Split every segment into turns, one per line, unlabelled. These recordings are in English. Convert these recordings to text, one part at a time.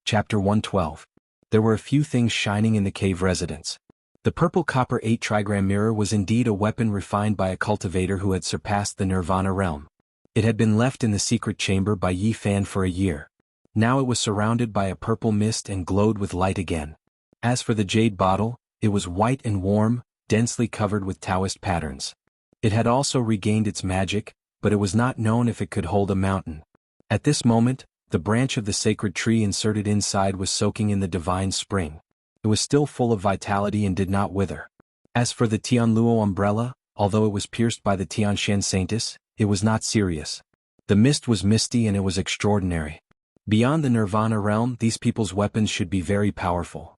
Chapter 112. There were a few things shining in the cave residence. The purple copper 8 trigram mirror was indeed a weapon refined by a cultivator who had surpassed the Nirvana realm. It had been left in the secret chamber by Yi Fan for a year. Now it was surrounded by a purple mist and glowed with light again. As for the jade bottle, it was white and warm, densely covered with Taoist patterns. It had also regained its magic, but it was not known if it could hold a mountain. At this moment, the branch of the sacred tree inserted inside was soaking in the divine spring. It was still full of vitality and did not wither. As for the Tianluo umbrella, although it was pierced by the Tianshan Saintis, it was not serious. The mist was misty and it was extraordinary. Beyond the Nirvana realm, these people's weapons should be very powerful.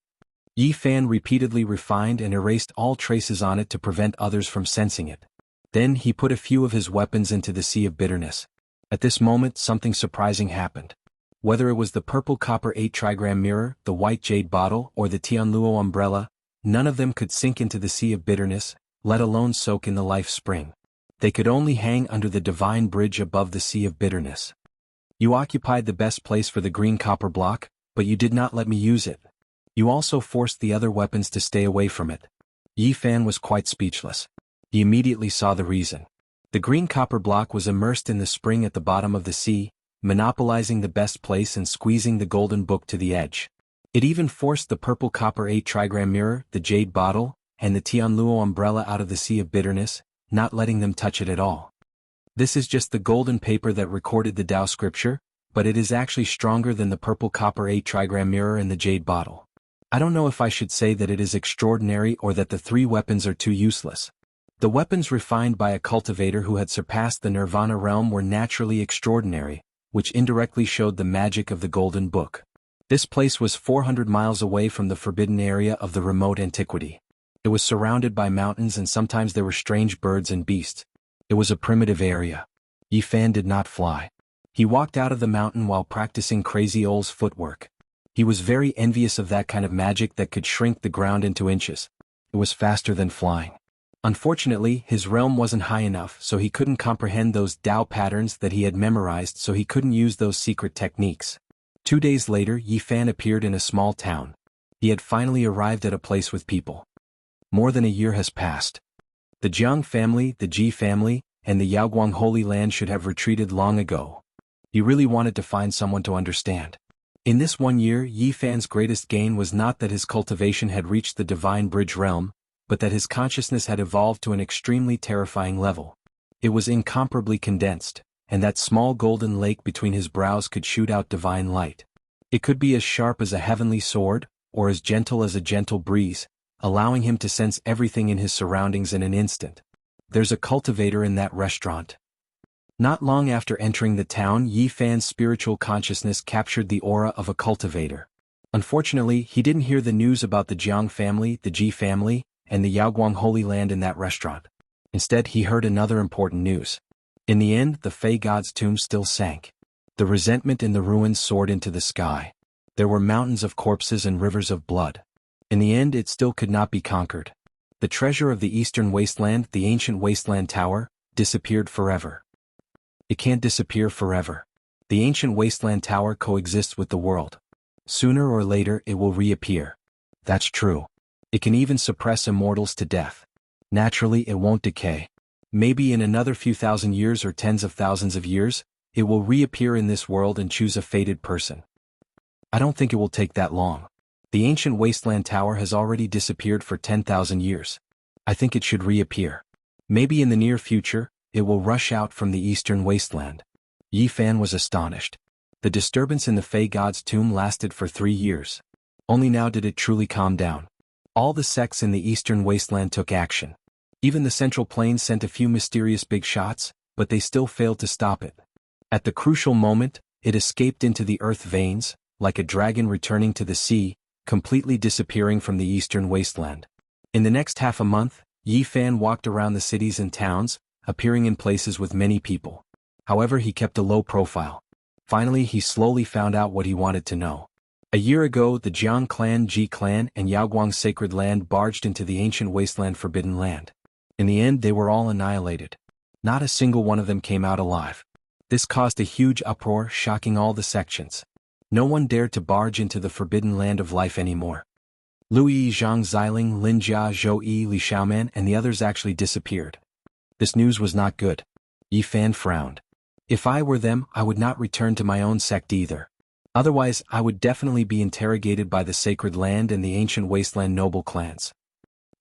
Yi Fan repeatedly refined and erased all traces on it to prevent others from sensing it. Then he put a few of his weapons into the Sea of Bitterness. At this moment something surprising happened. Whether it was the purple copper 8 trigram mirror, the white jade bottle, or the Tianluo umbrella, none of them could sink into the Sea of Bitterness, let alone soak in the life spring. They could only hang under the divine bridge above the Sea of Bitterness. You occupied the best place for the green copper block, but you did not let me use it. You also forced the other weapons to stay away from it. Yi Fan was quite speechless. He immediately saw the reason. The green copper block was immersed in the spring at the bottom of the sea, monopolizing the best place and squeezing the golden book to the edge. It even forced the purple copper 8 trigram mirror, the jade bottle, and the Tianluo umbrella out of the Sea of Bitterness, not letting them touch it at all. This is just the golden paper that recorded the Tao scripture, but it is actually stronger than the purple copper 8 trigram mirror and the jade bottle. I don't know if I should say that it is extraordinary or that the three weapons are too useless. The weapons refined by a cultivator who had surpassed the Nirvana realm were naturally extraordinary, which indirectly showed the magic of the Golden Book. This place was 400 miles away from the forbidden area of the remote antiquity. It was surrounded by mountains and sometimes there were strange birds and beasts. It was a primitive area. Yi Fan did not fly. He walked out of the mountain while practicing Crazy Ole's footwork. He was very envious of that kind of magic that could shrink the ground into inches. It was faster than flying. Unfortunately, his realm wasn't high enough, so he couldn't comprehend those Tao patterns that he had memorized, so he couldn't use those secret techniques. 2 days later, Yi Fan appeared in a small town. He had finally arrived at a place with people. More than a year has passed. The Jiang family, the Ji family, and the Yaoguang Holy Land should have retreated long ago. He really wanted to find someone to understand. In this 1 year, Yi Fan's greatest gain was not that his cultivation had reached the Divine Bridge realm, but that his consciousness had evolved to an extremely terrifying level. It was incomparably condensed, and that small golden lake between his brows could shoot out divine light. It could be as sharp as a heavenly sword, or as gentle as a gentle breeze, allowing him to sense everything in his surroundings in an instant. There's a cultivator in that restaurant. Not long after entering the town, Yi Fan's spiritual consciousness captured the aura of a cultivator. Unfortunately, he didn't hear the news about the Jiang family, the Ji family, and the Yaoguang Holy Land in that restaurant. Instead, he heard another important news. In the end, the Fey god's tomb still sank. The resentment in the ruins soared into the sky. There were mountains of corpses and rivers of blood. In the end, it still could not be conquered. The treasure of the eastern wasteland, the ancient wasteland tower, disappeared forever. It can't disappear forever. The ancient wasteland tower coexists with the world. Sooner or later, it will reappear. That's true. It can even suppress immortals to death. Naturally, it won't decay. Maybe in another few thousand years or tens of thousands of years, it will reappear in this world and choose a fated person. I don't think it will take that long. The ancient wasteland tower has already disappeared for 10,000 years. I think it should reappear. Maybe in the near future, it will rush out from the eastern wasteland. Yi Fan was astonished. The disturbance in the Fey god's tomb lasted for 3 years. Only now did it truly calm down. All the sects in the eastern wasteland took action. Even the Central Plains sent a few mysterious big shots, but they still failed to stop it. At the crucial moment, it escaped into the earth veins, like a dragon returning to the sea, completely disappearing from the eastern wasteland. In the next half a month, Yi Fan walked around the cities and towns, appearing in places with many people. However, he kept a low profile. Finally, he slowly found out what he wanted to know. A year ago, the Jiang clan, Ji clan, and Yaoguang sacred land barged into the ancient wasteland forbidden land. In the end, they were all annihilated. Not a single one of them came out alive. This caused a huge uproar, shocking all the sections. No one dared to barge into the forbidden land of life anymore. Lui Zhang Xiling, Lin Jia Zhou Yi Li Xiaoman and the others actually disappeared. This news was not good. Yi Fan frowned. If I were them, I would not return to my own sect either. Otherwise, I would definitely be interrogated by the Sacred Land and the Ancient Wasteland noble clans.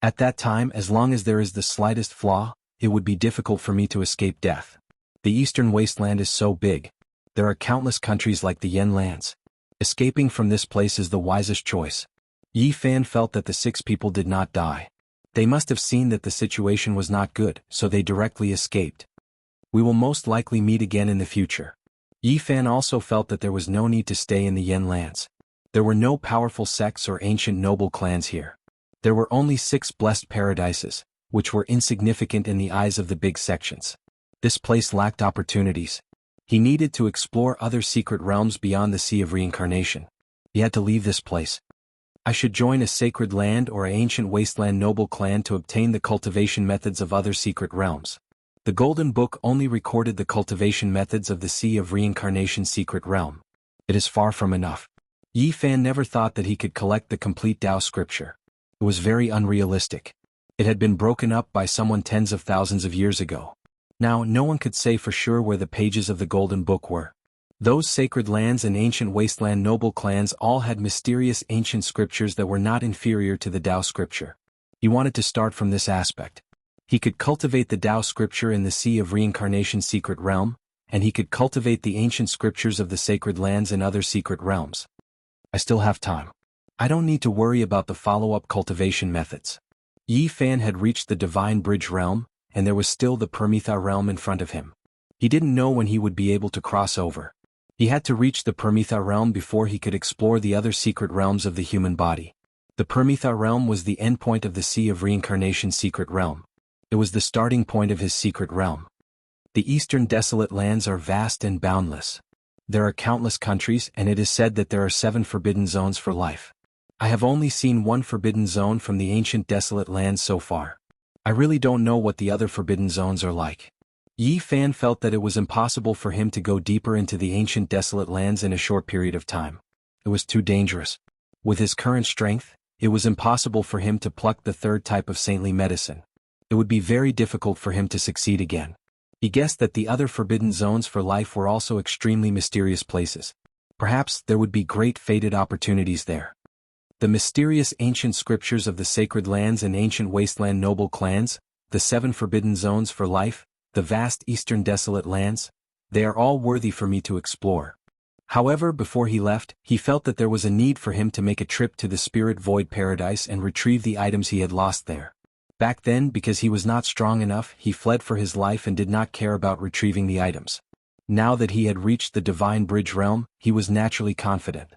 At that time, as long as there is the slightest flaw, it would be difficult for me to escape death. The Eastern Wasteland is so big. There are countless countries like the Yen lands. Escaping from this place is the wisest choice. Yi Fan felt that the 6 people did not die. They must have seen that the situation was not good, so they directly escaped. We will most likely meet again in the future. Yi Fan also felt that there was no need to stay in the Yen lands. There were no powerful sects or ancient noble clans here. There were only 6 blessed paradises, which were insignificant in the eyes of the big sections. This place lacked opportunities. He needed to explore other secret realms beyond the Sea of Reincarnation. He had to leave this place. I should join a sacred land or an ancient wasteland noble clan to obtain the cultivation methods of other secret realms. The Golden Book only recorded the cultivation methods of the Sea of Reincarnation secret realm. It is far from enough. Yi Fan never thought that he could collect the complete Tao scripture. It was very unrealistic. It had been broken up by someone tens of thousands of years ago. Now, no one could say for sure where the pages of the Golden Book were. Those sacred lands and ancient wasteland noble clans all had mysterious ancient scriptures that were not inferior to the Tao scripture. He wanted to start from this aspect. He could cultivate the Tao scripture in the Sea of Reincarnation secret realm, and he could cultivate the ancient scriptures of the sacred lands and other secret realms. I still have time. I don't need to worry about the follow-up cultivation methods. Yi Fan had reached the Divine Bridge realm, and there was still the Permitha realm in front of him. He didn't know when he would be able to cross over. He had to reach the Permitha realm before he could explore the other secret realms of the human body. The Permitha realm was the endpoint of the Sea of Reincarnation secret realm. It was the starting point of his secret realm. The Eastern Desolate Lands are vast and boundless. There are countless countries, and it is said that there are 7 forbidden zones for life. I have only seen 1 forbidden zone from the ancient desolate lands so far. I really don't know what the other forbidden zones are like. Yi Fan felt that it was impossible for him to go deeper into the ancient desolate lands in a short period of time. It was too dangerous. With his current strength, it was impossible for him to pluck the 3rd type of saintly medicine. It would be very difficult for him to succeed again. He guessed that the other forbidden zones for life were also extremely mysterious places. Perhaps there would be great fated opportunities there. The mysterious ancient scriptures of the sacred lands and ancient wasteland noble clans, the 7 forbidden zones for life, the vast eastern desolate lands, they are all worthy for me to explore. However, before he left, he felt that there was a need for him to make a trip to the Spirit Void Paradise and retrieve the items he had lost there. Back then, because he was not strong enough, he fled for his life and did not care about retrieving the items. Now that he had reached the Divine Bridge realm, he was naturally confident.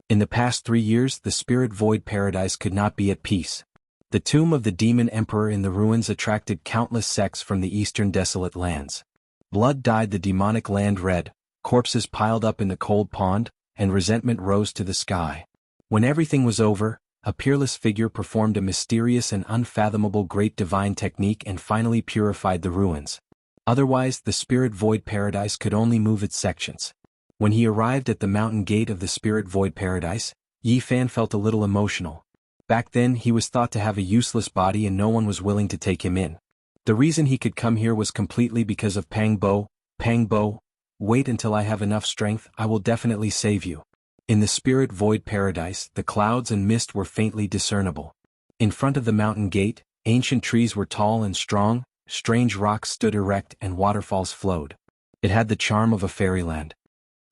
In the past 3 years, the Spirit Void Paradise could not be at peace. The tomb of the Demon Emperor in the ruins attracted countless sects from the eastern desolate lands. Blood dyed the demonic land red, corpses piled up in the cold pond, and resentment rose to the sky. When everything was over, a peerless figure performed a mysterious and unfathomable great divine technique and finally purified the ruins. Otherwise, the Spirit Void Paradise could only move its sections. When he arrived at the mountain gate of the Spirit Void Paradise, Yi Fan felt a little emotional. Back then, he was thought to have a useless body and no one was willing to take him in. The reason he could come here was completely because of Pang Bo. Wait until I have enough strength, I will definitely save you. In the Spirit Void Paradise, the clouds and mist were faintly discernible. In front of the mountain gate, ancient trees were tall and strong, strange rocks stood erect and waterfalls flowed. It had the charm of a fairyland.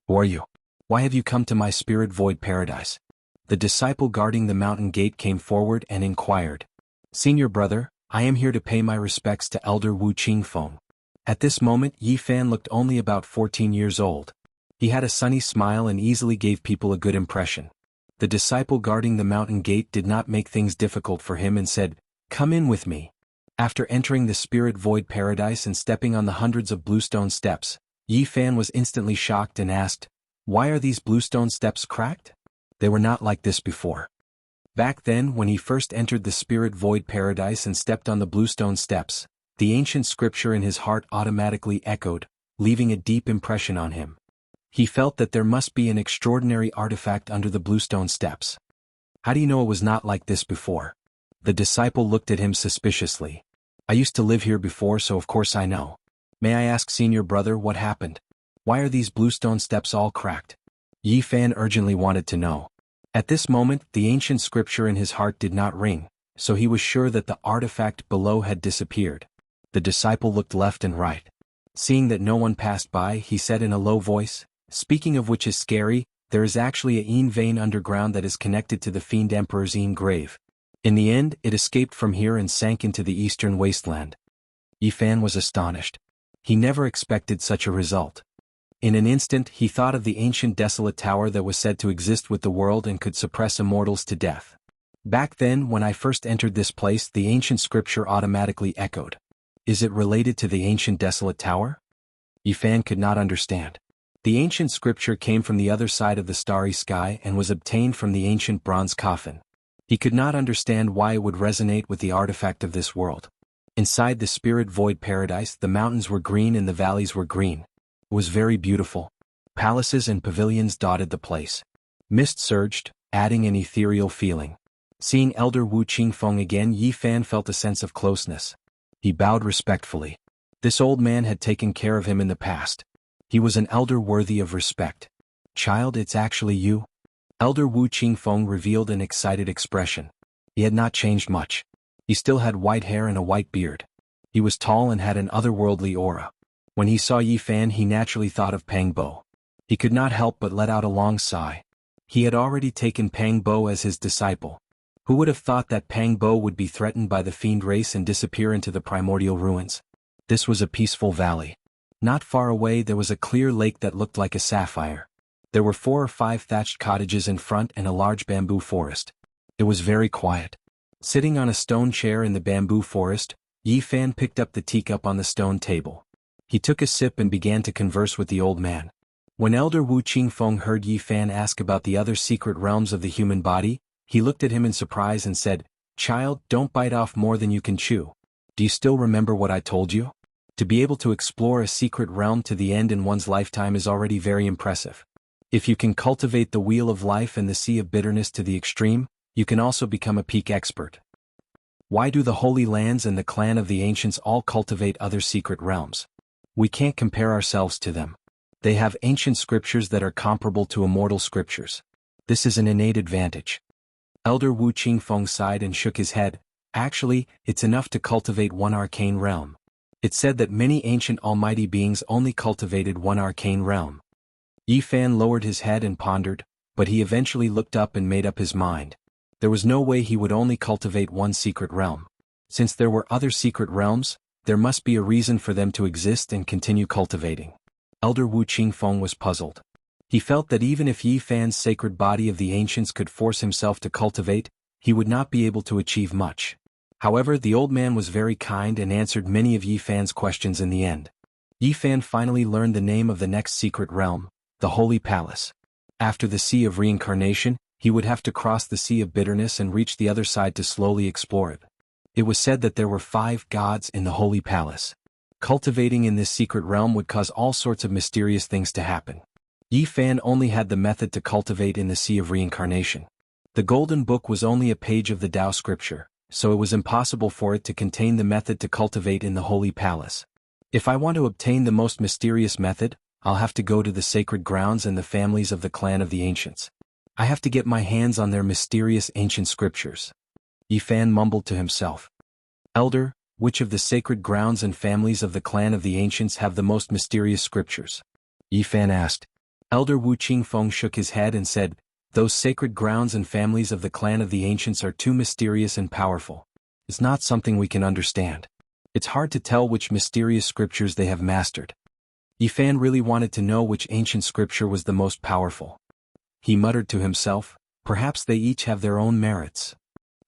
Who are you? Why have you come to my Spirit Void Paradise? The disciple guarding the mountain gate came forward and inquired. Senior brother, I am here to pay my respects to Elder Wu Qingfeng. At this moment, Yi Fan looked only about 14 years old. He had a sunny smile and easily gave people a good impression. The disciple guarding the mountain gate did not make things difficult for him and said, "Come in with me." After entering the Spirit Void Paradise and stepping on the hundreds of bluestone steps, Yi Fan was instantly shocked and asked, "Why are these bluestone steps cracked?" They were not like this before. Back then, when he first entered the Spirit Void Paradise and stepped on the bluestone steps, the ancient scripture in his heart automatically echoed, leaving a deep impression on him. He felt that there must be an extraordinary artifact under the bluestone steps. How do you know it was not like this before? The disciple looked at him suspiciously. I used to live here before, so of course I know. May I ask, senior brother, what happened? Why are these bluestone steps all cracked? Yi Fan urgently wanted to know. At this moment, the ancient scripture in his heart did not ring, so he was sure that the artifact below had disappeared. The disciple looked left and right. Seeing that no one passed by, he said in a low voice, "Speaking of which is scary, there is actually a Yin vein underground that is connected to the Fiend Emperor's Yin grave. In the end, it escaped from here and sank into the eastern wasteland." Yi Fan was astonished. He never expected such a result. In an instant, he thought of the ancient desolate tower that was said to exist with the world and could suppress immortals to death. Back then, when I first entered this place, the ancient scripture automatically echoed. Is it related to the ancient desolate tower? Yi Fan could not understand. The ancient scripture came from the other side of the starry sky and was obtained from the ancient bronze coffin. He could not understand why it would resonate with the artifact of this world. Inside the spirit void paradise, the mountains were green and the valleys were green. It was very beautiful. Palaces and pavilions dotted the place. Mist surged, adding an ethereal feeling. Seeing Elder Wu Qingfeng again, Yi Fan felt a sense of closeness. He bowed respectfully. This old man had taken care of him in the past. He was an elder worthy of respect. "Child, it's actually you?" Elder Wu Qingfeng revealed an excited expression. He had not changed much. He still had white hair and a white beard. He was tall and had an otherworldly aura. When he saw Yi Fan, he naturally thought of Pang Bo. He could not help but let out a long sigh. He had already taken Pang Bo as his disciple. Who would have thought that Pang Bo would be threatened by the fiend race and disappear into the primordial ruins? This was a peaceful valley. Not far away there was a clear lake that looked like a sapphire. There were 4 or 5 thatched cottages in front and a large bamboo forest. It was very quiet. Sitting on a stone chair in the bamboo forest, Yi Fan picked up the teacup on the stone table. He took a sip and began to converse with the old man. When Elder Wu Qingfeng heard Yi Fan ask about the other secret realms of the human body, he looked at him in surprise and said, "Child, don't bite off more than you can chew. Do you still remember what I told you? To be able to explore a secret realm to the end in one's lifetime is already very impressive. If you can cultivate the wheel of life and the sea of bitterness to the extreme, you can also become a peak expert." Why do the Holy Lands and the clan of the Ancients all cultivate other secret realms? We can't compare ourselves to them. They have ancient scriptures that are comparable to immortal scriptures. This is an innate advantage. Elder Wu Qingfeng sighed and shook his head. Actually, it's enough to cultivate one arcane realm. It's said that many ancient almighty beings only cultivated one arcane realm. Yi Fan lowered his head and pondered, but he eventually looked up and made up his mind. There was no way he would only cultivate one secret realm. Since there were other secret realms, there must be a reason for them to exist and continue cultivating. Elder Wu Qingfeng was puzzled. He felt that even if Yi Fan's sacred body of the ancients could force himself to cultivate, he would not be able to achieve much. However, the old man was very kind and answered many of Yi Fan's questions in the end. Yi Fan finally learned the name of the next secret realm, the Holy Palace. After the Sea of Reincarnation, he would have to cross the Sea of Bitterness and reach the other side to slowly explore it. It was said that there were 5 gods in the Holy Palace. Cultivating in this secret realm would cause all sorts of mysterious things to happen. Yi Fan only had the method to cultivate in the Sea of Reincarnation. The Golden Book was only a page of the Tao scripture, so it was impossible for it to contain the method to cultivate in the Holy Palace. If I want to obtain the most mysterious method, I'll have to go to the sacred grounds and the families of the clan of the Ancients. I have to get my hands on their mysterious ancient scriptures. Yi Fan mumbled to himself. Elder, which of the sacred grounds and families of the clan of the Ancients have the most mysterious scriptures? Yi Fan asked. Elder Wu Qingfeng shook his head and said, "Those sacred grounds and families of the clan of the Ancients are too mysterious and powerful. It's not something we can understand. It's hard to tell which mysterious scriptures they have mastered." Yi Fan really wanted to know which ancient scripture was the most powerful. He muttered to himself, "Perhaps they each have their own merits."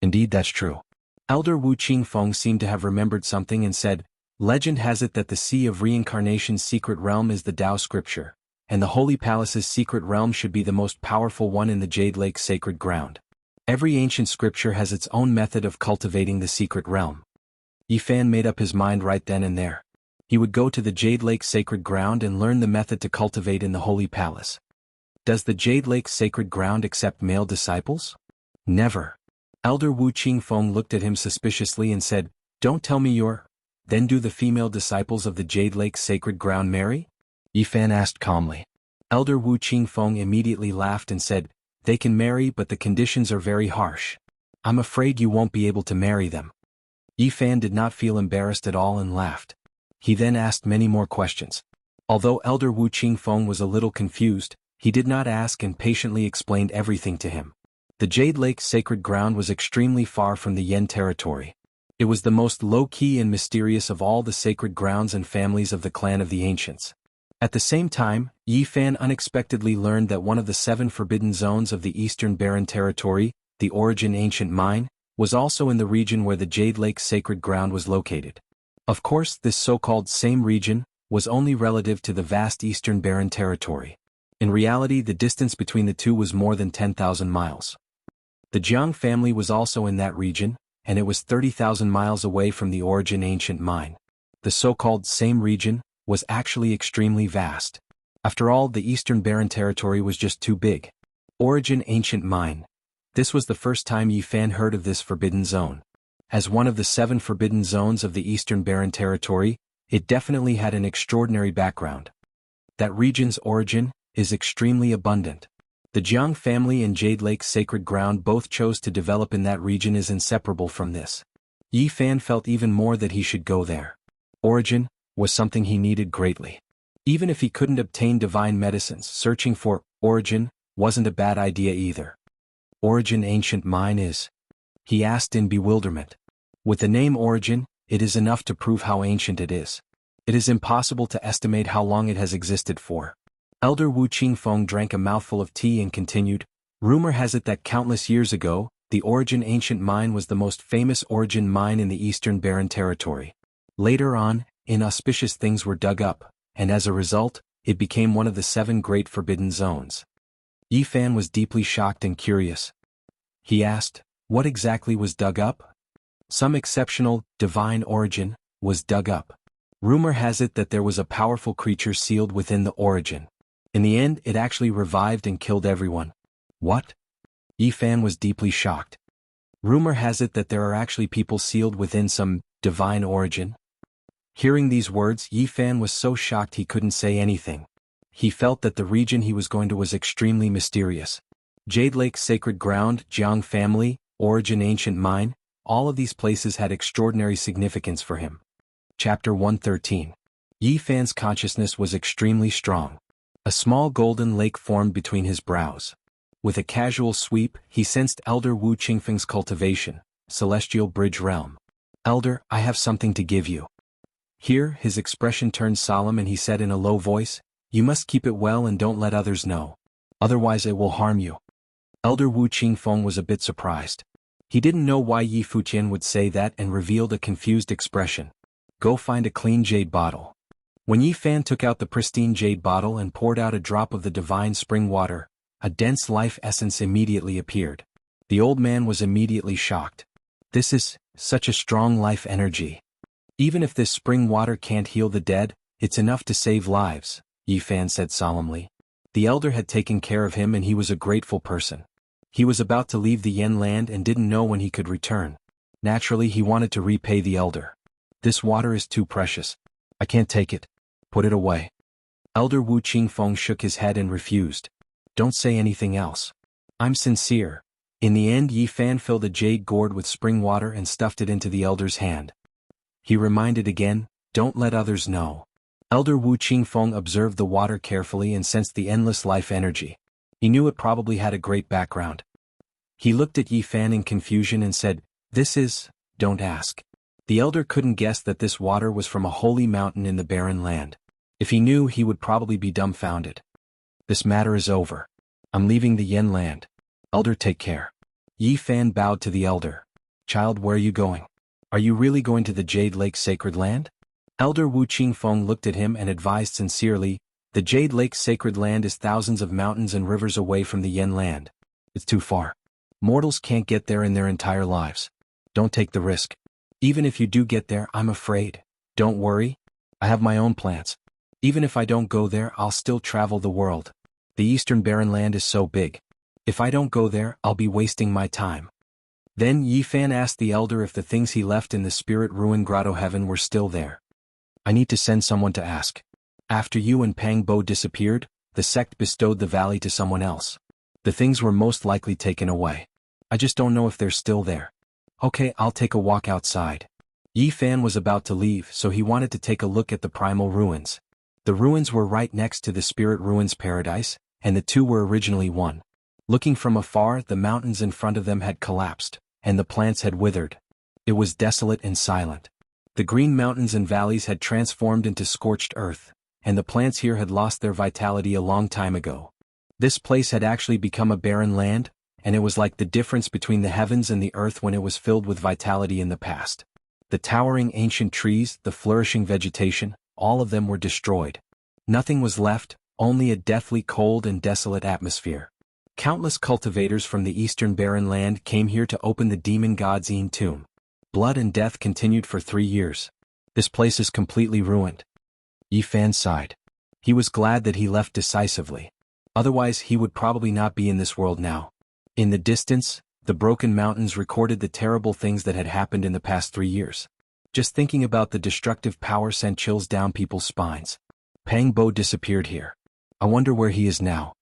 Indeed, that's true. Elder Wu Qingfeng seemed to have remembered something and said, "Legend has it that the Sea of Reincarnation's secret realm is the Tao scripture, and the Holy Palace's secret realm should be the most powerful one in the Jade Lake sacred ground. Every ancient scripture has its own method of cultivating the secret realm." Yi Fan made up his mind right then and there. He would go to the Jade Lake sacred ground and learn the method to cultivate in the Holy Palace. Does the Jade Lake sacred ground accept male disciples? Never. Elder Wu Qingfeng looked at him suspiciously and said, "Don't tell me you're—" "Then do the female disciples of the Jade Lake sacred ground marry?" Yi Fan asked calmly. Elder Wu Qingfeng immediately laughed and said, "They can marry, but the conditions are very harsh. I'm afraid you won't be able to marry them." Yi Fan did not feel embarrassed at all and laughed. He then asked many more questions. Although Elder Wu Qingfeng was a little confused, he did not ask and patiently explained everything to him. The Jade Lake sacred ground was extremely far from the Yen territory. It was the most low-key and mysterious of all the sacred grounds and families of the clan of the ancients. At the same time, Yi Fan unexpectedly learned that one of the 7 forbidden zones of the Eastern Barren Territory, the Origin Ancient Mine, was also in the region where the Jade Lake sacred ground was located. Of course, this so-called same region was only relative to the vast Eastern Barren Territory. In reality, the distance between the two was more than 10,000 miles. The Jiang family was also in that region, and it was 30,000 miles away from the Origin Ancient Mine. The so-called same region was actually extremely vast. After all, the Eastern Barren Territory was just too big. Origin Ancient Mine. This was the first time Yi Fan heard of this forbidden zone. As one of the 7 forbidden zones of the Eastern Barren Territory, it definitely had an extraordinary background. That region's origin is extremely abundant. The Jiang family and Jade Lake sacred ground both chose to develop in that region is inseparable from this. Yi Fan felt even more that he should go there. Origin was something he needed greatly. Even if he couldn't obtain divine medicines, searching for origin wasn't a bad idea either. Origin Ancient Mine is? He asked in bewilderment. With the name Origin, it is enough to prove how ancient it is. It is impossible to estimate how long it has existed for. Elder Wu Qingfeng drank a mouthful of tea and continued, "Rumor has it that countless years ago, the Origin Ancient Mine was the most famous origin mine in the Eastern Barren Territory. Later on, inauspicious things were dug up, and as a result, it became one of the 7 great forbidden zones." Yi Fan was deeply shocked and curious. He asked, "What exactly was dug up?" "Some exceptional, divine origin was dug up. Rumor has it that there was a powerful creature sealed within the origin. In the end, it actually revived and killed everyone." "What?" Yi Fan was deeply shocked. "Rumor has it that there are actually people sealed within some divine origin." Hearing these words, Yi Fan was so shocked he couldn't say anything. He felt that the region he was going to was extremely mysterious. Jade Lake sacred ground, Jiang family, Origin Ancient Mine, all of these places had extraordinary significance for him. Chapter 113. Yi Fan's consciousness was extremely strong. A small golden lake formed between his brows. With a casual sweep, he sensed Elder Wu Qingfeng's cultivation, Celestial Bridge Realm. "Elder, I have something to give you." Here, his expression turned solemn and he said in a low voice, "You must keep it well and don't let others know. Otherwise it will harm you." Elder Wu Qingfeng was a bit surprised. He didn't know why Yi Futian would say that and revealed a confused expression. "Go find a clean jade bottle." When Yi Fan took out the pristine jade bottle and poured out a drop of the divine spring water, a dense life essence immediately appeared. The old man was immediately shocked. "This is such a strong life energy. Even if this spring water can't heal the dead, it's enough to save lives," Yi Fan said solemnly. The elder had taken care of him and he was a grateful person. He was about to leave the Yen land and didn't know when he could return. Naturally, he wanted to repay the elder. "This water is too precious. I can't take it. Put it away." Elder Wu Qingfeng shook his head and refused. "Don't say anything else. I'm sincere." In the end, Yi Fan filled a jade gourd with spring water and stuffed it into the elder's hand. He reminded again, "Don't let others know." Elder Wu Qingfeng observed the water carefully and sensed the endless life energy. He knew it probably had a great background. He looked at Yi Fan in confusion and said, "This is, don't ask." The elder couldn't guess that this water was from a holy mountain in the barren land. If he knew, he would probably be dumbfounded. "This matter is over. I'm leaving the Yen land. Elder, take care." Yi Fan bowed to the elder. "Child, where are you going? Are you really going to the Jade Lake sacred land?" Elder Wu Qingfeng looked at him and advised sincerely, "The Jade Lake sacred land is thousands of mountains and rivers away from the Yen land. It's too far. Mortals can't get there in their entire lives. Don't take the risk. Even if you do get there, I'm afraid." "Don't worry. I have my own plans. Even if I don't go there, I'll still travel the world. The Eastern Barren Land is so big. If I don't go there, I'll be wasting my time. Then Yi Fan asked the elder if the things he left in the spirit ruin grotto heaven were still there. I need to send someone to ask. After you and Pang Bo disappeared, the sect bestowed the valley to someone else. The things were most likely taken away. I just don't know if they're still there. Okay, I'll take a walk outside. Yi Fan was about to leave, so he wanted to take a look at the primal ruins. The ruins were right next to the spirit ruins paradise, and the two were originally one. Looking from afar, the mountains in front of them had collapsed, and the plants had withered. It was desolate and silent. The green mountains and valleys had transformed into scorched earth, and the plants here had lost their vitality a long time ago. This place had actually become a barren land, and it was like the difference between the heavens and the earth when it was filled with vitality in the past. The towering ancient trees, the flourishing vegetation, all of them were destroyed. Nothing was left, only a deathly cold and desolate atmosphere. Countless cultivators from the Eastern Barren Land came here to open the demon god's tomb. Blood and death continued for 3 years. This place is completely ruined. Yi Fan sighed. He was glad that he left decisively. Otherwise he would probably not be in this world now. In the distance, the broken mountains recorded the terrible things that had happened in the past 3 years. Just thinking about the destructive power sent chills down people's spines. Pang Bo disappeared here. I wonder where he is now.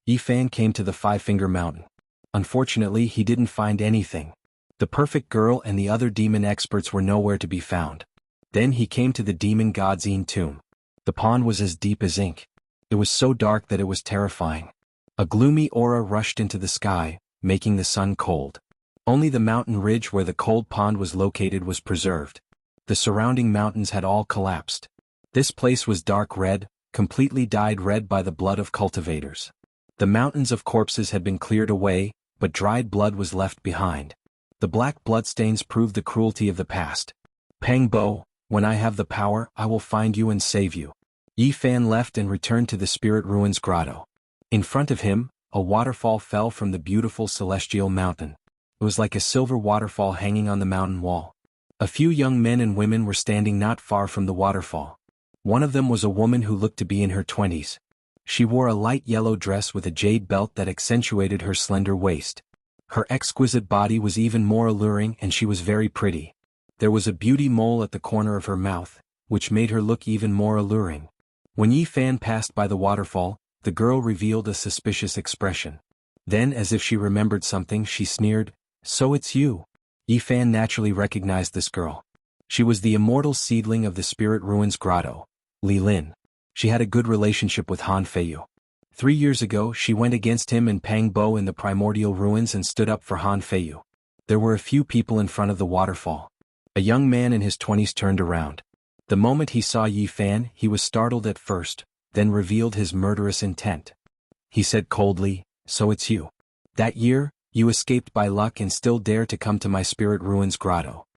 Yi Fan came to the Five-Finger Mountain. Unfortunately, he didn't find anything. The perfect girl and the other demon experts were nowhere to be found. Then he came to the demon god's tomb. The pond was as deep as ink. It was so dark that it was terrifying. A gloomy aura rushed into the sky, making the sun cold. Only the mountain ridge where the cold pond was located was preserved. The surrounding mountains had all collapsed. This place was dark red, completely dyed red by the blood of cultivators. The mountains of corpses had been cleared away, but dried blood was left behind. The black bloodstains proved the cruelty of the past. Pang Bo, when I have the power, I will find you and save you. Yi Fan left and returned to the Spirit Ruins Grotto. In front of him, a waterfall fell from the beautiful celestial mountain. It was like a silver waterfall hanging on the mountain wall. A few young men and women were standing not far from the waterfall. One of them was a woman who looked to be in her 20s. She wore a light yellow dress with a jade belt that accentuated her slender waist. Her exquisite body was even more alluring, and she was very pretty. There was a beauty mole at the corner of her mouth, which made her look even more alluring. When Yi Fan passed by the waterfall, the girl revealed a suspicious expression. Then, as if she remembered something, she sneered, "So it's you." Yi Fan naturally recognized this girl. She was the immortal seedling of the Spirit Ruins Grotto, Li Lin. She had a good relationship with Han Feiyu. 3 years ago, she went against him and Pang Bo in the primordial ruins and stood up for Han Feiyu. There were a few people in front of the waterfall. A young man in his 20s turned around. The moment he saw Yi Fan, he was startled at first, then revealed his murderous intent. He said coldly, "So it's you. That year, you escaped by luck and still dare to come to my Spirit Ruins Grotto."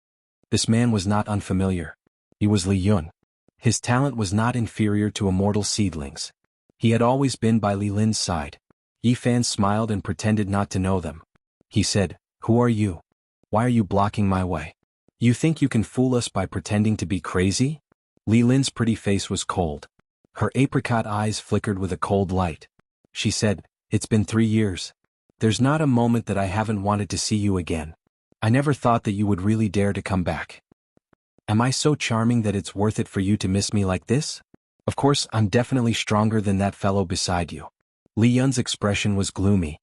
This man was not unfamiliar. He was Li Yun. His talent was not inferior to immortal seedlings. He had always been by Li Lin's side. Yi Fan smiled and pretended not to know them. He said, "Who are you? Why are you blocking my way? You think you can fool us by pretending to be crazy?" Li Lin's pretty face was cold. Her apricot eyes flickered with a cold light. She said, "It's been 3 years. There's not a moment that I haven't wanted to see you again. I never thought that you would really dare to come back. Am I so charming that it's worth it for you to miss me like this? Of course, I'm definitely stronger than that fellow beside you." Li Yun's expression was gloomy.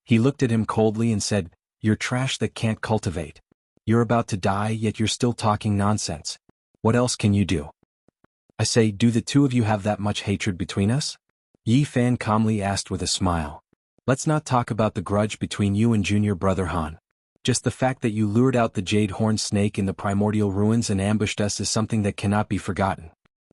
He looked at him coldly and said, "You're trash that can't cultivate. You're about to die, yet you're still talking nonsense. What else can you do? I say, do the two of you have that much hatred between us?" Yi Fan calmly asked with a smile. "Let's not talk about the grudge between you and junior brother Han. Just the fact that you lured out the jade-horned snake in the primordial ruins and ambushed us is something that cannot be forgotten.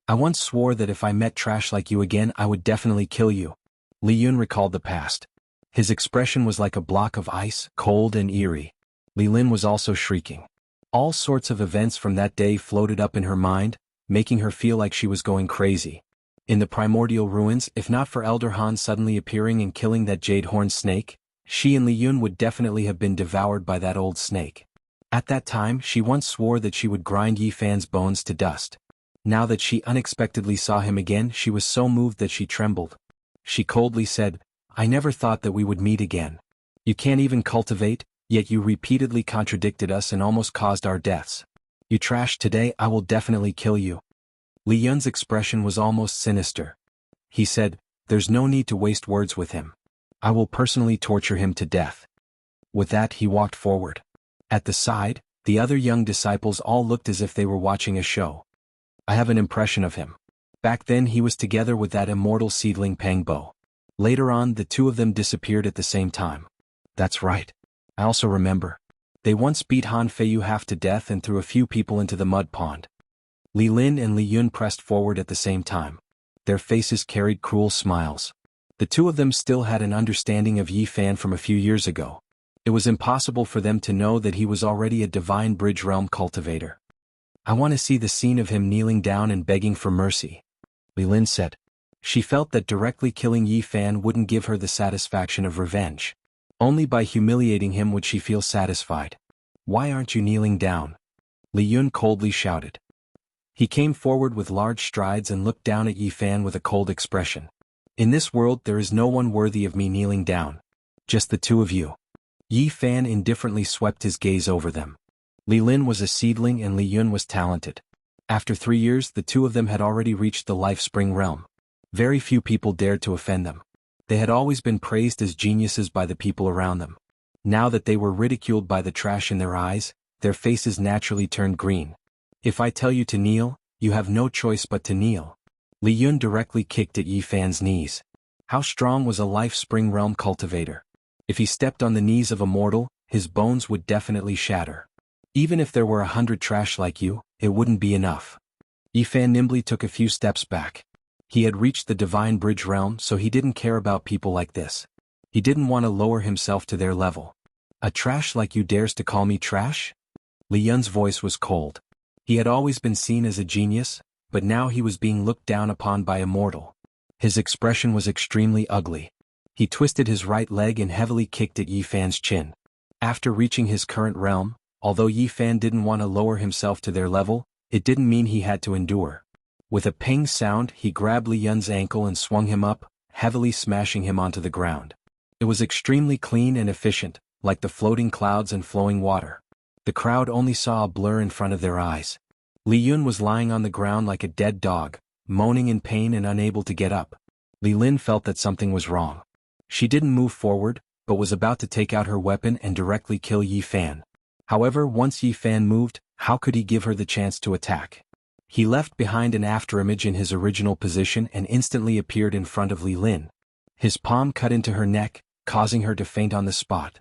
I once swore that if I met trash like you again, I would definitely kill you." Li Yun recalled the past. His expression was like a block of ice, cold and eerie. Li Lin was also shrieking. All sorts of events from that day floated up in her mind, making her feel like she was going crazy. In the primordial ruins, if not for Elder Han suddenly appearing and killing that jade-horned snake, she and Li Yun would definitely have been devoured by that old snake. At that time, she once swore that she would grind Yi Fan's bones to dust. Now that she unexpectedly saw him again, she was so moved that she trembled. She coldly said, "I never thought that we would meet again. You can't even cultivate, yet you repeatedly contradicted us and almost caused our deaths. You trash today, I will definitely kill you." Li Yun's expression was almost sinister. He said, "There's no need to waste words with him. I will personally torture him to death." With that he walked forward. At the side, the other young disciples all looked as if they were watching a show. I have an impression of him. Back then he was together with that immortal seedling Pangbo. Later on the two of them disappeared at the same time. That's right. I also remember. They once beat Han Feiyu half to death and threw a few people into the mud pond. Li Lin and Li Yun pressed forward at the same time. Their faces carried cruel smiles. The two of them still had an understanding of Yi Fan from a few years ago. It was impossible for them to know that he was already a divine bridge realm cultivator. "I want to see the scene of him kneeling down and begging for mercy," Li Lin said. She felt that directly killing Yi Fan wouldn't give her the satisfaction of revenge. Only by humiliating him would she feel satisfied. "Why aren't you kneeling down?" Li Yun coldly shouted. He came forward with large strides and looked down at Yi Fan with a cold expression. "In this world there is no one worthy of me kneeling down. Just the two of you." Yi Fan indifferently swept his gaze over them. Li Lin was a seedling and Li Yun was talented. After 3 years the two of them had already reached the life spring realm. Very few people dared to offend them. They had always been praised as geniuses by the people around them. Now that they were ridiculed by the trash in their eyes, their faces naturally turned green. "If I tell you to kneel, you have no choice but to kneel." Li Yun directly kicked at Yi Fan's knees. How strong was a life spring realm cultivator? If he stepped on the knees of a mortal, his bones would definitely shatter. Even if there were 100 trash like you, it wouldn't be enough. Yi Fan nimbly took a few steps back. He had reached the divine bridge realm, so he didn't care about people like this. He didn't want to lower himself to their level. "A trash like you dares to call me trash?" Li Yun's voice was cold. He had always been seen as a genius, but now he was being looked down upon by a mortal. His expression was extremely ugly. He twisted his right leg and heavily kicked at Yi Fan's chin. After reaching his current realm, although Yi Fan didn't want to lower himself to their level, it didn't mean he had to endure. With a ping sound, he grabbed Li Yun's ankle and swung him up, heavily smashing him onto the ground. It was extremely clean and efficient, like the floating clouds and flowing water. The crowd only saw a blur in front of their eyes. Li Yun was lying on the ground like a dead dog, moaning in pain and unable to get up. Li Lin felt that something was wrong. She didn't move forward, but was about to take out her weapon and directly kill Yi Fan. However, once Yi Fan moved, how could he give her the chance to attack? He left behind an afterimage in his original position and instantly appeared in front of Li Lin. His palm cut into her neck, causing her to faint on the spot.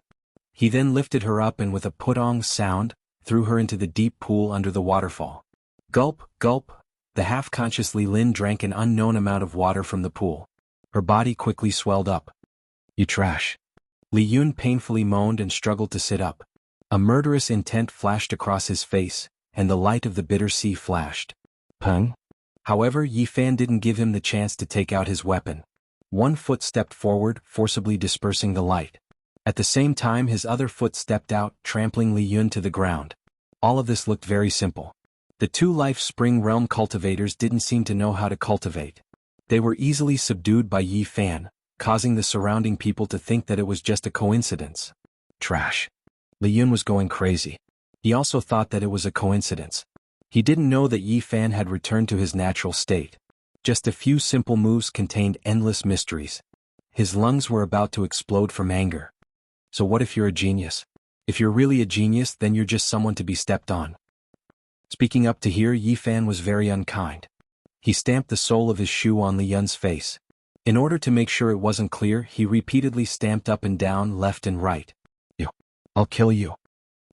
He then lifted her up and with a putong sound, threw her into the deep pool under the waterfall. Gulp, gulp, the half-conscious Li Lin drank an unknown amount of water from the pool. Her body quickly swelled up. "You trash." Li Yun painfully moaned and struggled to sit up. A murderous intent flashed across his face, and the light of the bitter sea flashed. Peng? However, Yi Fan didn't give him the chance to take out his weapon. One foot stepped forward, forcibly dispersing the light. At the same time his other foot stepped out, trampling Li Yun to the ground. All of this looked very simple. The two life spring realm cultivators didn't seem to know how to cultivate. They were easily subdued by Yi Fan, causing the surrounding people to think that it was just a coincidence. Trash. Li Yun was going crazy. He also thought that it was a coincidence. He didn't know that Yi Fan had returned to his natural state. Just a few simple moves contained endless mysteries. His lungs were about to explode from anger. So what if you're a genius? If you're really a genius, then you're just someone to be stepped on. Speaking up to here, Yi Fan was very unkind. He stamped the sole of his shoe on Li Yun's face. In order to make sure it wasn't clear, he repeatedly stamped up and down, left and right. "You. I'll kill you."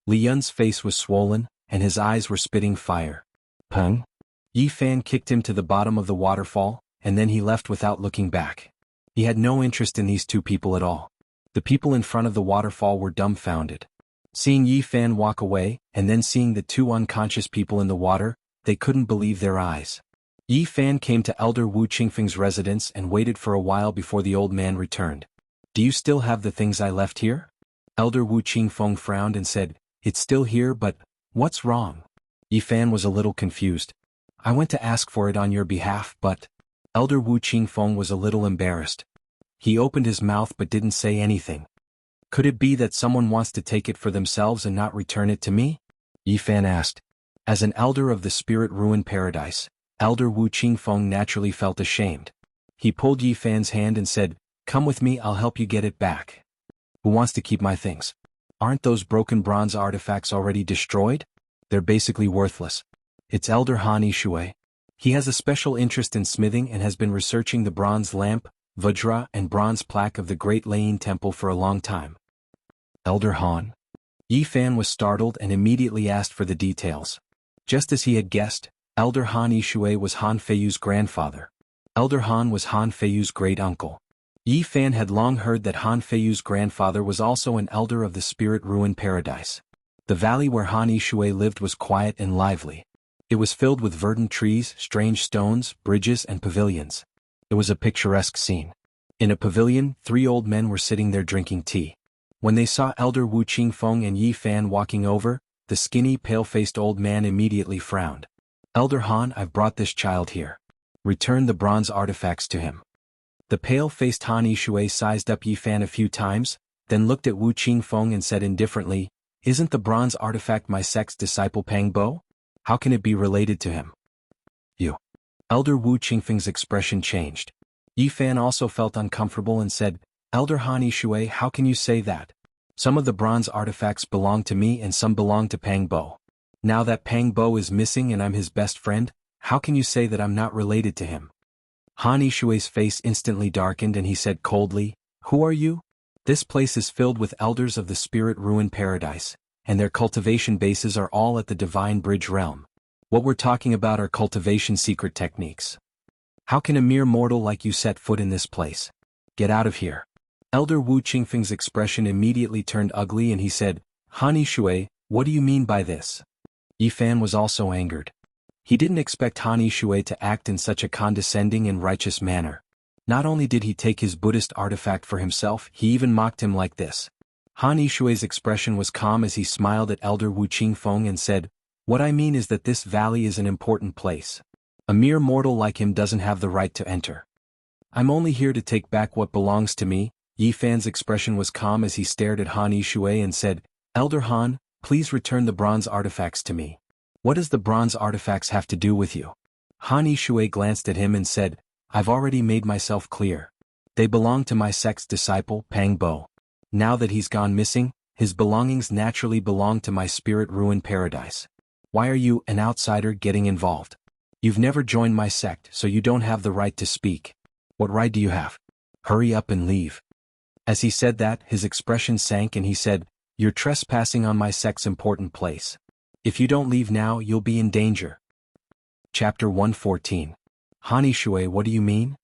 Li Yun's face was swollen, and his eyes were spitting fire. Peng? Yi Fan kicked him to the bottom of the waterfall, and then he left without looking back. He had no interest in these two people at all. The people in front of the waterfall were dumbfounded. Seeing Yi Fan walk away, and then seeing the two unconscious people in the water, they couldn't believe their eyes. Yi Fan came to Elder Wu Qingfeng's residence and waited for a while before the old man returned. "Do you still have the things I left here?" Elder Wu Qingfeng frowned and said, "It's still here, but what's wrong?" Yi Fan was a little confused. I went to ask for it on your behalf, but... Elder Wu Qingfeng was a little embarrassed. He opened his mouth but didn't say anything. Could it be that someone wants to take it for themselves and not return it to me? Yi Fan asked. As an elder of the Spirit Ruin Paradise, Elder Wu Qingfeng naturally felt ashamed. He pulled Yi Fan's hand and said, "Come with me, I'll help you get it back." Who wants to keep my things? Aren't those broken bronze artifacts already destroyed? They're basically worthless. It's Elder Han Ishui. He has a special interest in smithing and has been researching the bronze lamp, vajra and bronze plaque of the Great Lane Temple for a long time. Elder Han? Yi Fan was startled and immediately asked for the details. Just as he had guessed, Elder Han Ishui was Han Feiyu's grandfather. Elder Han was Han Feiyu's great-uncle. Yi Fan had long heard that Han Feiyu's grandfather was also an elder of the Spirit Ruin Paradise. The valley where Han Ishui lived was quiet and lively. It was filled with verdant trees, strange stones, bridges and pavilions. It was a picturesque scene. In a pavilion, 3 old men were sitting there drinking tea. When they saw Elder Wu Qingfeng and Yi Fan walking over, the skinny, pale-faced old man immediately frowned. Elder Han, I've brought this child here. Return the bronze artifacts to him. The pale-faced Han Ishui sized up Yi Fan a few times, then looked at Wu Qingfeng and said indifferently, "Isn't the bronze artifact my sect's disciple Pang Bo? How can it be related to him?" You. Elder Wu Qingfeng's expression changed. Yi Fan also felt uncomfortable and said, "Elder Han Ishui, how can you say that? Some of the bronze artifacts belong to me and some belong to Pang Bo. Now that Pang Bo is missing and I'm his best friend, how can you say that I'm not related to him?" Han Ishui's face instantly darkened and he said coldly, "Who are you? This place is filled with elders of the Spirit Ruin Paradise, and their cultivation bases are all at the Divine Bridge realm. What we're talking about are cultivation secret techniques. How can a mere mortal like you set foot in this place? Get out of here." Elder Wu Qingfeng's expression immediately turned ugly and he said, "Han Ishui, what do you mean by this?" Yi Fan was also angered. He didn't expect Han Ishui to act in such a condescending and righteous manner. Not only did he take his Buddhist artifact for himself, he even mocked him like this. Han Ishui's expression was calm as he smiled at Elder Wu Qingfeng and said, "What I mean is that this valley is an important place. A mere mortal like him doesn't have the right to enter. I'm only here to take back what belongs to me." Yi Fan's expression was calm as he stared at Han Ishui and said, "Elder Han, please return the bronze artifacts to me." "What does the bronze artifacts have to do with you?" Han Ishui glanced at him and said, "I've already made myself clear. They belong to my sect's disciple, Pang Bo. Now that he's gone missing, his belongings naturally belong to my Spirit Ruin Paradise. Why are you, an outsider, getting involved? You've never joined my sect, so you don't have the right to speak. What right do you have? Hurry up and leave." As he said that, his expression sank and he said, "You're trespassing on my sect's important place. If you don't leave now, you'll be in danger." Chapter 114. Han Ishui, what do you mean?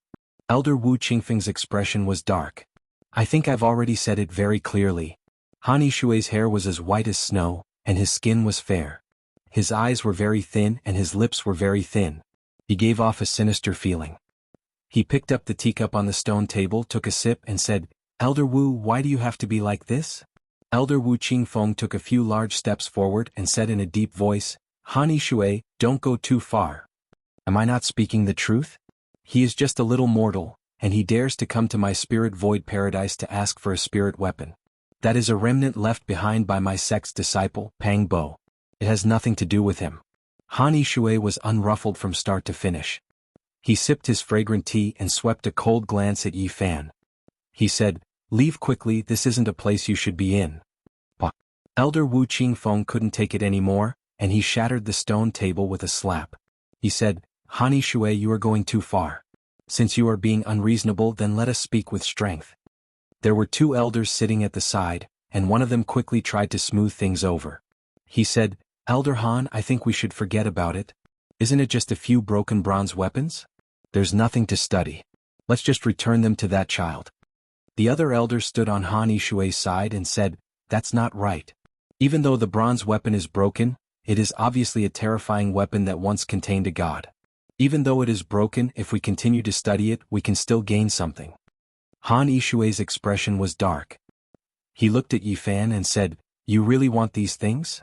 Elder Wu Qingfeng's expression was dark. "I think I've already said it very clearly." Han Ishui's hair was as white as snow, and his skin was fair. His eyes were very thin and his lips were very thin. He gave off a sinister feeling. He picked up the teacup on the stone table, took a sip and said, "Elder Wu, why do you have to be like this?" Elder Wu Qingfeng took a few large steps forward and said in a deep voice, "Han Ishui, don't go too far. Am I not speaking the truth? He is just a little mortal, and he dares to come to my Spirit Void Paradise to ask for a spirit weapon. That is a remnant left behind by my sect's disciple, Pang Bo. It has nothing to do with him." Han Ishui was unruffled from start to finish. He sipped his fragrant tea and swept a cold glance at Yi Fan. He said, "Leave quickly, this isn't a place you should be in." Bah. Elder Wu Qingfeng couldn't take it anymore, and he shattered the stone table with a slap. He said, "Han Ishui, you are going too far. Since you are being unreasonable, then let us speak with strength." There were 2 elders sitting at the side, and one of them quickly tried to smooth things over. He said, "Elder Han, I think we should forget about it. Isn't it just a few broken bronze weapons? There's nothing to study. Let's just return them to that child." The other elder stood on Han Ishui's side and said, "That's not right. Even though the bronze weapon is broken, it is obviously a terrifying weapon that once contained a god. Even though it is broken, if we continue to study it, we can still gain something." Han Ishui's expression was dark. He looked at Yi Fan and said, "You really want these things?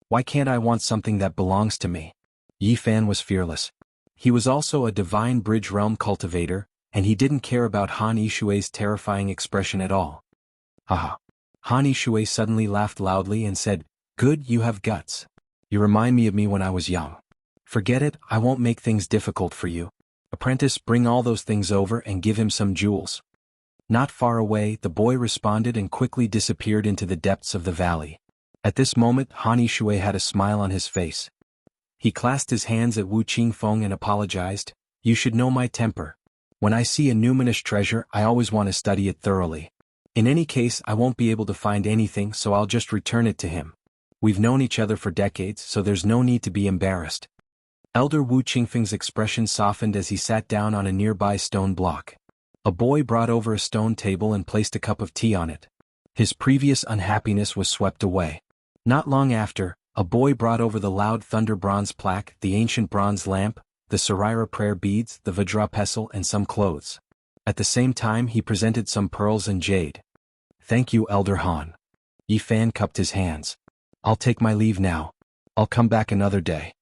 Why can't I want something that belongs to me?" Yi Fan was fearless. He was also a Divine Bridge Realm cultivator, and he didn't care about Han Yishui's terrifying expression at all. Haha. Han Yishui suddenly laughed loudly and said, "Good, you have guts. You remind me of me when I was young. Forget it, I won't make things difficult for you. Apprentice, bring all those things over and give him some jewels." Not far away, the boy responded and quickly disappeared into the depths of the valley. At this moment, Han Yishui had a smile on his face. He clasped his hands at Wu Qingfeng and apologized, "You should know my temper. When I see a numinous treasure, I always want to study it thoroughly. In any case, I won't be able to find anything, so I'll just return it to him. We've known each other for decades, so there's no need to be embarrassed." Elder Wu Qingfeng's expression softened as he sat down on a nearby stone block. A boy brought over a stone table and placed a cup of tea on it. His previous unhappiness was swept away. Not long after, a boy brought over the loud thunder bronze plaque, the ancient bronze lamp, the Sarira prayer beads, the Vajra pestle, and some clothes. At the same time, he presented some pearls and jade. "Thank you, Elder Han." Yi Fan cupped his hands. "I'll take my leave now. I'll come back another day."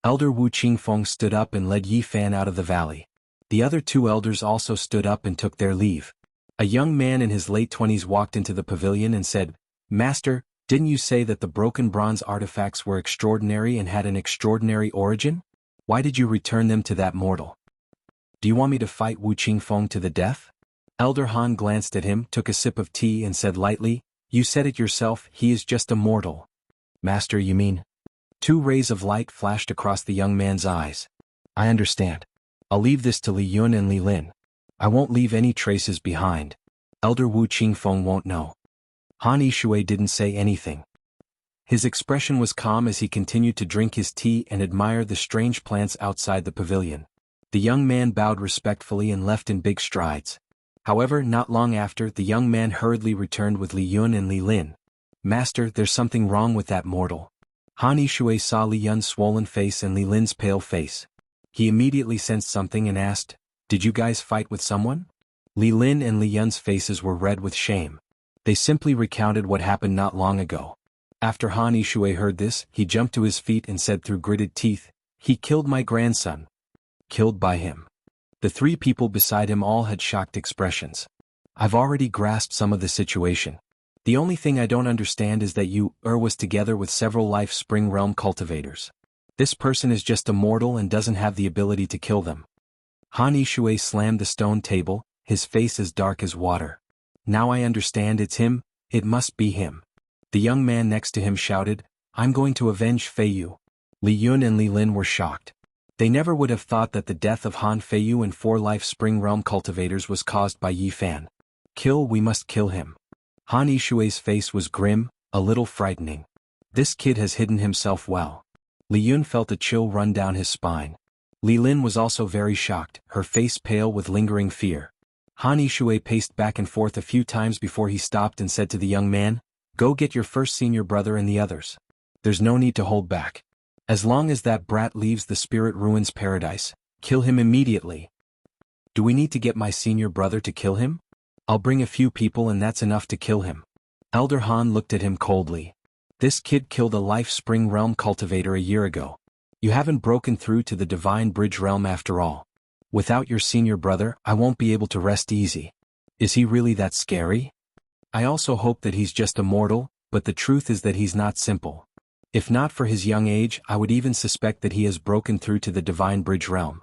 Elder Wu Qingfeng stood up and led Yi Fan out of the valley. The other two elders also stood up and took their leave. A young man in his late 20s walked into the pavilion and said, "Master, didn't you say that the broken bronze artifacts were extraordinary and had an extraordinary origin? Why did you return them to that mortal? Do you want me to fight Wu Qingfeng to the death?" Elder Han glanced at him, took a sip of tea and said lightly, "You said it yourself, he is just a mortal." "Master, you mean?" Two rays of light flashed across the young man's eyes. "I understand. I'll leave this to Li Yun and Li Lin. I won't leave any traces behind. Elder Wu Qingfeng won't know." Han Yishui didn't say anything. His expression was calm as he continued to drink his tea and admire the strange plants outside the pavilion. The young man bowed respectfully and left in big strides. However, not long after, the young man hurriedly returned with Li Yun and Li Lin. "Master, there's something wrong with that mortal." Han Yishui saw Li Yun's swollen face and Li Lin's pale face. He immediately sensed something and asked, "Did you guys fight with someone?" Li Lin and Li Yun's faces were red with shame. They simply recounted what happened not long ago. After Han Yishui heard this, he jumped to his feet and said through gritted teeth, "He killed my grandson." Killed by him. The three people beside him all had shocked expressions. "I've already grasped some of the situation. The only thing I don't understand is that you, was together with several Life Spring Realm cultivators. This person is just a mortal and doesn't have the ability to kill them." Han Yishui slammed the stone table, his face as dark as water. "Now I understand, it's him, it must be him." The young man next to him shouted, "I'm going to avenge Feiyu." Li Yun and Li Lin were shocked. They never would have thought that the death of Han Feiyu and 4 Life Spring Realm cultivators was caused by Yi Fan. "Kill, we must kill him." Han Yishui's face was grim, a little frightening. This kid has hidden himself well. Li Yun felt a chill run down his spine. Li Lin was also very shocked, her face pale with lingering fear. Han Yishui paced back and forth a few times before he stopped and said to the young man, "Go get your first senior brother and the others. There's no need to hold back. As long as that brat leaves the Spirit Ruins Paradise, kill him immediately." "Do we need to get my senior brother to kill him? I'll bring a few people and that's enough to kill him." Elder Han looked at him coldly. "This kid killed a Life Spring Realm cultivator a year ago. You haven't broken through to the Divine Bridge Realm after all. Without your senior brother, I won't be able to rest easy. Is he really that scary? I also hope that he's just a mortal, but the truth is that he's not simple. If not for his young age, I would even suspect that he has broken through to the Divine Bridge Realm."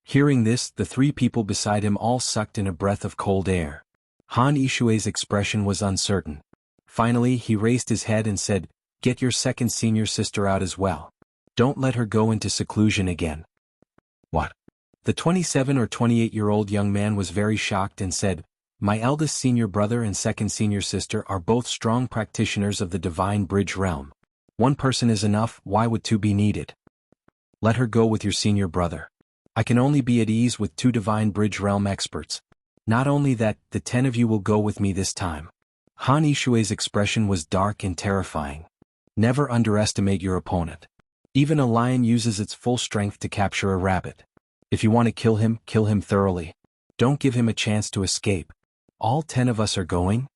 Hearing this, the three people beside him all sucked in a breath of cold air. Han Yishui's expression was uncertain. Finally, he raised his head and said, "Get your second senior sister out as well. Don't let her go into seclusion again." "What?" The 27 or 28-year-old young man was very shocked and said, "My eldest senior brother and second senior sister are both strong practitioners of the Divine Bridge Realm. One person is enough, why would 2 be needed? Let her go with your senior brother. I can only be at ease with 2 Divine Bridge Realm experts. Not only that, the 10 of you will go with me this time." Han Yishui's expression was dark and terrifying. Never underestimate your opponent. Even a lion uses its full strength to capture a rabbit. If you want to kill him thoroughly. Don't give him a chance to escape. "All 10 of us are going?"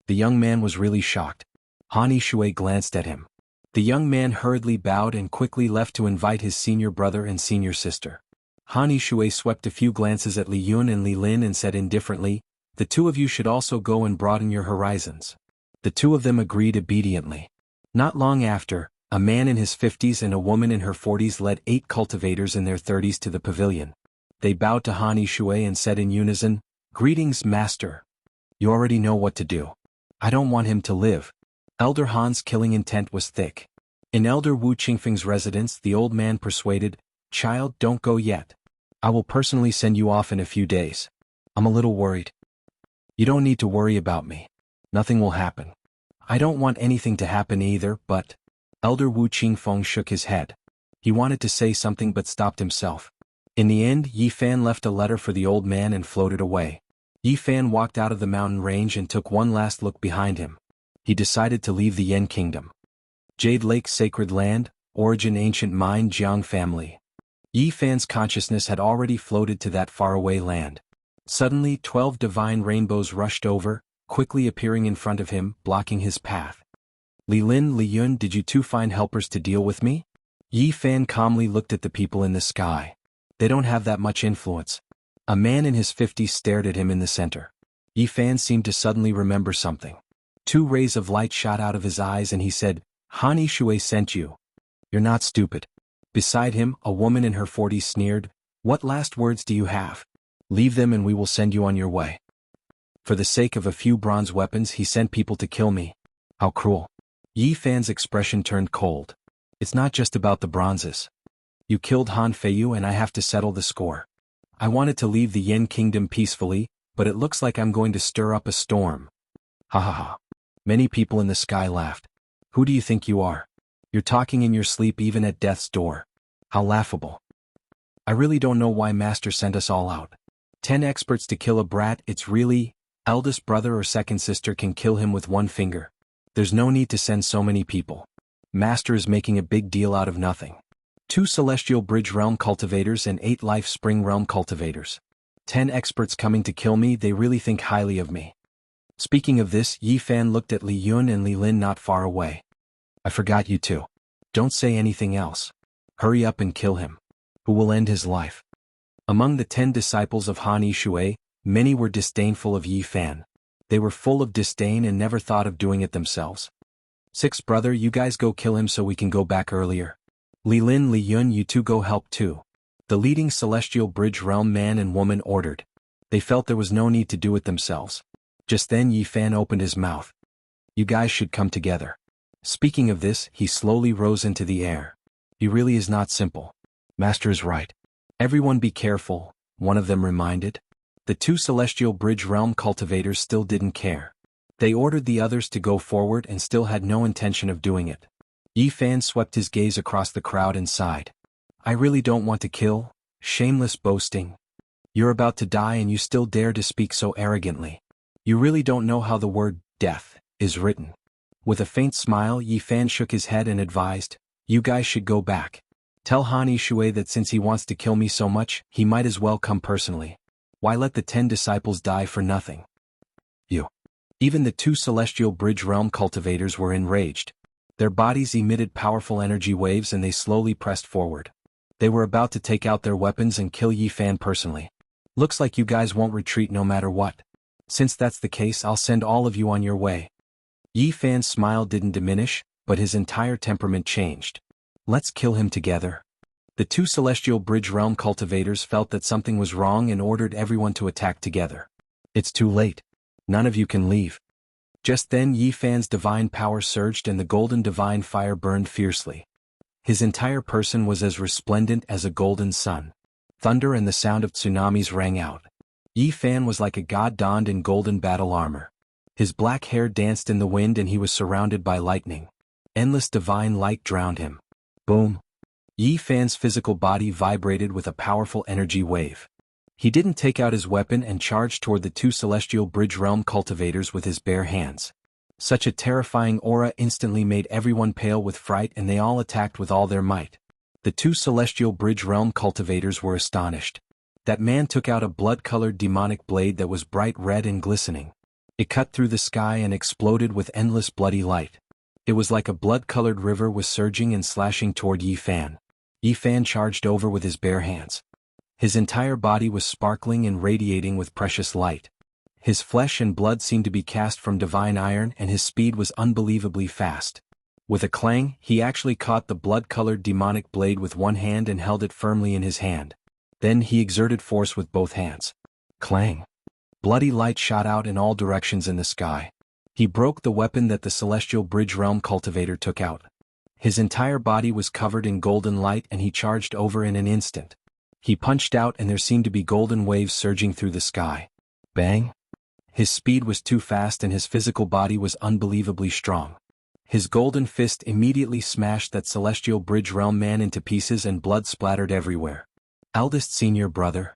The young man was really shocked. Han Yishui glanced at him. The young man hurriedly bowed and quickly left to invite his senior brother and senior sister. Han Yishui swept a few glances at Li Yun and Li Lin and said indifferently, "The two of you should also go and broaden your horizons." The two of them agreed obediently. Not long after, a man in his 50s and a woman in her 40s led 8 cultivators in their 30s to the pavilion. They bowed to Han Yishui and said in unison, "Greetings, Master. You already know what to do. I don't want him to live." Elder Han's killing intent was thick. In Elder Wu Qingfeng's residence, the old man persuaded, "Child, don't go yet. I will personally send you off in a few days. I'm a little worried." "You don't need to worry about me. Nothing will happen." "I don't want anything to happen either, but—" Elder Wu Qingfeng shook his head. He wanted to say something but stopped himself. In the end, Yi Fan left a letter for the old man and floated away. Yi Fan walked out of the mountain range and took one last look behind him. He decided to leave the Yen Kingdom. Jade Lake Sacred Land, origin ancient Mine Jiang family. Yi Fan's consciousness had already floated to that faraway land. Suddenly 12 divine rainbows rushed over, quickly appearing in front of him, blocking his path. "Li Lin, Li Yun, did you two find helpers to deal with me?" Yi Fan calmly looked at the people in the sky. "They don't have that much influence." A man in his 50s stared at him in the center. Yi Fan seemed to suddenly remember something. 2 rays of light shot out of his eyes and he said, "Han Yishui sent you. You're not stupid." Beside him, a woman in her 40s sneered, "What last words do you have? Leave them and we will send you on your way." For the sake of a few bronze weapons he sent people to kill me. How cruel. Yi Fan's expression turned cold. "It's not just about the bronzes. You killed Han Feiyu and I have to settle the score. I wanted to leave the Yen Kingdom peacefully, but it looks like I'm going to stir up a storm." Ha ha ha. Many people in the sky laughed. "Who do you think you are? You're talking in your sleep even at death's door. How laughable. I really don't know why Master sent us all out. 10 experts to kill a brat, it's really, eldest brother or second sister can kill him with one finger. There's no need to send so many people. Master is making a big deal out of nothing. 2 Celestial Bridge Realm cultivators and 8 Life Spring Realm cultivators. 10 experts coming to kill me, they really think highly of me." Speaking of this, Yi Fan looked at Li Yun and Li Lin not far away. "I forgot you two. Don't say anything else. Hurry up and kill him. Who will end his life?" Among the 10 disciples of Han Yishui, many were disdainful of Yi Fan. They were full of disdain and never thought of doing it themselves. "Six brother, you guys go kill him so we can go back earlier. Li Lin, Li Yun, you two go help too." The leading Celestial Bridge Realm man and woman ordered. They felt there was no need to do it themselves. Just then Yi Fan opened his mouth. "You guys should come together." Speaking of this, he slowly rose into the air. He really is not simple. Master is right. "Everyone be careful," one of them reminded. The 2 Celestial Bridge Realm cultivators still didn't care. They ordered the others to go forward and still had no intention of doing it. Yi Fan swept his gaze across the crowd and sighed. "I really don't want to kill. Shameless boasting. You're about to die and you still dare to speak so arrogantly. You really don't know how the word, death, is written." With a faint smile, Yi Fan shook his head and advised, "You guys should go back. Tell Han Yishui that since he wants to kill me so much, he might as well come personally. Why let the 10 disciples die for nothing?" You. Even the 2 Celestial Bridge Realm cultivators were enraged. Their bodies emitted powerful energy waves and they slowly pressed forward. They were about to take out their weapons and kill Yi Fan personally. "Looks like you guys won't retreat no matter what. Since that's the case, I'll send all of you on your way." Yi Fan's smile didn't diminish, but his entire temperament changed. "Let's kill him together." The 2 Celestial Bridge Realm cultivators felt that something was wrong and ordered everyone to attack together. "It's too late. None of you can leave." Just then Yi Fan's divine power surged and the golden divine fire burned fiercely. His entire person was as resplendent as a golden sun. Thunder and the sound of tsunamis rang out. Yi Fan was like a god donned in golden battle armor. His black hair danced in the wind and he was surrounded by lightning. Endless divine light drowned him. Boom. Yi Fan's physical body vibrated with a powerful energy wave. He didn't take out his weapon and charged toward the 2 Celestial Bridge Realm cultivators with his bare hands. Such a terrifying aura instantly made everyone pale with fright and they all attacked with all their might. The 2 Celestial Bridge Realm cultivators were astonished. That man took out a blood-colored demonic blade that was bright red and glistening. It cut through the sky and exploded with endless bloody light. It was like a blood-colored river was surging and slashing toward Yi Fan. Yi Fan charged over with his bare hands. His entire body was sparkling and radiating with precious light. His flesh and blood seemed to be cast from divine iron, and his speed was unbelievably fast. With a clang, he actually caught the blood-colored demonic blade with one hand and held it firmly in his hand. Then he exerted force with both hands. Clang! Bloody light shot out in all directions in the sky. He broke the weapon that the Celestial Bridge Realm cultivator took out. His entire body was covered in golden light, and he charged over in an instant. He punched out, and there seemed to be golden waves surging through the sky. Bang! His speed was too fast, and his physical body was unbelievably strong. His golden fist immediately smashed that Celestial Bridge Realm man into pieces, and blood splattered everywhere. Eldest senior brother.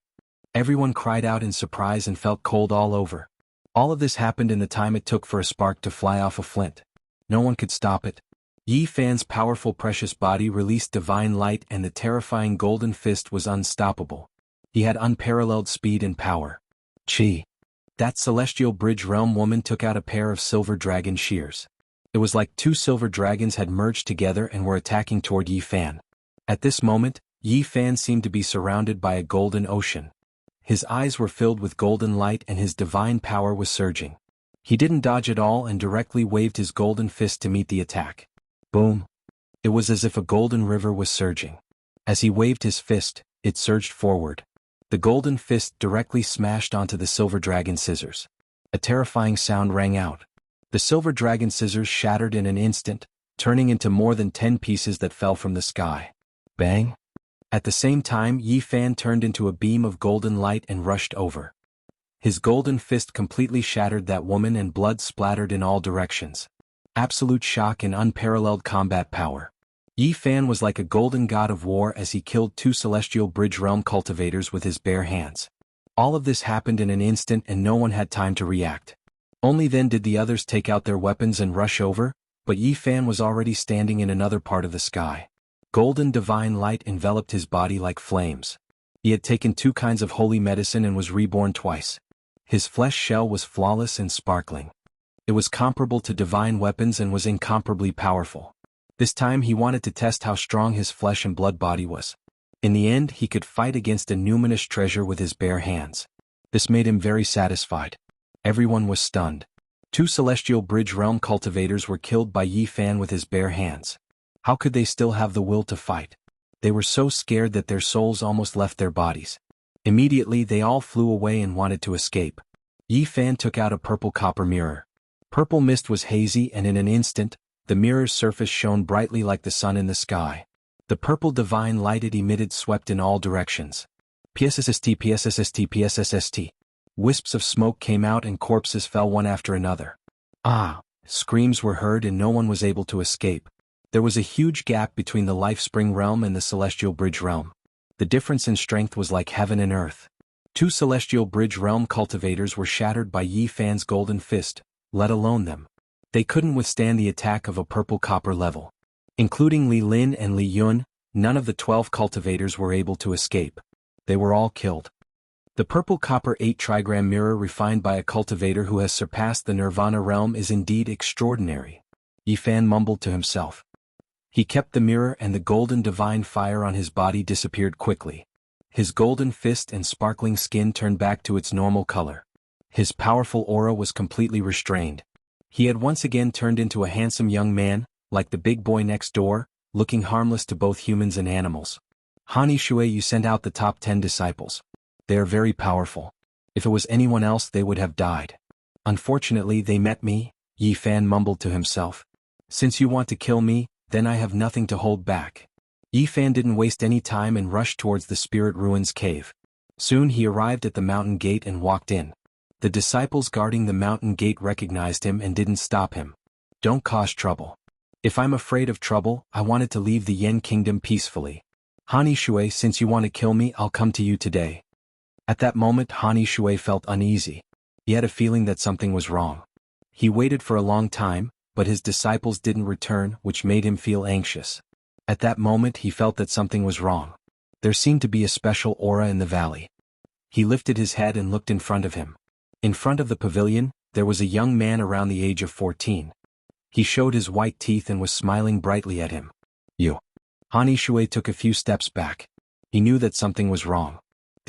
Everyone cried out in surprise and felt cold all over. All of this happened in the time it took for a spark to fly off a flint. No one could stop it. Yi Fan's powerful precious body released divine light, and the terrifying golden fist was unstoppable. He had unparalleled speed and power. Chi. That Celestial Bridge Realm woman took out a pair of silver dragon shears. It was like two silver dragons had merged together and were attacking toward Yi Fan. At this moment, Yi Fan seemed to be surrounded by a golden ocean. His eyes were filled with golden light, and his divine power was surging. He didn't dodge at all and directly waved his golden fist to meet the attack. Boom! It was as if a golden river was surging. As he waved his fist, it surged forward. The golden fist directly smashed onto the silver dragon scissors. A terrifying sound rang out. The silver dragon scissors shattered in an instant, turning into more than 10 pieces that fell from the sky. Bang! At the same time, Yi Fan turned into a beam of golden light and rushed over. His golden fist completely shattered that woman, and blood splattered in all directions. Absolute shock and unparalleled combat power. Yi Fan was like a golden god of war as he killed two Celestial Bridge Realm cultivators with his bare hands. All of this happened in an instant, and no one had time to react. Only then did the others take out their weapons and rush over, but Yi Fan was already standing in another part of the sky. Golden divine light enveloped his body like flames. He had taken 2 kinds of holy medicine and was reborn twice. His flesh shell was flawless and sparkling. It was comparable to divine weapons and was incomparably powerful. This time he wanted to test how strong his flesh and blood body was. In the end, he could fight against a numinous treasure with his bare hands. This made him very satisfied. Everyone was stunned. 2 Celestial Bridge Realm cultivators were killed by Yi Fan with his bare hands. How could they still have the will to fight? They were so scared that their souls almost left their bodies. Immediately they all flew away and wanted to escape. Yi Fan took out a purple copper mirror. Purple mist was hazy, and in an instant, the mirror's surface shone brightly like the sun in the sky. The purple divine light it emitted swept in all directions. PSSST, PSSST, PSSST. Wisps of smoke came out and corpses fell one after another. Ah! Screams were heard and no one was able to escape. There was a huge gap between the Life Spring Realm and the Celestial Bridge Realm. The difference in strength was like heaven and earth. 2 Celestial Bridge Realm cultivators were shattered by Yi Fan's golden fist, let alone them. They couldn't withstand the attack of a purple copper level. Including Li Lin and Li Yun, none of the 12 cultivators were able to escape. They were all killed. The purple copper 8 trigram mirror refined by a cultivator who has surpassed the Nirvana realm is indeed extraordinary. Yi Fan mumbled to himself. He kept the mirror, and the golden divine fire on his body disappeared quickly. His golden fist and sparkling skin turned back to its normal color. His powerful aura was completely restrained. He had once again turned into a handsome young man, like the big boy next door, looking harmless to both humans and animals. Hani Shui, you sent out the top 10 disciples. They are very powerful. If it was anyone else they would have died. Unfortunately they met me, Yi Fan mumbled to himself. Since you want to kill me, then I have nothing to hold back. Yi Fan didn't waste any time and rushed towards the Spirit Ruins cave. Soon he arrived at the mountain gate and walked in. The disciples guarding the mountain gate recognized him and didn't stop him. Don't cause trouble. If I'm afraid of trouble, I wanted to leave the Yen kingdom peacefully. Hani Shui, since you want to kill me, I'll come to you today. At that moment Hani Shui felt uneasy. He had a feeling that something was wrong. He waited for a long time, but his disciples didn't return, which made him feel anxious. At that moment he felt that something was wrong. There seemed to be a special aura in the valley. He lifted his head and looked in front of him. In front of the pavilion, there was a young man around the age of 14. He showed his white teeth and was smiling brightly at him. You. Hani Shui took a few steps back. He knew that something was wrong.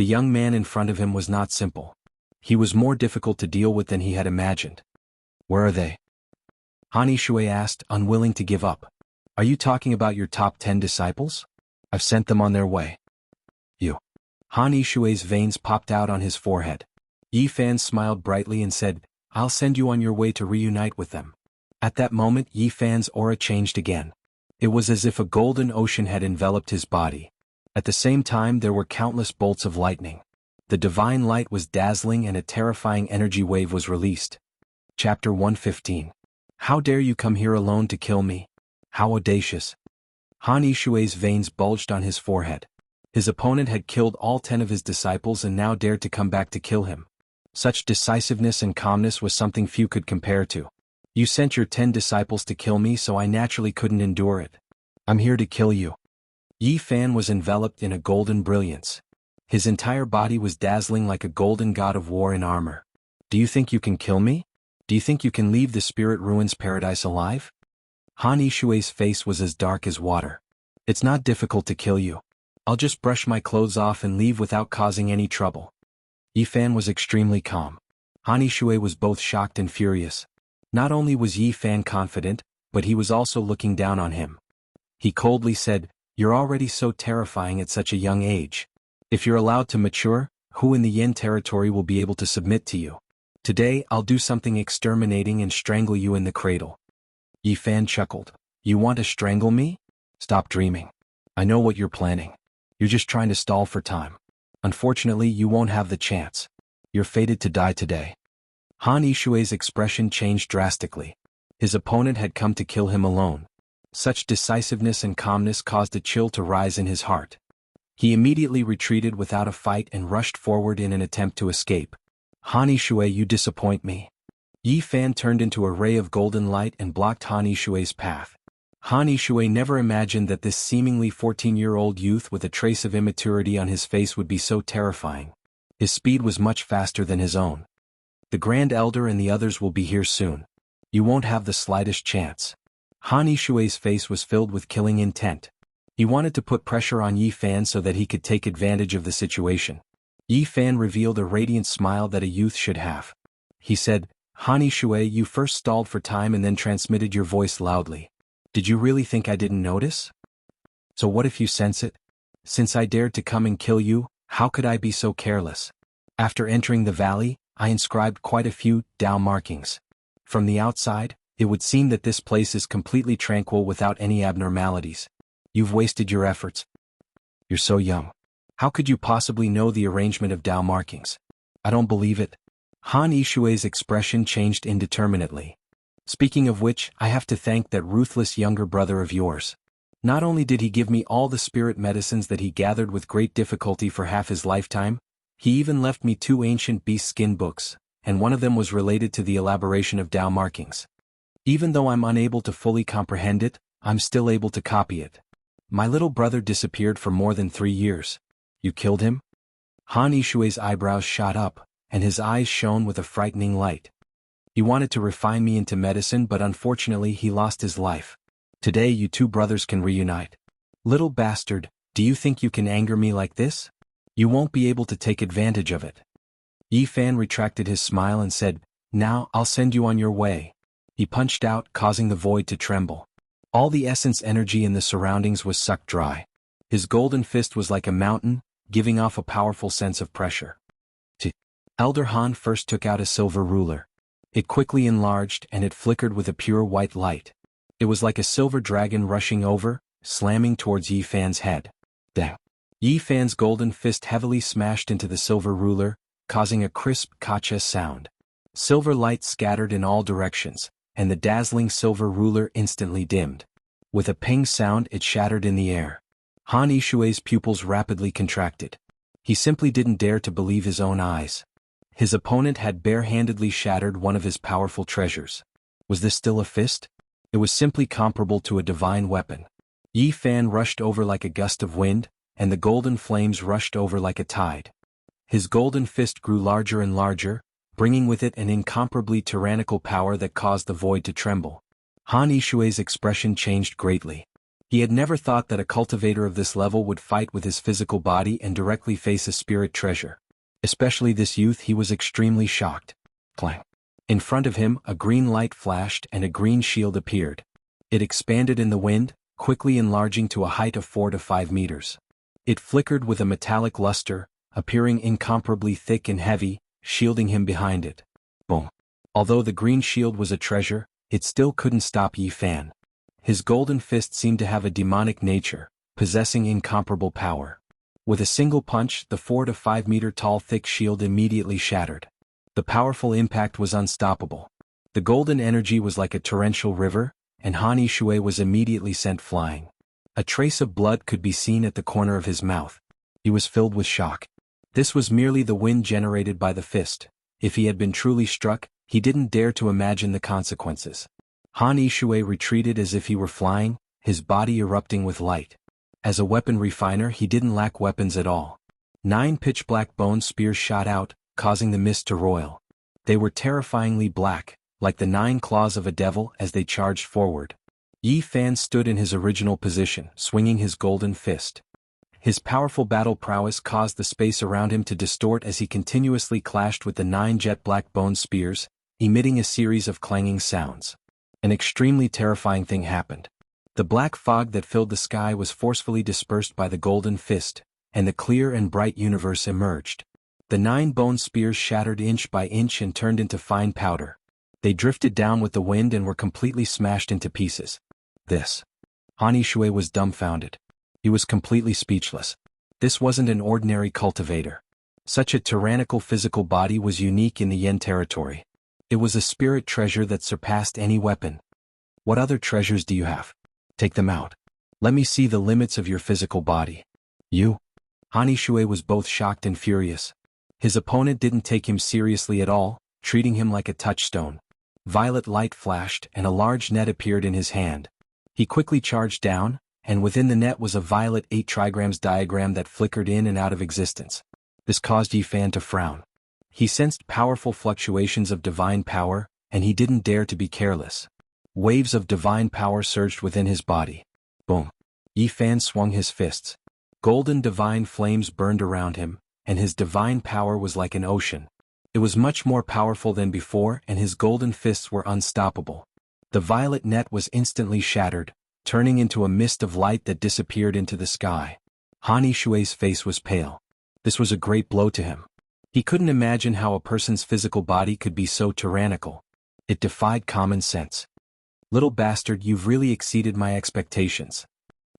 The young man in front of him was not simple. He was more difficult to deal with than he had imagined. Where are they? Han Shui asked, unwilling to give up. Are you talking about your top 10 disciples? I've sent them on their way. You. Han Shui's veins popped out on his forehead. Yi Fan smiled brightly and said, I'll send you on your way to reunite with them. At that moment Yi Fan's aura changed again. It was as if a golden ocean had enveloped his body. At the same time there were countless bolts of lightning. The divine light was dazzling and a terrifying energy wave was released. Chapter 115. How dare you come here alone to kill me? How audacious. Han Shui's veins bulged on his forehead. His opponent had killed all 10 of his disciples and now dared to come back to kill him. Such decisiveness and calmness was something few could compare to. You sent your 10 disciples to kill me, so I naturally couldn't endure it. I'm here to kill you. Yi Fan was enveloped in a golden brilliance. His entire body was dazzling like a golden god of war in armor. Do you think you can kill me? Do you think you can leave the spirit ruins paradise alive? Han Shui's face was as dark as water. It's not difficult to kill you. I'll just brush my clothes off and leave without causing any trouble. Yi Fan was extremely calm. Han Shui was both shocked and furious. Not only was Yi Fan confident, but he was also looking down on him. He coldly said, You're already so terrifying at such a young age. If you're allowed to mature, who in the Yin territory will be able to submit to you? Today I'll do something exterminating and strangle you in the cradle. Yi Fan chuckled. You want to strangle me? Stop dreaming. I know what you're planning. You're just trying to stall for time. Unfortunately, you won't have the chance. You're fated to die today. Han Shui's expression changed drastically. His opponent had come to kill him alone. Such decisiveness and calmness caused a chill to rise in his heart. He immediately retreated without a fight and rushed forward in an attempt to escape. Han Shui, you disappoint me. Yi Fan turned into a ray of golden light and blocked Han Shui's path. Han Shui never imagined that this seemingly 14-year-old youth with a trace of immaturity on his face would be so terrifying. His speed was much faster than his own. The Grand Elder and the others will be here soon. You won't have the slightest chance. Han Shui's face was filled with killing intent. He wanted to put pressure on Yi Fan so that he could take advantage of the situation. Yi Fan revealed a radiant smile that a youth should have. He said, Han Shui, you first stalled for time and then transmitted your voice loudly. Did you really think I didn't notice? So what if you sense it? Since I dared to come and kill you, how could I be so careless? After entering the valley, I inscribed quite a few Dao markings. From the outside, it would seem that this place is completely tranquil without any abnormalities. You've wasted your efforts. You're so young. How could you possibly know the arrangement of Dao markings? I don't believe it. Han Shui's expression changed indeterminately. Speaking of which, I have to thank that ruthless younger brother of yours. Not only did he give me all the spirit medicines that he gathered with great difficulty for half his lifetime, he even left me 2 ancient beast skin books, and one of them was related to the elaboration of Dao markings. Even though I'm unable to fully comprehend it, I'm still able to copy it. My little brother disappeared for more than 3 years. You killed him? Han Shui's eyebrows shot up, and his eyes shone with a frightening light. He wanted to refine me into medicine, but unfortunately he lost his life. Today you 2 brothers can reunite. Little bastard, do you think you can anger me like this? You won't be able to take advantage of it. Yi Fan retracted his smile and said, Now I'll send you on your way. He punched out, causing the void to tremble. All the essence energy in the surroundings was sucked dry. His golden fist was like a mountain, giving off a powerful sense of pressure. Elder Han first took out a silver ruler. It quickly enlarged and it flickered with a pure white light. It was like a silver dragon rushing over, slamming towards Yi Fan's head. Dang! Yi Fan's golden fist heavily smashed into the silver ruler, causing a crisp kacha sound. Silver light scattered in all directions, and the dazzling silver ruler instantly dimmed. With a ping sound, it shattered in the air. Han Shui's pupils rapidly contracted. He simply didn't dare to believe his own eyes. His opponent had bare-handedly shattered one of his powerful treasures. Was this still a fist? It was simply comparable to a divine weapon. Yi Fan rushed over like a gust of wind, and the golden flames rushed over like a tide. His golden fist grew larger and larger, bringing with it an incomparably tyrannical power that caused the void to tremble. Han Shui's expression changed greatly. He had never thought that a cultivator of this level would fight with his physical body and directly face a spirit treasure. Especially this youth, he was extremely shocked. Clang. In front of him, a green light flashed and a green shield appeared. It expanded in the wind, quickly enlarging to a height of 4 to 5 meters. It flickered with a metallic luster, appearing incomparably thick and heavy, shielding him behind it. Boom. Although the green shield was a treasure, it still couldn't stop Yi Fan. His golden fist seemed to have a demonic nature, possessing incomparable power. With a single punch, the 4 to 5 meter tall thick shield immediately shattered. The powerful impact was unstoppable. The golden energy was like a torrential river, and Han Yishui was immediately sent flying. A trace of blood could be seen at the corner of his mouth. He was filled with shock. This was merely the wind generated by the fist. If he had been truly struck, he didn't dare to imagine the consequences. Han Yishui retreated as if he were flying, his body erupting with light. As a weapon refiner, he didn't lack weapons at all. 9 pitch-black bone spears shot out, causing the mist to roil. They were terrifyingly black, like the 9 claws of a devil as they charged forward. Yi Fan stood in his original position, swinging his golden fist. His powerful battle prowess caused the space around him to distort as he continuously clashed with the 9 jet-black bone spears, emitting a series of clanging sounds. An extremely terrifying thing happened. The black fog that filled the sky was forcefully dispersed by the golden fist, and the clear and bright universe emerged. The 9 bone spears shattered inch by inch and turned into fine powder. They drifted down with the wind and were completely smashed into pieces. This. Han Yishui was dumbfounded. He was completely speechless. This wasn't an ordinary cultivator. Such a tyrannical physical body was unique in the Yen territory. It was a spirit treasure that surpassed any weapon. What other treasures do you have? Take them out. Let me see the limits of your physical body. You? Han Yishui was both shocked and furious. His opponent didn't take him seriously at all, treating him like a touchstone. Violet light flashed and a large net appeared in his hand. He quickly charged down, and within the net was a violet 8 trigrams diagram that flickered in and out of existence. This caused Yi Fan to frown. He sensed powerful fluctuations of divine power, and he didn't dare to be careless. Waves of divine power surged within his body. Boom. Yi Fan swung his fists. Golden divine flames burned around him, and his divine power was like an ocean. It was much more powerful than before, and his golden fists were unstoppable. The violet net was instantly shattered, turning into a mist of light that disappeared into the sky. Han Yishui's face was pale. This was a great blow to him. He couldn't imagine how a person's physical body could be so tyrannical. It defied common sense. Little bastard, you've really exceeded my expectations.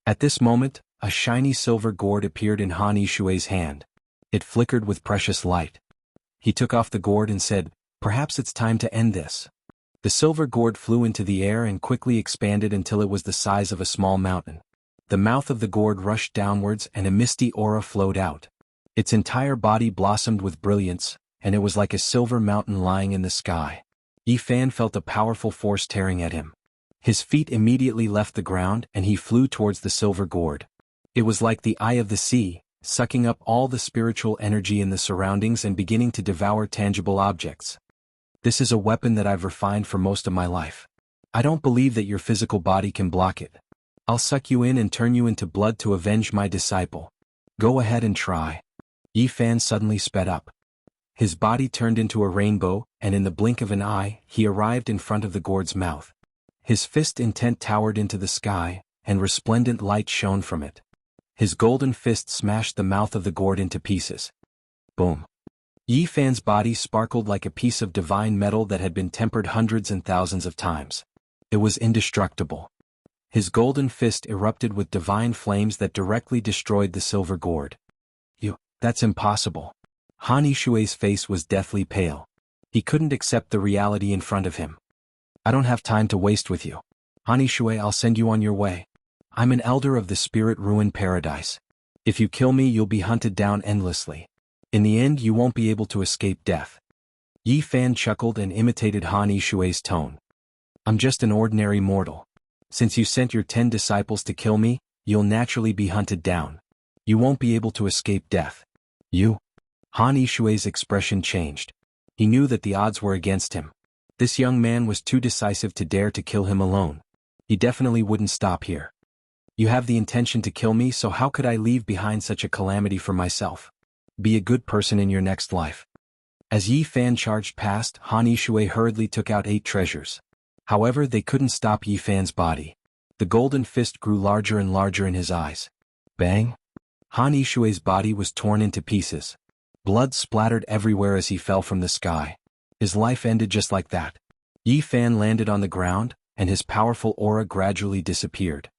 At this moment, a shiny silver gourd appeared in Han Yishui's hand. It flickered with precious light. He took off the gourd and said, "Perhaps it's time to end this." The silver gourd flew into the air and quickly expanded until it was the size of a small mountain. The mouth of the gourd rushed downwards and a misty aura flowed out. Its entire body blossomed with brilliance, and it was like a silver mountain lying in the sky. Yi Fan felt a powerful force tearing at him. His feet immediately left the ground and he flew towards the silver gourd. It was like the eye of the sea, sucking up all the spiritual energy in the surroundings and beginning to devour tangible objects. This is a weapon that I've refined for most of my life. I don't believe that your physical body can block it. I'll suck you in and turn you into blood to avenge my disciple. Go ahead and try. Yi Fan suddenly sped up. His body turned into a rainbow, and in the blink of an eye, he arrived in front of the gourd's mouth. His fist intent towered into the sky, and resplendent light shone from it. His golden fist smashed the mouth of the gourd into pieces. Boom. Yi Fan's body sparkled like a piece of divine metal that had been tempered hundreds and thousands of times. It was indestructible. His golden fist erupted with divine flames that directly destroyed the silver gourd. That's impossible. Han Yishui's face was deathly pale. He couldn't accept the reality in front of him. I don't have time to waste with you. Han Yishui, I'll send you on your way. I'm an elder of the spirit ruined paradise. If you kill me, you'll be hunted down endlessly. In the end, you won't be able to escape death. Yi Fan chuckled and imitated Han Yishui's tone. I'm just an ordinary mortal. Since you sent your 10 disciples to kill me, you'll naturally be hunted down. You won't be able to escape death. You? Han Yishui's expression changed. He knew that the odds were against him. This young man was too decisive to dare to kill him alone. He definitely wouldn't stop here. You have the intention to kill me, so how could I leave behind such a calamity for myself? Be a good person in your next life. As Yi Fan charged past, Han Yishui hurriedly took out 8 treasures. However, they couldn't stop Yi Fan's body. The golden fist grew larger and larger in his eyes. Bang! Han Yishui's body was torn into pieces. Blood splattered everywhere as he fell from the sky. His life ended just like that. Yi Fan landed on the ground, and his powerful aura gradually disappeared.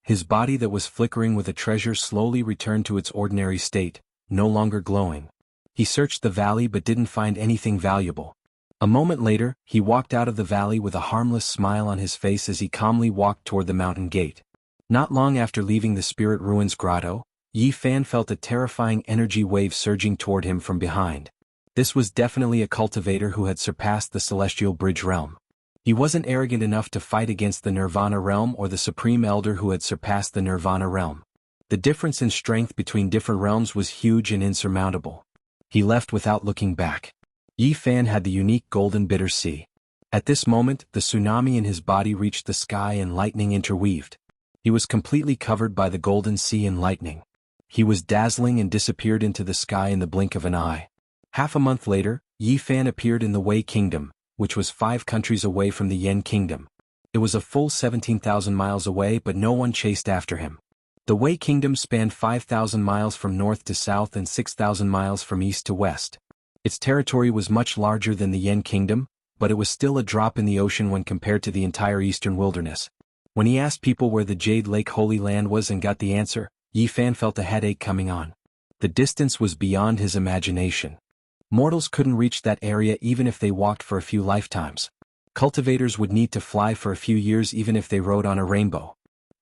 His body that was flickering with a treasure slowly returned to its ordinary state, no longer glowing. He searched the valley but didn't find anything valuable. A moment later, he walked out of the valley with a harmless smile on his face as he calmly walked toward the mountain gate. Not long after leaving the Spirit Ruins grotto, Yi Fan felt a terrifying energy wave surging toward him from behind. This was definitely a cultivator who had surpassed the Celestial Bridge realm. He wasn't arrogant enough to fight against the Nirvana realm or the Supreme Elder who had surpassed the Nirvana realm. The difference in strength between different realms was huge and insurmountable. He left without looking back. Yi Fan had the unique golden bitter sea. At this moment, the tsunami in his body reached the sky and lightning interweaved. He was completely covered by the golden sea and lightning. He was dazzling and disappeared into the sky in the blink of an eye. Half a month later, Yi Fan appeared in the Wei Kingdom, which was 5 countries away from the Yen Kingdom. It was a full 17,000 miles away, but no one chased after him. The Wei Kingdom spanned 5,000 miles from north to south and 6,000 miles from east to west. Its territory was much larger than the Yen Kingdom, but it was still a drop in the ocean when compared to the entire eastern wilderness. When he asked people where the Jade Lake Holy Land was and got the answer, Yi Fan felt a headache coming on. The distance was beyond his imagination. Mortals couldn't reach that area even if they walked for a few lifetimes. Cultivators would need to fly for a few years even if they rode on a rainbow.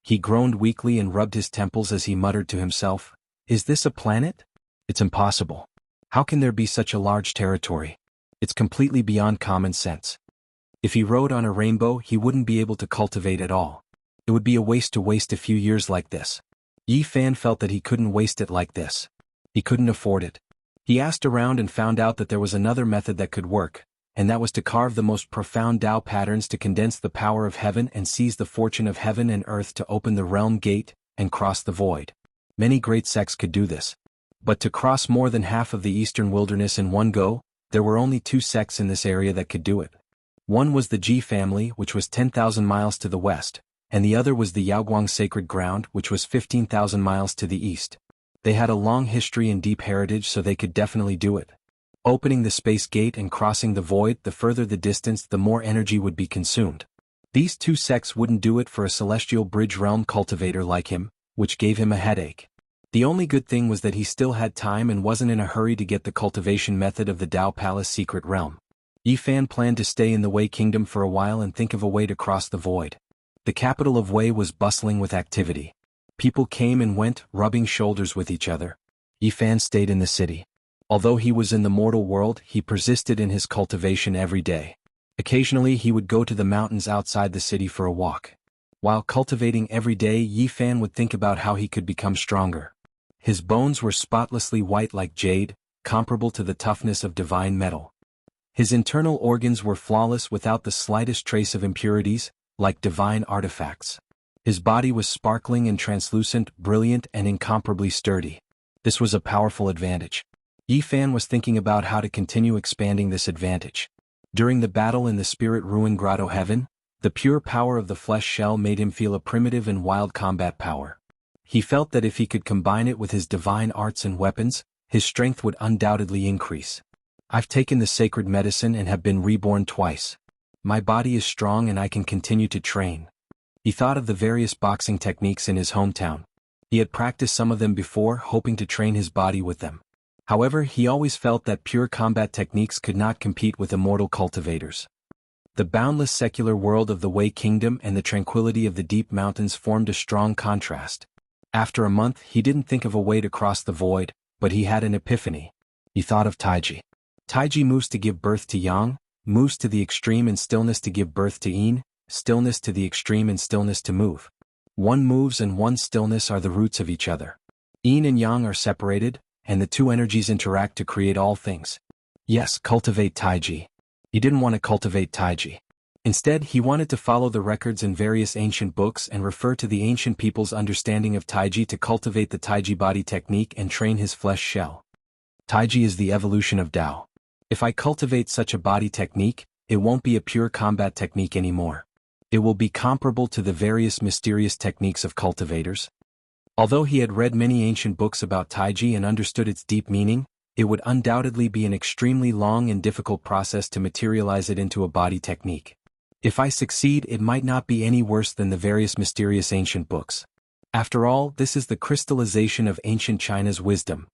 He groaned weakly and rubbed his temples as he muttered to himself, "Is this a planet? It's impossible. How can there be such a large territory? It's completely beyond common sense." If he rode on a rainbow, he wouldn't be able to cultivate at all. It would be a waste to waste a few years like this. Yi Fan felt that he couldn't waste it like this. He couldn't afford it. He asked around and found out that there was another method that could work, and that was to carve the most profound Tao patterns to condense the power of heaven and seize the fortune of heaven and earth to open the realm gate and cross the void. Many great sects could do this. But to cross more than half of the eastern wilderness in one go, there were only 2 sects in this area that could do it. One was the Ji family, which was 10,000 miles to the west, and the other was the Yaoguang Sacred Ground, which was 15,000 miles to the east. They had a long history and deep heritage, so they could definitely do it. Opening the space gate and crossing the void, the further the distance, the more energy would be consumed. These 2 sects wouldn't do it for a Celestial Bridge realm cultivator like him, which gave him a headache. The only good thing was that he still had time and wasn't in a hurry to get the cultivation method of the Tao Palace secret realm. Yi Fan planned to stay in the Wei Kingdom for a while and think of a way to cross the void. The capital of Wei was bustling with activity. People came and went, rubbing shoulders with each other. Yi Fan stayed in the city. Although he was in the mortal world, he persisted in his cultivation every day. Occasionally he would go to the mountains outside the city for a walk. While cultivating every day, Yi Fan would think about how he could become stronger. His bones were spotlessly white like jade, comparable to the toughness of divine metal. His internal organs were flawless without the slightest trace of impurities, like divine artifacts. His body was sparkling and translucent, brilliant and incomparably sturdy. This was a powerful advantage. Yi Fan was thinking about how to continue expanding this advantage. During the battle in the Spirit Ruin Grotto Heaven, the pure power of the flesh shell made him feel a primitive and wild combat power. He felt that if he could combine it with his divine arts and weapons, his strength would undoubtedly increase. "I've taken the sacred medicine and have been reborn twice. My body is strong and I can continue to train." He thought of the various boxing techniques in his hometown. He had practiced some of them before, hoping to train his body with them. However, he always felt that pure combat techniques could not compete with immortal cultivators. The boundless secular world of the Wei Kingdom and the tranquility of the deep mountains formed a strong contrast. After a month, he didn't think of a way to cross the void, but he had an epiphany. He thought of Taiji. Taiji moves to give birth to yang, moves to the extreme and stillness to give birth to yin, stillness to the extreme and stillness to move. One moves and one stillness are the roots of each other. Yin and yang are separated, and the 2 energies interact to create all things. Yes, cultivate Taiji. He didn't want to cultivate Taiji. Instead, he wanted to follow the records in various ancient books and refer to the ancient people's understanding of Taiji to cultivate the Taiji body technique and train his flesh shell. Taiji is the evolution of Tao. If I cultivate such a body technique, it won't be a pure combat technique anymore. It will be comparable to the various mysterious techniques of cultivators. Although he had read many ancient books about Taiji and understood its deep meaning, it would undoubtedly be an extremely long and difficult process to materialize it into a body technique. If I succeed, it might not be any worse than the various mysterious ancient books. After all, this is the crystallization of ancient China's wisdom.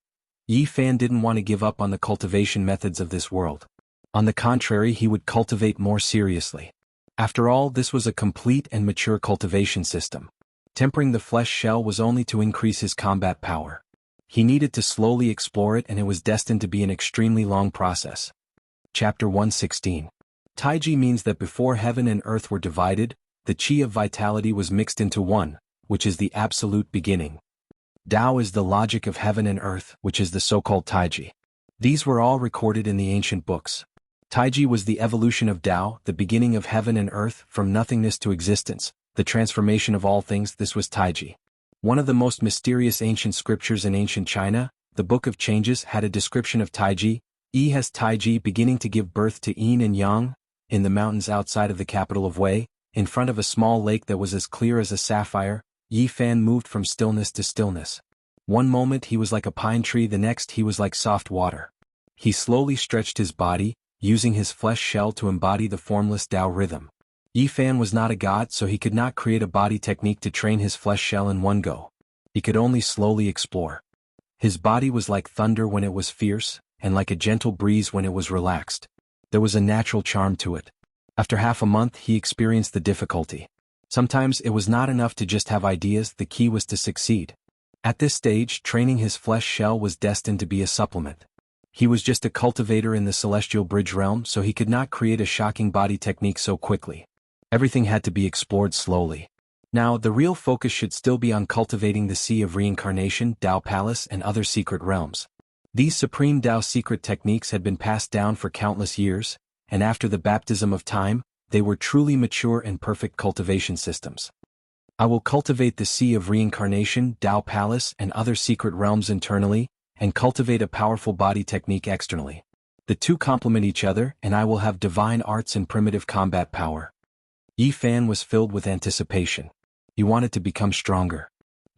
Yi Fan didn't want to give up on the cultivation methods of this world. On the contrary, he would cultivate more seriously. After all, this was a complete and mature cultivation system. Tempering the flesh shell was only to increase his combat power. He needed to slowly explore it, and it was destined to be an extremely long process. Chapter 116. Taiji means that before heaven and earth were divided, the qi of vitality was mixed into one, which is the absolute beginning. Tao is the logic of heaven and earth, which is the so-called Taiji. These were all recorded in the ancient books. Taiji was the evolution of Tao, the beginning of heaven and earth, from nothingness to existence, the transformation of all things. This was Taiji. One of the most mysterious ancient scriptures in ancient China, the Book of Changes, had a description of Taiji. Yi has Taiji beginning to give birth to Yin and Yang, in the mountains outside of the capital of Wei, in front of a small lake that was as clear as a sapphire. Yi Fan moved from stillness to stillness. One moment he was like a pine tree, the next he was like soft water. He slowly stretched his body, using his flesh shell to embody the formless Tao rhythm. Yi Fan was not a god, so he could not create a body technique to train his flesh shell in one go. He could only slowly explore. His body was like thunder when it was fierce, and like a gentle breeze when it was relaxed. There was a natural charm to it. After half a month, he experienced the difficulty. Sometimes it was not enough to just have ideas, the key was to succeed. At this stage, training his flesh shell was destined to be a supplement. He was just a cultivator in the celestial bridge realm, so he could not create a shocking body technique so quickly. Everything had to be explored slowly. Now, the real focus should still be on cultivating the Sea of Reincarnation, Tao Palace, and other secret realms. These supreme Tao secret techniques had been passed down for countless years, and after the baptism of time, they were truly mature and perfect cultivation systems. I will cultivate the Sea of Reincarnation, Tao Palace, and other secret realms internally, and cultivate a powerful body technique externally. The two complement each other, and I will have divine arts and primitive combat power. Yi Fan was filled with anticipation. He wanted to become stronger.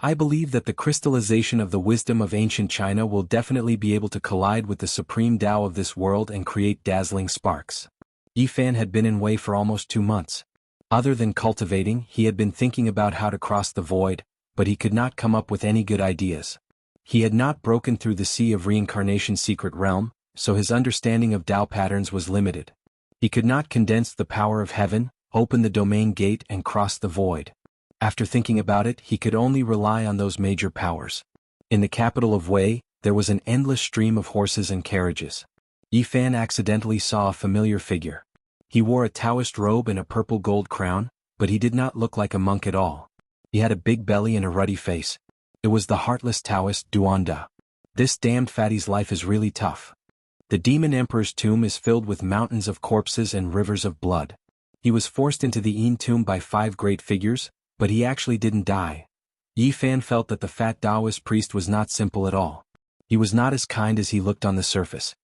I believe that the crystallization of the wisdom of ancient China will definitely be able to collide with the supreme Tao of this world and create dazzling sparks. Yi Fan had been in Wei for almost 2 months. Other than cultivating, he had been thinking about how to cross the void, but he could not come up with any good ideas. He had not broken through the Sea of Reincarnation secret realm, so his understanding of Tao patterns was limited. He could not condense the power of heaven, open the domain gate, and cross the void. After thinking about it, he could only rely on those major powers. In the capital of Wei, there was an endless stream of horses and carriages. Yi Fan accidentally saw a familiar figure. He wore a Taoist robe and a purple gold crown, but he did not look like a monk at all. He had a big belly and a ruddy face. It was the heartless Taoist Duanda. This damned fatty's life is really tough. The demon emperor's tomb is filled with mountains of corpses and rivers of blood. He was forced into the Yin tomb by 5 great figures, but he actually didn't die. Yi Fan felt that the fat Taoist priest was not simple at all. He was not as kind as he looked on the surface.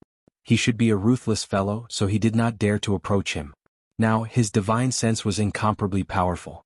He should be a ruthless fellow, so he did not dare to approach him. Now, his divine sense was incomparably powerful.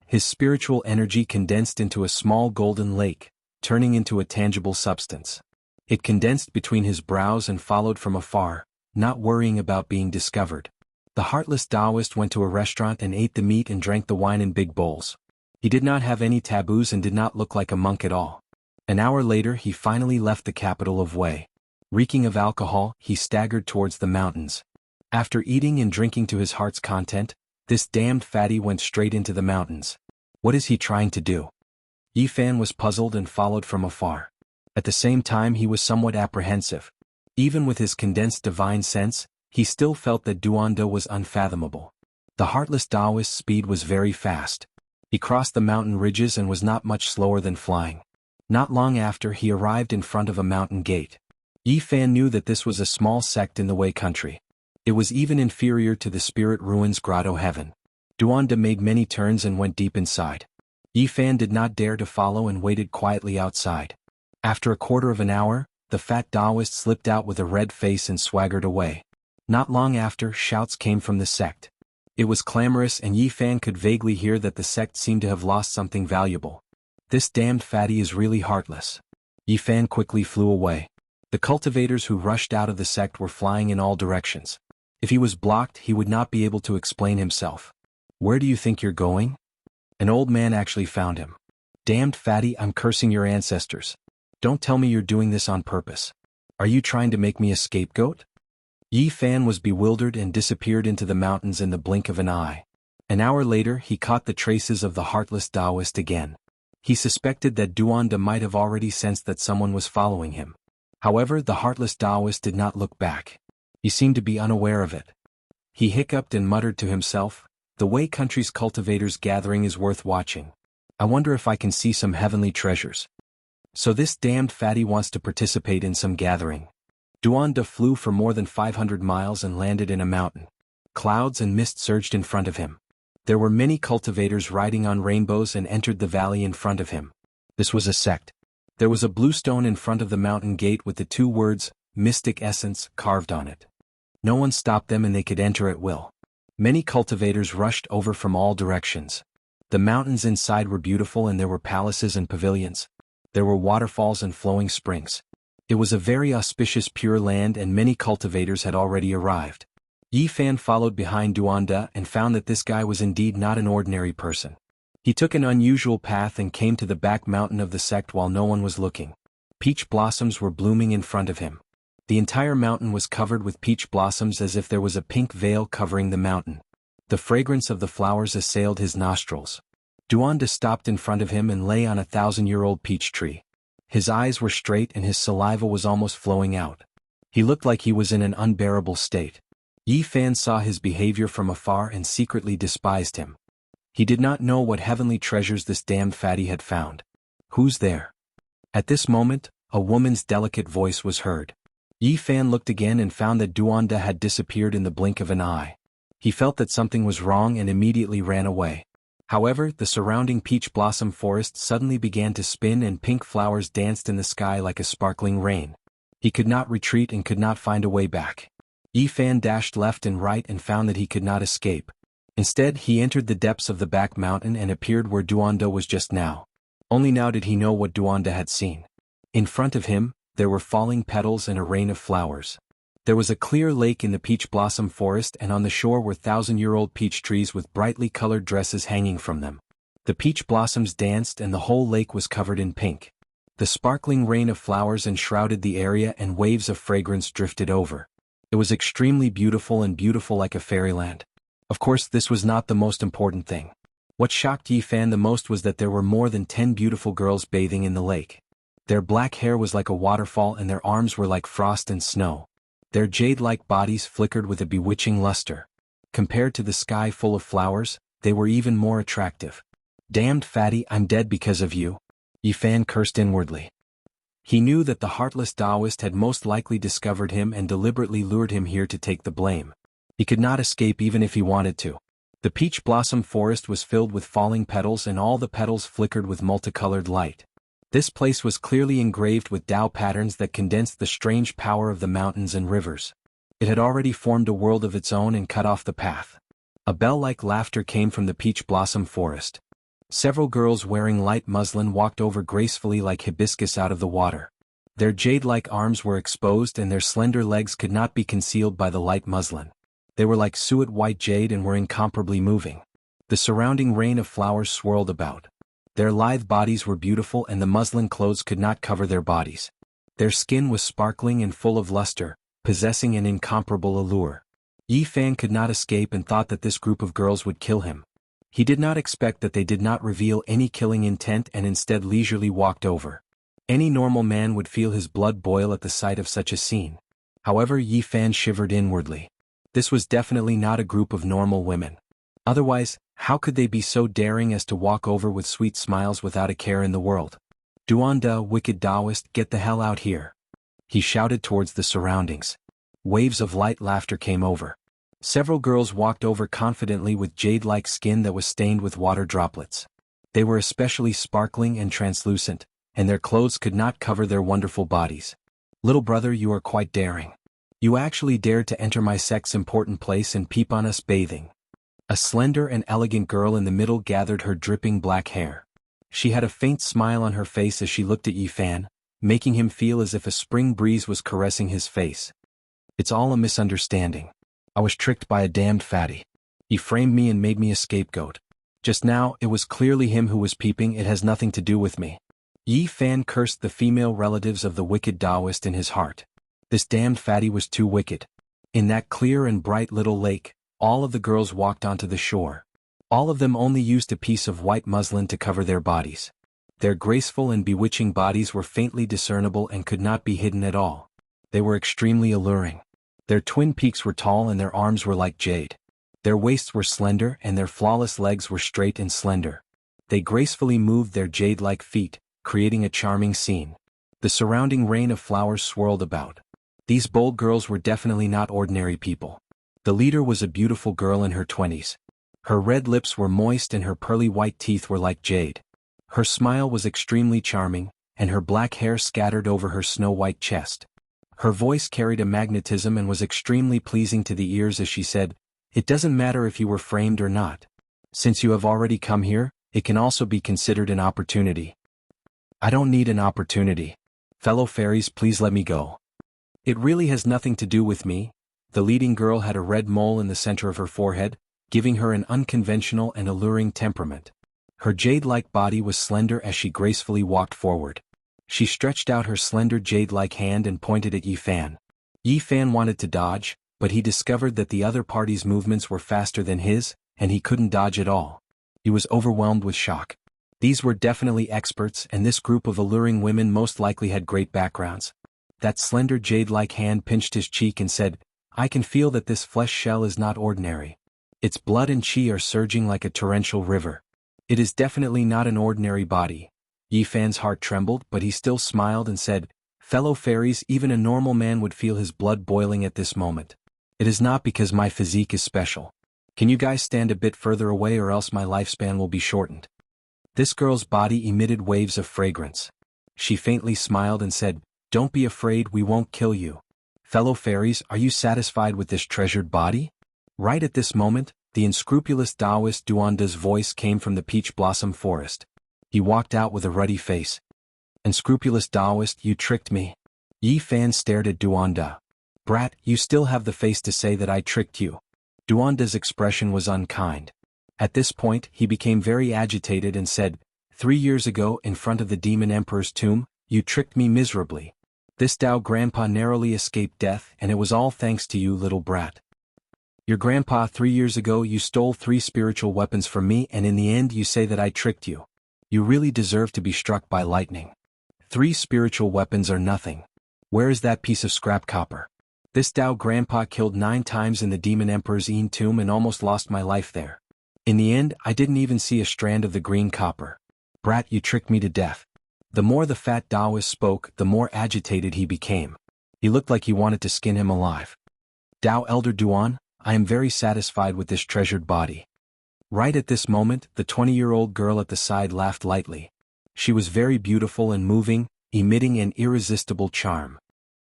His spiritual energy condensed into a small golden lake, turning into a tangible substance. It condensed between his brows and followed from afar, not worrying about being discovered. The heartless Taoist went to a restaurant and ate the meat and drank the wine in big bowls. He did not have any taboos and did not look like a monk at all. An hour later, he finally left the capital of Wei. Reeking of alcohol, he staggered towards the mountains. After eating and drinking to his heart's content, this damned fatty went straight into the mountains. What is he trying to do? Yi Fan was puzzled and followed from afar. At the same time, he was somewhat apprehensive. Even with his condensed divine sense, he still felt that Duanda was unfathomable. The heartless Taoist's speed was very fast. He crossed the mountain ridges and was not much slower than flying. Not long after, he arrived in front of a mountain gate. Yi Fan knew that this was a small sect in the Wei country. It was even inferior to the Spirit Ruins Grotto Heaven. Duanda made many turns and went deep inside. Yifan did not dare to follow and waited quietly outside. After a quarter of an hour, the fat Taoist slipped out with a red face and swaggered away. Not long after, shouts came from the sect. It was clamorous and Yifan could vaguely hear that the sect seemed to have lost something valuable. This damned fatty is really heartless. Yifan quickly flew away. The cultivators who rushed out of the sect were flying in all directions. If he was blocked, he would not be able to explain himself. Where do you think you're going? An old man actually found him. Damned fatty, I'm cursing your ancestors. Don't tell me you're doing this on purpose. Are you trying to make me a scapegoat? Yifan was bewildered and disappeared into the mountains in the blink of an eye. An hour later, he caught the traces of the heartless Taoist again. He suspected that Duanda might have already sensed that someone was following him. However, the heartless Taoist did not look back. He seemed to be unaware of it. He hiccuped and muttered to himself, "The Way Country's cultivators gathering is worth watching. I wonder if I can see some heavenly treasures." So this damned fatty wants to participate in some gathering. Duanda flew for more than 500 miles and landed in a mountain. Clouds and mist surged in front of him. There were many cultivators riding on rainbows and entered the valley in front of him. This was a sect. There was a blue stone in front of the mountain gate with the two words, "Mystic Essence," carved on it. No one stopped them and they could enter at will. Many cultivators rushed over from all directions. The mountains inside were beautiful and there were palaces and pavilions. There were waterfalls and flowing springs. It was a very auspicious pure land and many cultivators had already arrived. Yifan followed behind Duanda and found that this guy was indeed not an ordinary person. He took an unusual path and came to the back mountain of the sect while no one was looking. Peach blossoms were blooming in front of him. The entire mountain was covered with peach blossoms as if there was a pink veil covering the mountain. The fragrance of the flowers assailed his nostrils. Duanda stopped in front of him and lay on a 1,000-year-old peach tree. His eyes were straight and his saliva was almost flowing out. He looked like he was in an unbearable state. Yifan saw his behavior from afar and secretly despised him. He did not know what heavenly treasures this damned fatty had found. "Who's there?" At this moment, a woman's delicate voice was heard. Yifan looked again and found that Duanda had disappeared in the blink of an eye. He felt that something was wrong and immediately ran away. However, the surrounding peach blossom forest suddenly began to spin and pink flowers danced in the sky like a sparkling rain. He could not retreat and could not find a way back. Yifan dashed left and right and found that he could not escape. Instead, he entered the depths of the back mountain and appeared where Duanda was just now. Only now did he know what Duanda had seen. In front of him, there were falling petals and a rain of flowers. There was a clear lake in the peach blossom forest and on the shore were 1,000-year-old peach trees with brightly colored dresses hanging from them. The peach blossoms danced and the whole lake was covered in pink. The sparkling rain of flowers enshrouded the area and waves of fragrance drifted over. It was extremely beautiful and beautiful like a fairyland. Of course, this was not the most important thing. What shocked Yifan the most was that there were more than 10 beautiful girls bathing in the lake. Their black hair was like a waterfall and their arms were like frost and snow. Their jade-like bodies flickered with a bewitching luster. Compared to the sky full of flowers, they were even more attractive. "Damned fatty, I'm dead because of you," Yifan cursed inwardly. He knew that the heartless Taoist had most likely discovered him and deliberately lured him here to take the blame. He could not escape even if he wanted to. The peach blossom forest was filled with falling petals and all the petals flickered with multicolored light. This place was clearly engraved with Tao patterns that condensed the strange power of the mountains and rivers. It had already formed a world of its own and cut off the path. A bell-like laughter came from the peach blossom forest. Several girls wearing light muslin walked over gracefully like hibiscus out of the water. Their jade-like arms were exposed and their slender legs could not be concealed by the light muslin. They were like suet white jade and were incomparably moving. The surrounding rain of flowers swirled about. Their lithe bodies were beautiful and the muslin clothes could not cover their bodies. Their skin was sparkling and full of luster, possessing an incomparable allure. Yifan could not escape and thought that this group of girls would kill him. He did not expect that they did not reveal any killing intent and instead leisurely walked over. Any normal man would feel his blood boil at the sight of such a scene. However, Yifan shivered inwardly. This was definitely not a group of normal women. Otherwise, how could they be so daring as to walk over with sweet smiles without a care in the world? "Duanda, wicked Taoist, get the hell out here!" He shouted towards the surroundings. Waves of light laughter came over. Several girls walked over confidently with jade-like skin that was stained with water droplets. They were especially sparkling and translucent, and their clothes could not cover their wonderful bodies. Little brother, you are quite daring. You actually dared to enter my sect's important place and peep on us bathing. A slender and elegant girl in the middle gathered her dripping black hair. She had a faint smile on her face as she looked at Yi Fan, making him feel as if a spring breeze was caressing his face. It's all a misunderstanding. I was tricked by a damned fatty. He framed me and made me a scapegoat. Just now, it was clearly him who was peeping. It has nothing to do with me. Yi Fan cursed the female relatives of the wicked Taoist in his heart. This damned fatty was too wicked. In that clear and bright little lake, all of the girls walked onto the shore. All of them only used a piece of white muslin to cover their bodies. Their graceful and bewitching bodies were faintly discernible and could not be hidden at all. They were extremely alluring. Their twin peaks were tall and their arms were like jade. Their waists were slender and their flawless legs were straight and slender. They gracefully moved their jade-like feet, creating a charming scene. The surrounding rain of flowers swirled about. These bold girls were definitely not ordinary people. The leader was a beautiful girl in her 20s. Her red lips were moist and her pearly white teeth were like jade. Her smile was extremely charming, and her black hair scattered over her snow-white chest. Her voice carried a magnetism and was extremely pleasing to the ears as she said, "It doesn't matter if you were framed or not. Since you have already come here, it can also be considered an opportunity." "I don't need an opportunity. Fellow fairies, please let me go." "It really has nothing to do with me." The leading girl had a red mole in the center of her forehead, giving her an unconventional and alluring temperament. Her jade-like body was slender as she gracefully walked forward. She stretched out her slender jade-like hand and pointed at Yi Fan. Yi Fan wanted to dodge, but he discovered that the other party's movements were faster than his, and he couldn't dodge at all. He was overwhelmed with shock. These were definitely experts, and this group of alluring women most likely had great backgrounds. That slender jade-like hand pinched his cheek and said, "I can feel that this flesh shell is not ordinary. Its blood and chi are surging like a torrential river. It is definitely not an ordinary body." Yi Fan's heart trembled, but he still smiled and said, "Fellow fairies, even a normal man would feel his blood boiling at this moment. It is not because my physique is special. Can you guys stand a bit further away or else my lifespan will be shortened?" This girl's body emitted waves of fragrance. She faintly smiled and said, "Don't be afraid, we won't kill you. Fellow fairies, are you satisfied with this treasured body?" Right at this moment, the unscrupulous Taoist Duanda's voice came from the peach blossom forest. He walked out with a ruddy face. "Unscrupulous Taoist, you tricked me." Yi Fan stared at Duanda. "Brat, you still have the face to say that I tricked you." Duanda's expression was unkind. At this point, he became very agitated and said, 3 years ago, in front of the Demon Emperor's tomb, you tricked me miserably. This Tao grandpa narrowly escaped death, and it was all thanks to you, little brat. Your grandpa 3 years ago you stole 3 spiritual weapons from me, and in the end you say that I tricked you. You really deserve to be struck by lightning. 3 spiritual weapons are nothing. Where is that piece of scrap copper? This Tao grandpa killed 9 times in the Demon Emperor's tomb and almost lost my life there. In the end, I didn't even see a strand of the green copper. Brat, you tricked me to death." The more the fat Taoist spoke, the more agitated he became. He looked like he wanted to skin him alive. "Tao Elder Duan, I am very satisfied with this treasured body." Right at this moment, the 20-year-old girl at the side laughed lightly. She was very beautiful and moving, emitting an irresistible charm.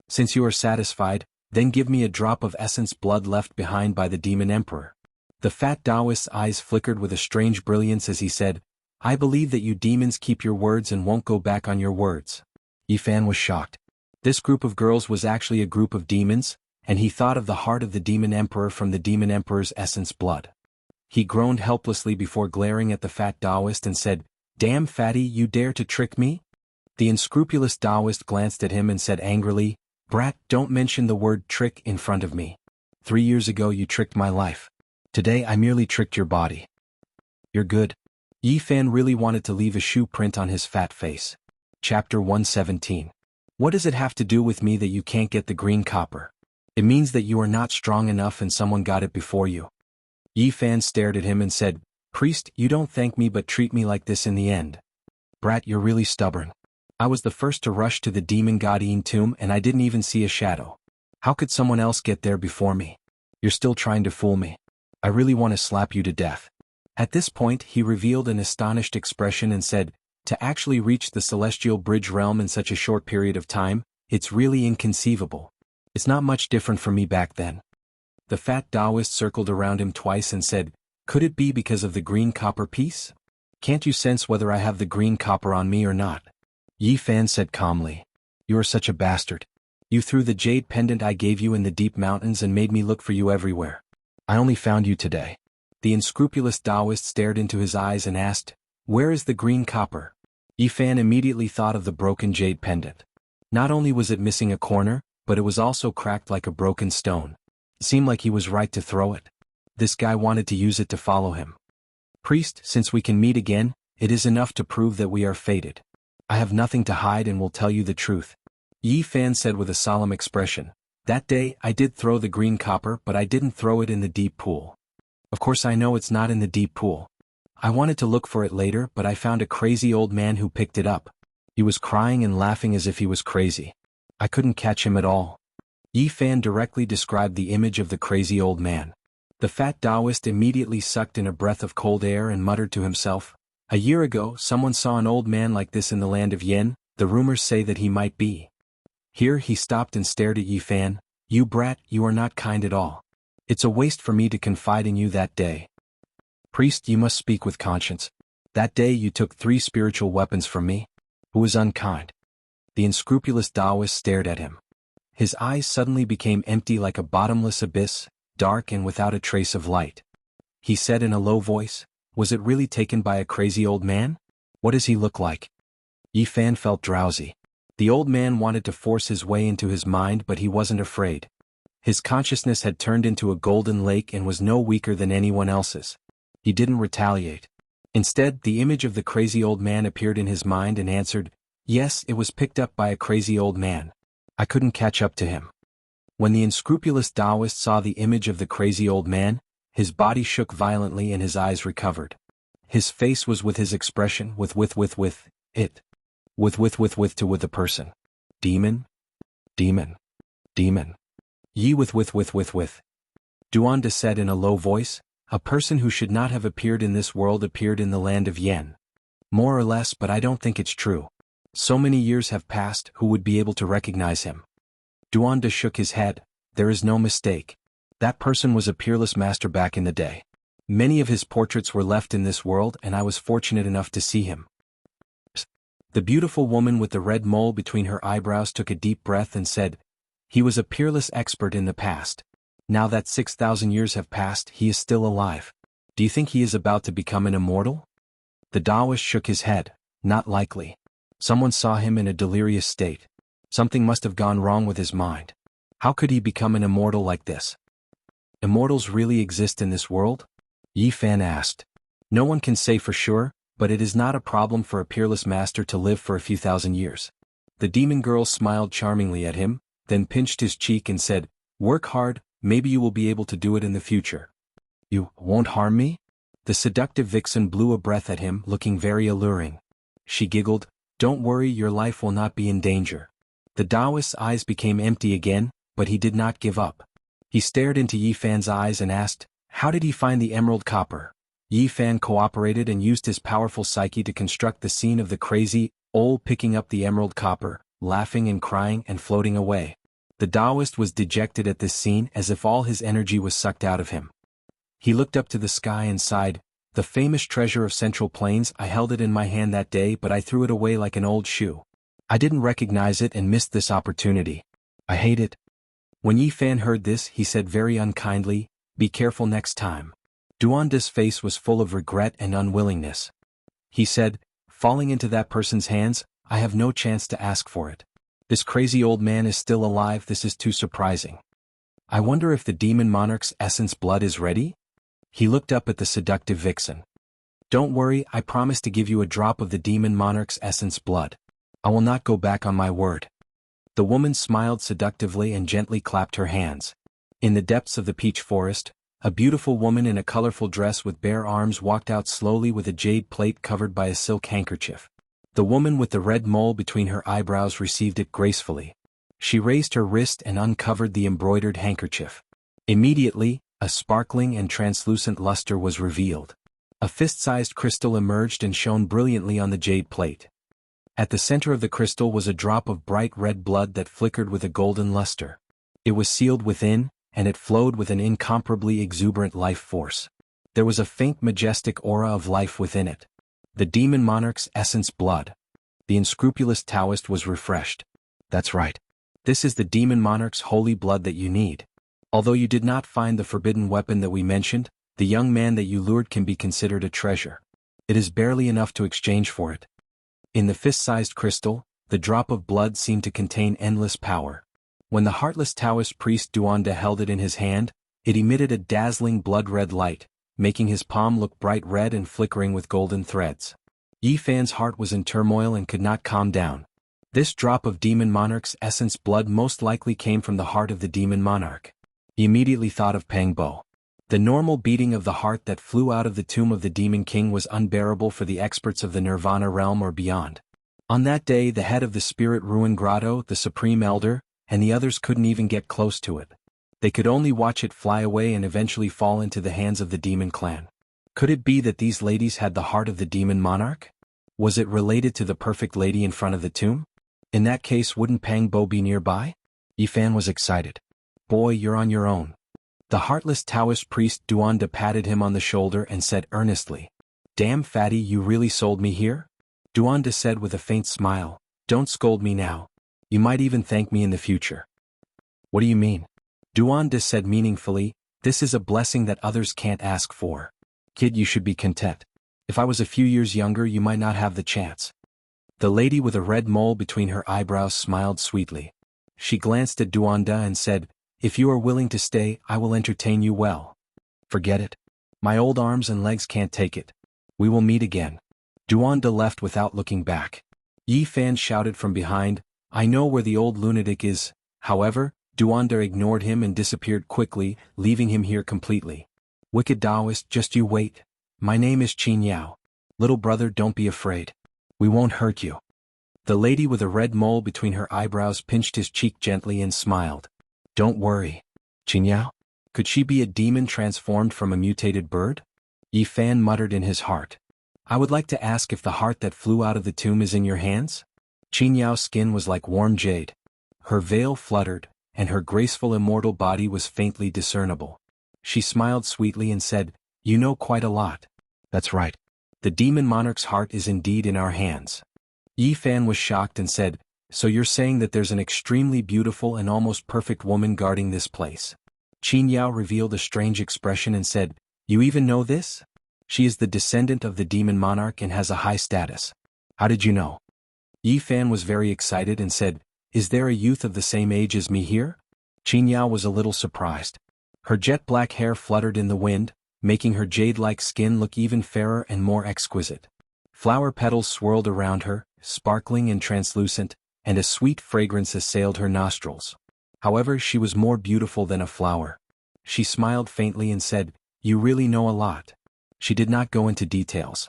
"Since you are satisfied, then give me a drop of essence blood left behind by the Demon Emperor." The fat Taoist's eyes flickered with a strange brilliance as he said, "I believe that you demons keep your words and won't go back on your words." Yi Fan was shocked. This group of girls was actually a group of demons, and he thought of the heart of the Demon Emperor from the Demon Emperor's essence blood. He groaned helplessly before glaring at the fat Taoist and said, "Damn fatty, you dare to trick me?" The unscrupulous Taoist glanced at him and said angrily, "Brat, don't mention the word trick in front of me. 3 years ago you tricked my life. Today I merely tricked your body. You're good." Yi Fan really wanted to leave a shoe print on his fat face. Chapter 117. What does it have to do with me that you can't get the green copper? It means that you are not strong enough and someone got it before you. Yi Fan stared at him and said, "Priest, you don't thank me but treat me like this in the end. Brat, you're really stubborn. I was the first to rush to the demon god tomb and I didn't even see a shadow. How could someone else get there before me? You're still trying to fool me. I really want to slap you to death. At this point he revealed an astonished expression and said, to actually reach the celestial bridge realm in such a short period of time, it's really inconceivable. It's not much different from me back then. The fat Taoist circled around him twice and said, could it be because of the green copper piece? Can't you sense whether I have the green copper on me or not? Yi Fan said calmly, you are such a bastard. You threw the jade pendant I gave you in the deep mountains and made me look for you everywhere. I only found you today. The unscrupulous Taoist stared into his eyes and asked, where is the green copper? Yi Fan immediately thought of the broken jade pendant. Not only was it missing a corner, but it was also cracked like a broken stone. It seemed like he was right to throw it. This guy wanted to use it to follow him. Priest, since we can meet again, it is enough to prove that we are fated. I have nothing to hide and will tell you the truth. Yi Fan said with a solemn expression, that day I did throw the green copper, but I didn't throw it in the deep pool. Of course I know it's not in the deep pool. I wanted to look for it later, but I found a crazy old man who picked it up. He was crying and laughing as if he was crazy. I couldn't catch him at all. Yi Fan directly described the image of the crazy old man. The fat Taoist immediately sucked in a breath of cold air and muttered to himself, a year ago someone saw an old man like this in the land of Yen, the rumors say that he might be. Here he stopped and stared at Yi Fan, you brat, you are not kind at all. It's a waste for me to confide in you that day. Priest, you must speak with conscience. That day you took 3 spiritual weapons from me. Who was unkind? The unscrupulous Taoist stared at him. His eyes suddenly became empty like a bottomless abyss, dark and without a trace of light. He said in a low voice, was it really taken by a crazy old man? What does he look like? Yi Fan felt drowsy. The old man wanted to force his way into his mind, but he wasn't afraid. His consciousness had turned into a golden lake and was no weaker than anyone else's. He didn't retaliate. Instead, the image of the crazy old man appeared in his mind and answered, yes, it was picked up by a crazy old man. I couldn't catch up to him. When the unscrupulous Taoist saw the image of the crazy old man, his body shook violently and his eyes recovered. His face was with his expression with it. With to with the person. Demon? Demon. Demon. Yi with. Duanda said in a low voice, a person who should not have appeared in this world appeared in the land of Yen. More or less, but I don't think it's true. So many years have passed, who would be able to recognize him? Duanda shook his head, there is no mistake. That person was a peerless master back in the day. Many of his portraits were left in this world and I was fortunate enough to see him. The beautiful woman with the red mole between her eyebrows took a deep breath and said, he was a peerless expert in the past. Now that 6,000 years have passed, he is still alive. Do you think he is about to become an immortal? The Taoist shook his head, not likely. Someone saw him in a delirious state. Something must have gone wrong with his mind. How could he become an immortal like this? Immortals really exist in this world? Yi Fan asked. No one can say for sure, but it is not a problem for a peerless master to live for a few thousand years. The demon girl smiled charmingly at him, then pinched his cheek and said, work hard, maybe you will be able to do it in the future. You won't harm me? The seductive vixen blew a breath at him, looking very alluring. She giggled, don't worry, your life will not be in danger. The Taoist's eyes became empty again, but he did not give up. He stared into Yi Fan's eyes and asked, how did he find the emerald copper? Yi Fan cooperated and used his powerful psyche to construct the scene of the crazy old picking up the emerald copper, laughing and crying and floating away. The Taoist was dejected at this scene as if all his energy was sucked out of him. He looked up to the sky and sighed, the famous treasure of Central Plains, I held it in my hand that day but I threw it away like an old shoe. I didn't recognize it and missed this opportunity. I hate it. When Yi Fan heard this, he said very unkindly, be careful next time. Duanda's face was full of regret and unwillingness. He said, falling into that person's hands, I have no chance to ask for it. This crazy old man is still alive, this is too surprising. I wonder if the demon monarch's essence blood is ready? He looked up at the seductive vixen. Don't worry, I promise to give you a drop of the demon monarch's essence blood. I will not go back on my word. The woman smiled seductively and gently clapped her hands. In the depths of the peach forest, a beautiful woman in a colorful dress with bare arms walked out slowly with a jade plate covered by a silk handkerchief. The woman with the red mole between her eyebrows received it gracefully. She raised her wrist and uncovered the embroidered handkerchief. Immediately, a sparkling and translucent luster was revealed. A fist-sized crystal emerged and shone brilliantly on the jade plate. At the center of the crystal was a drop of bright red blood that flickered with a golden luster. It was sealed within, and it flowed with an incomparably exuberant life force. There was a faint majestic aura of life within it. The demon monarch's essence blood. The unscrupulous Taoist was refreshed. That's right. This is the demon monarch's holy blood that you need. Although you did not find the forbidden weapon that we mentioned, the young man that you lured can be considered a treasure. It is barely enough to exchange for it. In the fist-sized crystal, the drop of blood seemed to contain endless power. When the heartless Taoist priest Duanda held it in his hand, it emitted a dazzling blood-red light, making his palm look bright red and flickering with golden threads. Yi Fan's heart was in turmoil and could not calm down. This drop of demon monarch's essence blood most likely came from the heart of the demon monarch. He immediately thought of Pang Bo. The normal beating of the heart that flew out of the tomb of the demon king was unbearable for the experts of the Nirvana realm or beyond. On that day, the head of the Spirit Ruin Grotto, the Supreme Elder, and the others couldn't even get close to it. They could only watch it fly away and eventually fall into the hands of the demon clan. Could it be that these ladies had the heart of the demon monarch? Was it related to the perfect lady in front of the tomb? In that case, wouldn't Pang Bo be nearby? Yi Fan was excited. Boy, you're on your own. The heartless Taoist priest Duanda patted him on the shoulder and said earnestly, "Damn fatty, you really sold me here?" Duanda said with a faint smile, "Don't scold me now. You might even thank me in the future." "What do you mean?" Duanda said meaningfully, "This is a blessing that others can't ask for. Kid, you should be content. If I was a few years younger, you might not have the chance." The lady with a red mole between her eyebrows smiled sweetly. She glanced at Duanda and said, "If you are willing to stay, I will entertain you well." "Forget it. My old arms and legs can't take it. We will meet again." Duanda left without looking back. Yi Fan shouted from behind, "I know where the old lunatic is." However, Duanda ignored him and disappeared quickly, leaving him here completely. "Wicked Taoist, just you wait. My name is Qin Yao. Little brother, don't be afraid. We won't hurt you." The lady with a red mole between her eyebrows pinched his cheek gently and smiled. "Don't worry. Qin Yao? Could she be a demon transformed from a mutated bird?" Yi Fan muttered in his heart. "I would like to ask if the heart that flew out of the tomb is in your hands?" Qin Yao's skin was like warm jade. Her veil fluttered, and her graceful immortal body was faintly discernible. She smiled sweetly and said, "You know quite a lot." "That's right. The demon monarch's heart is indeed in our hands." Yi Fan was shocked and said, "So you're saying that there's an extremely beautiful and almost perfect woman guarding this place?" Qin Yao revealed a strange expression and said, "You even know this? She is the descendant of the demon monarch and has a high status." "How did you know?" Yi Fan was very excited and said, "Is there a youth of the same age as me here?" Qin Yao was a little surprised. Her jet-black hair fluttered in the wind, making her jade-like skin look even fairer and more exquisite. Flower petals swirled around her, sparkling and translucent, and a sweet fragrance assailed her nostrils. However, she was more beautiful than a flower. She smiled faintly and said, "You really know a lot." She did not go into details.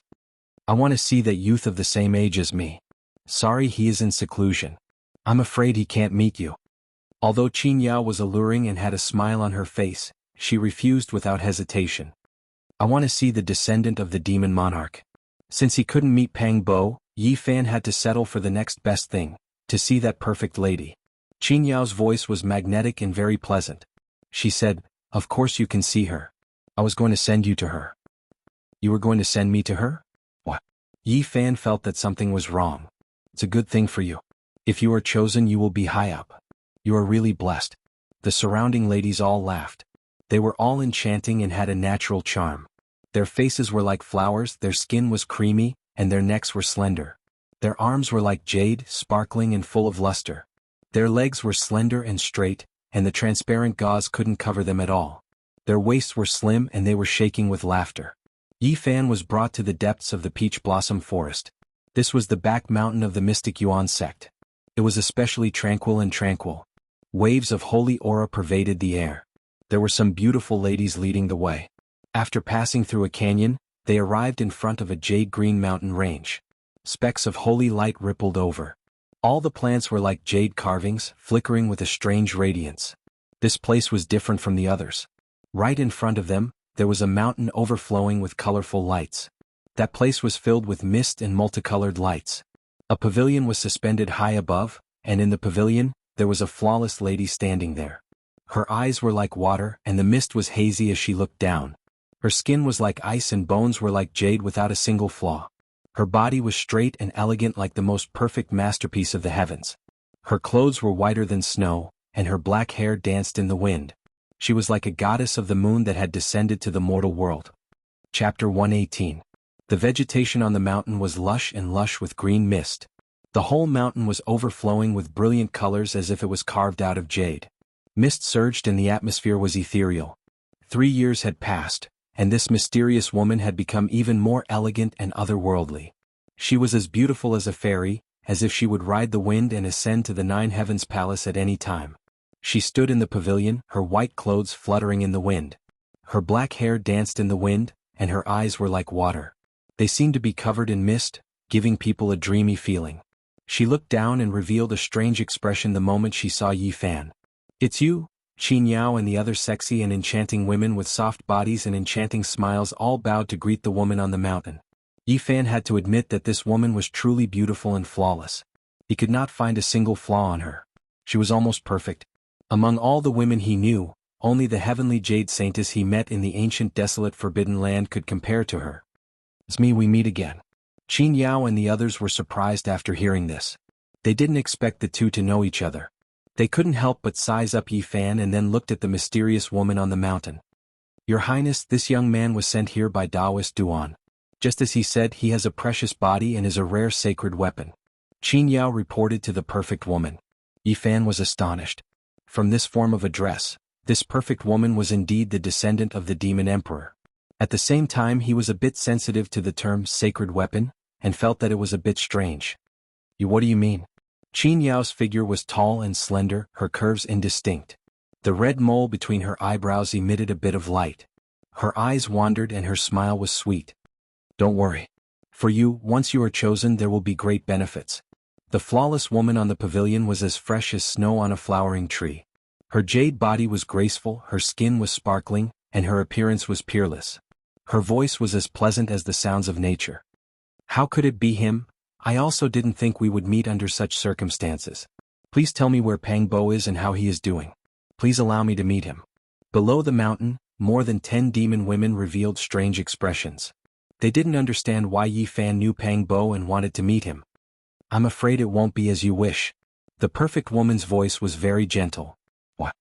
"I want to see that youth of the same age as me. Sorry, he is in seclusion. I'm afraid he can't meet you." Although Qin Yao was alluring and had a smile on her face, she refused without hesitation. "I want to see the descendant of the demon monarch." Since he couldn't meet Pang Bo, Yi Fan had to settle for the next best thing, to see that perfect lady. Qin Yao's voice was magnetic and very pleasant. She said, "Of course you can see her. I was going to send you to her." "You were going to send me to her? What?" Yi Fan felt that something was wrong. "It's a good thing for you. If you are chosen, you will be high up. You are really blessed." The surrounding ladies all laughed. They were all enchanting and had a natural charm. Their faces were like flowers, their skin was creamy, and their necks were slender. Their arms were like jade, sparkling and full of luster. Their legs were slender and straight, and the transparent gauze couldn't cover them at all. Their waists were slim and they were shaking with laughter. Yi Fan was brought to the depths of the peach blossom forest. This was the back mountain of the mystic Yuan sect. It was especially tranquil. Waves of holy aura pervaded the air. There were some beautiful ladies leading the way. After passing through a canyon, they arrived in front of a jade-green mountain range. Specks of holy light rippled over. All the plants were like jade carvings, flickering with a strange radiance. This place was different from the others. Right in front of them, there was a mountain overflowing with colorful lights. That place was filled with mist and multicolored lights. A pavilion was suspended high above, and in the pavilion, there was a flawless lady standing there. Her eyes were like water, and the mist was hazy as she looked down. Her skin was like ice and bones were like jade without a single flaw. Her body was straight and elegant like the most perfect masterpiece of the heavens. Her clothes were whiter than snow, and her black hair danced in the wind. She was like a goddess of the moon that had descended to the mortal world. Chapter 118. The vegetation on the mountain was lush with green mist. The whole mountain was overflowing with brilliant colors as if it was carved out of jade. Mist surged and the atmosphere was ethereal. 3 years had passed, and this mysterious woman had become even more elegant and otherworldly. She was as beautiful as a fairy, as if she would ride the wind and ascend to the 9 heavens palace at any time. She stood in the pavilion, her white clothes fluttering in the wind. Her black hair danced in the wind, and her eyes were like water. They seemed to be covered in mist, giving people a dreamy feeling. She looked down and revealed a strange expression the moment she saw Yi Fan. "It's you?" Qin Yao and the other sexy and enchanting women with soft bodies and enchanting smiles all bowed to greet the woman on the mountain. Yi Fan had to admit that this woman was truly beautiful and flawless. He could not find a single flaw on her. She was almost perfect. Among all the women he knew, only the heavenly jade saintess he met in the ancient desolate forbidden land could compare to her. "It's me, we meet again." Qin Yao and the others were surprised after hearing this. They didn't expect the two to know each other. They couldn't help but size up Yi Fan and then looked at the mysterious woman on the mountain. "Your Highness, this young man was sent here by Taoist Duan. Just as he said, he has a precious body and is a rare sacred weapon." Qin Yao reported to the perfect woman. Yi Fan was astonished. From this form of address, this perfect woman was indeed the descendant of the demon emperor. At the same time he was a bit sensitive to the term sacred weapon, and felt that it was a bit strange. What do you mean?" Qin Yao's figure was tall and slender, her curves indistinct. The red mole between her eyebrows emitted a bit of light. Her eyes wandered and her smile was sweet. "Don't worry. For you, once you are chosen, there will be great benefits." The flawless woman on the pavilion was as fresh as snow on a flowering tree. Her jade body was graceful, her skin was sparkling, and her appearance was peerless. Her voice was as pleasant as the sounds of nature. "How could it be him? I also didn't think we would meet under such circumstances. Please tell me where Pang Bo is and how he is doing. Please allow me to meet him." Below the mountain, more than 10 demon women revealed strange expressions. They didn't understand why Yi Fan knew Pang Bo and wanted to meet him. "I'm afraid it won't be as you wish." The perfect woman's voice was very gentle. "What?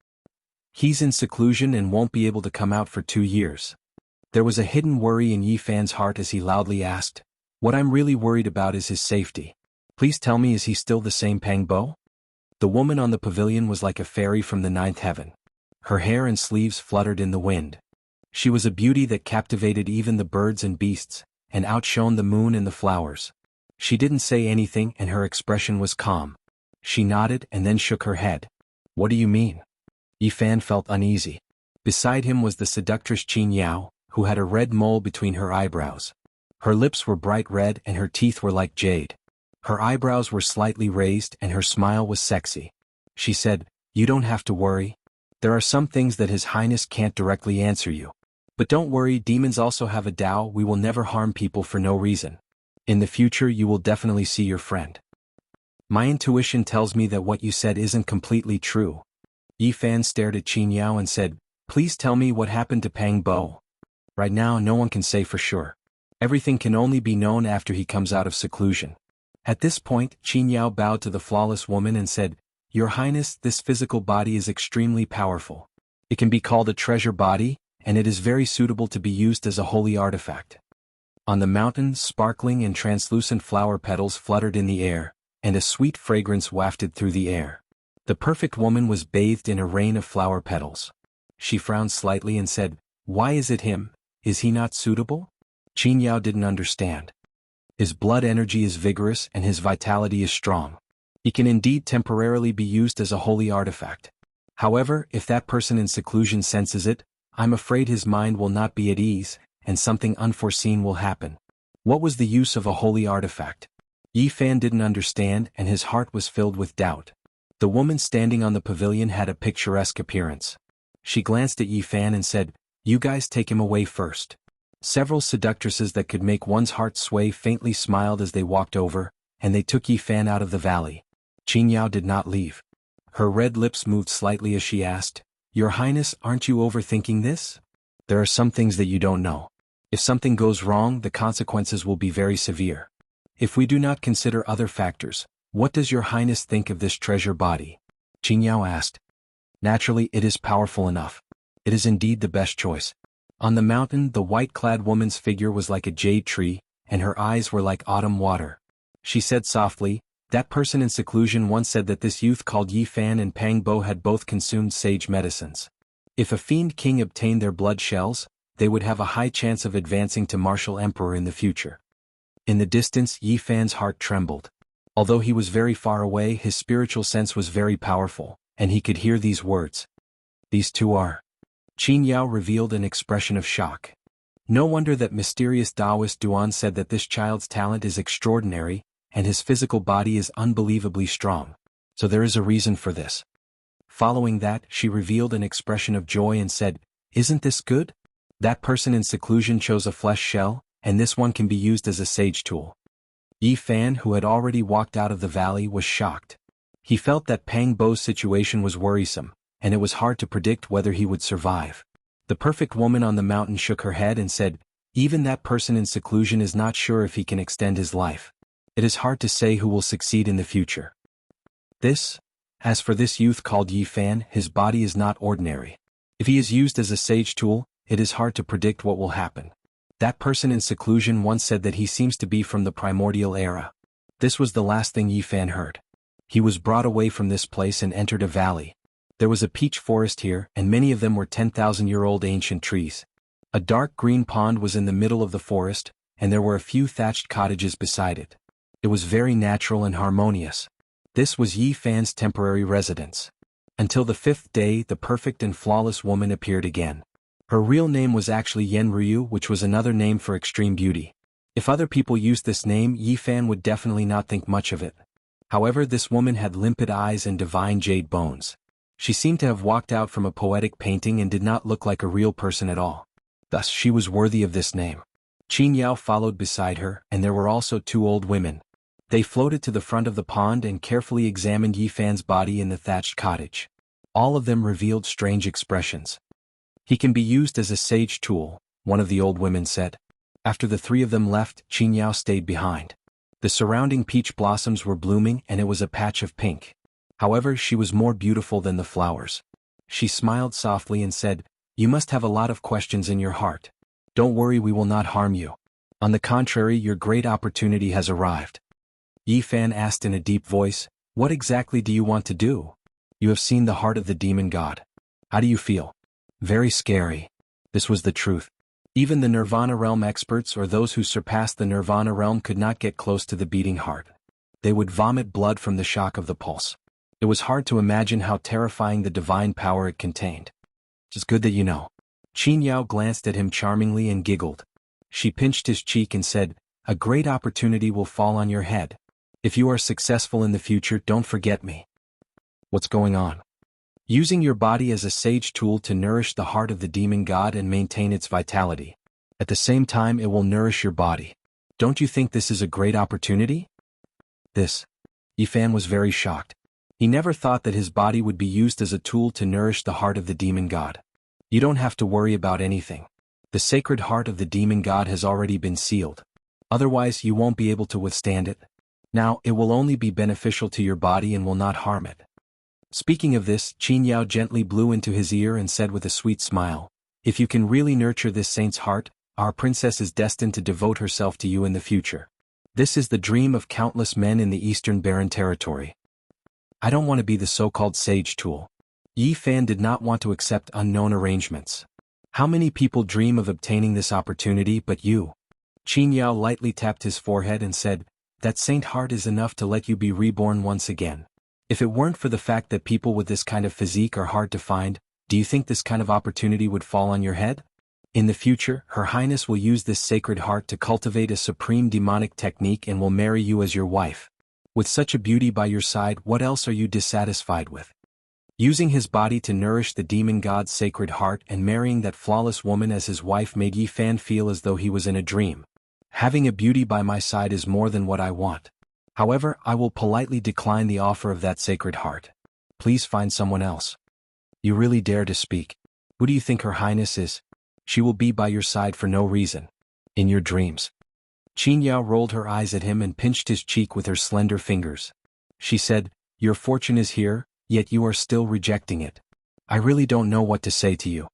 He's in seclusion and won't be able to come out for 2 years." There was a hidden worry in Yi Fan's heart as he loudly asked, "What I'm really worried about is his safety. Please tell me, is he still the same Pang Bo?" The woman on the pavilion was like a fairy from the 9th heaven. Her hair and sleeves fluttered in the wind. She was a beauty that captivated even the birds and beasts, and outshone the moon and the flowers. She didn't say anything and her expression was calm. She nodded and then shook her head. "What do you mean?" Yi Fan felt uneasy. Beside him was the seductress Qin Yao, who had a red mole between her eyebrows. Her lips were bright red and her teeth were like jade. Her eyebrows were slightly raised and her smile was sexy. She said, "You don't have to worry. There are some things that His Highness can't directly answer you. But don't worry, demons also have a Tao. We will never harm people for no reason. In the future you will definitely see your friend. My intuition tells me that what you said isn't completely true." Yi Fan stared at Qin Yao and said, "Please tell me what happened to Pang Bo." "Right now no one can say for sure. Everything can only be known after he comes out of seclusion." At this point, Qin Yao bowed to the flawless woman and said, "Your Highness, this physical body is extremely powerful. It can be called a treasure body, and it is very suitable to be used as a holy artifact." On the mountain, sparkling and translucent flower petals fluttered in the air, and a sweet fragrance wafted through the air. The perfect woman was bathed in a rain of flower petals. She frowned slightly and said, "Why is it him? Is he not suitable?" Qin Yao didn't understand. His blood energy is vigorous and his vitality is strong. He can indeed temporarily be used as a holy artifact. However, if that person in seclusion senses it, I'm afraid his mind will not be at ease, and something unforeseen will happen. What was the use of a holy artifact? Yi Fan didn't understand and his heart was filled with doubt. The woman standing on the pavilion had a picturesque appearance. She glanced at Yi Fan and said, "You guys take him away first." Several seductresses that could make one's heart sway faintly smiled as they walked over, and they took Yi Fan out of the valley. Qin Yao did not leave. Her red lips moved slightly as she asked, "Your Highness, aren't you overthinking this? There are some things that you don't know. If something goes wrong, the consequences will be very severe. If we do not consider other factors, what does your Highness think of this treasure body?" Qin Yao asked. "Naturally, it is powerful enough. It is indeed the best choice." On the mountain, the white-clad woman's figure was like a jade tree, and her eyes were like autumn water. She said softly, "That person in seclusion once said that this youth called Yi Fan and Pang Bo had both consumed sage medicines. If a fiend king obtained their blood shells, they would have a high chance of advancing to martial emperor in the future." In the distance, Yi Fan's heart trembled. Although he was very far away, his spiritual sense was very powerful, and he could hear these words. "These two are..." Qin Yao revealed an expression of shock. No wonder that mysterious Taoist Duan said that this child's talent is extraordinary, and his physical body is unbelievably strong. So there is a reason for this. Following that, she revealed an expression of joy and said, "Isn't this good? That person in seclusion chose a flesh shell, and this one can be used as a sage tool." Yi Fan, who had already walked out of the valley, was shocked. He felt that Pang Bo's situation was worrisome, and it was hard to predict whether he would survive. The perfect woman on the mountain shook her head and said, "Even that person in seclusion is not sure if he can extend his life. It is hard to say who will succeed in the future. As for this youth called Yi Fan, his body is not ordinary. If he is used as a sage tool, it is hard to predict what will happen. That person in seclusion once said that he seems to be from the primordial era." This was the last thing Yi Fan heard. He was brought away from this place and entered a valley. There was a peach forest here, and many of them were 10,000-year-old ancient trees. A dark green pond was in the middle of the forest, and there were a few thatched cottages beside it. It was very natural and harmonious. This was Yi Fan's temporary residence. Until the 5th day, the perfect and flawless woman appeared again. Her real name was actually Yen Ryu, which was another name for extreme beauty. If other people used this name, Yi Fan would definitely not think much of it. However, this woman had limpid eyes and divine jade bones. She seemed to have walked out from a poetic painting and did not look like a real person at all. Thus, she was worthy of this name. Qin Yao followed beside her, and there were also 2 old women. They floated to the front of the pond and carefully examined Yi Fan's body in the thatched cottage. All of them revealed strange expressions. "He can be used as a sage tool," one of the old women said. After the 3 of them left, Qin Yao stayed behind. The surrounding peach blossoms were blooming and it was a patch of pink. However, she was more beautiful than the flowers. She smiled softly and said, "You must have a lot of questions in your heart. Don't worry, we will not harm you. On the contrary, your great opportunity has arrived." Yi Fan asked in a deep voice, "What exactly do you want to do? You have seen the heart of the demon god. How do you feel?" "Very scary." This was the truth. Even the Nirvana realm experts or those who surpassed the Nirvana realm could not get close to the beating heart. They would vomit blood from the shock of the pulse. It was hard to imagine how terrifying the divine power it contained. "It's good that you know." Qin Yao glanced at him charmingly and giggled. She pinched his cheek and said, "A great opportunity will fall on your head. If you are successful in the future, don't forget me." "What's going on?" "Using your body as a sage tool to nourish the heart of the demon god and maintain its vitality. At the same time, it will nourish your body. Don't you think this is a great opportunity?" Yi Fan was very shocked. He never thought that his body would be used as a tool to nourish the heart of the demon god. "You don't have to worry about anything. The sacred heart of the demon god has already been sealed. Otherwise, you won't be able to withstand it. Now, it will only be beneficial to your body and will not harm it." Speaking of this, Qin Yao gently blew into his ear and said with a sweet smile, "If you can really nurture this saint's heart, our princess is destined to devote herself to you in the future. This is the dream of countless men in the Eastern Barren Territory." "I don't want to be the so-called sage tool." Yi Fan did not want to accept unknown arrangements. "How many people dream of obtaining this opportunity but you?" Qin Yao lightly tapped his forehead and said, "That saint heart is enough to let you be reborn once again. If it weren't for the fact that people with this kind of physique are hard to find, do you think this kind of opportunity would fall on your head? In the future, Her Highness will use this sacred heart to cultivate a supreme demonic technique and will marry you as your wife. With such a beauty by your side, what else are you dissatisfied with? Using his body to nourish the demon god's sacred heart and marrying that flawless woman as his wife made Yi Fan feel as though he was in a dream. Having a beauty by my side is more than what I want. However, I will politely decline the offer of that sacred heart. Please find someone else. You really dare to speak. Who do you think Her Highness is? She will be by your side for no reason. In your dreams. Qin Yao rolled her eyes at him and pinched his cheek with her slender fingers. She said, your fortune is here, yet you are still rejecting it. I really don't know what to say to you.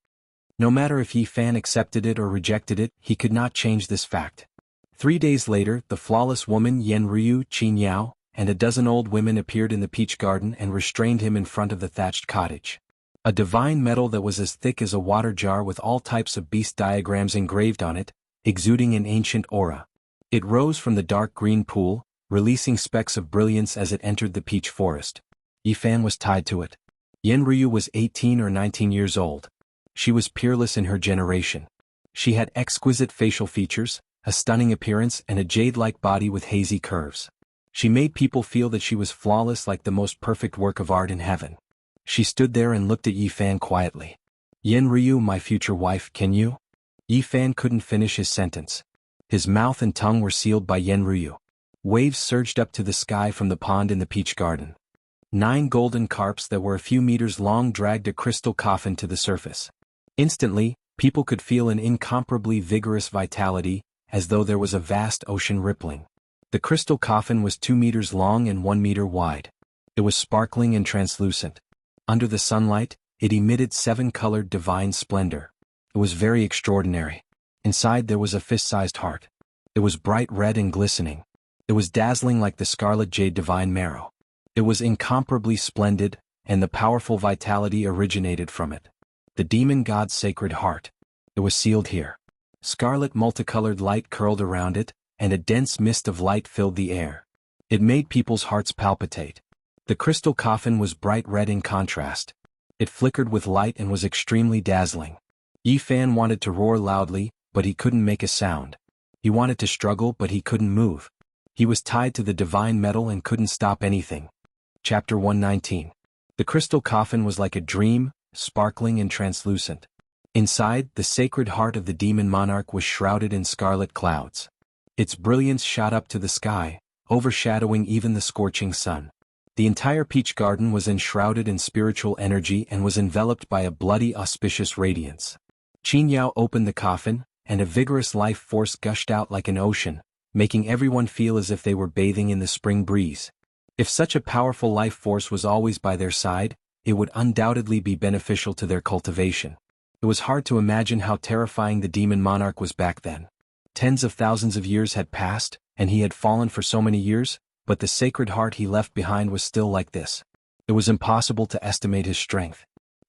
No matter if Yi Fan accepted it or rejected it, he could not change this fact. 3 days later, the flawless woman Yen Ryu, Qin Yao, and a dozen old women appeared in the peach garden and restrained him in front of the thatched cottage. A divine metal that was as thick as a water jar with all types of beast diagrams engraved on it, exuding an ancient aura. It rose from the dark green pool, releasing specks of brilliance as it entered the peach forest. Yi Fan was tied to it. Yen Ryu was 18 or 19 years old. She was peerless in her generation. She had exquisite facial features, a stunning appearance and a jade-like body with hazy curves. She made people feel that she was flawless like the most perfect work of art in heaven. She stood there and looked at Yi Fan quietly. Yen Ryu, my future wife, can you? Yi Fan couldn't finish his sentence. His mouth and tongue were sealed by Yen Ryu. Waves surged up to the sky from the pond in the peach garden. 9 golden carps that were a few meters long dragged a crystal coffin to the surface. Instantly, people could feel an incomparably vigorous vitality, as though there was a vast ocean rippling. The crystal coffin was 2 meters long and 1 meter wide. It was sparkling and translucent. Under the sunlight, it emitted 7-colored divine splendor. It was very extraordinary. Inside there was a fist-sized heart. It was bright red and glistening. It was dazzling like the scarlet jade divine marrow. It was incomparably splendid, and the powerful vitality originated from it. The demon god's sacred heart. It was sealed here. Scarlet multicolored light curled around it, and a dense mist of light filled the air. It made people's hearts palpitate. The crystal coffin was bright red in contrast. It flickered with light and was extremely dazzling. Yi Fan wanted to roar loudly, but he couldn't make a sound. He wanted to struggle, but he couldn't move. He was tied to the divine metal and couldn't stop anything. Chapter 119. The crystal coffin was like a dream, sparkling and translucent. Inside, the sacred heart of the demon monarch was shrouded in scarlet clouds. Its brilliance shot up to the sky, overshadowing even the scorching sun. The entire peach garden was enshrouded in spiritual energy and was enveloped by a bloody auspicious radiance. Qin Yao opened the coffin, and a vigorous life force gushed out like an ocean, making everyone feel as if they were bathing in the spring breeze. If such a powerful life force was always by their side, it would undoubtedly be beneficial to their cultivation. It was hard to imagine how terrifying the demon monarch was back then. Tens of thousands of years had passed, and he had fallen for so many years, but the sacred heart he left behind was still like this. It was impossible to estimate his strength.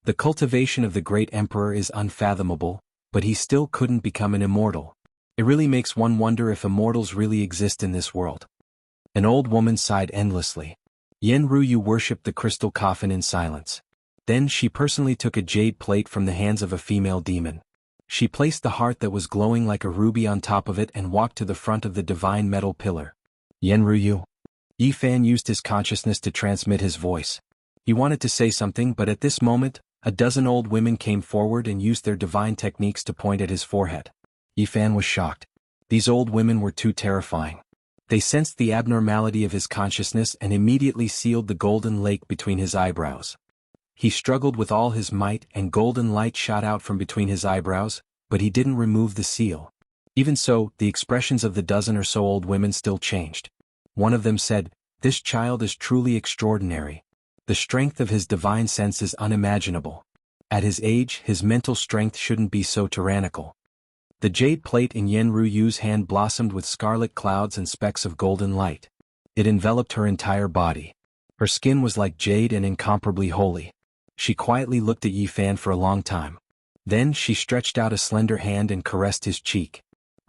The cultivation of the great emperor is unfathomable, but he still couldn't become an immortal. It really makes one wonder if immortals really exist in this world. An old woman sighed endlessly. Yen Ryu worshipped the crystal coffin in silence. Then she personally took a jade plate from the hands of a female demon. She placed the heart that was glowing like a ruby on top of it and walked to the front of the divine metal pillar. Yen Ryu. Yi Fan used his consciousness to transmit his voice. He wanted to say something, but at this moment, a dozen old women came forward and used their divine techniques to point at his forehead. Yi Fan was shocked. These old women were too terrifying. They sensed the abnormality of his consciousness and immediately sealed the golden lake between his eyebrows. He struggled with all his might and golden light shot out from between his eyebrows, but he didn't remove the seal. Even so, the expressions of the dozen or so old women still changed. One of them said, "This child is truly extraordinary. The strength of his divine sense is unimaginable. At his age, his mental strength shouldn't be so tyrannical." The jade plate in Yen Ryu's hand blossomed with scarlet clouds and specks of golden light. It enveloped her entire body. Her skin was like jade and incomparably holy. She quietly looked at Yi Fan for a long time. Then she stretched out a slender hand and caressed his cheek.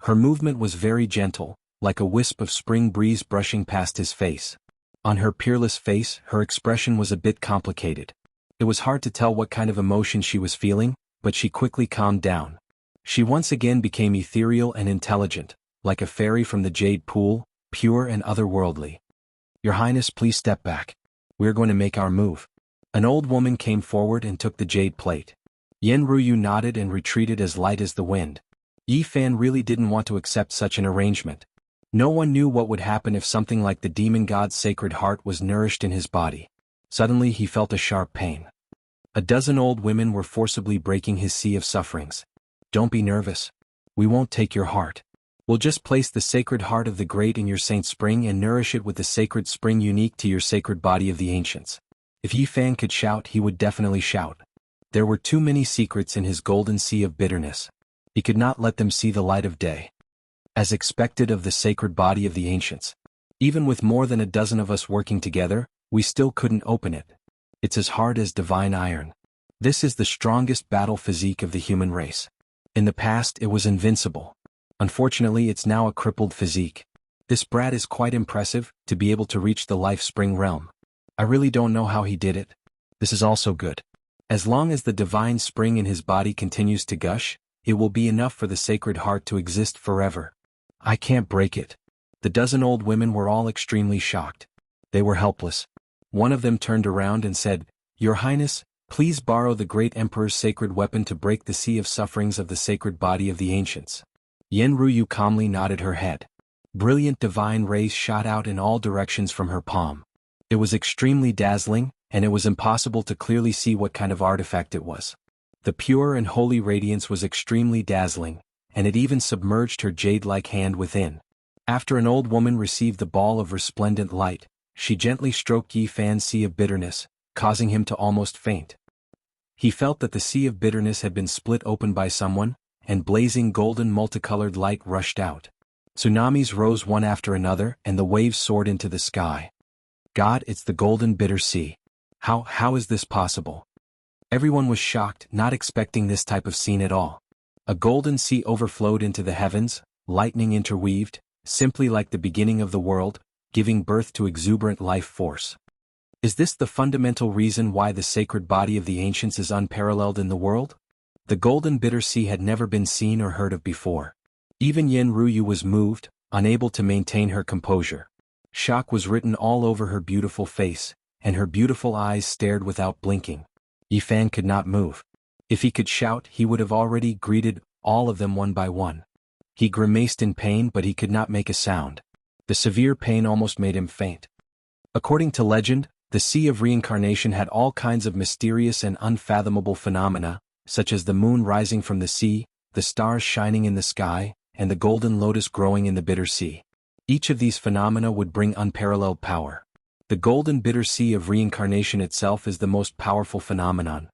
Her movement was very gentle, like a wisp of spring breeze brushing past his face. On her peerless face, her expression was a bit complicated. It was hard to tell what kind of emotion she was feeling, but she quickly calmed down. She once again became ethereal and intelligent, like a fairy from the jade pool, pure and otherworldly. Your Highness, please step back. We're going to make our move. An old woman came forward and took the jade plate. Yen Ruyu nodded and retreated as light as the wind. Yi Fan really didn't want to accept such an arrangement. No one knew what would happen if something like the demon god's sacred heart was nourished in his body. Suddenly he felt a sharp pain. A dozen old women were forcibly breaking his sea of sufferings. Don't be nervous. We won't take your heart. We'll just place the sacred heart of the great in your saint spring and nourish it with the sacred spring unique to your sacred body of the ancients. If Yi Fan could shout, he would definitely shout. There were too many secrets in his golden sea of bitterness. He could not let them see the light of day. As expected of the sacred body of the ancients. Even with more than a dozen of us working together, we still couldn't open it. It's as hard as divine iron. This is the strongest battle physique of the human race. In the past it was invincible. Unfortunately it's now a crippled physique. This brat is quite impressive, to be able to reach the life spring realm. I really don't know how he did it. This is also good. As long as the divine spring in his body continues to gush, it will be enough for the sacred heart to exist forever. I can't break it. The dozen old women were all extremely shocked. They were helpless. One of them turned around and said, Your Highness, please borrow the great emperor's sacred weapon to break the sea of sufferings of the sacred body of the ancients. Yen Ruyu calmly nodded her head. Brilliant divine rays shot out in all directions from her palm. It was extremely dazzling, and it was impossible to clearly see what kind of artifact it was. The pure and holy radiance was extremely dazzling, and it even submerged her jade-like hand within. After an old woman received the ball of resplendent light, she gently stroked Yi Fan's sea of bitterness, causing him to almost faint. He felt that the sea of bitterness had been split open by someone, and blazing golden multicolored light rushed out. Tsunamis rose one after another, and the waves soared into the sky. God, it's the golden bitter sea. How is this possible? Everyone was shocked, not expecting this type of scene at all. A golden sea overflowed into the heavens, lightning interweaved, simply like the beginning of the world, giving birth to exuberant life force. Is this the fundamental reason why the sacred body of the ancients is unparalleled in the world? The golden bitter sea had never been seen or heard of before. Even Yen Ruyu was moved, unable to maintain her composure. Shock was written all over her beautiful face, and her beautiful eyes stared without blinking. Yi Fan could not move. If he could shout, he would have already greeted all of them one by one. He grimaced in pain, but he could not make a sound. The severe pain almost made him faint. According to legend, the Sea of Reincarnation had all kinds of mysterious and unfathomable phenomena, such as the moon rising from the sea, the stars shining in the sky, and the golden lotus growing in the bitter sea. Each of these phenomena would bring unparalleled power. The golden bitter sea of reincarnation itself is the most powerful phenomenon.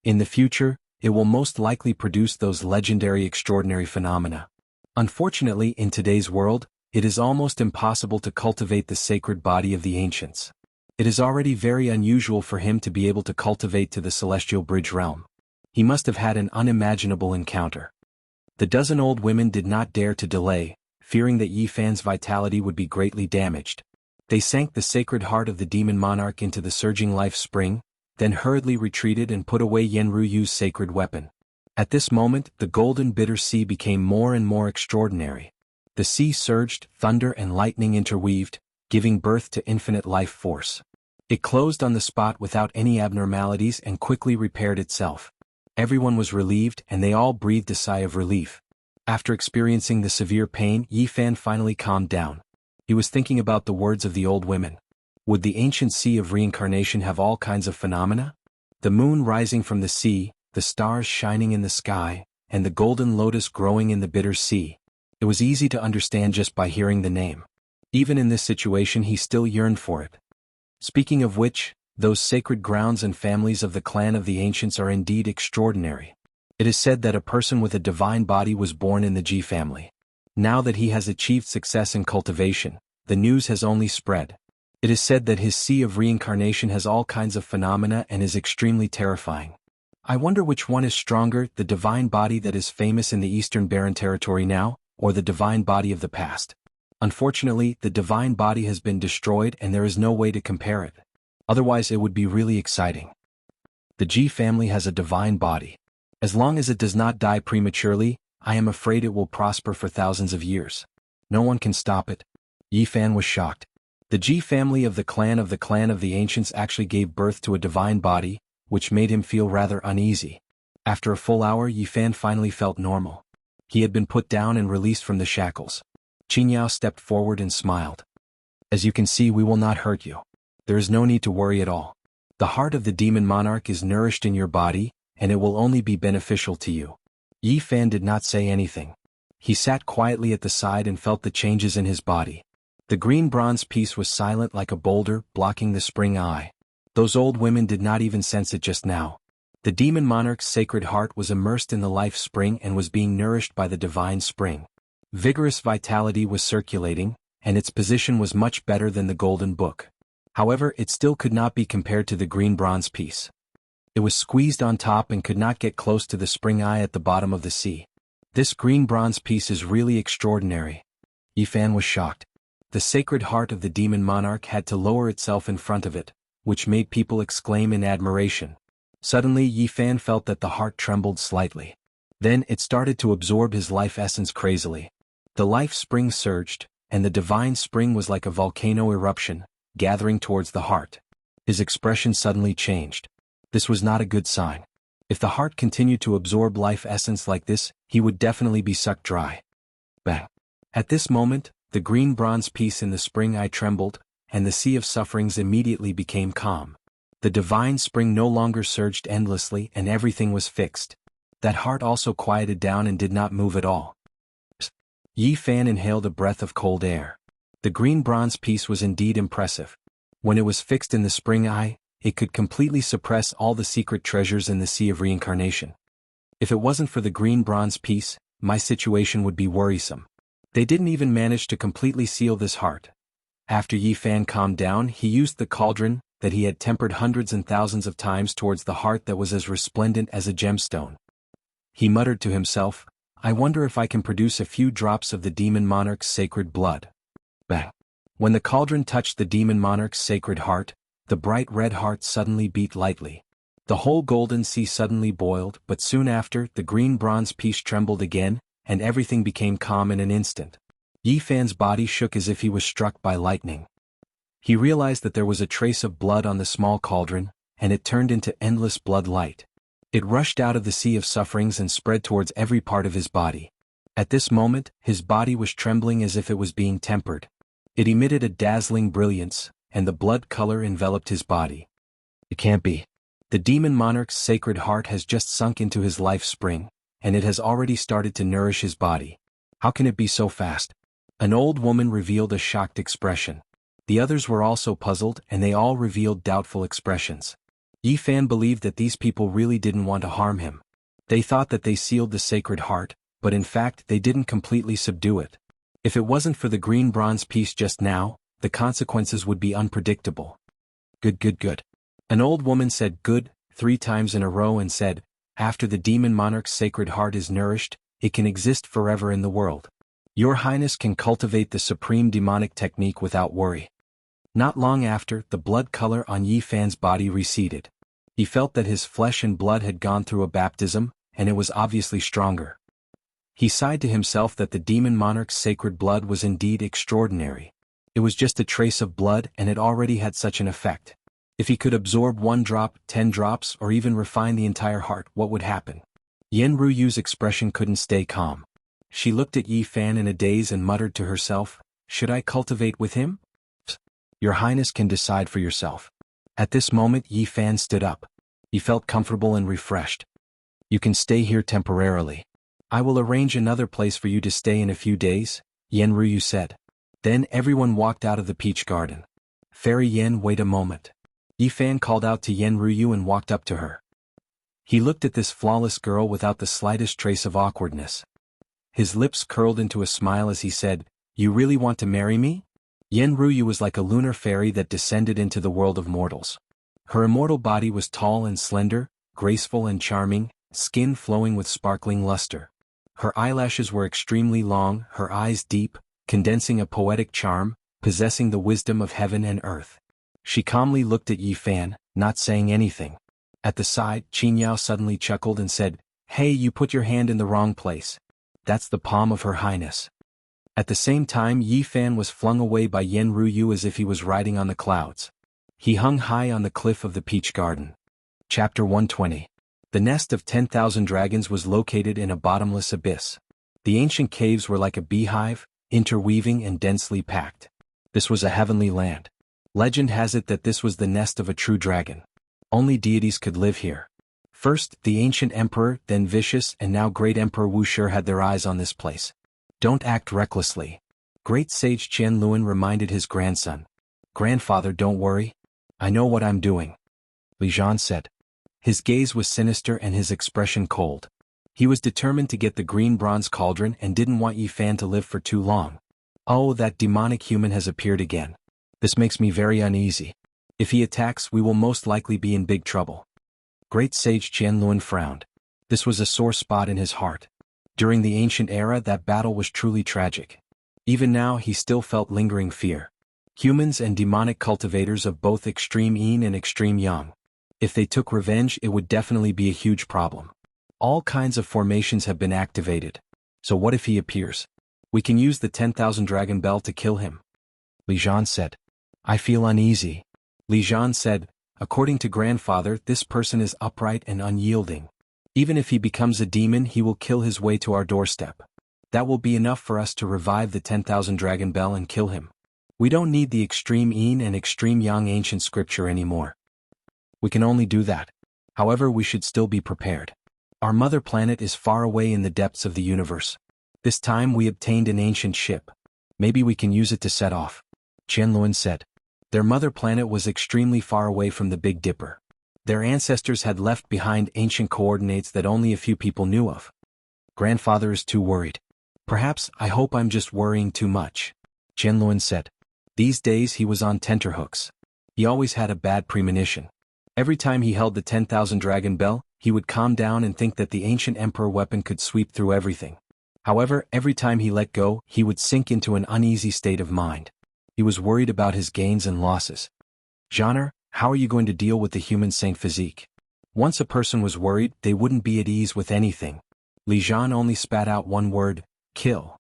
In the future, it will most likely produce those legendary extraordinary phenomena. Unfortunately, in today's world, it is almost impossible to cultivate the sacred body of the ancients. It is already very unusual for him to be able to cultivate to the celestial bridge realm. He must have had an unimaginable encounter. The dozen old women did not dare to delay, fearing that Yi Fan's vitality would be greatly damaged. They sank the sacred heart of the demon monarch into the surging life spring, then hurriedly retreated and put away Yen Ruyu's sacred weapon. At this moment, the golden bitter sea became more and more extraordinary. The sea surged, thunder and lightning interweaved, giving birth to infinite life force. It closed on the spot without any abnormalities and quickly repaired itself. Everyone was relieved and they all breathed a sigh of relief. After experiencing the severe pain, Yi Fan finally calmed down. He was thinking about the words of the old women. Would the ancient sea of reincarnation have all kinds of phenomena? The moon rising from the sea, the stars shining in the sky, and the golden lotus growing in the bitter sea. It was easy to understand just by hearing the name. Even in this situation he still yearned for it. Speaking of which, those sacred grounds and families of the clan of the ancients are indeed extraordinary. It is said that a person with a divine body was born in the Ji family. Now that he has achieved success in cultivation, the news has only spread. It is said that his sea of reincarnation has all kinds of phenomena and is extremely terrifying. I wonder which one is stronger, the divine body that is famous in the Eastern Barren territory now, or the divine body of the past. Unfortunately, the divine body has been destroyed and there is no way to compare it. Otherwise it would be really exciting. The Ji family has a divine body. As long as it does not die prematurely, I am afraid it will prosper for thousands of years. No one can stop it. Yi Fan was shocked. The Ji family of the clan of the ancients actually gave birth to a divine body, which made him feel rather uneasy. After a full hour, Yi Fan finally felt normal. He had been put down and released from the shackles. Qin Yao stepped forward and smiled. As you can see, we will not hurt you. There is no need to worry at all. The heart of the demon monarch is nourished in your body, and it will only be beneficial to you. Yi Fan did not say anything. He sat quietly at the side and felt the changes in his body. The green bronze piece was silent like a boulder, blocking the spring eye. Those old women did not even sense it just now. The demon monarch's sacred heart was immersed in the life spring and was being nourished by the divine spring. Vigorous vitality was circulating, and its position was much better than the golden book. However, it still could not be compared to the green bronze piece. It was squeezed on top and could not get close to the spring eye at the bottom of the sea. This green bronze piece is really extraordinary. Yi Fan was shocked. The sacred heart of the demon monarch had to lower itself in front of it, which made people exclaim in admiration. Suddenly Yi Fan felt that the heart trembled slightly. Then it started to absorb his life essence crazily. The life spring surged, and the divine spring was like a volcano eruption, gathering towards the heart. His expression suddenly changed. This was not a good sign. If the heart continued to absorb life essence like this, he would definitely be sucked dry. Bang! At this moment, the green bronze piece in the spring eye trembled, and the sea of sufferings immediately became calm. The divine spring no longer surged endlessly and everything was fixed. That heart also quieted down and did not move at all. Yi Fan inhaled a breath of cold air. The green bronze piece was indeed impressive. When it was fixed in the spring eye, it could completely suppress all the secret treasures in the sea of reincarnation. If it wasn't for the green bronze piece, my situation would be worrisome. They didn't even manage to completely seal this heart. After Yi Fan calmed down, he used the cauldron that he had tempered hundreds and thousands of times towards the heart that was as resplendent as a gemstone. He muttered to himself, I wonder if I can produce a few drops of the demon monarch's sacred blood. Bang! When the cauldron touched the demon monarch's sacred heart, the bright red heart suddenly beat lightly. The whole golden sea suddenly boiled, but soon after, the green bronze piece trembled again, and everything became calm in an instant. Yi Fan's body shook as if he was struck by lightning. He realized that there was a trace of blood on the small cauldron, and it turned into endless blood light. It rushed out of the sea of sufferings and spread towards every part of his body. At this moment, his body was trembling as if it was being tempered. It emitted a dazzling brilliance, and the blood color enveloped his body. It can't be. The demon monarch's sacred heart has just sunk into his life spring, and it has already started to nourish his body. How can it be so fast? An old woman revealed a shocked expression. The others were also puzzled and they all revealed doubtful expressions. Yi Fan believed that these people really didn't want to harm him. They thought that they sealed the sacred heart, but in fact they didn't completely subdue it. If it wasn't for the green bronze piece just now, the consequences would be unpredictable. Good. An old woman said good 3 times in a row and said, after the demon monarch's sacred heart is nourished, it can exist forever in the world. Your Highness can cultivate the supreme demonic technique without worry. Not long after, the blood color on Yi Fan's body receded. He felt that his flesh and blood had gone through a baptism, and it was obviously stronger. He sighed to himself that the demon monarch's sacred blood was indeed extraordinary. It was just a trace of blood and it already had such an effect. If he could absorb 1 drop, 10 drops, or even refine the entire heart, what would happen? Yen Ruyu's expression couldn't stay calm. She looked at Yi Fan in a daze and muttered to herself, should I cultivate with him? Your Highness can decide for yourself. At this moment Yi Fan stood up. He felt comfortable and refreshed. You can stay here temporarily. I will arrange another place for you to stay in a few days, Yen Ruyu said. Then everyone walked out of the peach garden. Fairy Yen, wait a moment. Yi Fan called out to Yen Ryu and walked up to her. He looked at this flawless girl without the slightest trace of awkwardness. His lips curled into a smile as he said, you really want to marry me? Yen Ryu was like a lunar fairy that descended into the world of mortals. Her immortal body was tall and slender, graceful and charming, skin flowing with sparkling luster. Her eyelashes were extremely long, her eyes deep, condensing a poetic charm, possessing the wisdom of heaven and earth. She calmly looked at Yi Fan, not saying anything. At the side, Qin Yao suddenly chuckled and said, hey, you put your hand in the wrong place. That's the palm of Her Highness. At the same time, Yi Fan was flung away by Yen Ruyu as if he was riding on the clouds. He hung high on the cliff of the Peach Garden. Chapter 120. The nest of 10,000 dragons was located in a bottomless abyss. The ancient caves were like a beehive, interweaving and densely packed. This was a heavenly land. Legend has it that this was the nest of a true dragon. Only deities could live here. First, the ancient emperor, then vicious and now great Emperor Wuxia had their eyes on this place. Don't act recklessly. Great sage Qian Luan reminded his grandson. Grandfather, don't worry. I know what I'm doing. Li Zhan said. His gaze was sinister and his expression cold. He was determined to get the green bronze cauldron and didn't want Yi Fan to live for too long. Oh, that demonic human has appeared again. This makes me very uneasy. If he attacks, we will most likely be in big trouble. Great sage Qian Luan frowned. This was a sore spot in his heart. During the ancient era, that battle was truly tragic. Even now, he still felt lingering fear. Humans and demonic cultivators of both extreme yin and extreme yang. If they took revenge, it would definitely be a huge problem. All kinds of formations have been activated. So what if he appears? We can use the 10,000 dragon bell to kill him. Li Zhan said. I feel uneasy. Li Zhan said, according to grandfather, this person is upright and unyielding. Even if he becomes a demon, he will kill his way to our doorstep. That will be enough for us to revive the 10,000 dragon bell and kill him. We don't need the extreme yin and extreme yang ancient scripture anymore. We can only do that. However, we should still be prepared. Our mother planet is far away in the depths of the universe. This time we obtained an ancient ship. Maybe we can use it to set off. Qian Luan said. Their mother planet was extremely far away from the Big Dipper. Their ancestors had left behind ancient coordinates that only a few people knew of. Grandfather is too worried. Perhaps I hope I'm just worrying too much. Qian Luan said. These days he was on tenterhooks. He always had a bad premonition. Every time he held the 10,000 dragon bell, he would calm down and think that the ancient emperor weapon could sweep through everything. However, every time he let go, he would sink into an uneasy state of mind. He was worried about his gains and losses. Genre, how are you going to deal with the human saint physique? Once a person was worried, they wouldn't be at ease with anything. Li Zhan only spat out one word, kill.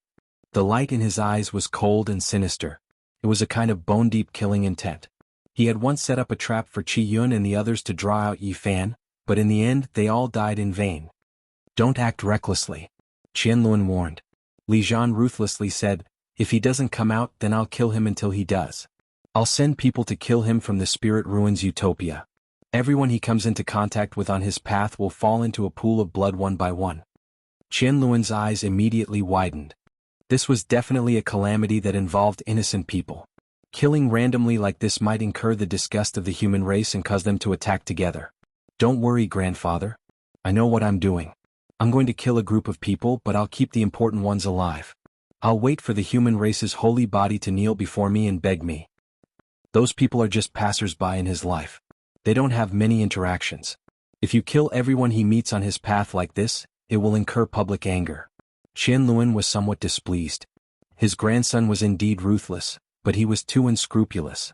The light in his eyes was cold and sinister. It was a kind of bone-deep killing intent. He had once set up a trap for Qi Yun and the others to draw out Yi Fan, but in the end they all died in vain. Don't act recklessly. Qian Luan warned. Li Zhan ruthlessly said, if he doesn't come out, then I'll kill him until he does. I'll send people to kill him from the spirit ruins utopia. Everyone he comes into contact with on his path will fall into a pool of blood one by one. Qian Luan's eyes immediately widened. This was definitely a calamity that involved innocent people. Killing randomly like this might incur the disgust of the human race and cause them to attack together. Don't worry, grandfather. I know what I'm doing. I'm going to kill a group of people, but I'll keep the important ones alive. I'll wait for the human race's holy body to kneel before me and beg me. Those people are just passers-by in his life. They don't have many interactions. If you kill everyone he meets on his path like this, it will incur public anger. Qian Luan was somewhat displeased. His grandson was indeed ruthless, but he was too unscrupulous.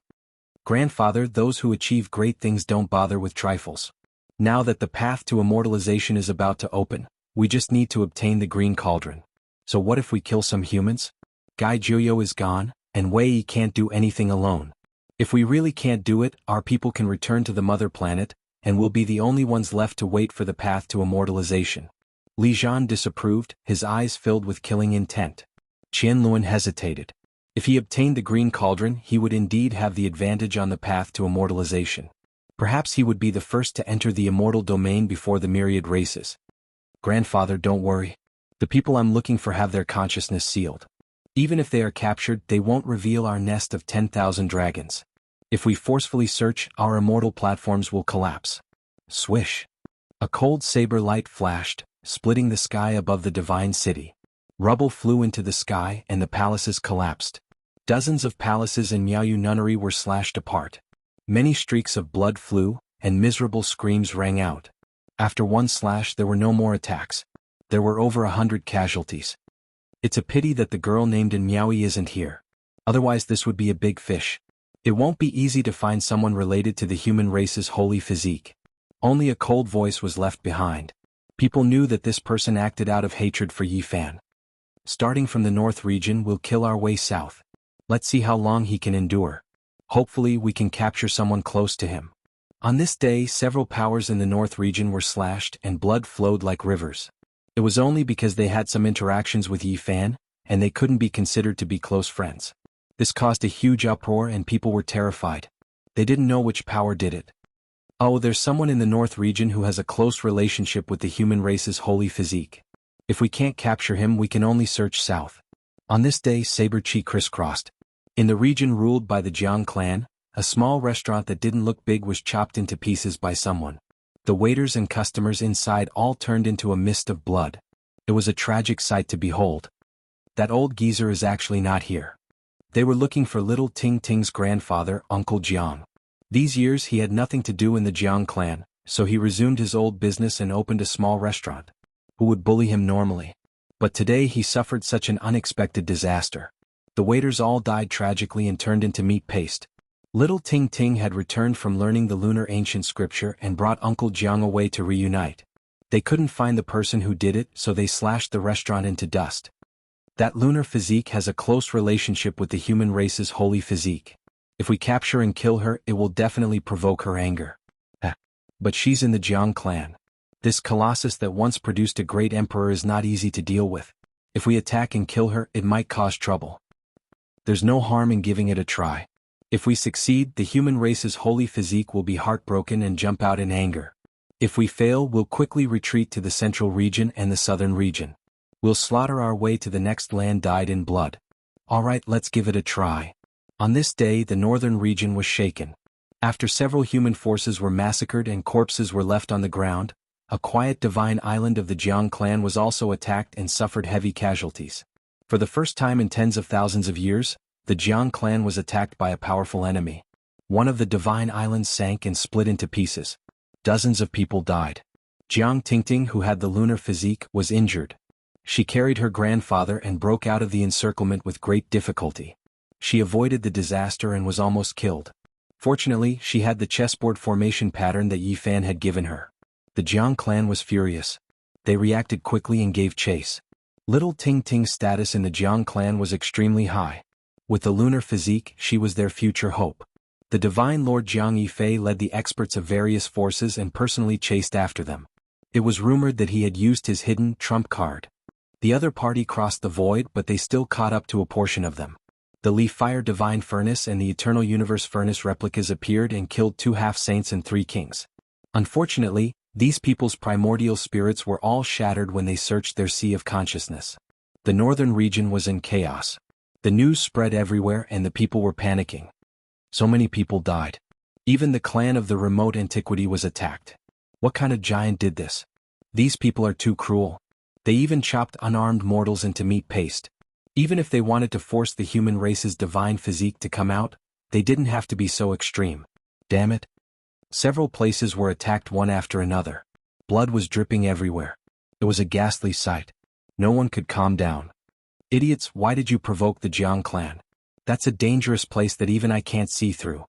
Grandfather, those who achieve great things don't bother with trifles. Now that the path to immortalization is about to open, we just need to obtain the green cauldron. So what if we kill some humans? Gai Juyo is gone, and Wei Yi can't do anything alone. If we really can't do it, our people can return to the mother planet, and we'll be the only ones left to wait for the path to immortalization. Li Zhan disapproved, his eyes filled with killing intent. Qian Luan hesitated. If he obtained the green cauldron, he would indeed have the advantage on the path to immortalization. Perhaps he would be the first to enter the immortal domain before the myriad races. Grandfather, don't worry. The people I'm looking for have their consciousness sealed. Even if they are captured, they won't reveal our nest of 10,000 dragons. If we forcefully search, our immortal platforms will collapse. Swish. A cold saber light flashed, splitting the sky above the divine city. Rubble flew into the sky and the palaces collapsed. Dozens of palaces in Miaoyu nunnery were slashed apart. Many streaks of blood flew, and miserable screams rang out. After one slash there were no more attacks. There were over 100 casualties. It's a pity that the girl named in Miaoyi isn't here. Otherwise this would be a big fish. It won't be easy to find someone related to the human race's holy physique. Only a cold voice was left behind. People knew that this person acted out of hatred for Yi Fan. Starting from the north region, we'll kill our way south. Let's see how long he can endure. Hopefully we can capture someone close to him. On this day, several powers in the north region were slashed and blood flowed like rivers. It was only because they had some interactions with Yi Fan, and they couldn't be considered to be close friends. This caused a huge uproar and people were terrified. They didn't know which power did it. Oh, there's someone in the north region who has a close relationship with the human race's holy physique. If we can't capture him, we can only search south. On this day, Saber-Chi crisscrossed. In the region ruled by the Jiang clan, a small restaurant that didn't look big was chopped into pieces by someone. The waiters and customers inside all turned into a mist of blood. It was a tragic sight to behold. That old geezer is actually not here. They were looking for little Ting Ting's grandfather, Uncle Jiang. These years he had nothing to do in the Jiang clan, so he resumed his old business and opened a small restaurant. Who would bully him normally? But today he suffered such an unexpected disaster. The waiters all died tragically and turned into meat paste. Little Ting Ting had returned from learning the lunar ancient scripture and brought Uncle Jiang away to reunite. They couldn't find the person who did it, so they slashed the restaurant into dust. That lunar physique has a close relationship with the human race's holy physique. If we capture and kill her, it will definitely provoke her anger. But she's in the Jiang clan. This colossus that once produced a great emperor is not easy to deal with. If we attack and kill her, it might cause trouble. There's no harm in giving it a try. If we succeed, the human race's holy physique will be heartbroken and jump out in anger. If we fail, we'll quickly retreat to the central region and the southern region. We'll slaughter our way to the next land dyed in blood. Alright, let's give it a try. On this day, the northern region was shaken. After several human forces were massacred and corpses were left on the ground, a quiet divine island of the Jiang clan was also attacked and suffered heavy casualties. For the first time in tens of thousands of years, the Jiang clan was attacked by a powerful enemy. One of the divine islands sank and split into pieces. Dozens of people died. Jiang Tingting, who had the lunar physique, was injured. She carried her grandfather and broke out of the encirclement with great difficulty. She avoided the disaster and was almost killed. Fortunately, she had the chessboard formation pattern that Yi Fan had given her. The Jiang clan was furious. They reacted quickly and gave chase. Little Ting Ting's status in the Jiang clan was extremely high. With the lunar physique, she was their future hope. The divine Lord Jiang Yifei led the experts of various forces and personally chased after them. It was rumored that he had used his hidden trump card. The other party crossed the void, but they still caught up to a portion of them. The Li Fire Divine Furnace and the Eternal Universe Furnace replicas appeared and killed 2 half-saints and 3 kings. Unfortunately, these people's primordial spirits were all shattered when they searched their sea of consciousness. The northern region was in chaos. The news spread everywhere and the people were panicking. So many people died. Even the clan of the remote antiquity was attacked. What kind of giant did this? These people are too cruel. They even chopped unarmed mortals into meat paste. Even if they wanted to force the human race's divine physique to come out, they didn't have to be so extreme. Damn it. Several places were attacked one after another. Blood was dripping everywhere. It was a ghastly sight. No one could calm down. Idiots, why did you provoke the Jiang clan? That's a dangerous place that even I can't see through.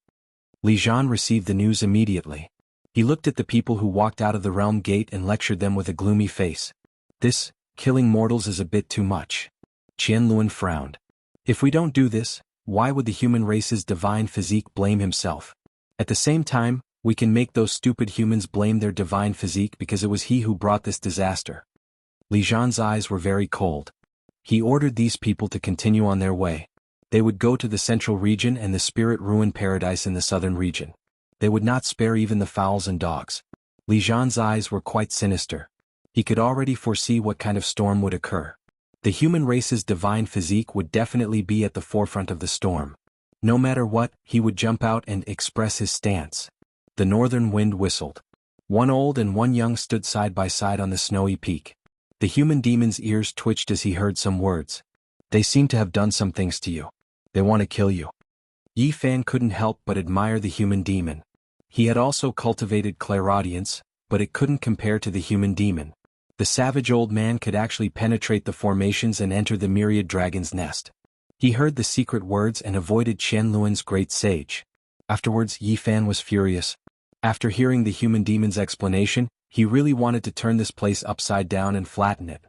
Li Zhan received the news immediately. He looked at the people who walked out of the realm gate and lectured them with a gloomy face. This, killing mortals is a bit too much. Qian Luan frowned. If we don't do this, why would the human race's divine physique blame himself? At the same time, we can make those stupid humans blame their divine physique because it was he who brought this disaster. Li Zhan's eyes were very cold. He ordered these people to continue on their way. They would go to the central region and the spirit ruin paradise in the southern region. They would not spare even the fowls and dogs. Li Zhan's eyes were quite sinister. He could already foresee what kind of storm would occur. The human race's divine physique would definitely be at the forefront of the storm. No matter what, he would jump out and express his stance. The northern wind whistled. One old and one young stood side by side on the snowy peak. The human demon's ears twitched as he heard some words. They seem to have done some things to you. They want to kill you. Yi Fan couldn't help but admire the human demon. He had also cultivated clairaudience, but it couldn't compare to the human demon. The savage old man could actually penetrate the formations and enter the myriad dragon's nest. He heard the secret words and avoided Qian Luan's great sage. Afterwards, Yi Fan was furious. After hearing the human demon's explanation, he really wanted to turn this place upside down and flatten it.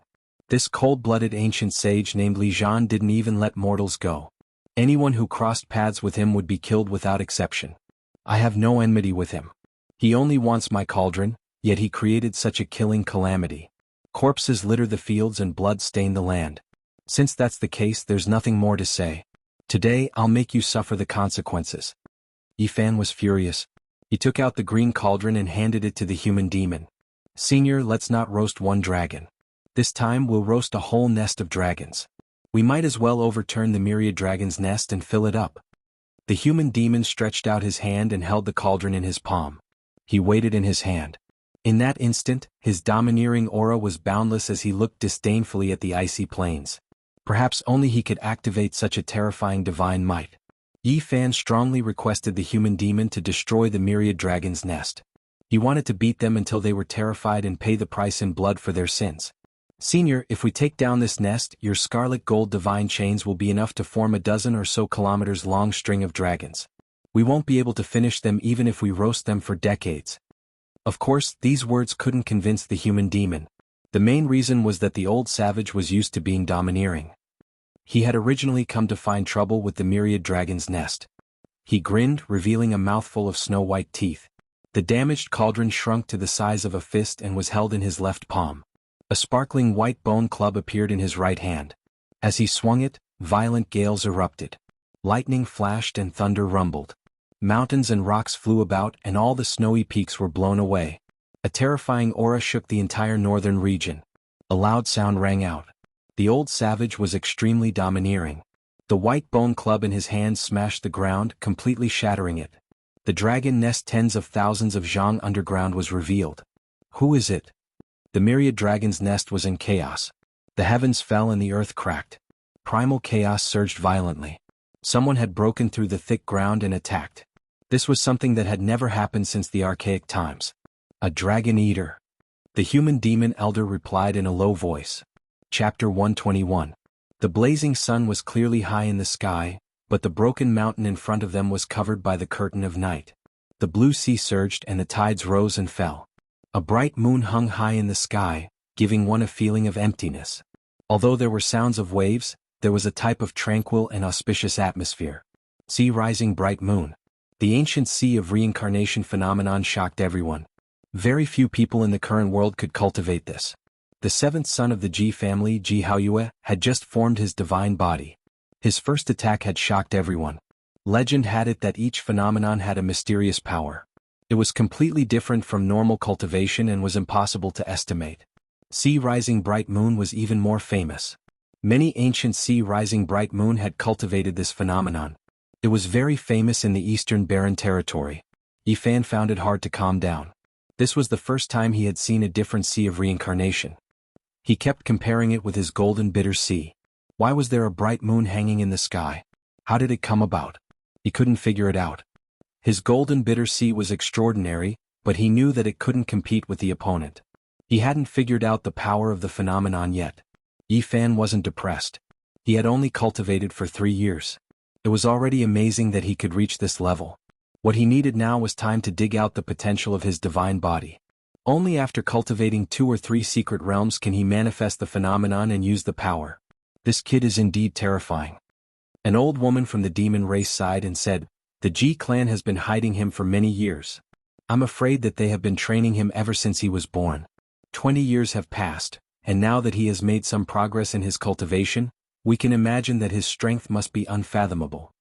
This cold-blooded ancient sage named Li Zhan didn't even let mortals go. Anyone who crossed paths with him would be killed without exception. I have no enmity with him. He only wants my cauldron, yet he created such a killing calamity. Corpses litter the fields and blood stain the land. Since that's the case, there's nothing more to say. Today I'll make you suffer the consequences. Yifan was furious. He took out the green cauldron and handed it to the human demon. Senior, let's not roast one dragon. This time we'll roast a whole nest of dragons. We might as well overturn the myriad dragon's nest and fill it up. The human demon stretched out his hand and held the cauldron in his palm. He weighed it in his hand. In that instant, his domineering aura was boundless as he looked disdainfully at the icy plains. Perhaps only he could activate such a terrifying divine might. Yifan strongly requested the human demon to destroy the myriad dragon's nest. He wanted to beat them until they were terrified and pay the price in blood for their sins. Senior, if we take down this nest, your scarlet gold divine chains will be enough to form a dozen or so kilometers long string of dragons. We won't be able to finish them even if we roast them for decades. Of course, these words couldn't convince the human demon. The main reason was that the old savage was used to being domineering. He had originally come to find trouble with the myriad dragon's nest. He grinned, revealing a mouthful of snow-white teeth. The damaged cauldron shrunk to the size of a fist and was held in his left palm. A sparkling white bone club appeared in his right hand. As he swung it, violent gales erupted. Lightning flashed and thunder rumbled. Mountains and rocks flew about and all the snowy peaks were blown away. A terrifying aura shook the entire northern region. A loud sound rang out. The old savage was extremely domineering. The white bone club in his hand smashed the ground, completely shattering it. The dragon nest tens of thousands of zhang underground was revealed. Who is it? The myriad dragon's nest was in chaos. The heavens fell and the earth cracked. Primal chaos surged violently. Someone had broken through the thick ground and attacked. This was something that had never happened since the archaic times. A dragon eater. The human demon elder replied in a low voice. Chapter 121. The blazing sun was clearly high in the sky, but the broken mountain in front of them was covered by the curtain of night. The blue sea surged and the tides rose and fell. A bright moon hung high in the sky, giving one a feeling of emptiness. Although there were sounds of waves, there was a type of tranquil and auspicious atmosphere. Sea rising bright moon. The ancient sea of reincarnation phenomenon shocked everyone. Very few people in the current world could cultivate this. The seventh son of the Ji family, Ji Haoyue, had just formed his divine body. His first attack had shocked everyone. Legend had it that each phenomenon had a mysterious power. It was completely different from normal cultivation and was impossible to estimate. Sea rising bright moon was even more famous. Many ancient sea rising bright moon had cultivated this phenomenon. It was very famous in the eastern barren territory. Yifan found it hard to calm down. This was the first time he had seen a different sea of reincarnation. He kept comparing it with his golden bitter sea. Why was there a bright moon hanging in the sky? How did it come about? He couldn't figure it out. His golden bitter sea was extraordinary, but he knew that it couldn't compete with the opponent. He hadn't figured out the power of the phenomenon yet. Yifan wasn't depressed. He had only cultivated for 3 years. It was already amazing that he could reach this level. What he needed now was time to dig out the potential of his divine body. Only after cultivating 2 or 3 secret realms can he manifest the phenomenon and use the power. This kid is indeed terrifying. An old woman from the demon race sighed and said, "The Ji clan has been hiding him for many years. I'm afraid that they have been training him ever since he was born. 20 years have passed, and now that he has made some progress in his cultivation, we can imagine that his strength must be unfathomable."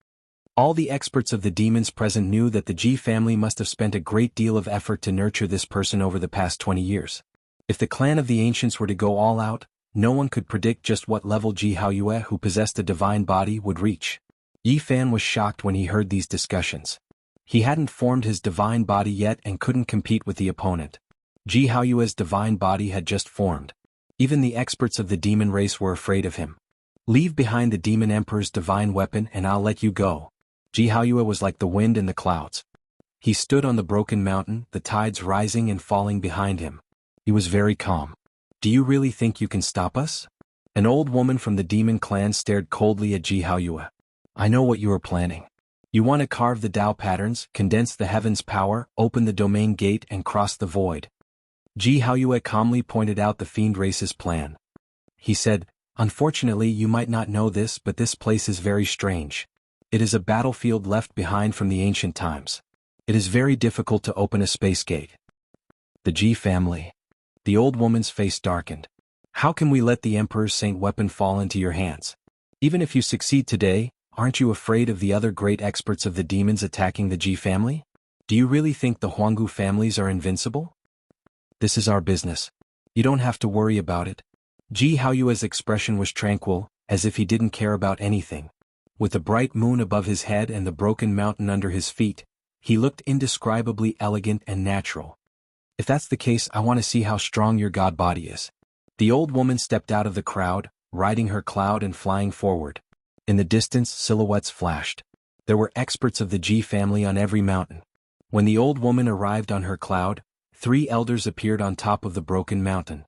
All the experts of the demons present knew that the Ji family must have spent a great deal of effort to nurture this person over the past 20 years. If the clan of the ancients were to go all out, no one could predict just what level Ji Haoyue, who possessed a divine body, would reach. Yifan was shocked when he heard these discussions. He hadn't formed his divine body yet and couldn't compete with the opponent. Ji Haoyue's divine body had just formed. Even the experts of the demon race were afraid of him. "Leave behind the demon emperor's divine weapon and I'll let you go." Ji Haoyue was like the wind in the clouds. He stood on the broken mountain, the tides rising and falling behind him. He was very calm. "Do you really think you can stop us?" An old woman from the demon clan stared coldly at Ji Haoyue. "I know what you are planning. You want to carve the Tao patterns, condense the heaven's power, open the domain gate and cross the void." Ji Haoyue calmly pointed out the fiend race's plan. he said, "Unfortunately you might not know this, but this place is very strange. It is a battlefield left behind from the ancient times. It is very difficult to open a space gate." The Ji family. The old woman's face darkened. "How can we let the Emperor's Saint weapon fall into your hands? Even if you succeed today, aren't you afraid of the other great experts of the demons attacking the Ji family? Do you really think the Huanggu families are invincible? This is our business. You don't have to worry about it." Ji Haoyue's expression was tranquil, as if he didn't care about anything. With the bright moon above his head and the broken mountain under his feet, he looked indescribably elegant and natural. "If that's the case, I want to see how strong your god body is." The old woman stepped out of the crowd, riding her cloud and flying forward. In the distance, silhouettes flashed. There were experts of the Ji family on every mountain. When the old woman arrived on her cloud, 3 elders appeared on top of the broken mountain.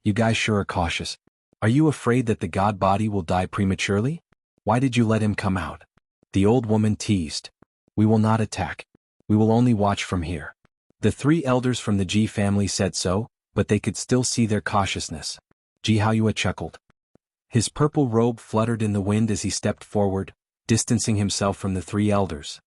"You guys sure are cautious. Are you afraid that the god body will die prematurely? Why did you let him come out?" The old woman teased. "We will not attack. We will only watch from here." The 3 elders from the Ji family said so, but they could still see their cautiousness. Ji Haoyue chuckled. His purple robe fluttered in the wind as he stepped forward, distancing himself from the 3 elders.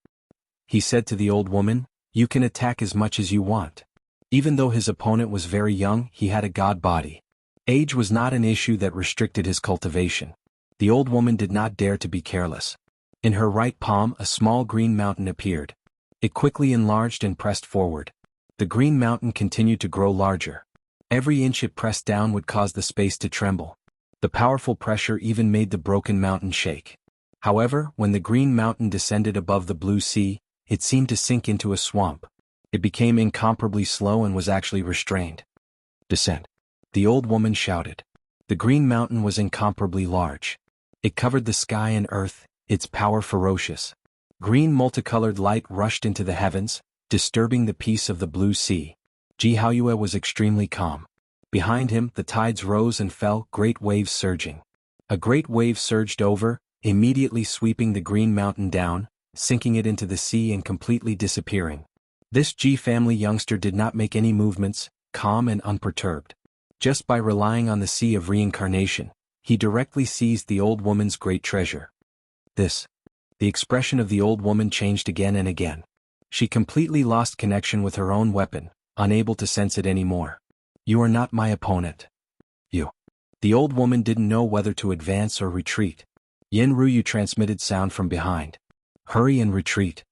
He said to the old woman, "You can attack as much as you want." Even though his opponent was very young, he had a god body. Age was not an issue that restricted his cultivation. The old woman did not dare to be careless. In her right palm, a small green mountain appeared. It quickly enlarged and pressed forward. The green mountain continued to grow larger. Every inch it pressed down would cause the space to tremble. The powerful pressure even made the broken mountain shake. However, when the green mountain descended above the blue sea, it seemed to sink into a swamp. It became incomparably slow and was actually restrained. "Descend!" the old woman shouted. The green mountain was incomparably large. It covered the sky and earth, its power ferocious. Green multicolored light rushed into the heavens, disturbing the peace of the blue sea. Ji Haoyue was extremely calm. Behind him, the tides rose and fell, great waves surging. A great wave surged over, immediately sweeping the green mountain down, sinking it into the sea and completely disappearing. This Ji family youngster did not make any movements, calm and unperturbed. Just by relying on the sea of reincarnation, he directly seized the old woman's great treasure. The expression of the old woman changed again and again. She completely lost connection with her own weapon, unable to sense it anymore. "You are not my opponent. You." The old woman didn't know whether to advance or retreat. Yen Ruyu transmitted sound from behind. "Hurry and retreat."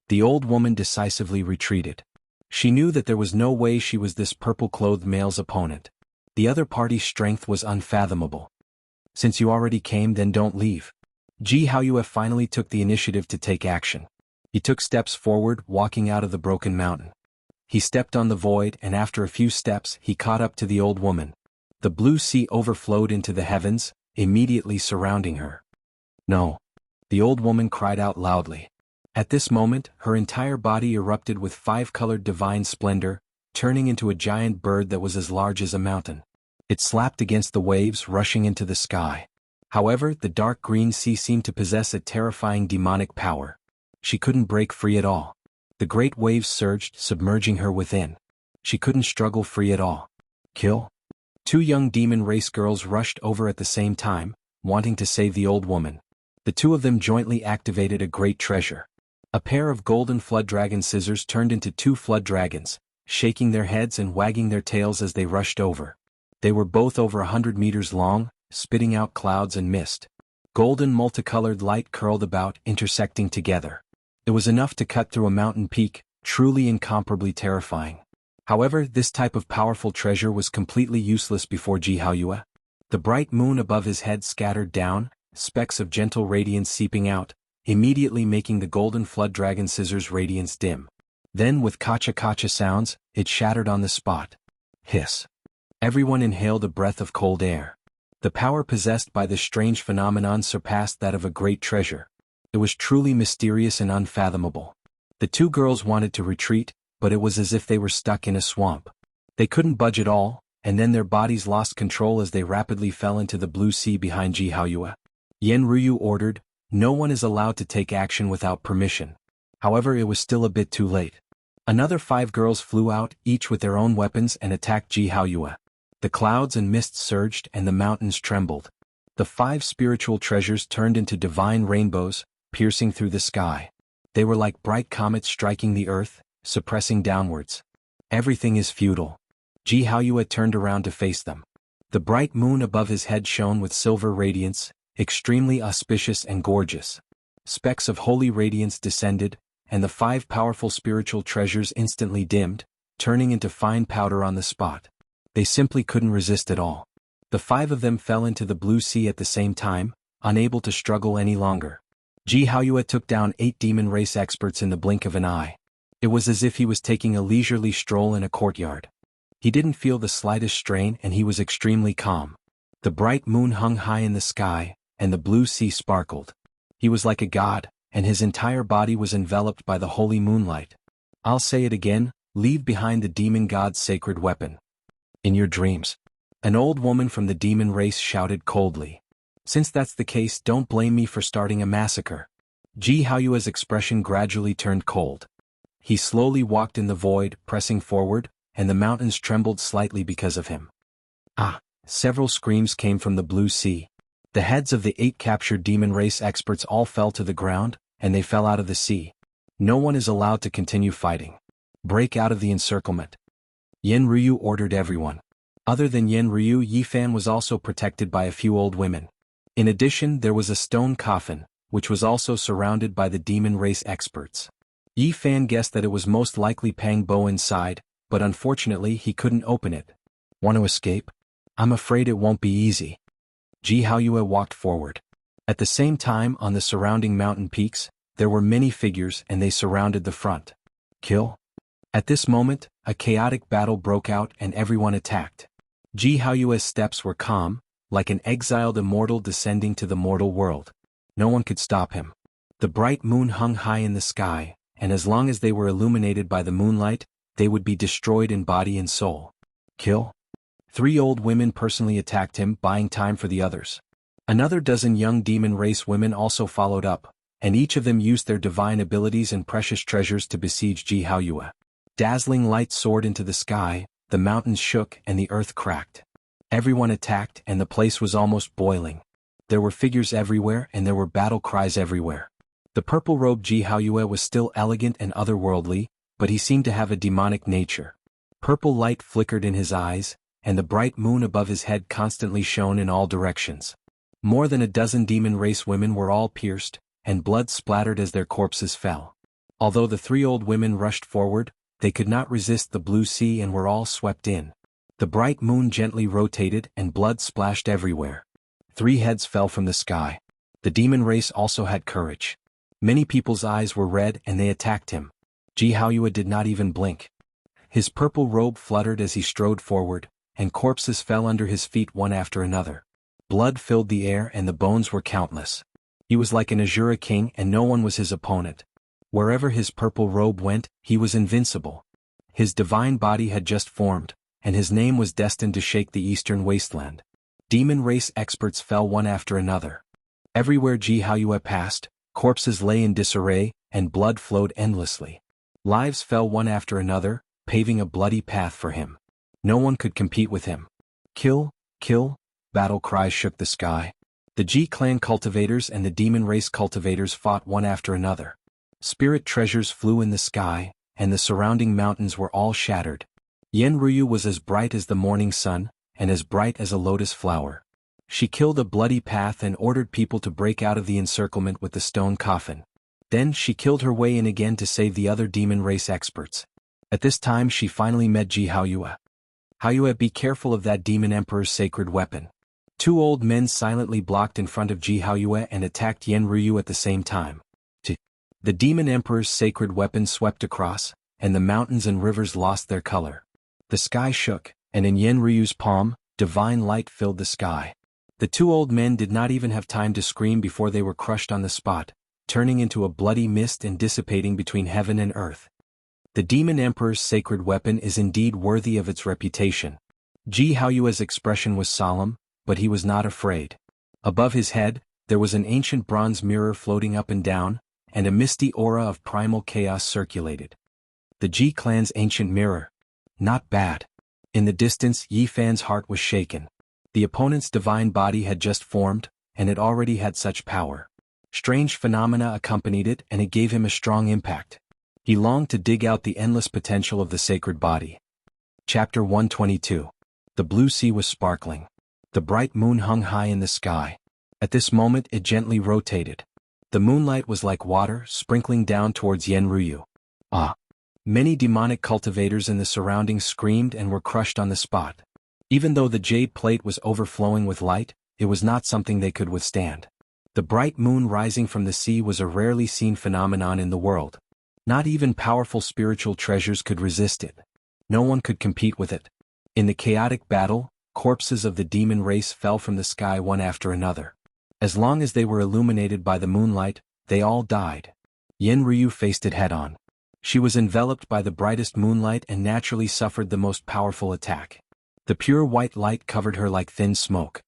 The old woman decisively retreated. She knew that there was no way she was this purple-clothed male's opponent. The other party's strength was unfathomable. "Since you already came, then don't leave." Ji Haoyue finally took the initiative to take action. He took steps forward, walking out of the broken mountain. He stepped on the void, and after a few steps, he caught up to the old woman. The blue sea overflowed into the heavens, immediately surrounding her. "No!" the old woman cried out loudly. At this moment, her entire body erupted with 5-colored divine splendor, turning into a giant bird that was as large as a mountain. It slapped against the waves, rushing into the sky. However, the dark green sea seemed to possess a terrifying demonic power. She couldn't break free at all. The great waves surged, submerging her within. She couldn't struggle free at all. "Kill!" 2 young demon race girls rushed over at the same time, wanting to save the old woman. The 2 of them jointly activated a great treasure. A pair of golden flood dragon scissors turned into 2 flood dragons, shaking their heads and wagging their tails as they rushed over. They were both over 100 meters long, spitting out clouds and mist. Golden multicolored light curled about, intersecting together. It was enough to cut through a mountain peak, truly incomparably terrifying. However, this type of powerful treasure was completely useless before Ji Haoyue. The bright moon above his head scattered down, specks of gentle radiance seeping out, immediately making the golden flood dragon scissors' radiance dim. Then, with kacha-kacha sounds, it shattered on the spot. Hiss. Everyone inhaled a breath of cold air. The power possessed by this strange phenomenon surpassed that of a great treasure. It was truly mysterious and unfathomable. The 2 girls wanted to retreat, but it was as if they were stuck in a swamp. They couldn't budge at all, and then their bodies lost control as they rapidly fell into the blue sea behind Ji Haoyue. Yen Ruyu ordered, "No one is allowed to take action without permission." However, it was still a bit too late. Another 5 girls flew out, each with their own weapons, and attacked Ji Haoyue. The clouds and mists surged and the mountains trembled. The 5 spiritual treasures turned into divine rainbows, piercing through the sky. They were like bright comets striking the earth, suppressing downwards. Everything is futile. Ji Haoyue turned around to face them. The bright moon above his head shone with silver radiance, extremely auspicious and gorgeous. Specks of holy radiance descended, and the 5 powerful spiritual treasures instantly dimmed, turning into fine powder on the spot. They simply couldn't resist at all. The 5 of them fell into the blue sea at the same time, unable to struggle any longer. Ji Haoyue took down 8 demon race experts in the blink of an eye. It was as if he was taking a leisurely stroll in a courtyard. He didn't feel the slightest strain and he was extremely calm. The bright moon hung high in the sky, and the blue sea sparkled. He was like a god, and his entire body was enveloped by the holy moonlight. I'll say it again, leave behind the demon god's sacred weapon. In your dreams. An old woman from the demon race shouted coldly. Since that's the case, don't blame me for starting a massacre. Ji Haoyue's expression gradually turned cold. He slowly walked in the void, pressing forward, and the mountains trembled slightly because of him. Ah! Several screams came from the blue sea. The heads of the 8 captured demon race experts all fell to the ground, and they fell out of the sea. No one is allowed to continue fighting. Break out of the encirclement. Yen Ryu ordered everyone. Other than Yen Ryu, Yi Fan was also protected by a few old women. In addition, there was a stone coffin, which was also surrounded by the demon race experts. Yi Fan guessed that it was most likely Pang Bo inside, but unfortunately he couldn't open it. Want to escape? I'm afraid it won't be easy. Ji Haoyue walked forward. At the same time, on the surrounding mountain peaks, there were many figures and they surrounded the front. Kill? At this moment, a chaotic battle broke out and everyone attacked. Ji Haoyue's steps were calm, like an exiled immortal descending to the mortal world. No one could stop him. The bright moon hung high in the sky, and as long as they were illuminated by the moonlight, they would be destroyed in body and soul. Kill? 3 old women personally attacked him, buying time for the others. Another dozen young demon race women also followed up, and each of them used their divine abilities and precious treasures to besiege Ji Haoyue. Dazzling light soared into the sky, the mountains shook and the earth cracked. Everyone attacked and the place was almost boiling. There were figures everywhere and there were battle cries everywhere. The purple-robed Ji Haoyue was still elegant and otherworldly, but he seemed to have a demonic nature. Purple light flickered in his eyes, and the bright moon above his head constantly shone in all directions. More than a dozen demon race women were all pierced, and blood splattered as their corpses fell. Although the 3 old women rushed forward, they could not resist the blue sea and were all swept in. The bright moon gently rotated and blood splashed everywhere. 3 heads fell from the sky. The demon race also had courage. Many people's eyes were red and they attacked him. Ji Haoyue did not even blink. His purple robe fluttered as he strode forward, and corpses fell under his feet one after another. Blood filled the air and the bones were countless. He was like an Azura king and no one was his opponent. Wherever his purple robe went, he was invincible. His divine body had just formed, and his name was destined to shake the eastern wasteland. Demon race experts fell one after another. Everywhere Ji Haoyue passed, corpses lay in disarray, and blood flowed endlessly. Lives fell one after another, paving a bloody path for him. No one could compete with him. Kill, kill, battle cries shook the sky. The Ji clan cultivators and the demon race cultivators fought one after another. Spirit treasures flew in the sky, and the surrounding mountains were all shattered. Yen Ryu was as bright as the morning sun, and as bright as a lotus flower. She killed a bloody path and ordered people to break out of the encirclement with the stone coffin. Then she killed her way in again to save the other demon race experts. At this time she finally met Ji Haoyue. Haoyue, be careful of that demon emperor's sacred weapon. 2 old men silently blocked in front of Ji Haoyue and attacked Yen Ryu at the same time. The demon emperor's sacred weapon swept across, and the mountains and rivers lost their color. The sky shook, and in Yen Ryu's palm, divine light filled the sky. The 2 old men did not even have time to scream before they were crushed on the spot, turning into a bloody mist and dissipating between heaven and earth. The demon emperor's sacred weapon is indeed worthy of its reputation. Ji Haoyue's expression was solemn, but he was not afraid. Above his head, there was an ancient bronze mirror floating up and down, and a misty aura of primal chaos circulated. The Ji clan's ancient mirror. Not bad. In the distance, Yi Fan's heart was shaken. The opponent's divine body had just formed, and it already had such power. Strange phenomena accompanied it, and it gave him a strong impact. He longed to dig out the endless potential of the sacred body. Chapter 122. The blue sea was sparkling. The bright moon hung high in the sky. At this moment it gently rotated. The moonlight was like water, sprinkling down towards Yenryu. Ah! Many demonic cultivators in the surroundings screamed and were crushed on the spot. Even though the jade plate was overflowing with light, it was not something they could withstand. The bright moon rising from the sea was a rarely seen phenomenon in the world. Not even powerful spiritual treasures could resist it. No one could compete with it. In the chaotic battle, corpses of the demon race fell from the sky one after another. As long as they were illuminated by the moonlight, they all died. Yenryu faced it head-on. She was enveloped by the brightest moonlight and naturally suffered the most powerful attack. The pure white light covered her like thin smoke.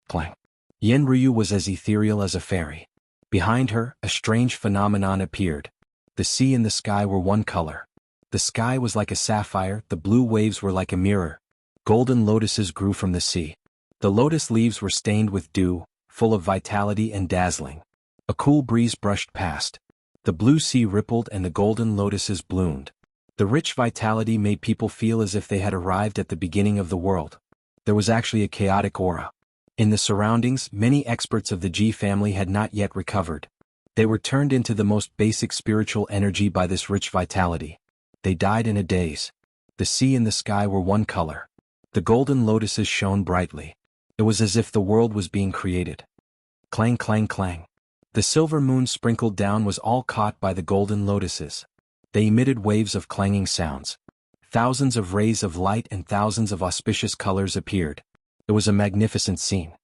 Clang. Yenryu was as ethereal as a fairy. Behind her, a strange phenomenon appeared. The sea and the sky were one color. The sky was like a sapphire, the blue waves were like a mirror. Golden lotuses grew from the sea. The lotus leaves were stained with dew, full of vitality and dazzling. A cool breeze brushed past. The blue sea rippled and the golden lotuses bloomed. The rich vitality made people feel as if they had arrived at the beginning of the world. There was actually a chaotic aura. In the surroundings, many experts of the Ji family had not yet recovered. They were turned into the most basic spiritual energy by this rich vitality. They died in a daze. The sea and the sky were one color. The golden lotuses shone brightly. It was as if the world was being created. Clang, clang, clang. The silver moon sprinkled down was all caught by the golden lotuses. They emitted waves of clanging sounds. Thousands of rays of light and thousands of auspicious colors appeared. It was a magnificent scene.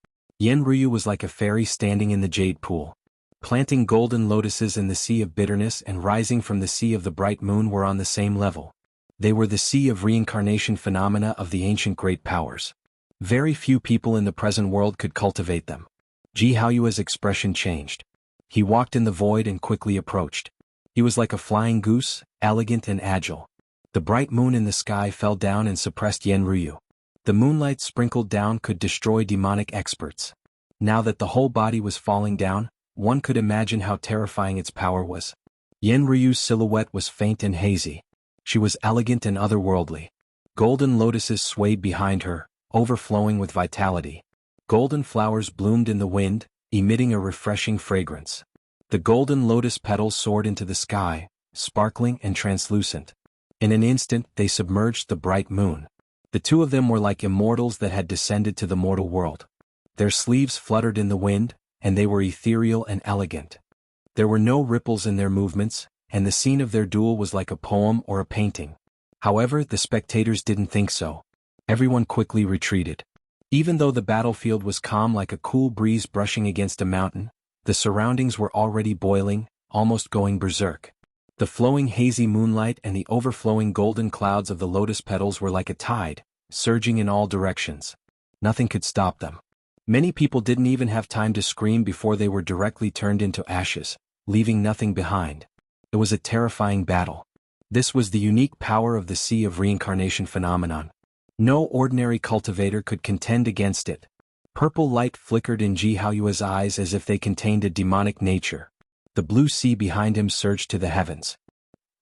Yenryu was like a fairy standing in the jade pool. Planting golden lotuses in the sea of bitterness and rising from the sea of the bright moon were on the same level. They were the sea of reincarnation phenomena of the ancient great powers. Very few people in the present world could cultivate them. Ji Haoyue's expression changed. He walked in the void and quickly approached. He was like a flying goose, elegant and agile. The bright moon in the sky fell down and suppressed Yenryu. The moonlight sprinkled down could destroy demonic experts. Now that the whole body was falling down, one could imagine how terrifying its power was. Yenryu's silhouette was faint and hazy. She was elegant and otherworldly. Golden lotuses swayed behind her, overflowing with vitality. Golden flowers bloomed in the wind, emitting a refreshing fragrance. The golden lotus petals soared into the sky, sparkling and translucent. In an instant, they submerged the bright moon. The two of them were like immortals that had descended to the mortal world. Their sleeves fluttered in the wind, and they were ethereal and elegant. There were no ripples in their movements, and the scene of their duel was like a poem or a painting. However, the spectators didn't think so. Everyone quickly retreated. Even though the battlefield was calm like a cool breeze brushing against a mountain, the surroundings were already boiling, almost going berserk. The flowing hazy moonlight and the overflowing golden clouds of the lotus petals were like a tide, surging in all directions. Nothing could stop them. Many people didn't even have time to scream before they were directly turned into ashes, leaving nothing behind. It was a terrifying battle. This was the unique power of the Sea of Reincarnation phenomenon. No ordinary cultivator could contend against it. Purple light flickered in Ji Haoyue's eyes as if they contained a demonic nature. The blue sea behind him surged to the heavens.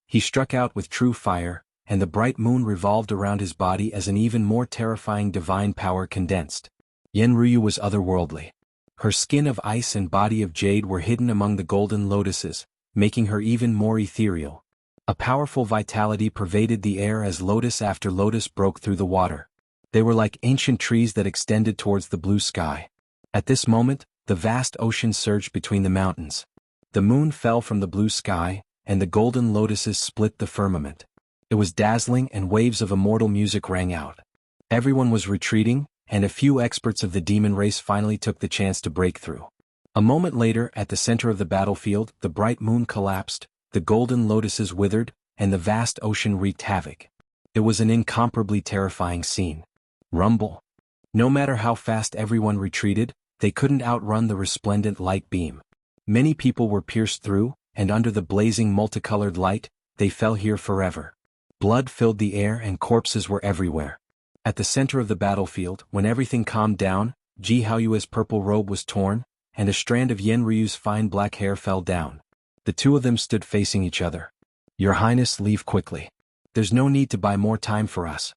He struck out with true fire, and the bright moon revolved around his body as an even more terrifying divine power condensed. Yenryu was otherworldly. Her skin of ice and body of jade were hidden among the golden lotuses, making her even more ethereal. A powerful vitality pervaded the air as lotus after lotus broke through the water. They were like ancient trees that extended towards the blue sky. At this moment, the vast ocean surged between the mountains. The moon fell from the blue sky, and the golden lotuses split the firmament. It was dazzling and waves of immortal music rang out. Everyone was retreating, and a few experts of the demon race finally took the chance to break through. A moment later, at the center of the battlefield, the bright moon collapsed, the golden lotuses withered, and the vast ocean wreaked havoc. It was an incomparably terrifying scene. Rumble. No matter how fast everyone retreated, they couldn't outrun the resplendent light beam. Many people were pierced through, and under the blazing multicolored light, they fell here forever. Blood filled the air and corpses were everywhere. At the center of the battlefield, when everything calmed down, Ji Haoyue's purple robe was torn, and a strand of Yen Ryu's fine black hair fell down. The two of them stood facing each other. "Your Highness, leave quickly. There's no need to buy more time for us."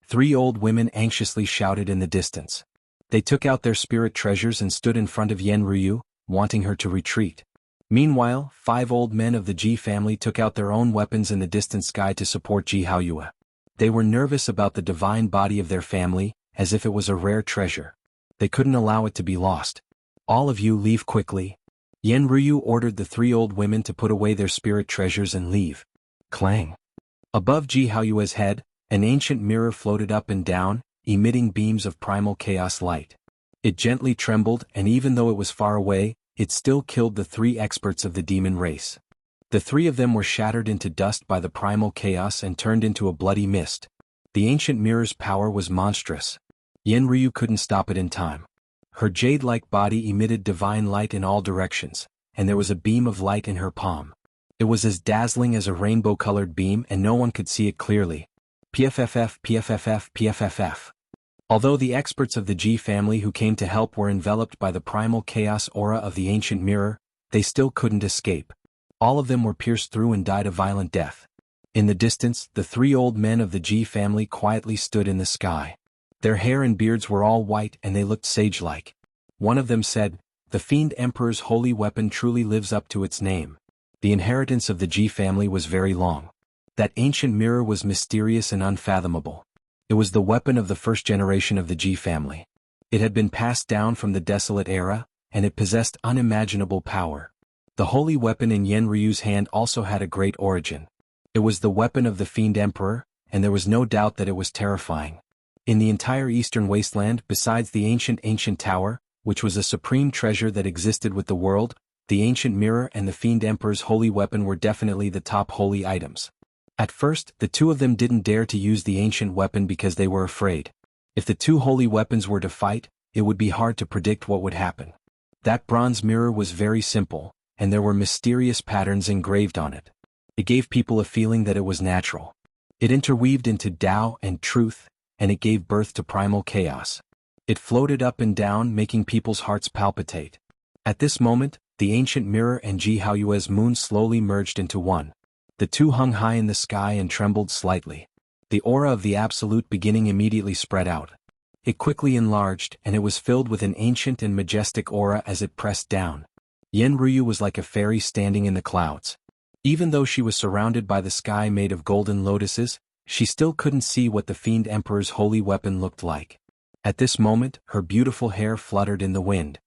Three old women anxiously shouted in the distance. They took out their spirit treasures and stood in front of Yen Ryu, wanting her to retreat. Meanwhile, 5 old men of the Ji family took out their own weapons in the distant sky to support Ji Haoyue. They were nervous about the divine body of their family, as if it was a rare treasure. They couldn't allow it to be lost. "All of you leave quickly." Yen Ryu ordered the 3 old women to put away their spirit treasures and leave. Clang. Above Ji Haoyue's head, an ancient mirror floated up and down, emitting beams of primal chaos light. It gently trembled, and even though it was far away, it still killed the 3 experts of the demon race. The 3 of them were shattered into dust by the primal chaos and turned into a bloody mist. The ancient mirror's power was monstrous. Yen Ryu couldn't stop it in time. Her jade-like body emitted divine light in all directions, and there was a beam of light in her palm. It was as dazzling as a rainbow-colored beam, and no one could see it clearly. PFFF, PFFF, PFFF. Although the experts of the Ji family who came to help were enveloped by the primal chaos aura of the ancient mirror, they still couldn't escape. All of them were pierced through and died a violent death. In the distance, the 3 old men of the Ji family quietly stood in the sky. Their hair and beards were all white and they looked sage-like. One of them said, "The Fiend Emperor's holy weapon truly lives up to its name." The inheritance of the Ji family was very long. That ancient mirror was mysterious and unfathomable. It was the weapon of the first generation of the Ji family. It had been passed down from the desolate era, and it possessed unimaginable power. The holy weapon in Yen Ryu's hand also had a great origin. It was the weapon of the Fiend Emperor, and there was no doubt that it was terrifying. In the entire eastern wasteland, besides the ancient tower, which was a supreme treasure that existed with the world, the ancient mirror and the Fiend Emperor's holy weapon were definitely the top holy items. At first, the 2 of them didn't dare to use the ancient weapon because they were afraid. If the 2 holy weapons were to fight, it would be hard to predict what would happen. That bronze mirror was very simple, and there were mysterious patterns engraved on it. It gave people a feeling that it was natural. It interweaved into Tao and truth, and it gave birth to primal chaos. It floated up and down, making people's hearts palpitate. At this moment, the ancient mirror and Ji Haoyue's moon slowly merged into one. The 2 hung high in the sky and trembled slightly. The aura of the absolute beginning immediately spread out. It quickly enlarged, and it was filled with an ancient and majestic aura as it pressed down. Yen Ryu was like a fairy standing in the clouds. Even though she was surrounded by the sky made of golden lotuses, she still couldn't see what the Fiend Emperor's holy weapon looked like. At this moment, her beautiful hair fluttered in the wind.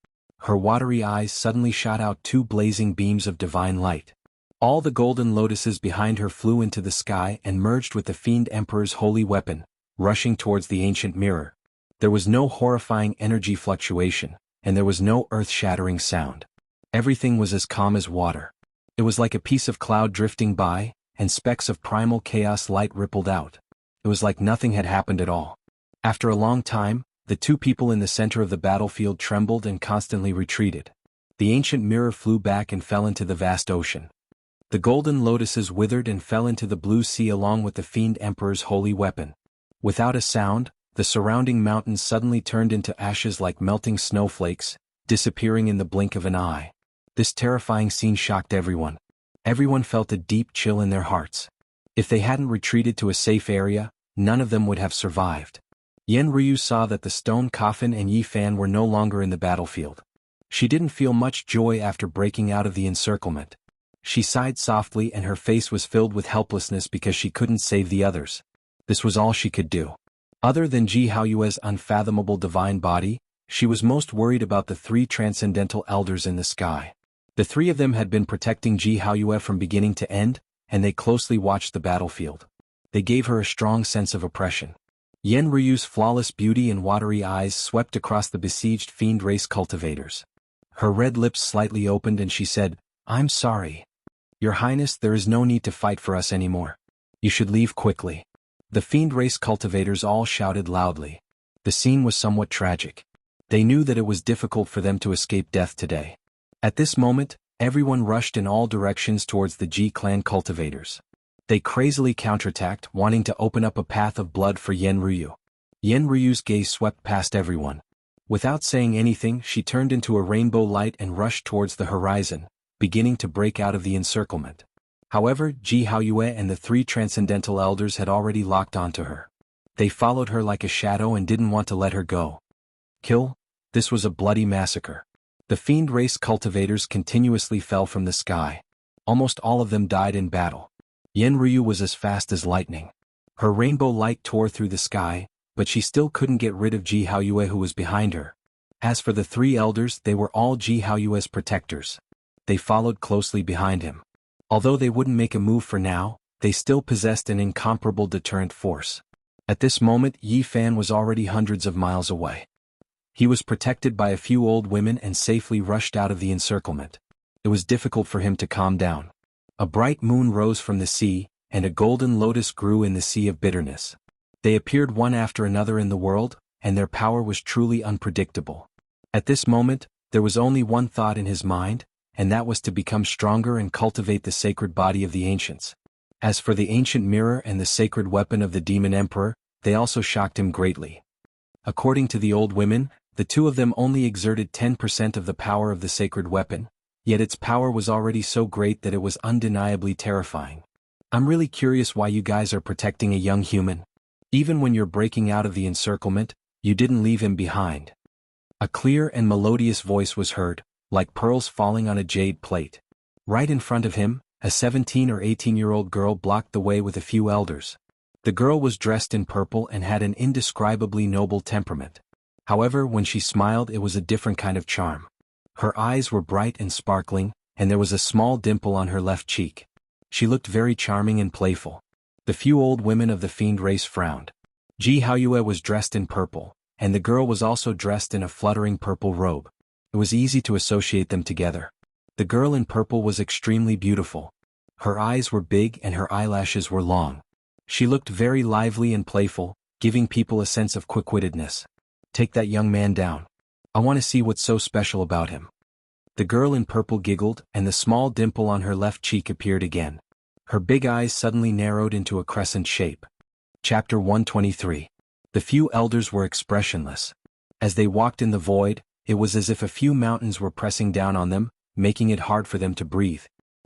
Her watery eyes suddenly shot out 2 blazing beams of divine light. All the golden lotuses behind her flew into the sky and merged with the Fiend Emperor's holy weapon, rushing towards the ancient mirror. There was no horrifying energy fluctuation, and there was no earth-shattering sound. Everything was as calm as water. It was like a piece of cloud drifting by, and specks of primal chaos light rippled out. It was like nothing had happened at all. After a long time, the 2 people in the center of the battlefield trembled and constantly retreated. The ancient mirror flew back and fell into the vast ocean. The golden lotuses withered and fell into the blue sea along with the Fiend Emperor's holy weapon. Without a sound, the surrounding mountains suddenly turned into ashes like melting snowflakes, disappearing in the blink of an eye. This terrifying scene shocked everyone. Everyone felt a deep chill in their hearts. If they hadn't retreated to a safe area, none of them would have survived. Yen Ryu saw that the stone coffin and Yi Fan were no longer in the battlefield. She didn't feel much joy after breaking out of the encirclement. She sighed softly and her face was filled with helplessness because she couldn't save the others. This was all she could do. Other than Ji Haoyue's unfathomable divine body, she was most worried about the 3 transcendental elders in the sky. The 3 of them had been protecting Ji Haoyue from beginning to end, and they closely watched the battlefield. They gave her a strong sense of oppression. Yen Ryu's flawless beauty and watery eyes swept across the besieged fiend race cultivators. Her red lips slightly opened and she said, "I'm sorry. Your Highness, there is no need to fight for us anymore. You should leave quickly." The fiend race cultivators all shouted loudly. The scene was somewhat tragic. They knew that it was difficult for them to escape death today. At this moment, everyone rushed in all directions towards the Ji clan cultivators. They crazily counterattacked, wanting to open up a path of blood for Yen Ryu. Yen Ryu's gaze swept past everyone. Without saying anything, she turned into a rainbow light and rushed towards the horizon, beginning to break out of the encirclement. However, Ji Haoyue and the three transcendental elders had already locked onto her. They followed her like a shadow and didn't want to let her go. Kill? This was a bloody massacre. The fiend race cultivators continuously fell from the sky. Almost all of them died in battle. Yen Ryu was as fast as lightning. Her rainbow light tore through the sky, but she still couldn't get rid of Ji Haoyue, who was behind her. As for the three elders, they were all Ji Haoyue's protectors. They followed closely behind him. Although they wouldn't make a move for now, they still possessed an incomparable deterrent force. At this moment, Yi Fan was already hundreds of miles away. He was protected by a few old women and safely rushed out of the encirclement. It was difficult for him to calm down. A bright moon rose from the sea, and a golden lotus grew in the sea of bitterness. They appeared one after another in the world, and their power was truly unpredictable. At this moment, there was only one thought in his mind, and that was to become stronger and cultivate the sacred body of the ancients. As for the ancient mirror and the sacred weapon of the demon emperor, they also shocked him greatly. According to the old women, the two of them only exerted 10% of the power of the sacred weapon, yet its power was already so great that it was undeniably terrifying. I'm really curious why you guys are protecting a young human. Even when you're breaking out of the encirclement, you didn't leave him behind. A clear and melodious voice was heard, like pearls falling on a jade plate. Right in front of him, a 17 or 18-year-old girl blocked the way with a few elders. The girl was dressed in purple and had an indescribably noble temperament. However, when she smiled, it was a different kind of charm. Her eyes were bright and sparkling, and there was a small dimple on her left cheek. She looked very charming and playful. The few old women of the fiend race frowned. Ji Haoyue was dressed in purple, and the girl was also dressed in a fluttering purple robe. It was easy to associate them together. The girl in purple was extremely beautiful. Her eyes were big and her eyelashes were long. She looked very lively and playful, giving people a sense of quick-wittedness. Take that young man down. I want to see what's so special about him. The girl in purple giggled, and the small dimple on her left cheek appeared again. Her big eyes suddenly narrowed into a crescent shape. Chapter 123. The few elders were expressionless. As they walked in the void, it was as if a few mountains were pressing down on them, making it hard for them to breathe.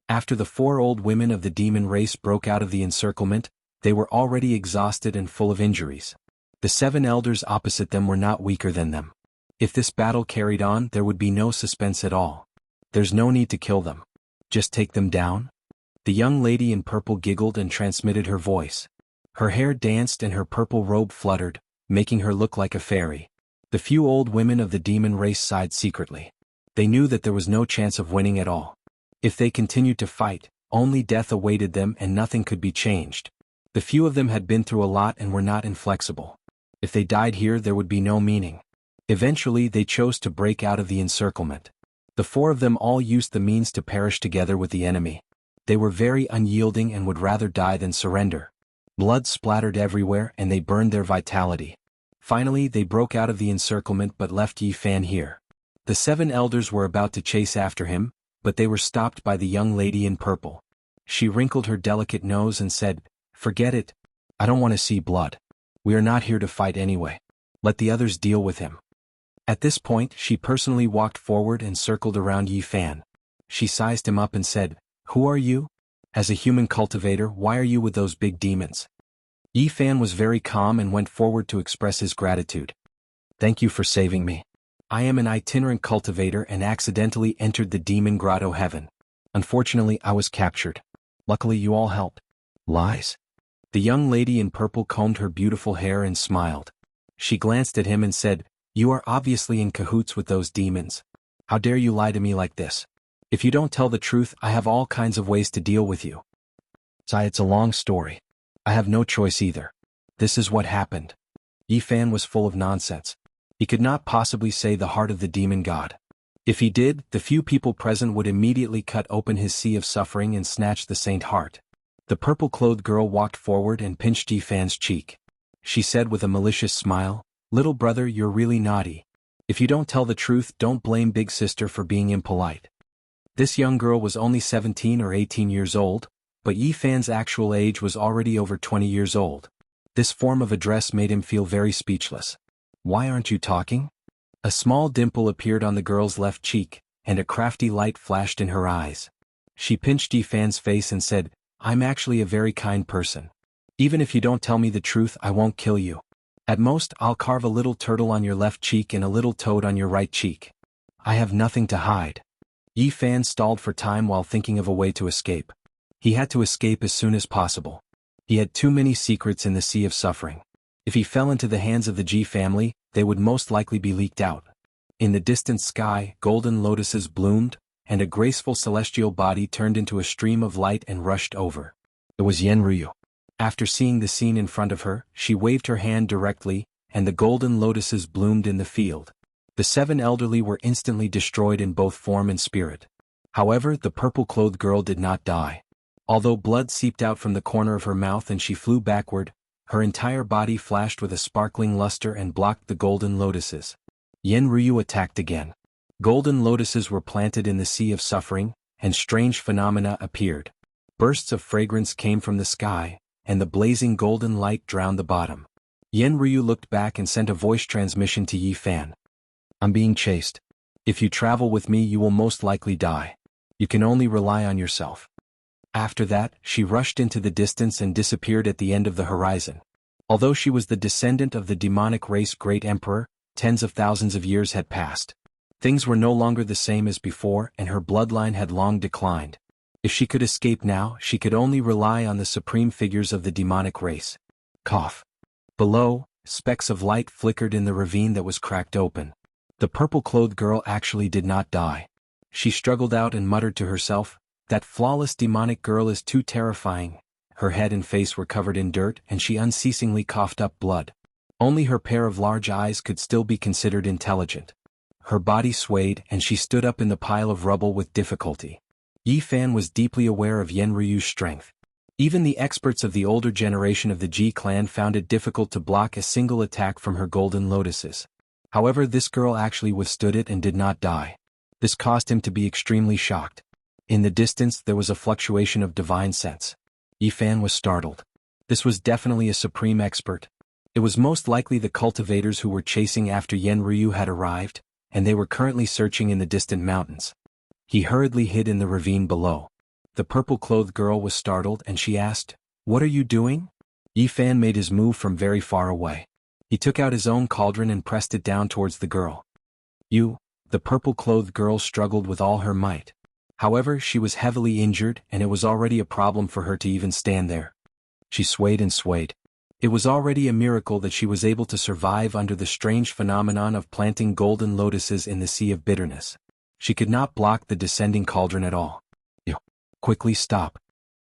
After the four old women of the demon race broke out of the encirclement, they were already exhausted and full of injuries. The 7 elders opposite them were not weaker than them. If this battle carried on, there would be no suspense at all. There's no need to kill them. Just take them down? The young lady in purple giggled and transmitted her voice. Her hair danced and her purple robe fluttered, making her look like a fairy. The few old women of the demon race sighed secretly. They knew that there was no chance of winning at all. If they continued to fight, only death awaited them and nothing could be changed. The few of them had been through a lot and were not inflexible. If they died here, there would be no meaning. Eventually, they chose to break out of the encirclement. The 4 of them all used the means to perish together with the enemy. They were very unyielding and would rather die than surrender. Blood splattered everywhere and they burned their vitality. Finally, they broke out of the encirclement but left Yi Fan here. The 7 elders were about to chase after him, but they were stopped by the young lady in purple. She wrinkled her delicate nose and said, "Forget it. I don't want to see blood. We are not here to fight anyway. Let the others deal with him." At this point, she personally walked forward and circled around Yi Fan. She sized him up and said, "Who are you? As a human cultivator, why are you with those big demons?" Yi Fan was very calm and went forward to express his gratitude. "Thank you for saving me. I am an itinerant cultivator and accidentally entered the demon grotto heaven. Unfortunately, I was captured. Luckily, you all helped." "Lies?" The young lady in purple combed her beautiful hair and smiled. She glanced at him and said, "You are obviously in cahoots with those demons. How dare you lie to me like this? If you don't tell the truth, I have all kinds of ways to deal with you." It's a long story. I have no choice either. This is what happened." Yi Fan was full of nonsense. He could not possibly say the heart of the demon god. If he did, the few people present would immediately cut open his sea of suffering and snatch the saint heart. The purple-clothed girl walked forward and pinched Yi Fan's cheek. She said with a malicious smile, "Little brother, you're really naughty. If you don't tell the truth, don't blame big sister for being impolite." This young girl was only 17 or 18 years old, but Yi Fan's actual age was already over 20 years old. This form of address made him feel very speechless. Why aren't you talking? A small dimple appeared on the girl's left cheek, and a crafty light flashed in her eyes. She pinched Yi Fan's face and said, I'm actually a very kind person. Even if you don't tell me the truth, I won't kill you. At most, I'll carve a little turtle on your left cheek and a little toad on your right cheek. I have nothing to hide. Yi Fan stalled for time while thinking of a way to escape. He had to escape as soon as possible. He had too many secrets in the sea of suffering. If he fell into the hands of the Ji family, they would most likely be leaked out. In the distant sky, golden lotuses bloomed, and a graceful celestial body turned into a stream of light and rushed over. It was Yen Ryu. After seeing the scene in front of her, she waved her hand directly, and the golden lotuses bloomed in the field. The 7 elderly were instantly destroyed in both form and spirit. However, the purple-clothed girl did not die. Although blood seeped out from the corner of her mouth and she flew backward, her entire body flashed with a sparkling luster and blocked the golden lotuses. Yen Ryu attacked again. Golden lotuses were planted in the sea of suffering, and strange phenomena appeared. Bursts of fragrance came from the sky, and the blazing golden light drowned the bottom. Yen Ryu looked back and sent a voice transmission to Yi Fan. I'm being chased. If you travel with me, you will most likely die. You can only rely on yourself. After that, she rushed into the distance and disappeared at the end of the horizon. Although she was the descendant of the demonic race Great Emperor, tens of thousands of years had passed. Things were no longer the same as before, and her bloodline had long declined. If she could escape now, she could only rely on the supreme figures of the demonic race. Cough. Below, specks of light flickered in the ravine that was cracked open. The purple-clothed girl actually did not die. She struggled out and muttered to herself, that flawless demonic girl is too terrifying. Her head and face were covered in dirt and she unceasingly coughed up blood. Only her pair of large eyes could still be considered intelligent. Her body swayed and she stood up in the pile of rubble with difficulty. Yi Fan was deeply aware of Yen Ryu's strength. Even the experts of the older generation of the Ji clan found it difficult to block a single attack from her golden lotuses. However, this girl actually withstood it and did not die. This caused him to be extremely shocked. In the distance there was a fluctuation of divine sense. Yi Fan was startled. This was definitely a supreme expert. It was most likely the cultivators who were chasing after Yen Ryu had arrived, and they were currently searching in the distant mountains. He hurriedly hid in the ravine below. The purple-clothed girl was startled and she asked, "What are you doing?" Yi Fan made his move from very far away. He took out his own cauldron and pressed it down towards the girl. The purple-clothed girl struggled with all her might. However, she was heavily injured and it was already a problem for her to even stand there. She swayed and swayed. It was already a miracle that she was able to survive under the strange phenomenon of planting golden lotuses in the sea of bitterness. She could not block the descending cauldron at all. Quickly stop.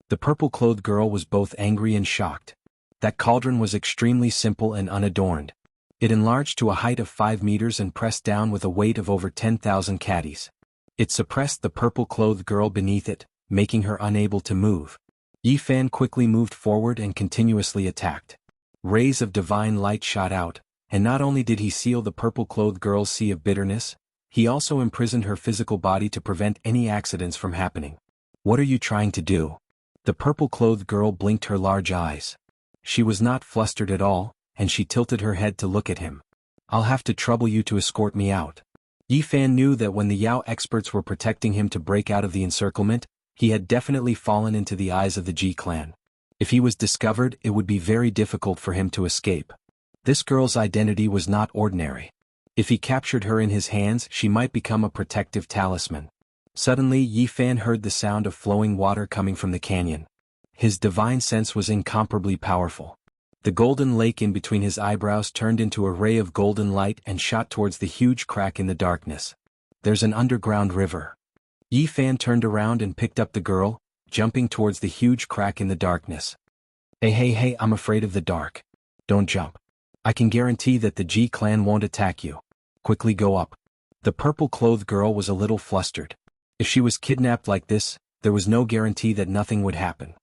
The purple-clothed girl was both angry and shocked. That cauldron was extremely simple and unadorned. It enlarged to a height of 5 meters and pressed down with a weight of over 10,000 caddies. It suppressed the purple-clothed girl beneath it, making her unable to move. Yi Fan quickly moved forward and continuously attacked. Rays of divine light shot out, and not only did he seal the purple-clothed girl's sea of bitterness, he also imprisoned her physical body to prevent any accidents from happening. What are you trying to do? The purple-clothed girl blinked her large eyes. She was not flustered at all, and she tilted her head to look at him. I'll have to trouble you to escort me out. Yi Fan knew that when the Yao experts were protecting him to break out of the encirclement, he had definitely fallen into the eyes of the Ji clan. If he was discovered, it would be very difficult for him to escape. This girl's identity was not ordinary. If he captured her in his hands, she might become a protective talisman. Suddenly, Yi Fan heard the sound of flowing water coming from the canyon. His divine sense was incomparably powerful. The golden lake in between his eyebrows turned into a ray of golden light and shot towards the huge crack in the darkness. There's an underground river. Yi Fan turned around and picked up the girl, jumping towards the huge crack in the darkness. Hey, I'm afraid of the dark. Don't jump. I can guarantee that the Ji clan won't attack you. Quickly go up. The purple-clothed girl was a little flustered. If she was kidnapped like this, there was no guarantee that nothing would happen.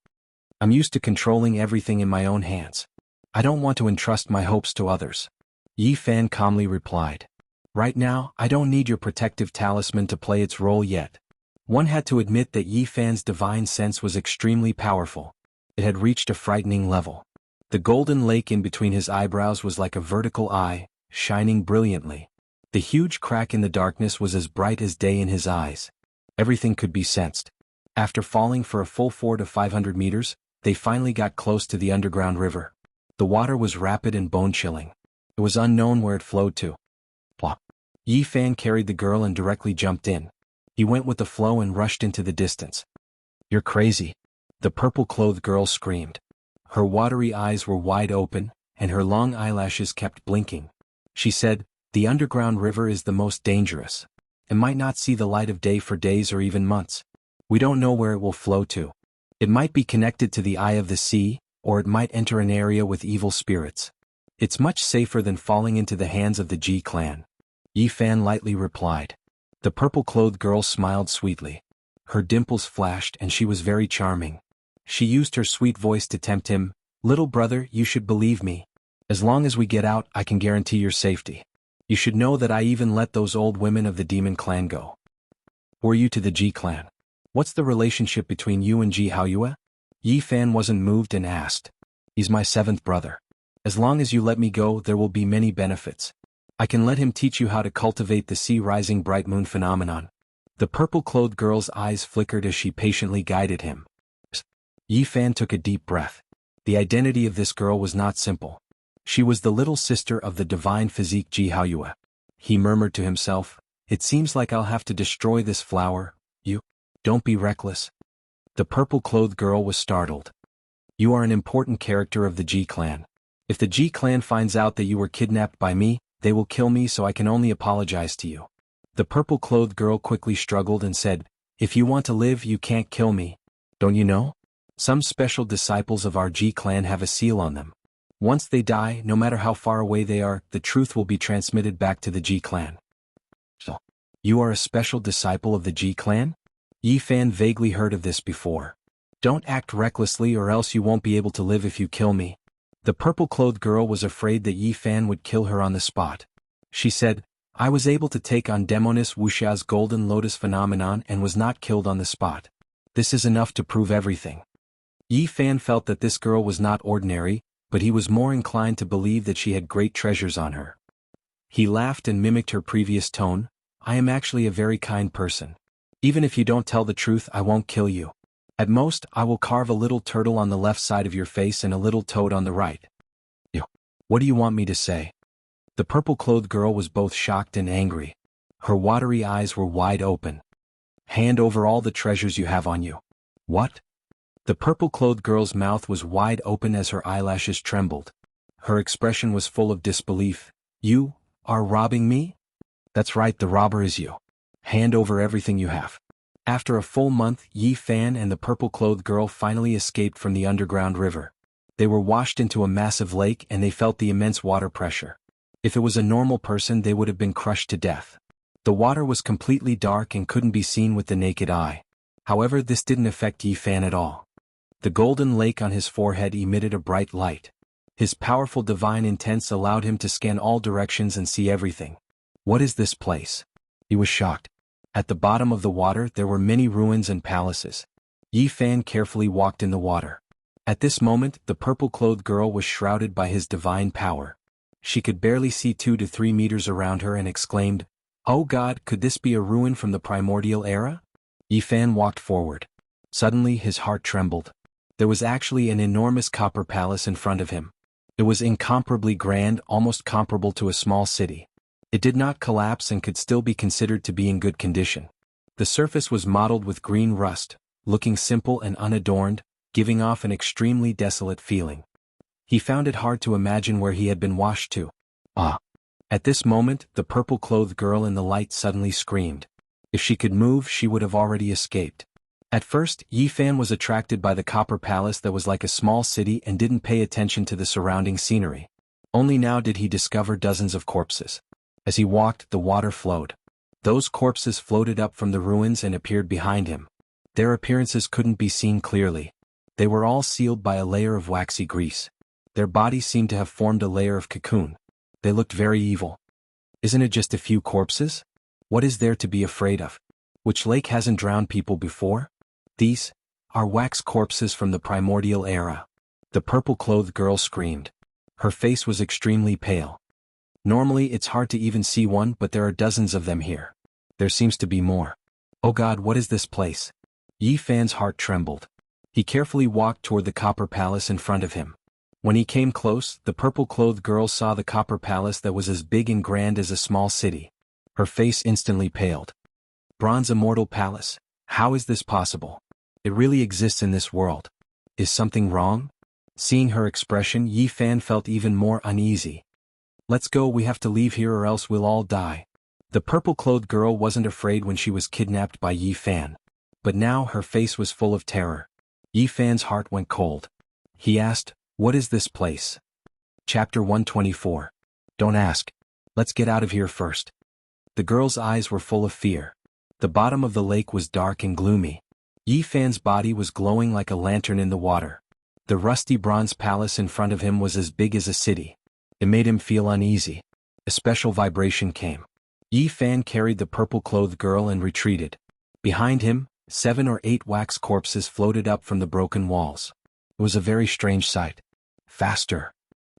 I'm used to controlling everything in my own hands. I don't want to entrust my hopes to others. Yi Fan calmly replied. Right now, I don't need your protective talisman to play its role yet. One had to admit that Yi Fan's divine sense was extremely powerful. It had reached a frightening level. The golden lake in between his eyebrows was like a vertical eye, shining brilliantly. The huge crack in the darkness was as bright as day in his eyes. Everything could be sensed. After falling for a full 400 to 500 meters, they finally got close to the underground river. The water was rapid and bone-chilling. It was unknown where it flowed to. Plop. Yi Fan carried the girl and directly jumped in. He went with the flow and rushed into the distance. "You're crazy," the purple-clothed girl screamed. Her watery eyes were wide open, and her long eyelashes kept blinking. She said, "The underground river is the most dangerous. It might not see the light of day for days or even months. We don't know where it will flow to. It might be connected to the eye of the sea, or it might enter an area with evil spirits. It's much safer than falling into the hands of the Ji clan." Yi Fan lightly replied. The purple-clothed girl smiled sweetly. Her dimples flashed and she was very charming. She used her sweet voice to tempt him. "Little brother, you should believe me. As long as we get out, I can guarantee your safety. You should know that I even let those old women of the demon clan go." "Were you to the Ji clan? What's the relationship between you and Ji Haoyue?" Yi Fan wasn't moved and asked. "He's my 7th brother. As long as you let me go, there will be many benefits. I can let him teach you how to cultivate the sea-rising bright moon phenomenon." The purple-clothed girl's eyes flickered as she patiently guided him. Yi Fan took a deep breath. The identity of this girl was not simple. She was the little sister of the divine physique Ji Haoyue. He murmured to himself, "It seems like I'll have to destroy this flower. You? Don't be reckless." The purple-clothed girl was startled. "You are an important character of the Ji clan. If the Ji clan finds out that you were kidnapped by me, they will kill me, so I can only apologize to you." The purple-clothed girl quickly struggled and said, "If you want to live, you can't kill me. Don't you know? Some special disciples of our Ji clan have a seal on them. Once they die, no matter how far away they are, the truth will be transmitted back to the Ji clan." "So, you are a special disciple of the Ji clan?" Yi Fan vaguely heard of this before. "Don't act recklessly or else you won't be able to live if you kill me." The purple-clothed girl was afraid that Yi Fan would kill her on the spot. She said, "I was able to take on Demonis Wuxia's golden lotus phenomenon and was not killed on the spot. This is enough to prove everything." Yi Fan felt that this girl was not ordinary, but he was more inclined to believe that she had great treasures on her. He laughed and mimicked her previous tone. "I am actually a very kind person. Even if you don't tell the truth, I won't kill you. At most, I will carve a little turtle on the left side of your face and a little toad on the right." "You. What do you want me to say?" The purple-clothed girl was both shocked and angry. Her watery eyes were wide open. "Hand over all the treasures you have on you." "What?" The purple-clothed girl's mouth was wide open as her eyelashes trembled. Her expression was full of disbelief. "You are robbing me?" "That's right, the robber is you. Hand over everything you have." After a full month, Yi Fan and the purple-clothed girl finally escaped from the underground river. They were washed into a massive lake and they felt the immense water pressure. If it was a normal person, they would have been crushed to death. The water was completely dark and couldn't be seen with the naked eye. However, this didn't affect Yi Fan at all. The golden lake on his forehead emitted a bright light. His powerful divine intents allowed him to scan all directions and see everything. "What is this place?" He was shocked. At the bottom of the water there were many ruins and palaces. Yi Fan carefully walked in the water. At this moment, the purple-clothed girl was shrouded by his divine power. She could barely see 2 to 3 meters around her and exclaimed, "Oh God, could this be a ruin from the primordial era?" Yi Fan walked forward. Suddenly his heart trembled. There was actually an enormous copper palace in front of him. It was incomparably grand, almost comparable to a small city. It did not collapse and could still be considered to be in good condition. The surface was mottled with green rust, looking simple and unadorned, giving off an extremely desolate feeling. He found it hard to imagine where he had been washed to. "Ah!" At this moment, the purple-clothed girl in the light suddenly screamed. If she could move, she would have already escaped. At first, Yi Fan was attracted by the copper palace that was like a small city and didn't pay attention to the surrounding scenery. Only now did he discover dozens of corpses. As he walked, the water flowed. Those corpses floated up from the ruins and appeared behind him. Their appearances couldn't be seen clearly. They were all sealed by a layer of waxy grease. Their bodies seemed to have formed a layer of cocoon. They looked very evil. "Isn't it just a few corpses? What is there to be afraid of? Which lake hasn't drowned people before? These are wax corpses from the primordial era. The purple-clothed girl screamed. Her face was extremely pale. Normally it's hard to even see one, but there are dozens of them here. There seems to be more. Oh God, what is this place? Yi Fan's heart trembled. He carefully walked toward the copper palace in front of him. When he came close, the purple-clothed girl saw the copper palace that was as big and grand as a small city. Her face instantly paled. Bronze Immortal Palace? How is this possible? It really exists in this world. Is something wrong? Seeing her expression, Yi Fan felt even more uneasy. Let's go, we have to leave here or else we'll all die. The purple-clothed girl wasn't afraid when she was kidnapped by Yi Fan. But now her face was full of terror. Yi Fan's heart went cold. He asked, "What is this place?" Chapter 124. Don't ask. Let's get out of here first. The girl's eyes were full of fear. The bottom of the lake was dark and gloomy. Yi Fan's body was glowing like a lantern in the water. The rusty bronze palace in front of him was as big as a city. It made him feel uneasy. A special vibration came. Yi Fan carried the purple-clothed girl and retreated. Behind him, 7 or 8 wax corpses floated up from the broken walls. It was a very strange sight. Faster.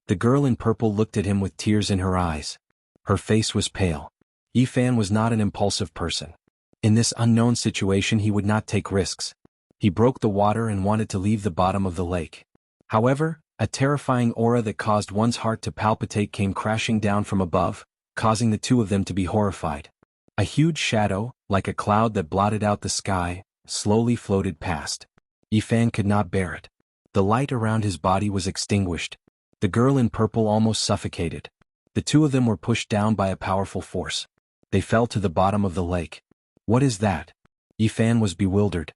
The girl in purple looked at him with tears in her eyes. Her face was pale. Yi Fan was not an impulsive person. In this unknown situation he would not take risks. He broke the water and wanted to leave the bottom of the lake. However, a terrifying aura that caused one's heart to palpitate came crashing down from above, causing the two of them to be horrified. A huge shadow, like a cloud that blotted out the sky, slowly floated past. Yi Fan could not bear it. The light around his body was extinguished. The girl in purple almost suffocated. The two of them were pushed down by a powerful force. They fell to the bottom of the lake. What is that? Yi Fan was bewildered.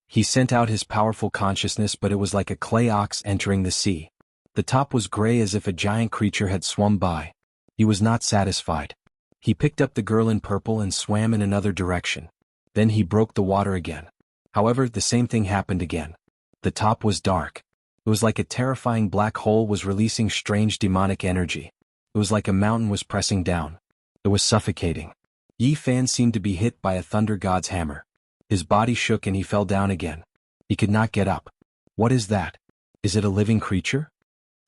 He sent out his powerful consciousness, but it was like a clay ox entering the sea. The top was gray as if a giant creature had swum by. He was not satisfied. He picked up the girl in purple and swam in another direction. Then he broke the water again. However, the same thing happened again. The top was dark. It was like a terrifying black hole was releasing strange demonic energy. It was like a mountain was pressing down. It was suffocating. Yi Fan seemed to be hit by a thunder god's hammer. His body shook and he fell down again. He could not get up. What is that? Is it a living creature?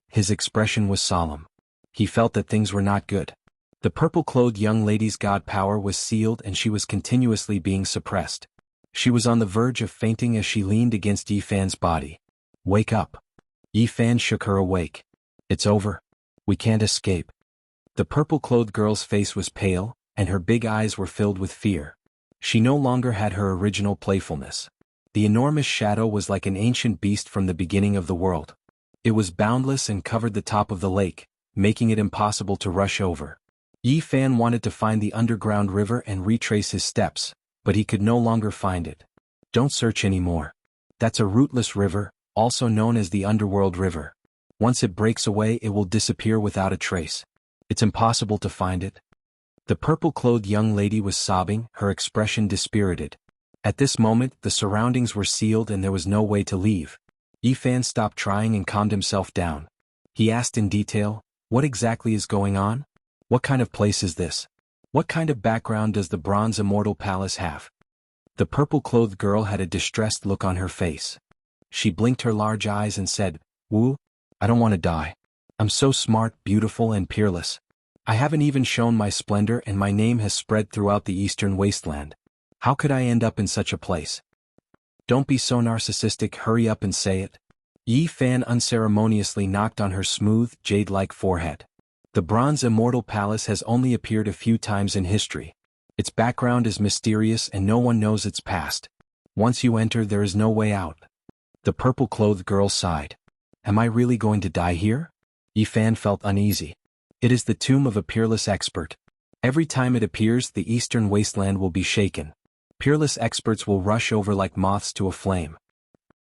His expression was solemn. He felt that things were not good. The purple-clothed young lady's god power was sealed and she was continuously being suppressed. She was on the verge of fainting as she leaned against Yi Fan's body. Wake up. Yi Fan shook her awake. It's over. We can't escape. The purple-clothed girl's face was pale, and her big eyes were filled with fear. She no longer had her original playfulness. The enormous shadow was like an ancient beast from the beginning of the world. It was boundless and covered the top of the lake, making it impossible to rush over. Yi Fan wanted to find the underground river and retrace his steps, but he could no longer find it. Don't search anymore. That's a rootless river, also known as the Underworld River. Once it breaks away, it will disappear without a trace. It's impossible to find it. The purple-clothed young lady was sobbing, her expression dispirited. At this moment, the surroundings were sealed and there was no way to leave. Yi Fan stopped trying and calmed himself down. He asked in detail, "What exactly is going on? What kind of place is this? What kind of background does the Bronze Immortal Palace have?" The purple-clothed girl had a distressed look on her face. She blinked her large eyes and said, "Wu, I don't want to die. I'm so smart, beautiful and peerless. I haven't even shown my splendor and my name has spread throughout the eastern wasteland. How could I end up in such a place?" "Don't be so narcissistic, hurry up and say it." Yi Fan unceremoniously knocked on her smooth, jade-like forehead. The Bronze Immortal Palace has only appeared a few times in history. Its background is mysterious and no one knows its past. Once you enter, there is no way out. The purple-clothed girl sighed. Am I really going to die here? Yi Fan felt uneasy. It is the tomb of a peerless expert. Every time it appears, the eastern wasteland will be shaken. Peerless experts will rush over like moths to a flame.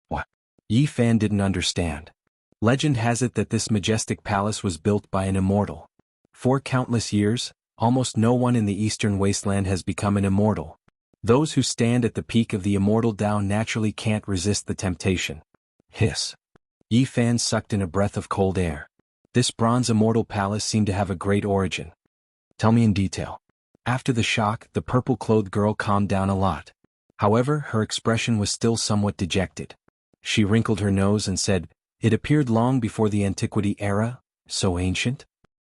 What? Yi Fan didn't understand. Legend has it that this majestic palace was built by an immortal. For countless years, almost no one in the eastern wasteland has become an immortal. Those who stand at the peak of the immortal Tao naturally can't resist the temptation. Hiss. Yi Fan sucked in a breath of cold air. This Bronze Immortal Palace seemed to have a great origin. Tell me in detail. After the shock, the purple-clothed girl calmed down a lot. However, her expression was still somewhat dejected. She wrinkled her nose and said, It appeared long before the Antiquity era, so ancient?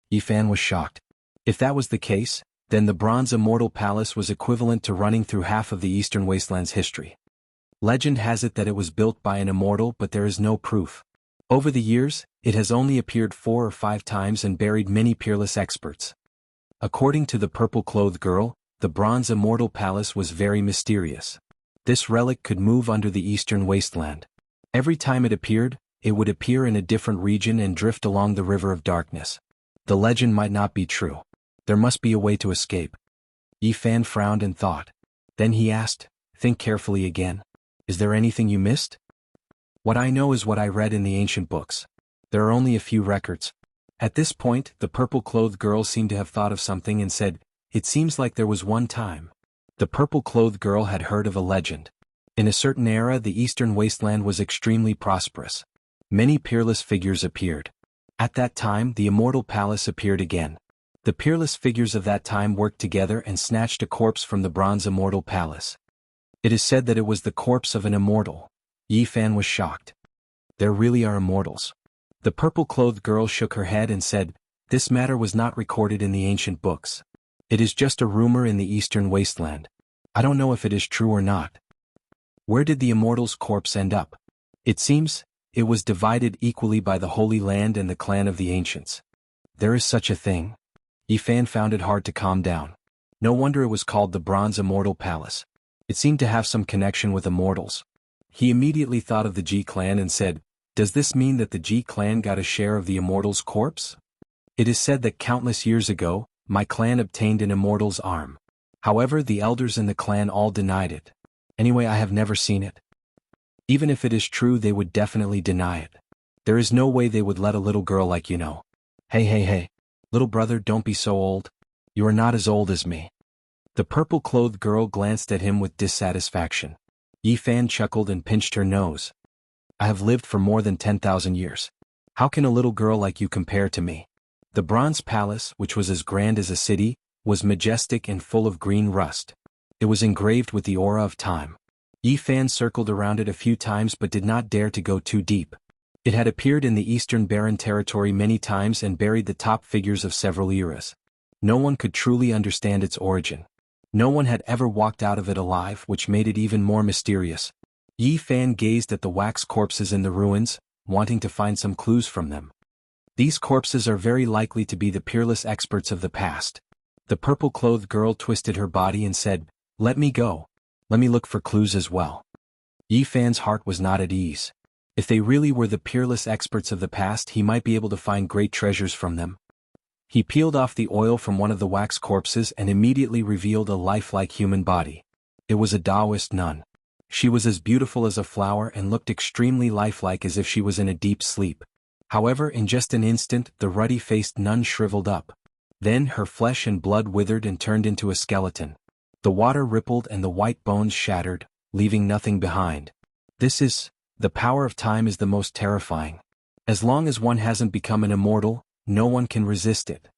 Yifan was shocked. If that was the case, then the Bronze Immortal Palace was equivalent to running through half of the Eastern Wasteland's history. Legend has it that it was built by an immortal, but there is no proof. Over the years, it has only appeared 4 or 5 times and buried many peerless experts. According to the purple-clothed girl, the Bronze Immortal Palace was very mysterious. This relic could move under the Eastern Wasteland. Every time it appeared, it would appear in a different region and drift along the River of Darkness. The legend might not be true. There must be a way to escape. Yifan frowned and thought. Then he asked, "Think carefully again. Is there anything you missed?" "What I know is what I read in the ancient books. There are only a few records." At this point, the purple-clothed girl seemed to have thought of something and said, "It seems like there was one time." The purple-clothed girl had heard of a legend. In a certain era, the Eastern Wasteland was extremely prosperous. Many peerless figures appeared. At that time, the Immortal Palace appeared again. The peerless figures of that time worked together and snatched a corpse from the Bronze Immortal Palace. It is said that it was the corpse of an immortal. Yifan was shocked. There really are immortals. The purple-clothed girl shook her head and said, "This matter was not recorded in the ancient books. It is just a rumor in the Eastern Wasteland. I don't know if it is true or not." "Where did the immortal's corpse end up?" "It seems, it was divided equally by the Holy Land and the clan of the Ancients." "There is such a thing?" Yifan found it hard to calm down. No wonder it was called the Bronze Immortal Palace. It seemed to have some connection with immortals. He immediately thought of the Ji clan and said, "Does this mean that the Ji clan got a share of the immortal's corpse?" "It is said that countless years ago, my clan obtained an immortal's arm. However, the elders in the clan all denied it. Anyway, I have never seen it." "Even if it is true, they would definitely deny it. There is no way they would let a little girl like you know." Hey. Little brother, don't be so old. You are not as old as me." The purple-clothed girl glanced at him with dissatisfaction. Yifan chuckled and pinched her nose. "I have lived for more than 10,000 years. How can a little girl like you compare to me?" The Bronze Palace, which was as grand as a city, was majestic and full of green rust. It was engraved with the aura of time. Yifan circled around it a few times but did not dare to go too deep. It had appeared in the Eastern Barren territory many times and buried the top figures of several eras. No one could truly understand its origin. No one had ever walked out of it alive, which made it even more mysterious. Yifan gazed at the wax corpses in the ruins, wanting to find some clues from them. These corpses are very likely to be the peerless experts of the past. The purple-clothed girl twisted her body and said, "Let me go. Let me look for clues as well." Yifan's heart was not at ease. If they really were the peerless experts of the past, he might be able to find great treasures from them. He peeled off the oil from one of the wax corpses and immediately revealed a lifelike human body. It was a Taoist nun. She was as beautiful as a flower and looked extremely lifelike, as if she was in a deep sleep. However, in just an instant, the ruddy-faced nun shriveled up. Then her flesh and blood withered and turned into a skeleton. The water rippled and the white bones shattered, leaving nothing behind. The power of time is the most terrifying. As long as one hasn't become an immortal, no one can resist it.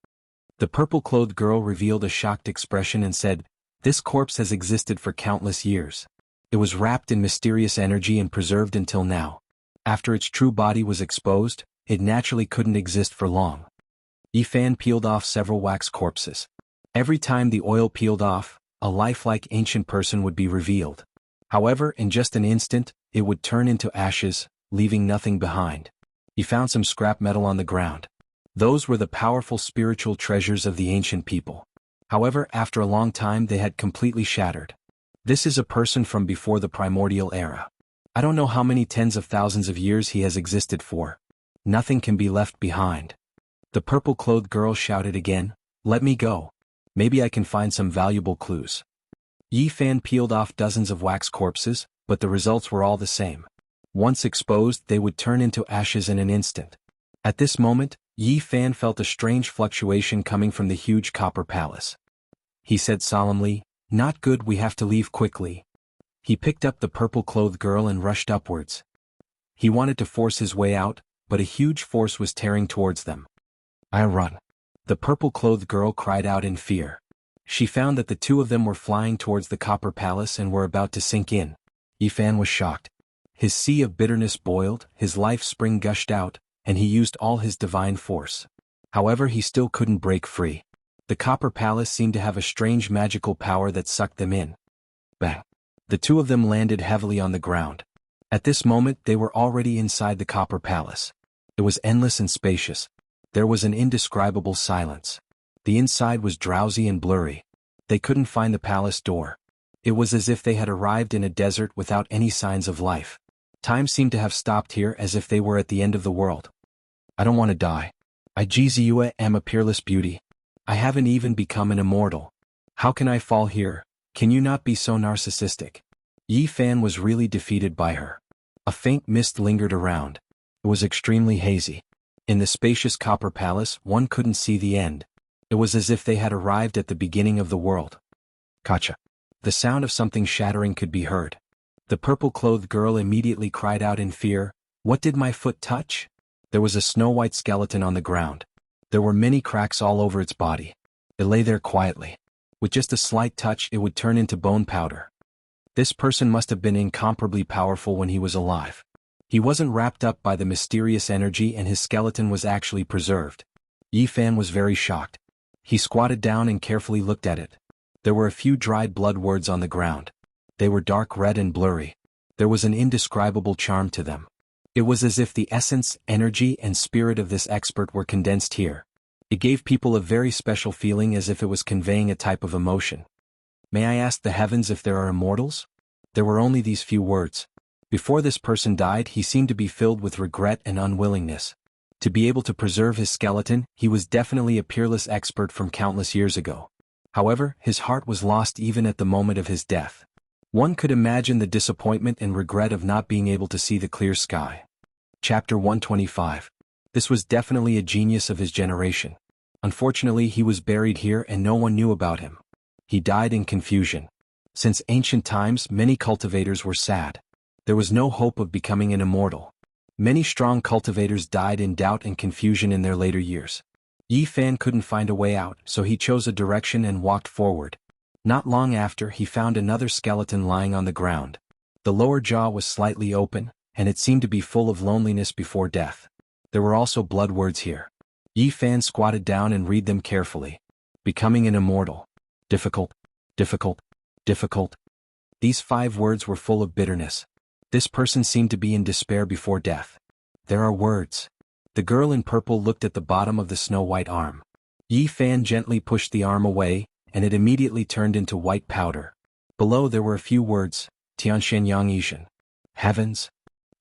The purple-clothed girl revealed a shocked expression and said, "This corpse has existed for countless years. It was wrapped in mysterious energy and preserved until now. After its true body was exposed, it naturally couldn't exist for long." Yifan peeled off several wax corpses. Every time the oil peeled off, a lifelike ancient person would be revealed. However, in just an instant, it would turn into ashes, leaving nothing behind. He found some scrap metal on the ground. Those were the powerful spiritual treasures of the ancient people. However, after a long time they had completely shattered. This is a person from before the primordial era. I don't know how many tens of thousands of years he has existed for. Nothing can be left behind. The purple-clothed girl shouted again, "Let me go. Maybe I can find some valuable clues." Yifan peeled off dozens of wax corpses, but the results were all the same. Once exposed, they would turn into ashes in an instant. At this moment, Yifan felt a strange fluctuation coming from the huge copper palace. He said solemnly, "Not good, we have to leave quickly." He picked up the purple-clothed girl and rushed upwards. He wanted to force his way out, but a huge force was tearing towards them. "I run." The purple-clothed girl cried out in fear. She found that the two of them were flying towards the copper palace and were about to sink in. Yifan was shocked. His sea of bitterness boiled, his life spring gushed out, and he used all his divine force. However, he still couldn't break free. The Copper Palace seemed to have a strange magical power that sucked them in. Bang! The two of them landed heavily on the ground. At this moment they were already inside the Copper Palace. It was endless and spacious. There was an indescribable silence. The inside was drowsy and blurry. They couldn't find the palace door. It was as if they had arrived in a desert without any signs of life. Time seemed to have stopped here, as if they were at the end of the world. I don't want to die. I am a peerless beauty. I haven't even become an immortal. How can I fall here? Can you not be so narcissistic? Yi Fan was really defeated by her. A faint mist lingered around. It was extremely hazy. In the spacious Copper Palace, one couldn't see the end. It was as if they had arrived at the beginning of the world. Kacha. The sound of something shattering could be heard. The purple-clothed girl immediately cried out in fear, "What did my foot touch?" There was a snow-white skeleton on the ground. There were many cracks all over its body. It lay there quietly. With just a slight touch it would turn into bone powder. This person must have been incomparably powerful when he was alive. He wasn't wrapped up by the mysterious energy and his skeleton was actually preserved. Yi Fan was very shocked. He squatted down and carefully looked at it. There were a few dried blood words on the ground. They were dark red and blurry. There was an indescribable charm to them. It was as if the essence, energy, and spirit of this expert were condensed here. It gave people a very special feeling, as if it was conveying a type of emotion. May I ask the heavens if there are immortals? There were only these few words. Before this person died, he seemed to be filled with regret and unwillingness. To be able to preserve his skeleton, he was definitely a peerless expert from countless years ago. However, his heart was lost even at the moment of his death. One could imagine the disappointment and regret of not being able to see the clear sky. Chapter 125. This was definitely a genius of his generation. Unfortunately, he was buried here and no one knew about him. He died in confusion. Since ancient times, many cultivators were sad. There was no hope of becoming an immortal. Many strong cultivators died in doubt and confusion in their later years. Yi Fan couldn't find a way out, so he chose a direction and walked forward. Not long after, he found another skeleton lying on the ground. The lower jaw was slightly open, and it seemed to be full of loneliness before death. There were also blood words here. Yi Fan squatted down and read them carefully. Becoming an immortal. Difficult, difficult, difficult. These 5 words were full of bitterness. This person seemed to be in despair before death. There are words. The girl in purple looked at the bottom of the snow-white arm. Yi Fan gently pushed the arm away, and it immediately turned into white powder. Below there were a few words, Tianxian Yang Yizhen. Heavens!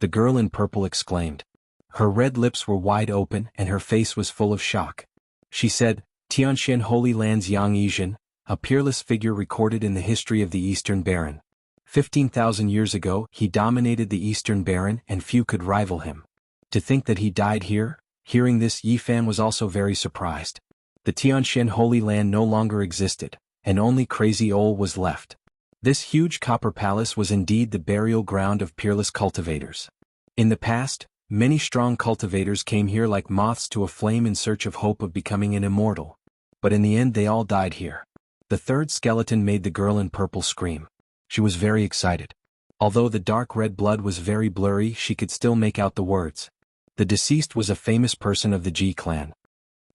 The girl in purple exclaimed. Her red lips were wide open and her face was full of shock. She said, Tianxian Holy Land's Yang Yizhen, a peerless figure recorded in the history of the Eastern Baron. 15,000 years ago, he dominated the Eastern Baron and few could rival him. To think that he died here? Hearing this, Yi Fan was also very surprised. The Tianxian Holy Land no longer existed, and only Crazy Ol was left. This huge copper palace was indeed the burial ground of peerless cultivators. In the past, many strong cultivators came here like moths to a flame in search of hope of becoming an immortal. But in the end they all died here. The third skeleton made the girl in purple scream. She was very excited. Although the dark red blood was very blurry, she could still make out the words. The deceased was a famous person of the Ji clan.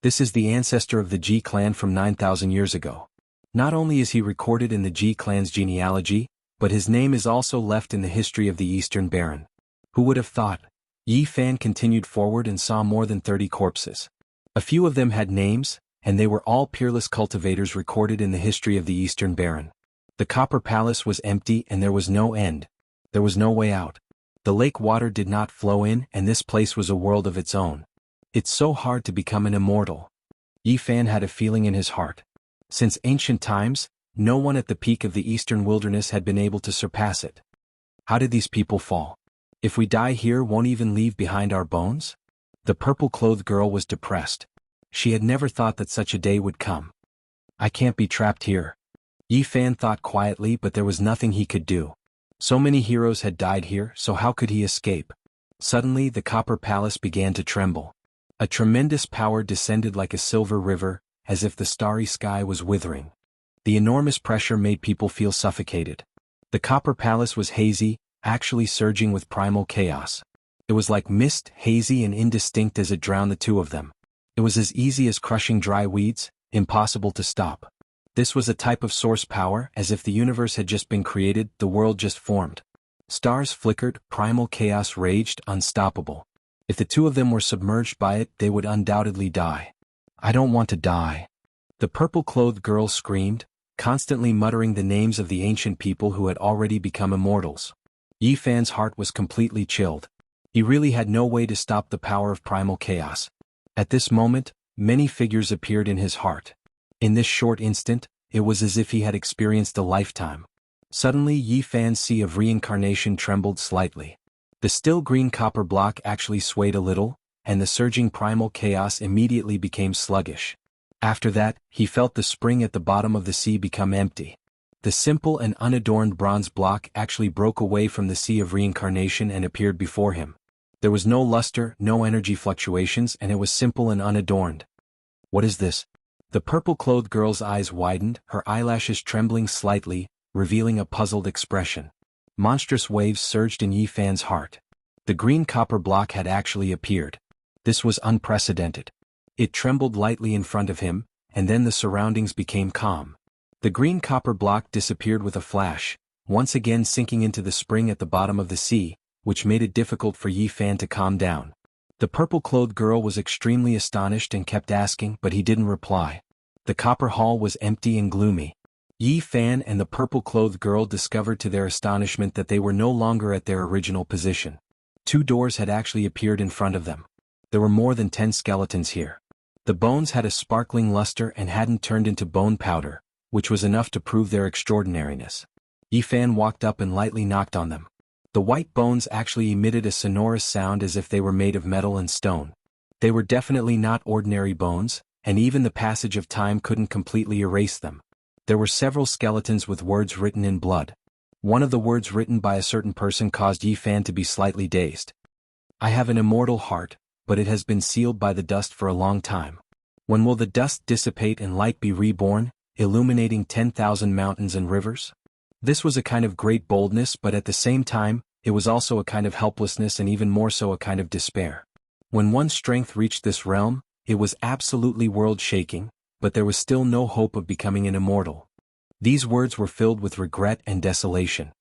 This is the ancestor of the Ji clan from 9,000 years ago. Not only is he recorded in the Ji clan's genealogy, but his name is also left in the history of the Eastern Baron. Who would have thought? Yi Fan continued forward and saw more than 30 corpses. A few of them had names, and they were all peerless cultivators recorded in the history of the Eastern Baron. The Copper Palace was empty and there was no end. There was no way out. The lake water did not flow in and this place was a world of its own. It's so hard to become an immortal. Yi Fan had a feeling in his heart. Since ancient times, no one at the peak of the eastern wilderness had been able to surpass it. How did these people fall? If we die here, won't even leave behind our bones? The purple-clothed girl was depressed. She had never thought that such a day would come. I can't be trapped here. Yi Fan thought quietly, but there was nothing he could do. So many heroes had died here, so how could he escape? Suddenly the Copper Palace began to tremble. A tremendous power descended like a silver river, as if the starry sky was withering. The enormous pressure made people feel suffocated. The Copper Palace was hazy, actually surging with primal chaos. It was like mist, hazy and indistinct as it drowned the two of them. It was as easy as crushing dry weeds, impossible to stop. This was a type of source power, as if the universe had just been created, the world just formed. Stars flickered, primal chaos raged, unstoppable. If the two of them were submerged by it, they would undoubtedly die. I don't want to die. The purple-clothed girl screamed, constantly muttering the names of the ancient people who had already become immortals. Yi Fan's heart was completely chilled. He really had no way to stop the power of primal chaos. At this moment, many figures appeared in his heart. In this short instant, it was as if he had experienced a lifetime. Suddenly Yi Fan's sea of reincarnation trembled slightly. The still green copper block actually swayed a little, and the surging primal chaos immediately became sluggish. After that, he felt the spring at the bottom of the sea become empty. The simple and unadorned bronze block actually broke away from the sea of reincarnation and appeared before him. There was no luster, no energy fluctuations, and it was simple and unadorned. What is this? The purple-clothed girl's eyes widened, her eyelashes trembling slightly, revealing a puzzled expression. Monstrous waves surged in Yi Fan's heart. The green copper block had actually appeared. This was unprecedented. It trembled lightly in front of him, and then the surroundings became calm. The green copper block disappeared with a flash, once again sinking into the spring at the bottom of the sea, which made it difficult for Yi Fan to calm down. The purple-clothed girl was extremely astonished and kept asking, but he didn't reply. The copper hall was empty and gloomy. Yi Fan and the purple-clothed girl discovered to their astonishment that they were no longer at their original position. 2 doors had actually appeared in front of them. There were more than 10 skeletons here. The bones had a sparkling luster and hadn't turned into bone powder, which was enough to prove their extraordinariness. Yi Fan walked up and lightly knocked on them. The white bones actually emitted a sonorous sound as if they were made of metal and stone. They were definitely not ordinary bones, and even the passage of time couldn't completely erase them. There were several skeletons with words written in blood. One of the words written by a certain person caused Yi Fan to be slightly dazed. I have an immortal heart, but it has been sealed by the dust for a long time. When will the dust dissipate and light be reborn, illuminating 10,000 mountains and rivers? This was a kind of great boldness, but at the same time, it was also a kind of helplessness and even more so a kind of despair. When one's strength reached this realm, it was absolutely world-shaking, but there was still no hope of becoming an immortal. These words were filled with regret and desolation.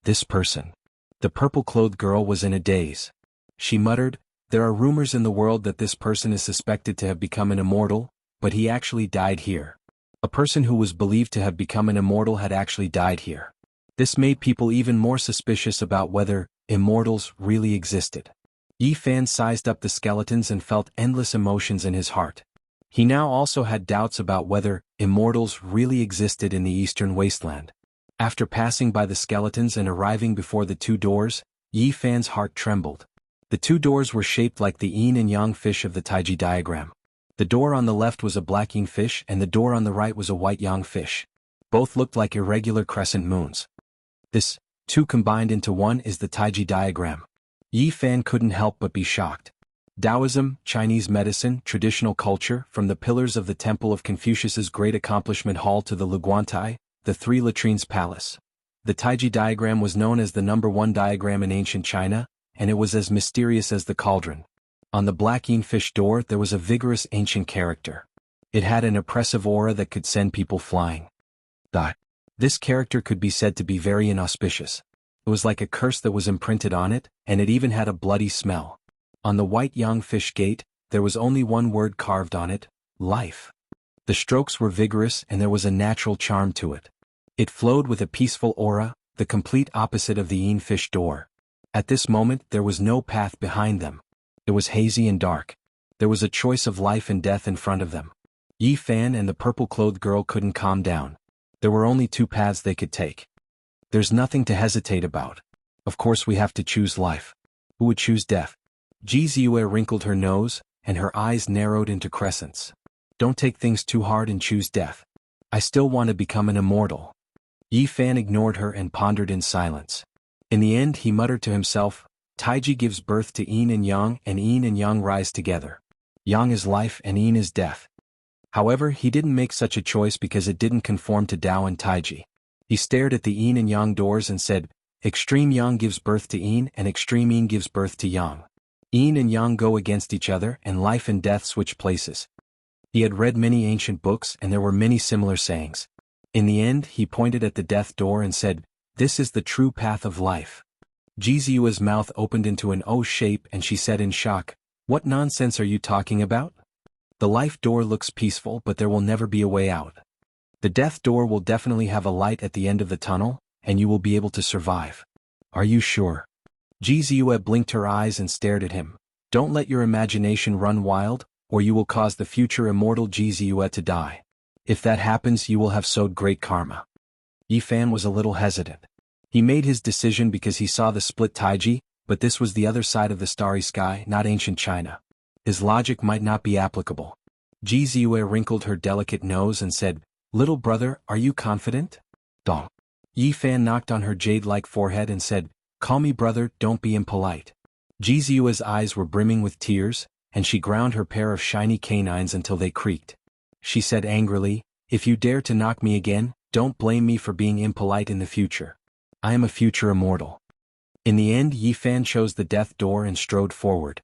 This person. The purple-clothed girl was in a daze. She muttered, there are rumors in the world that this person is suspected to have become an immortal, but he actually died here. A person who was believed to have become an immortal had actually died here. This made people even more suspicious about whether immortals really existed. Yi Fan sized up the skeletons and felt endless emotions in his heart. He now also had doubts about whether immortals really existed in the eastern wasteland. After passing by the skeletons and arriving before the 2 doors, Yi Fan's heart trembled. The 2 doors were shaped like the yin and yang fish of the Taiji diagram. The door on the left was a black yin fish and the door on the right was a white yang fish. Both looked like irregular crescent moons. This, 2 combined into one, is the Taiji diagram. Yi Fan couldn't help but be shocked. Taoism, Chinese medicine, traditional culture, from the pillars of the Temple of Confucius's Great Accomplishment Hall to the Luguantai, the 3 latrines palace. The Taiji diagram was known as the #1 diagram in ancient China, and it was as mysterious as the cauldron. On the black yin fish door there was a vigorous ancient character. It had an oppressive aura that could send people flying. This character could be said to be very inauspicious. It was like a curse that was imprinted on it, and it even had a bloody smell. On the white yang fish gate, there was only one word carved on it: life. The strokes were vigorous and there was a natural charm to it. It flowed with a peaceful aura, the complete opposite of the yin fish door. At this moment there was no path behind them. It was hazy and dark. There was a choice of life and death in front of them. Yi Fan and the purple-clothed girl couldn't calm down. There were only 2 paths they could take. There's nothing to hesitate about. Of course we have to choose life. Who would choose death? Ji Ziyue wrinkled her nose, and her eyes narrowed into crescents. Don't take things too hard and choose death. I still want to become an immortal. Yi Fan ignored her and pondered in silence. In the end he muttered to himself, Taiji gives birth to yin and yang rise together. Yang is life and yin is death. However, he didn't make such a choice because it didn't conform to Tao and Taiji. He stared at the yin and yang doors and said, Extreme yang gives birth to yin and extreme yin gives birth to yang. Yin and yang go against each other and life and death switch places. He had read many ancient books and there were many similar sayings. In the end he pointed at the death door and said, "This is the true path of life." Jizua's mouth opened into an O shape and she said in shock, "What nonsense are you talking about? The life door looks peaceful but there will never be a way out. The death door will definitely have a light at the end of the tunnel, and you will be able to survive. Are you sure?" Jizua blinked her eyes and stared at him. "Don't let your imagination run wild, or you will cause the future immortal Jizua to die. If that happens you will have sowed great karma." Yi Fan was a little hesitant. He made his decision because he saw the split Taiji, but this was the other side of the starry sky, not ancient China. His logic might not be applicable. Jizua wrinkled her delicate nose and said, "Little brother, are you confident?" Dong. Yi Fan knocked on her jade-like forehead and said, "Call me brother, don't be impolite." Jizua's eyes were brimming with tears, and she ground her pair of shiny canines until they creaked. She said angrily, "If you dare to knock me again, don't blame me for being impolite in the future. I am a future immortal." In the end Yi Fan chose the death door and strode forward.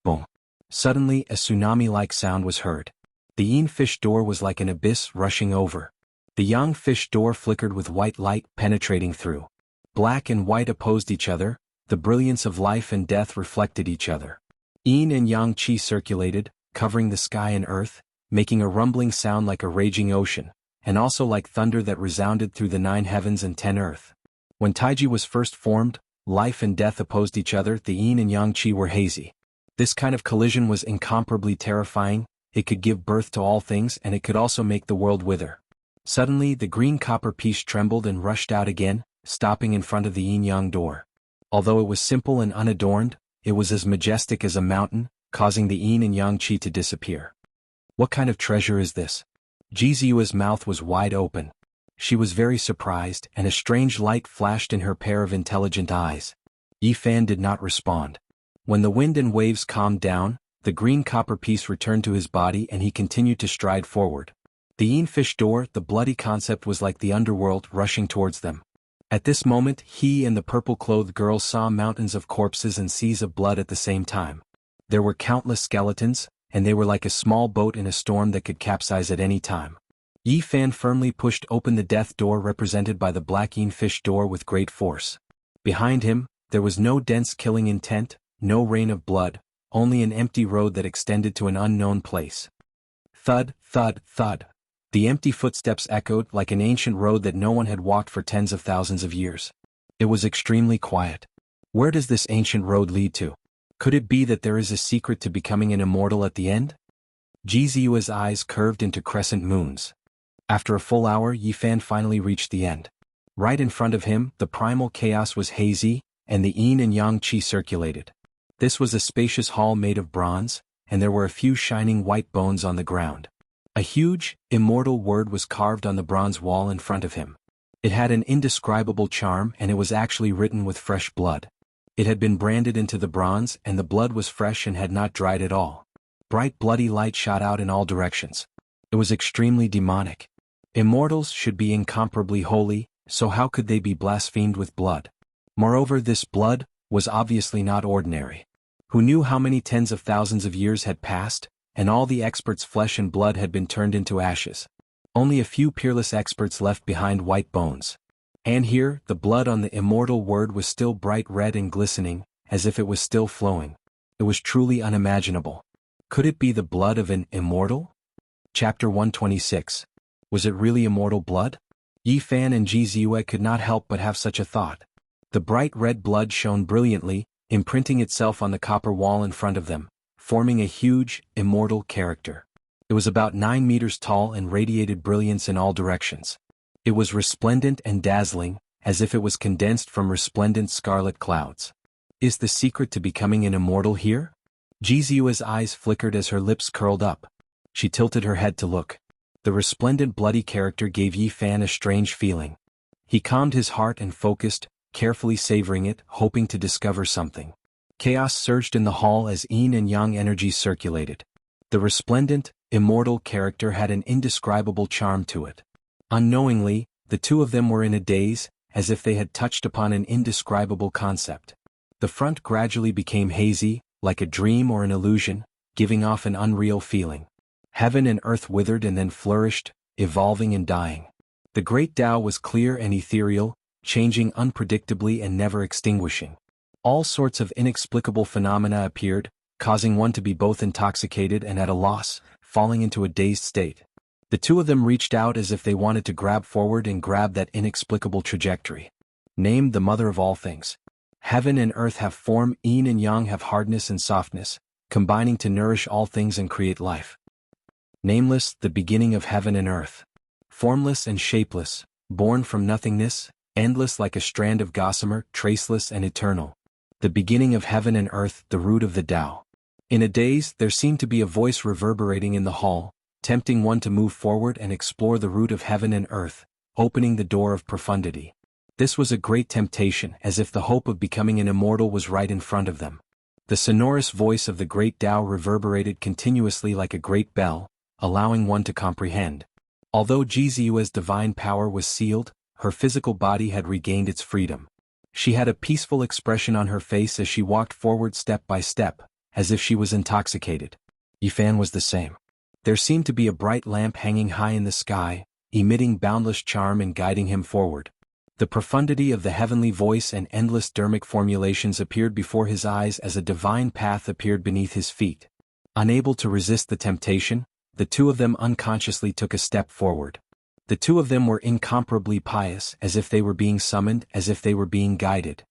Boom. Suddenly a tsunami-like sound was heard. The yin fish door was like an abyss rushing over. The yang fish door flickered with white light penetrating through. Black and white opposed each other, the brilliance of life and death reflected each other. Yin and yang qi circulated, covering the sky and earth, making a rumbling sound like a raging ocean, and also like thunder that resounded through the 9 heavens and 10 earth. When Taiji was first formed, life and death opposed each other, the yin and yang qi were hazy. This kind of collision was incomparably terrifying. It could give birth to all things and it could also make the world wither. Suddenly the green copper piece trembled and rushed out again, stopping in front of the yin-yang door. Although it was simple and unadorned, it was as majestic as a mountain, causing the yin and yang qi to disappear. "What kind of treasure is this?" Jizua's mouth was wide open. She was very surprised and a strange light flashed in her pair of intelligent eyes. Yi Fan did not respond. When the wind and waves calmed down, the green copper piece returned to his body and he continued to stride forward. The yin fish door, the bloody concept, was like the underworld rushing towards them. At this moment he and the purple-clothed girl saw mountains of corpses and seas of blood at the same time. There were countless skeletons, and they were like a small boat in a storm that could capsize at any time. Yi Fan firmly pushed open the death door represented by the black yin fish door with great force. Behind him, there was no dense killing intent, no rain of blood, only an empty road that extended to an unknown place. Thud, thud, thud. The empty footsteps echoed like an ancient road that no one had walked for tens of thousands of years. It was extremely quiet. Where does this ancient road lead to? Could it be that there is a secret to becoming an immortal at the end? Jizua's eyes curved into crescent moons. After a full hour Yi Fan finally reached the end. Right in front of him, the primal chaos was hazy, and the yin and yang qi circulated. This was a spacious hall made of bronze, and there were a few shining white bones on the ground. A huge, immortal word was carved on the bronze wall in front of him. It had an indescribable charm and it was actually written with fresh blood. It had been branded into the bronze and the blood was fresh and had not dried at all. Bright bloody light shot out in all directions. It was extremely demonic. Immortals should be incomparably holy, so how could they be blasphemed with blood? Moreover, this blood was obviously not ordinary. Who knew how many tens of thousands of years had passed, and all the experts' flesh and blood had been turned into ashes. Only a few peerless experts left behind white bones. And here, the blood on the immortal word was still bright red and glistening, as if it was still flowing. It was truly unimaginable. Could it be the blood of an immortal? Chapter 126. Was it really immortal blood? Yi Fan and Jizua could not help but have such a thought. The bright red blood shone brilliantly, imprinting itself on the copper wall in front of them, forming a huge, immortal character. It was about 9 meters tall and radiated brilliance in all directions. It was resplendent and dazzling, as if it was condensed from resplendent scarlet clouds. Is the secret to becoming an immortal here? Jizua's eyes flickered as her lips curled up. She tilted her head to look. The resplendent bloody character gave Yi Fan a strange feeling. He calmed his heart and focused, carefully savoring it, hoping to discover something. Chaos surged in the hall as yin and yang energy circulated. The resplendent, immortal character had an indescribable charm to it. Unknowingly, the two of them were in a daze, as if they had touched upon an indescribable concept. The front gradually became hazy, like a dream or an illusion, giving off an unreal feeling. Heaven and earth withered and then flourished, evolving and dying. The great Tao was clear and ethereal, changing unpredictably and never extinguishing. All sorts of inexplicable phenomena appeared, causing one to be both intoxicated and at a loss, falling into a dazed state. The two of them reached out as if they wanted to grab forward and grab that inexplicable trajectory. Named the mother of all things. Heaven and earth have form, yin and yang have hardness and softness, combining to nourish all things and create life. Nameless, the beginning of heaven and earth. Formless and shapeless, born from nothingness, endless like a strand of gossamer, traceless and eternal. The beginning of heaven and earth, the root of the Tao. In a daze, there seemed to be a voice reverberating in the hall, tempting one to move forward and explore the root of heaven and earth, opening the door of profundity. This was a great temptation, as if the hope of becoming an immortal was right in front of them. The sonorous voice of the great Tao reverberated continuously like a great bell, allowing one to comprehend. Although Jizuyu's divine power was sealed, her physical body had regained its freedom. She had a peaceful expression on her face as she walked forward step by step, as if she was intoxicated. Yifan was the same. There seemed to be a bright lamp hanging high in the sky, emitting boundless charm and guiding him forward. The profundity of the heavenly voice and endless dharmic formulations appeared before his eyes as a divine path appeared beneath his feet. Unable to resist the temptation, the two of them unconsciously took a step forward. The two of them were incomparably pious, as if they were being summoned, as if they were being guided.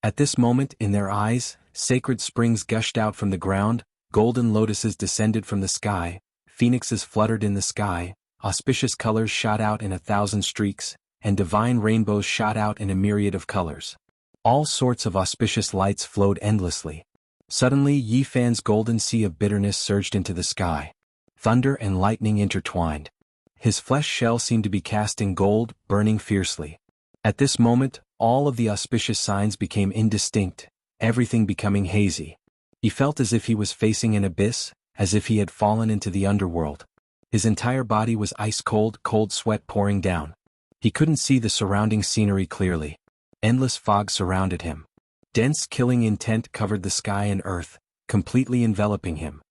At this moment, in their eyes, sacred springs gushed out from the ground, golden lotuses descended from the sky, phoenixes fluttered in the sky, auspicious colors shot out in 1,000 streaks, and divine rainbows shot out in a myriad of colors. All sorts of auspicious lights flowed endlessly. Suddenly Yifan's golden sea of bitterness surged into the sky. Thunder and lightning intertwined. His flesh shell seemed to be cast in gold, burning fiercely. At this moment, all of the auspicious signs became indistinct, everything becoming hazy. He felt as if he was facing an abyss, as if he had fallen into the underworld. His entire body was ice-cold, cold sweat pouring down. He couldn't see the surrounding scenery clearly. Endless fog surrounded him. Dense killing intent covered the sky and earth, completely enveloping him.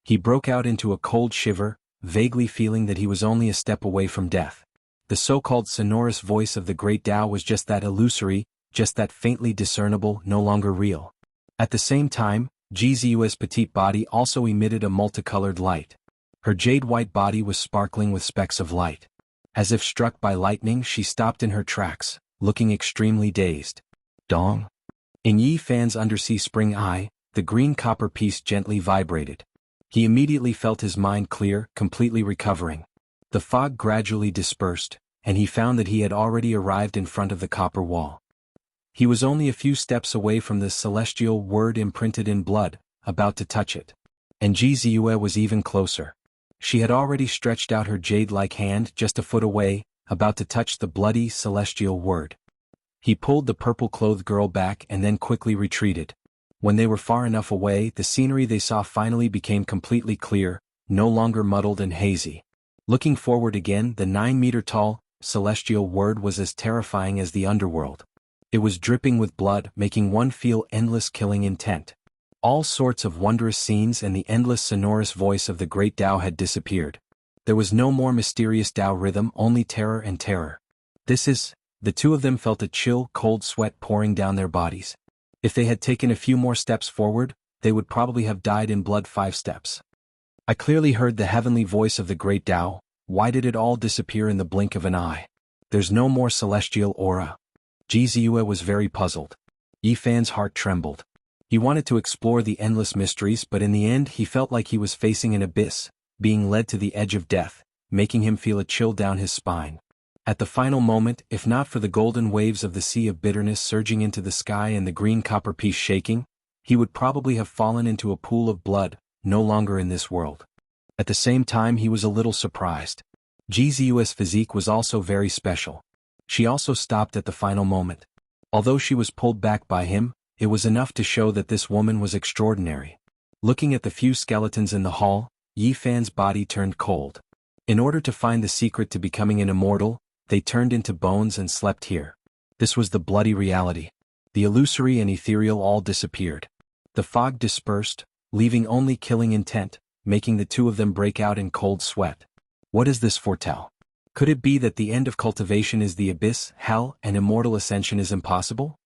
He broke out into a cold shiver, vaguely feeling that he was only a step away from death. The so-called sonorous voice of the great Tao was just that illusory, just that faintly discernible, no longer real. At the same time, Jizuyu's petite body also emitted a multicolored light. Her jade-white body was sparkling with specks of light. As if struck by lightning, she stopped in her tracks, looking extremely dazed. Dong. In Yifan's undersea spring eye, the green copper piece gently vibrated. He immediately felt his mind clear, completely recovering. The fog gradually dispersed, and he found that he had already arrived in front of the copper wall. He was only a few steps away from the celestial word imprinted in blood, about to touch it. And Jizuye was even closer. She had already stretched out her jade-like hand just a foot away, about to touch the bloody celestial word. He pulled the purple-clothed girl back and then quickly retreated. When they were far enough away, the scenery they saw finally became completely clear, no longer muddled and hazy. Looking forward again, the 9-meter-tall, celestial word was as terrifying as the underworld. It was dripping with blood, making one feel endless killing intent. All sorts of wondrous scenes and the endless sonorous voice of the great Tao had disappeared. There was no more mysterious Tao rhythm, only terror and terror. The two of them felt a chill, cold sweat pouring down their bodies. If they had taken a few more steps forward, they would probably have died in blood 5 steps. I clearly heard the heavenly voice of the great Tao. Why did it all disappear in the blink of an eye? There's no more celestial aura. Jizuyue was very puzzled. Yifan's heart trembled. He wanted to explore the endless mysteries, but in the end he felt like he was facing an abyss, being led to the edge of death, making him feel a chill down his spine. At the final moment, if not for the golden waves of the sea of bitterness surging into the sky and the green copper piece shaking, he would probably have fallen into a pool of blood, no longer in this world. At the same time he was a little surprised. Jizuyu's physique was also very special. She also stopped at the final moment. Although she was pulled back by him, it was enough to show that this woman was extraordinary. Looking at the few skeletons in the hall, Yifan's body turned cold. In order to find the secret to becoming an immortal, they turned into bones and slept here. This was the bloody reality. The illusory and ethereal all disappeared. The fog dispersed, leaving only killing intent, making the two of them break out in cold sweat. What does this foretell? Could it be that the end of cultivation is the abyss, hell, and immortal ascension is impossible?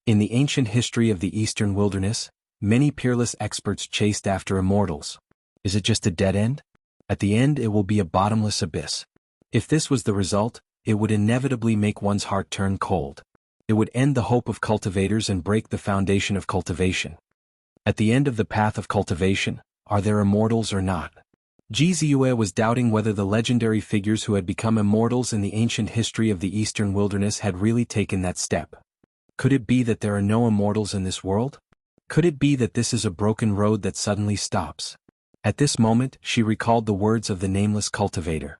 In the ancient history of the eastern wilderness, many peerless experts chased after immortals. Is it just a dead end? At the end it will be a bottomless abyss. If this was the result, it would inevitably make one's heart turn cold. It would end the hope of cultivators and break the foundation of cultivation. At the end of the path of cultivation, are there immortals or not? Jizue was doubting whether the legendary figures who had become immortals in the ancient history of the eastern wilderness had really taken that step. Could it be that there are no immortals in this world? Could it be that this is a broken road that suddenly stops? At this moment, she recalled the words of the nameless cultivator.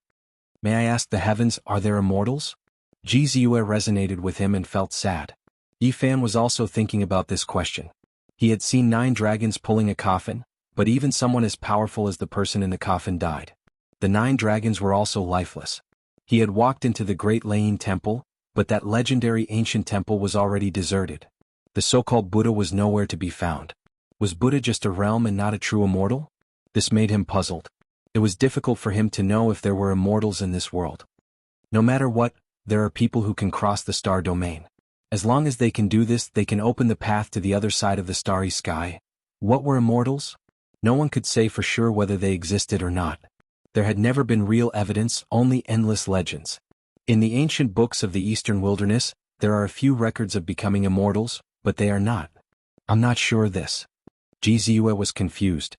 May I ask the heavens, are there immortals? Jizue resonated with him and felt sad. Yifan was also thinking about this question. He had seen 9 dragons pulling a coffin, but even someone as powerful as the person in the coffin died. The 9 dragons were also lifeless. He had walked into the Great Lane Temple, but that legendary ancient temple was already deserted. The so-called Buddha was nowhere to be found. Was Buddha just a realm and not a true immortal? This made him puzzled. It was difficult for him to know if there were immortals in this world. No matter what, there are people who can cross the star domain. As long as they can do this, they can open the path to the other side of the starry sky. What were immortals? No one could say for sure whether they existed or not. There had never been real evidence, only endless legends. In the ancient books of the eastern wilderness, there are a few records of becoming immortals, but they are not. I'm not sure of this. Jizue was confused.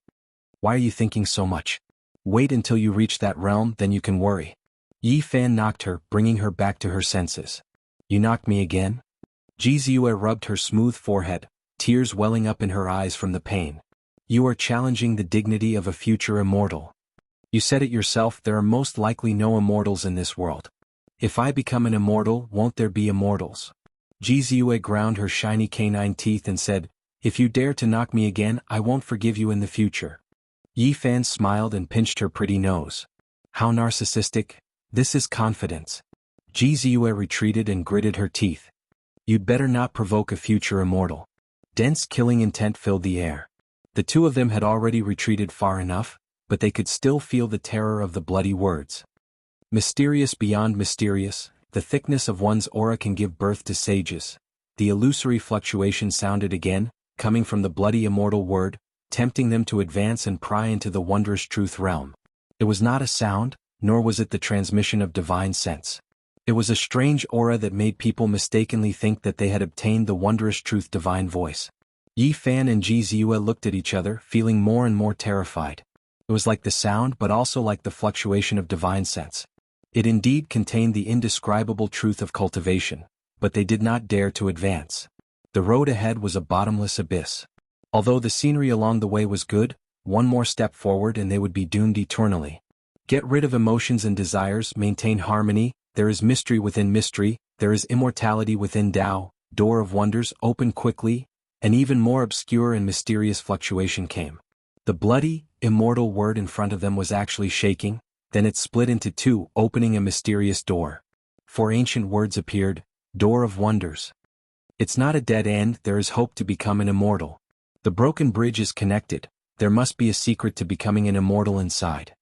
Why are you thinking so much? Wait until you reach that realm, then you can worry. Yifan knocked her, bringing her back to her senses. You knocked me again? Jizue rubbed her smooth forehead, tears welling up in her eyes from the pain. You are challenging the dignity of a future immortal. You said it yourself, there are most likely no immortals in this world. If I become an immortal, won't there be immortals? Jizue ground her shiny canine teeth and said, if you dare to knock me again, I won't forgive you in the future. Yifan smiled and pinched her pretty nose. How narcissistic. This is confidence. Jizue retreated and gritted her teeth. You'd better not provoke a future immortal. Dense killing intent filled the air. The two of them had already retreated far enough, but they could still feel the terror of the bloody words. Mysterious beyond mysterious, the thickness of one's aura can give birth to sages. The illusory fluctuation sounded again, coming from the bloody immortal word, tempting them to advance and pry into the wondrous truth realm. It was not a sound, nor was it the transmission of divine sense. It was a strange aura that made people mistakenly think that they had obtained the wondrous truth divine voice. Yifan and Jizue looked at each other, feeling more and more terrified. It was like the sound but also like the fluctuation of divine sense. It indeed contained the indescribable truth of cultivation, but they did not dare to advance. The road ahead was a bottomless abyss. Although the scenery along the way was good, one more step forward and they would be doomed eternally. Get rid of emotions and desires, maintain harmony, there is mystery within mystery, there is immortality within Tao, door of wonders, open quickly. An even more obscure and mysterious fluctuation came. The bloody, immortal word in front of them was actually shaking, then it split into two, opening a mysterious door. 4 ancient words appeared, door of wonders. It's not a dead end, there is hope to become an immortal. The broken bridge is connected, there must be a secret to becoming an immortal inside.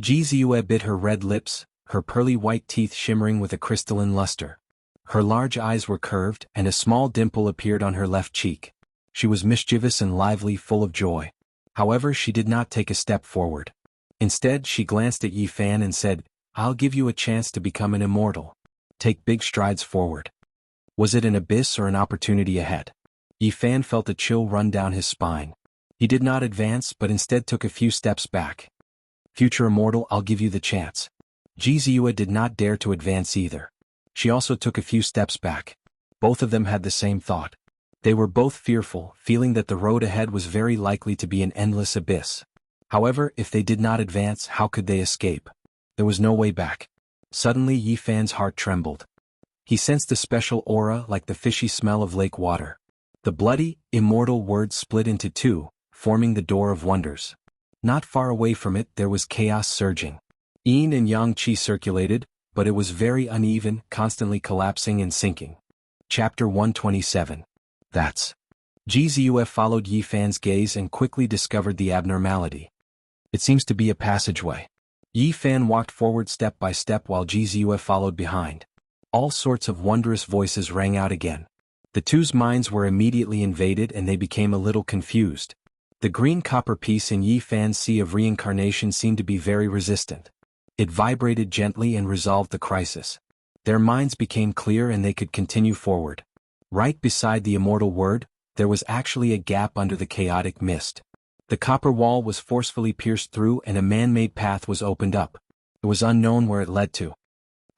Jizue bit her red lips, her pearly white teeth shimmering with a crystalline luster. Her large eyes were curved, and a small dimple appeared on her left cheek. She was mischievous and lively, full of joy. However, she did not take a step forward. Instead, she glanced at Yifan and said, I'll give you a chance to become an immortal. Take big strides forward. Was it an abyss or an opportunity ahead? Yifan felt a chill run down his spine. He did not advance but instead took a few steps back. Future immortal, I'll give you the chance. Jizue did not dare to advance either. She also took a few steps back. Both of them had the same thought. They were both fearful, feeling that the road ahead was very likely to be an endless abyss. However, if they did not advance, how could they escape? There was no way back. Suddenly Yifan's heart trembled. He sensed a special aura like the fishy smell of lake water. The bloody, immortal word split into two, forming the door of wonders. Not far away from it there was chaos surging. Yin and yang qi circulated, but it was very uneven, constantly collapsing and sinking. Chapter 127. That's. Gzuf followed Yi Fan's gaze and quickly discovered the abnormality. It seems to be a passageway. Yi Fan walked forward step by step while Gzuf followed behind. All sorts of wondrous voices rang out again. The two's minds were immediately invaded and they became a little confused. The green copper piece in Yi Fan's sea of reincarnation seemed to be very resistant. It vibrated gently and resolved the crisis. Their minds became clear and they could continue forward. Right beside the immortal word, there was actually a gap under the chaotic mist. The copper wall was forcefully pierced through and a man-made path was opened up. It was unknown where it led to.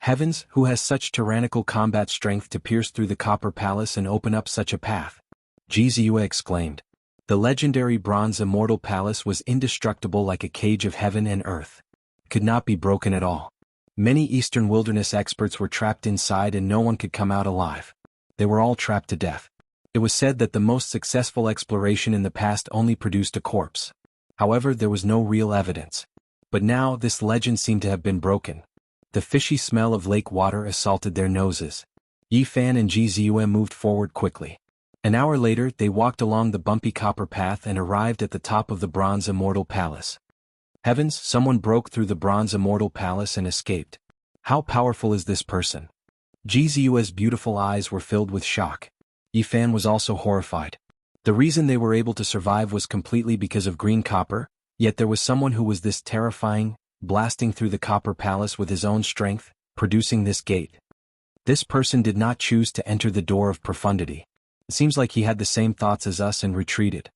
Heavens, who has such tyrannical combat strength to pierce through the copper palace and open up such a path? Gzua exclaimed. The legendary bronze immortal palace was indestructible like a cage of heaven and earth. It could not be broken at all. Many Eastern wilderness experts were trapped inside and no one could come out alive. They were all trapped to death. It was said that the most successful exploration in the past only produced a corpse. However, there was no real evidence. But now this legend seemed to have been broken. The fishy smell of lake water assaulted their noses. Yi Fan and Gzua moved forward quickly. An hour later, they walked along the bumpy copper path and arrived at the top of the bronze immortal palace. Heavens, someone broke through the bronze immortal palace and escaped. How powerful is this person? Gzua's beautiful eyes were filled with shock. Yi Fan was also horrified. The reason they were able to survive was completely because of green copper, yet there was someone who was this terrifying, blasting through the copper palace with his own strength, producing this gate. This person did not choose to enter the door of profundity. It seems like he had the same thoughts as us and retreated.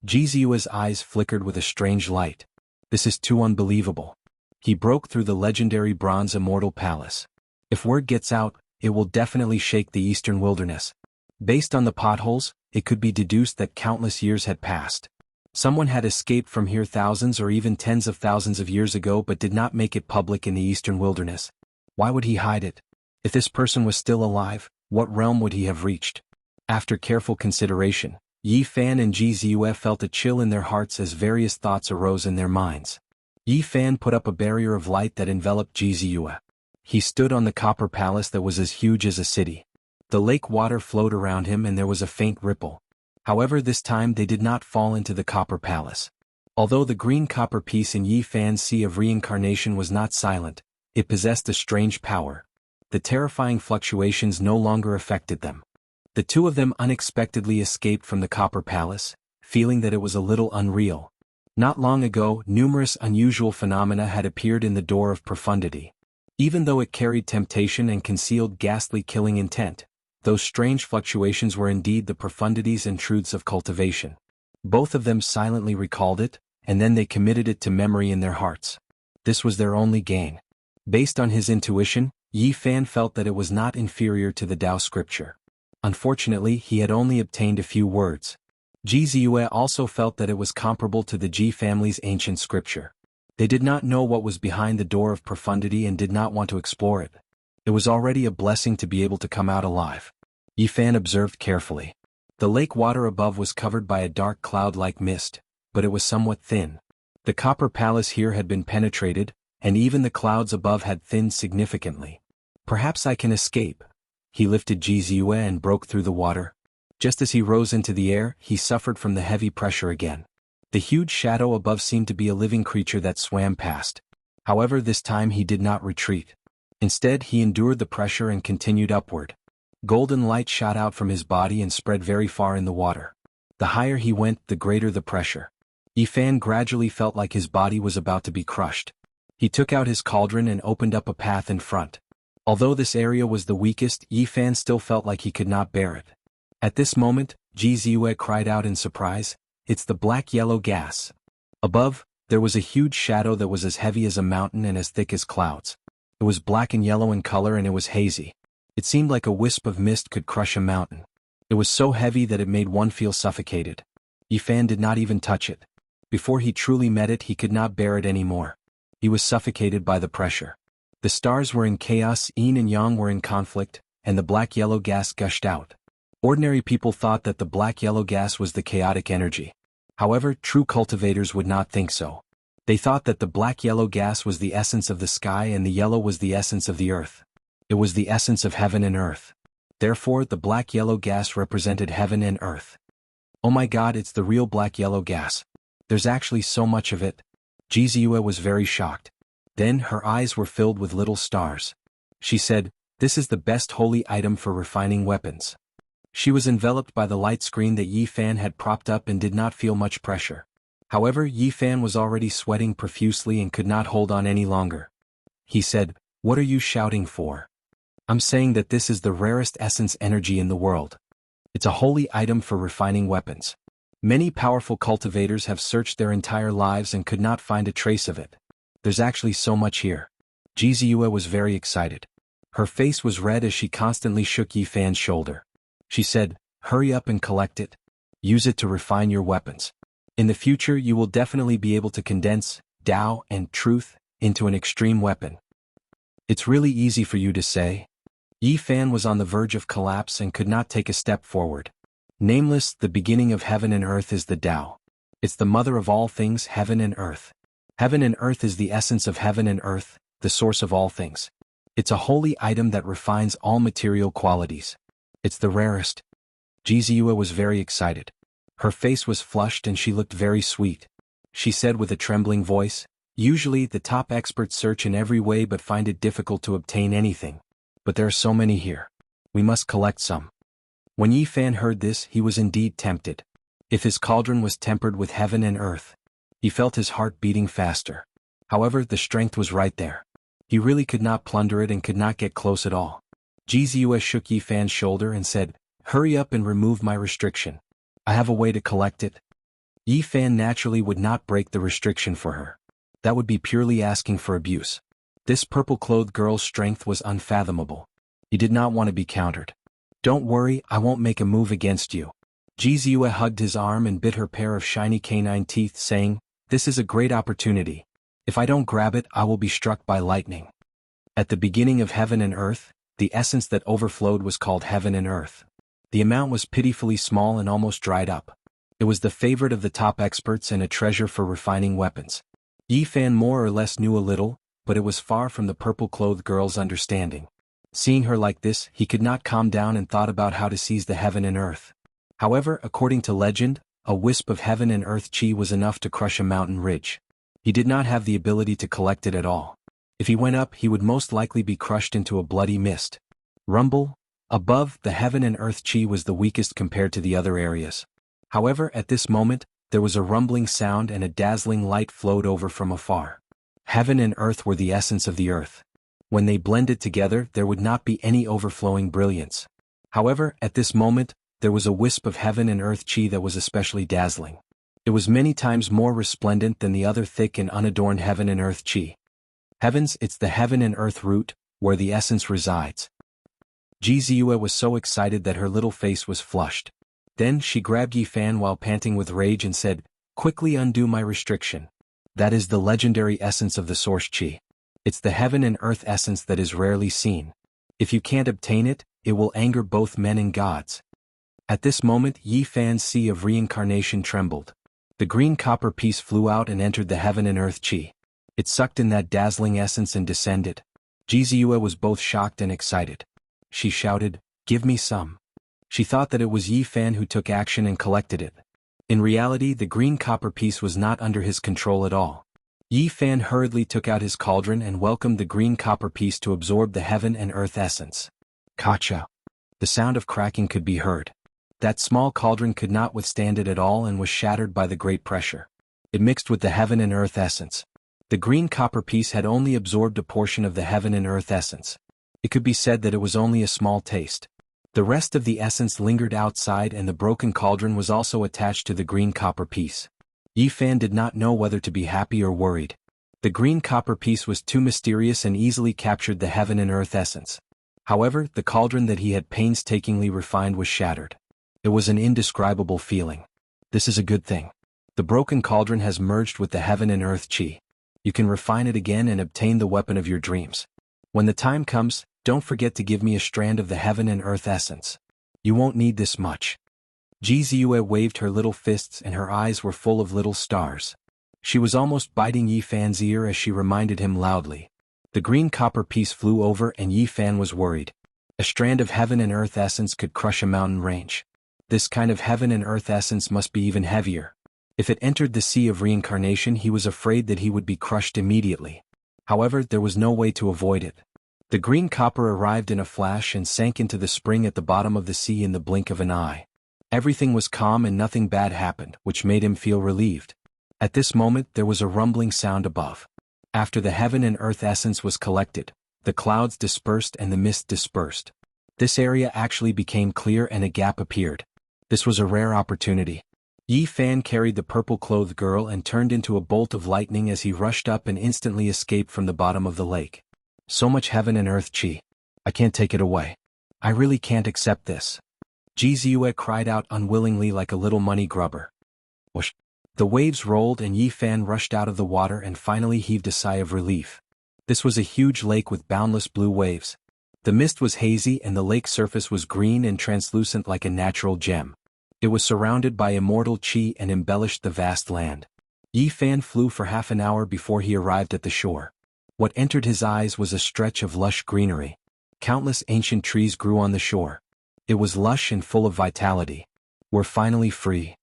Gzua's eyes flickered with a strange light. This is too unbelievable. He broke through the legendary bronze immortal palace. If word gets out, it will definitely shake the eastern wilderness. Based on the potholes, it could be deduced that countless years had passed. Someone had escaped from here thousands or even tens of thousands of years ago but did not make it public in the eastern wilderness. Why would he hide it? If this person was still alive, what realm would he have reached? After careful consideration, Yi Fan and Gzua felt a chill in their hearts as various thoughts arose in their minds. Yi Fan put up a barrier of light that enveloped Gzua. He stood on the copper palace that was as huge as a city. The lake water flowed around him and there was a faint ripple. However, this time they did not fall into the copper palace. Although the green copper piece in Yi Fan's sea of reincarnation was not silent, it possessed a strange power. The terrifying fluctuations no longer affected them. The two of them unexpectedly escaped from the copper palace, feeling that it was a little unreal. Not long ago, numerous unusual phenomena had appeared in the door of profundity. Even though it carried temptation and concealed ghastly killing intent, those strange fluctuations were indeed the profundities and truths of cultivation. Both of them silently recalled it, and then they committed it to memory in their hearts. This was their only gain. Based on his intuition, Yi Fan felt that it was not inferior to the Tao scripture. Unfortunately, he had only obtained a few words. Gzua also felt that it was comparable to the Ji family's ancient scripture. They did not know what was behind the door of profundity and did not want to explore it. It was already a blessing to be able to come out alive. Yi Fan observed carefully. The lake water above was covered by a dark cloud-like mist, but it was somewhat thin. The copper palace here had been penetrated, and even the clouds above had thinned significantly. Perhaps I can escape. He lifted Gzua and broke through the water. Just as he rose into the air, he suffered from the heavy pressure again. The huge shadow above seemed to be a living creature that swam past. However, this time he did not retreat. Instead, he endured the pressure and continued upward. Golden light shot out from his body and spread very far in the water. The higher he went, the greater the pressure. Yi Fan gradually felt like his body was about to be crushed. He took out his cauldron and opened up a path in front. Although this area was the weakest, Yi Fan still felt like he could not bear it. At this moment, Gzua cried out in surprise, "It's the black-yellow gas." Above, there was a huge shadow that was as heavy as a mountain and as thick as clouds. It was black and yellow in color and it was hazy. It seemed like a wisp of mist could crush a mountain. It was so heavy that it made one feel suffocated. Yi Fan did not even touch it. Before he truly met it, he could not bear it anymore. He was suffocated by the pressure. The stars were in chaos, yin and yang were in conflict, and the black-yellow gas gushed out. Ordinary people thought that the black-yellow gas was the chaotic energy. However, true cultivators would not think so. They thought that the black-yellow gas was the essence of the sky and the yellow was the essence of the earth. It was the essence of heaven and earth. Therefore, the black-yellow gas represented heaven and earth. Oh my God, it's the real black-yellow gas. There's actually so much of it. Jizue was very shocked. Then her eyes were filled with little stars. She said, "This is the best holy item for refining weapons." She was enveloped by the light screen that Yi Fan had propped up and did not feel much pressure. However, Yi Fan was already sweating profusely and could not hold on any longer. He said, "What are you shouting for?" "I'm saying that this is the rarest essence energy in the world. It's a holy item for refining weapons. Many powerful cultivators have searched their entire lives and could not find a trace of it. There's actually so much here." Jizue was very excited. Her face was red as she constantly shook Yi Fan's shoulder. She said, "Hurry up and collect it. Use it to refine your weapons. In the future you will definitely be able to condense Tao and truth into an extreme weapon." "It's really easy for you to say." Yi Fan was on the verge of collapse and could not take a step forward. Nameless, the beginning of heaven and earth is the Tao. It's the mother of all things, heaven and earth. Heaven and earth is the essence of heaven and earth, the source of all things. It's a holy item that refines all material qualities. It's the rarest. Jizue was very excited. Her face was flushed and she looked very sweet. She said with a trembling voice, "Usually the top experts search in every way but find it difficult to obtain anything. But there are so many here. We must collect some." When Yi Fan heard this, he was indeed tempted. If his cauldron was tempered with heaven and earth, he felt his heart beating faster. However, the strength was right there. He really could not plunder it and could not get close at all. Jizue shook Yi Fan's shoulder and said, "Hurry up and remove my restriction. I have a way to collect it." Yi Fan naturally would not break the restriction for her. That would be purely asking for abuse. This purple-clothed girl's strength was unfathomable. He did not want to be countered. "Don't worry, I won't make a move against you." Jizue hugged his arm and bit her pair of shiny canine teeth, saying, "This is a great opportunity. If I don't grab it, I will be struck by lightning." At the beginning of heaven and earth, the essence that overflowed was called heaven and earth. The amount was pitifully small and almost dried up. It was the favorite of the top experts and a treasure for refining weapons. Yi Fan more or less knew a little, but it was far from the purple-clothed girl's understanding. Seeing her like this, he could not calm down and thought about how to seize the heaven and earth. However, according to legend, a wisp of heaven and earth chi was enough to crush a mountain ridge. He did not have the ability to collect it at all. If he went up, he would most likely be crushed into a bloody mist. Rumble. Above, the heaven and earth chi was the weakest compared to the other areas. However, at this moment, there was a rumbling sound and a dazzling light flowed over from afar. Heaven and earth were the essence of the earth. When they blended together, there would not be any overflowing brilliance. However, at this moment, there was a wisp of heaven and earth chi that was especially dazzling. It was many times more resplendent than the other thick and unadorned heaven and earth chi. Heavens, it's the heaven and earth root, where the essence resides. Jizue was so excited that her little face was flushed. Then she grabbed Yi Fan while panting with rage and said, "Quickly undo my restriction. That is the legendary essence of the source chi. It's the heaven and earth essence that is rarely seen. If you can't obtain it, it will anger both men and gods." At this moment, Yi Fan's sea of reincarnation trembled. The green copper piece flew out and entered the heaven and earth chi. It sucked in that dazzling essence and descended. Jizue was both shocked and excited. She shouted, "Give me some." She thought that it was Yi Fan who took action and collected it. In reality, the green copper piece was not under his control at all. Yi Fan hurriedly took out his cauldron and welcomed the green copper piece to absorb the heaven and earth essence. Kacha. The sound of cracking could be heard. That small cauldron could not withstand it at all and was shattered by the great pressure. It mixed with the heaven and earth essence. The green copper piece had only absorbed a portion of the heaven and earth essence. It could be said that it was only a small taste. The rest of the essence lingered outside and the broken cauldron was also attached to the green copper piece. Yi Fan did not know whether to be happy or worried. The green copper piece was too mysterious and easily captured the heaven and earth essence. However, the cauldron that he had painstakingly refined was shattered. It was an indescribable feeling. This is a good thing. The broken cauldron has merged with the heaven and earth chi. You can refine it again and obtain the weapon of your dreams. When the time comes, don't forget to give me a strand of the heaven and earth essence. You won't need this much. Jizue waved her little fists and her eyes were full of little stars. She was almost biting Yi Fan's ear as she reminded him loudly. The green copper piece flew over and Yi Fan was worried. A strand of heaven and earth essence could crush a mountain range. This kind of heaven and earth essence must be even heavier. If it entered the sea of reincarnation, he was afraid that he would be crushed immediately. However, there was no way to avoid it. The green copper arrived in a flash and sank into the spring at the bottom of the sea in the blink of an eye. Everything was calm and nothing bad happened, which made him feel relieved. At this moment there was a rumbling sound above. After the heaven and earth essence was collected, the clouds dispersed and the mist dispersed. This area actually became clear and a gap appeared. This was a rare opportunity. Yi Fan carried the purple-clothed girl and turned into a bolt of lightning as he rushed up and instantly escaped from the bottom of the lake. So much heaven and earth chi. I can't take it away. I really can't accept this. Ji Ziyue cried out unwillingly like a little money grubber. Whoosh. The waves rolled and Yi Fan rushed out of the water and finally heaved a sigh of relief. This was a huge lake with boundless blue waves. The mist was hazy and the lake surface was green and translucent like a natural gem. It was surrounded by immortal chi and embellished the vast land. Yi Fan flew for half an hour before he arrived at the shore. What entered his eyes was a stretch of lush greenery. Countless ancient trees grew on the shore. It was lush and full of vitality. We're finally free.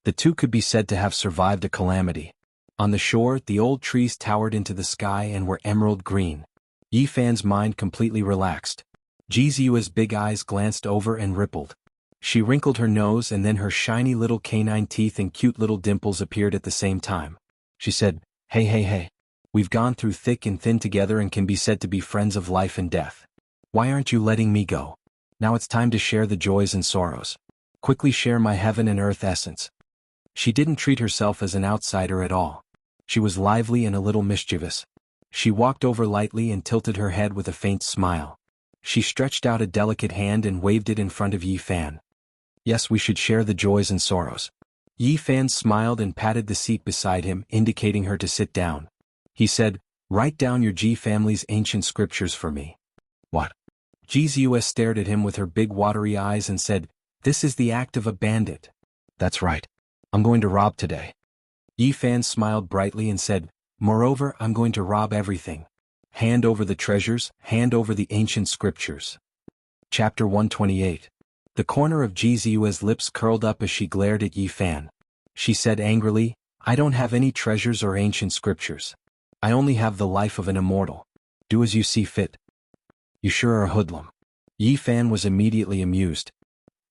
The two could be said to have survived a calamity. On the shore, the old trees towered into the sky and were emerald green. Yi Fan's mind completely relaxed. Ji Ziyue's big eyes glanced over and rippled. She wrinkled her nose and then her shiny little canine teeth and cute little dimples appeared at the same time. She said, Hey. We've gone through thick and thin together and can be said to be friends of life and death. Why aren't you letting me go? Now it's time to share the joys and sorrows. Quickly share my heaven and earth essence. She didn't treat herself as an outsider at all. She was lively and a little mischievous. She walked over lightly and tilted her head with a faint smile. She stretched out a delicate hand and waved it in front of Yi Fan. Yes, we should share the joys and sorrows. Yi Fan smiled and patted the seat beside him, indicating her to sit down. He said, Write down your Ji family's ancient scriptures for me. What? Ji Ziyue stared at him with her big watery eyes and said, This is the act of a bandit. That's right. I'm going to rob today. Yi Fan smiled brightly and said, Moreover, I'm going to rob everything. Hand over the treasures, hand over the ancient scriptures. Chapter 128. The corner of Ji Ziyue's lips curled up as she glared at Yi Fan. She said angrily, I don't have any treasures or ancient scriptures. I only have the life of an immortal. Do as you see fit. You sure are a hoodlum. Yi Fan was immediately amused.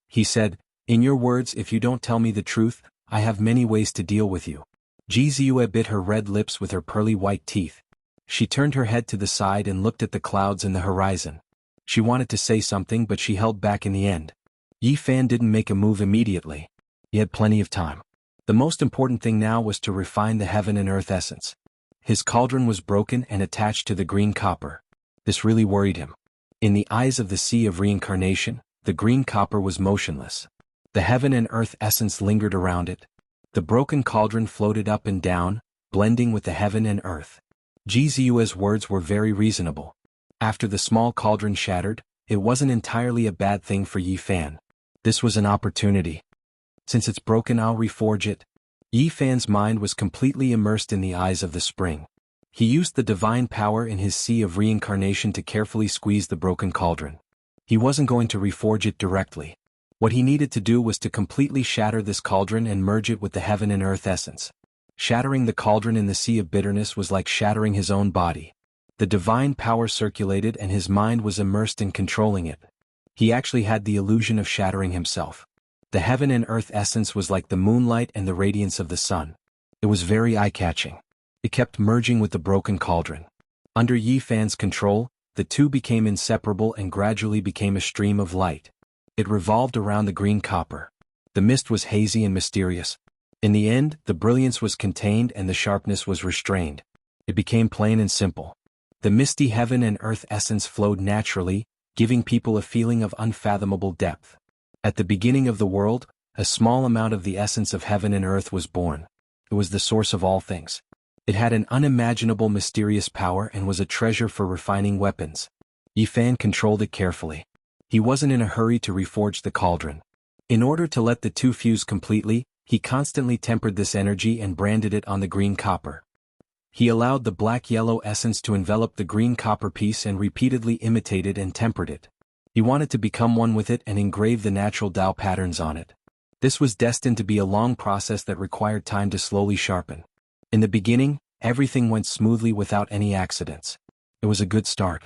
He said, In your words, if you don't tell me the truth, I have many ways to deal with you. Ji Ziyue bit her red lips with her pearly white teeth. She turned her head to the side and looked at the clouds and the horizon. She wanted to say something but she held back in the end. Yi Fan didn't make a move immediately. He had plenty of time. The most important thing now was to refine the heaven and earth essence. His cauldron was broken and attached to the green copper. This really worried him. In the eyes of the sea of reincarnation, the green copper was motionless. The heaven and earth essence lingered around it. The broken cauldron floated up and down, blending with the heaven and earth. Ji Ziyue's words were very reasonable. After the small cauldron shattered, it wasn't entirely a bad thing for Yi Fan. This was an opportunity. Since it's broken, I'll reforge it. Yi Fan's mind was completely immersed in the eyes of the spring. He used the divine power in his sea of reincarnation to carefully squeeze the broken cauldron. He wasn't going to reforge it directly. What he needed to do was to completely shatter this cauldron and merge it with the heaven and earth essence. Shattering the cauldron in the sea of bitterness was like shattering his own body. The divine power circulated and his mind was immersed in controlling it. He actually had the illusion of shattering himself. The heaven and earth essence was like the moonlight and the radiance of the sun. It was very eye-catching. It kept merging with the broken cauldron. Under Yi Fan's control, the two became inseparable and gradually became a stream of light. It revolved around the green copper. The mist was hazy and mysterious. In the end, the brilliance was contained and the sharpness was restrained. It became plain and simple. The misty heaven and earth essence flowed naturally, giving people a feeling of unfathomable depth. At the beginning of the world, a small amount of the essence of heaven and earth was born. It was the source of all things. It had an unimaginable mysterious power and was a treasure for refining weapons. Yi Fan controlled it carefully. He wasn't in a hurry to reforge the cauldron. In order to let the two fuse completely, he constantly tempered this energy and branded it on the green copper. He allowed the black-yellow essence to envelop the green copper piece and repeatedly imitated and tempered it. He wanted to become one with it and engrave the natural Tao patterns on it. This was destined to be a long process that required time to slowly sharpen. In the beginning, everything went smoothly without any accidents. It was a good start.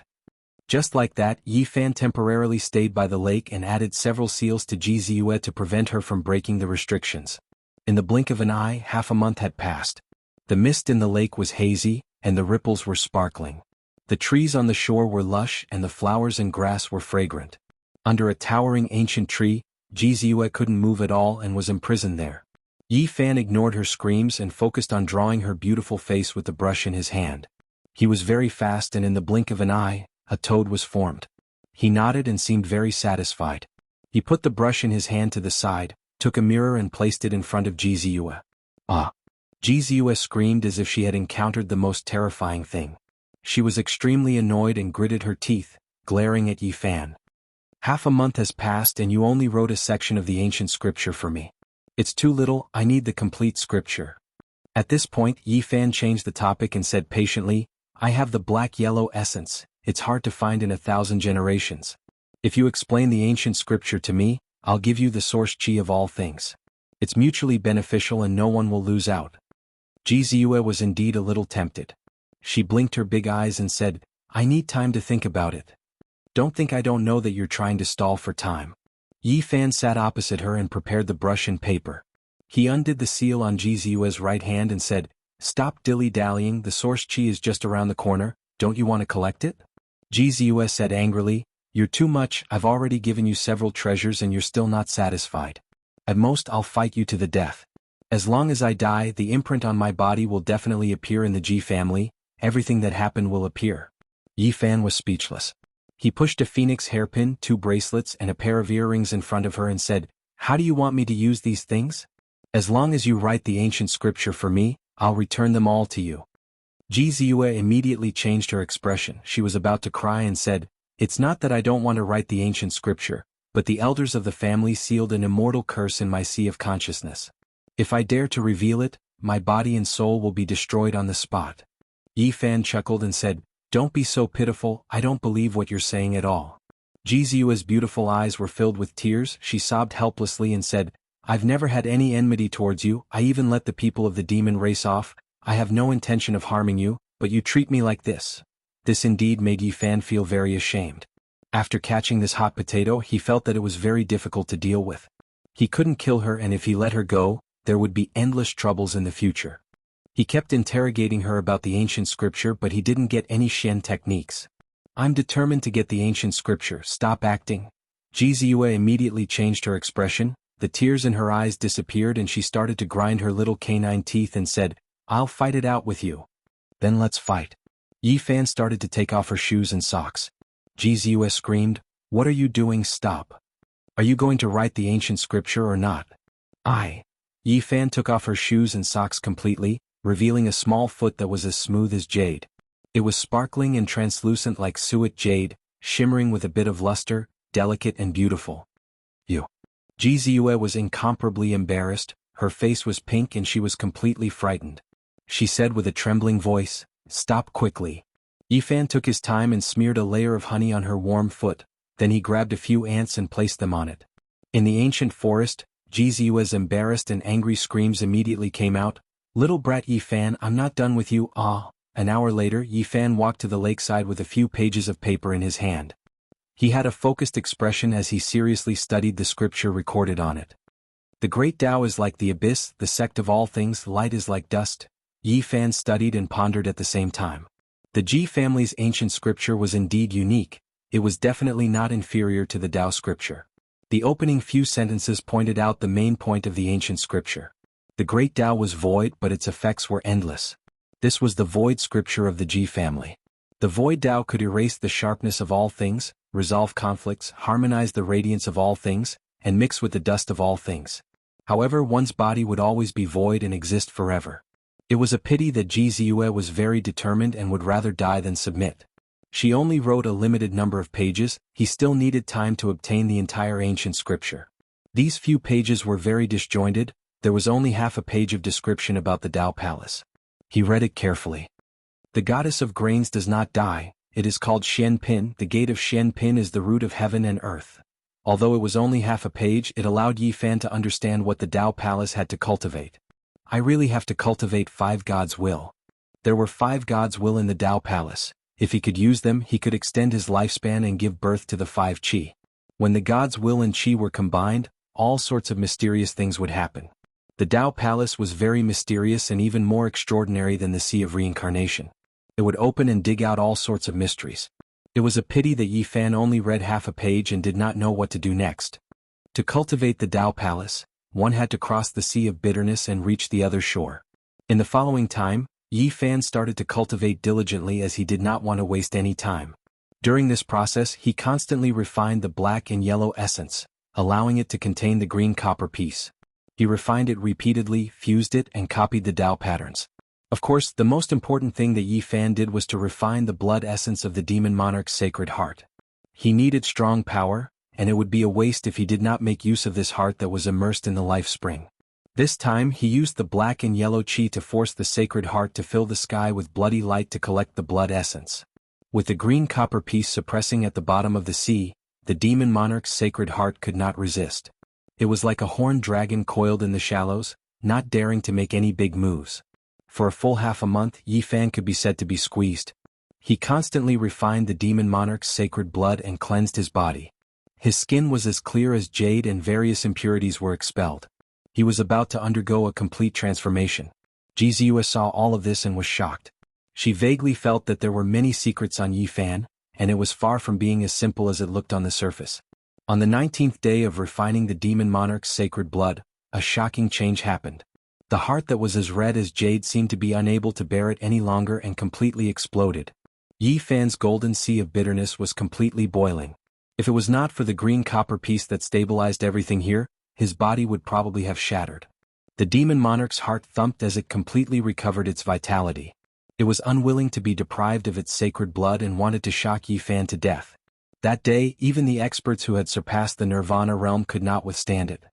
Just like that, Yi Fan temporarily stayed by the lake and added several seals to Ji Ziyue to prevent her from breaking the restrictions. In the blink of an eye, half a month had passed. The mist in the lake was hazy, and the ripples were sparkling. The trees on the shore were lush and the flowers and grass were fragrant. Under a towering ancient tree, Ji Ziyue couldn't move at all and was imprisoned there. Yi Fan ignored her screams and focused on drawing her beautiful face with the brush in his hand. He was very fast and in the blink of an eye, a toad was formed. He nodded and seemed very satisfied. He put the brush in his hand to the side, took a mirror and placed it in front of Ji Ziyue. Ah! Ji Ziyue screamed as if she had encountered the most terrifying thing. She was extremely annoyed and gritted her teeth, glaring at Yi Fan. Half a month has passed and you only wrote a section of the ancient scripture for me. It's too little, I need the complete scripture. At this point, Yi Fan changed the topic and said patiently, I have the black-yellow essence, it's hard to find in 1,000 generations. If you explain the ancient scripture to me, I'll give you the source chi of all things. It's mutually beneficial and no one will lose out. Ji Ziyue was indeed a little tempted. She blinked her big eyes and said, I need time to think about it. Don't think I don't know that you're trying to stall for time. Yi Fan sat opposite her and prepared the brush and paper. He undid the seal on Ji Ziyue's right hand and said, Stop dilly-dallying, the source chi is just around the corner, don't you want to collect it? Ji Ziyue said angrily, You're too much, I've already given you several treasures and you're still not satisfied. At most I'll fight you to the death. As long as I die, the imprint on my body will definitely appear in the Ji family, everything that happened will appear. Yi Fan was speechless. He pushed a phoenix hairpin, 2 bracelets and a pair of earrings in front of her and said, How do you want me to use these things? As long as you write the ancient scripture for me, I'll return them all to you. Ji Ziyue immediately changed her expression. She was about to cry and said, It's not that I don't want to write the ancient scripture, but the elders of the family sealed an immortal curse in my sea of consciousness. If I dare to reveal it, my body and soul will be destroyed on the spot. Yi Fan chuckled and said, Don't be so pitiful, I don't believe what you're saying at all. Ji Ziyue's beautiful eyes were filled with tears, she sobbed helplessly and said, I've never had any enmity towards you, I even let the people of the demon race off, I have no intention of harming you, but you treat me like this. This indeed made Yi Fan feel very ashamed. After catching this hot potato, he felt that it was very difficult to deal with. He couldn't kill her and if he let her go, there would be endless troubles in the future. He kept interrogating her about the ancient scripture but he didn't get any Shen techniques. I'm determined to get the ancient scripture, stop acting. Ji Ziyue immediately changed her expression, the tears in her eyes disappeared and she started to grind her little canine teeth and said, I'll fight it out with you. Then let's fight. Yi Fan started to take off her shoes and socks. Ji Ziyue screamed, What are you doing? Stop. Are you going to write the ancient scripture or not? Yi Fan took off her shoes and socks completely, revealing a small foot that was as smooth as jade. It was sparkling and translucent like suet jade, shimmering with a bit of luster, delicate and beautiful. You. Ji Ziyue was incomparably embarrassed, her face was pink and she was completely frightened. She said with a trembling voice, Stop quickly. Yi Fan took his time and smeared a layer of honey on her warm foot, then he grabbed a few ants and placed them on it. In the ancient forest, Ji Ziyue's embarrassed and angry screams immediately came out, Little brat Yi Fan, I'm not done with you, ah. An hour later, Yi Fan walked to the lakeside with a few pages of paper in his hand. He had a focused expression as he seriously studied the scripture recorded on it. The great Tao is like the abyss, the sect of all things, light is like dust. Yi Fan studied and pondered at the same time. The Ji family's ancient scripture was indeed unique, it was definitely not inferior to the Tao scripture. The opening few sentences pointed out the main point of the ancient scripture. The great Tao was void but its effects were endless. This was the void scripture of the Ji family. The void Tao could erase the sharpness of all things, resolve conflicts, harmonize the radiance of all things, and mix with the dust of all things. However, one's body would always be void and exist forever. It was a pity that Ji Ziyue was very determined and would rather die than submit. She only wrote a limited number of pages, he still needed time to obtain the entire ancient scripture. These few pages were very disjointed, there was only half a page of description about the Tao Palace. He read it carefully. The goddess of grains does not die, It is called Xian Pin. The gate of Xian Pin is the root of heaven and earth. Although it was only half a page, it allowed Yi Fan to understand what the Tao Palace had to cultivate. I really have to cultivate 5 gods' will. There were 5 gods' will in the Tao Palace. If he could use them, he could extend his lifespan and give birth to the 5 qi. When the gods' will and qi were combined, all sorts of mysterious things would happen. The Tao Palace was very mysterious and even more extraordinary than the Sea of Reincarnation. It would open and dig out all sorts of mysteries. It was a pity that Yi Fan only read half a page and did not know what to do next. To cultivate the Tao Palace, one had to cross the Sea of Bitterness and reach the other shore. In the following time, Yi Fan started to cultivate diligently as he did not want to waste any time. During this process, he constantly refined the black and yellow essence, allowing it to contain the green copper piece. He refined it repeatedly, fused it, and copied the Tao patterns. Of course, the most important thing that Yi Fan did was to refine the blood essence of the demon monarch's sacred heart. He needed strong power, and it would be a waste if he did not make use of this heart that was immersed in the life spring. This time he used the black and yellow qi to force the sacred heart to fill the sky with bloody light to collect the blood essence. With the green copper piece suppressing at the bottom of the sea, the demon monarch's sacred heart could not resist. It was like a horned dragon coiled in the shallows, not daring to make any big moves. For a full half a month, Yi Fan could be said to be squeezed. He constantly refined the demon monarch's sacred blood and cleansed his body. His skin was as clear as jade and various impurities were expelled. He was about to undergo a complete transformation. Jizue saw all of this and was shocked. She vaguely felt that there were many secrets on Yi Fan, and it was far from being as simple as it looked on the surface. On the 19th day of refining the demon monarch's sacred blood, a shocking change happened. The heart that was as red as jade seemed to be unable to bear it any longer and completely exploded. Yi Fan's golden sea of bitterness was completely boiling. If it was not for the green copper piece that stabilized everything here, his body would probably have shattered. The demon monarch's heart thumped as it completely recovered its vitality. It was unwilling to be deprived of its sacred blood and wanted to shock Yi Fan to death. That day, even the experts who had surpassed the Nirvana realm could not withstand it.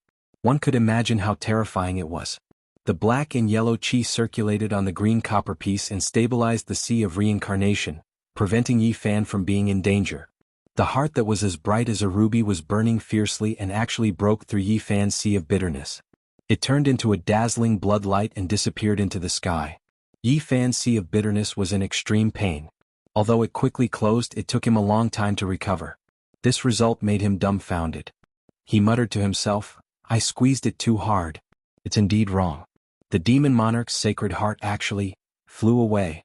One could imagine how terrifying it was. The black and yellow qi circulated on the green copper piece and stabilized the Sea of Reincarnation, preventing Yi Fan from being in danger. The heart that was as bright as a ruby was burning fiercely and actually broke through Yi Fan's sea of bitterness. It turned into a dazzling blood light and disappeared into the sky. Yi Fan's sea of bitterness was in extreme pain. Although it quickly closed, it took him a long time to recover. This result made him dumbfounded. He muttered to himself, "I squeezed it too hard. It's indeed wrong." The demon monarch's sacred heart actually flew away.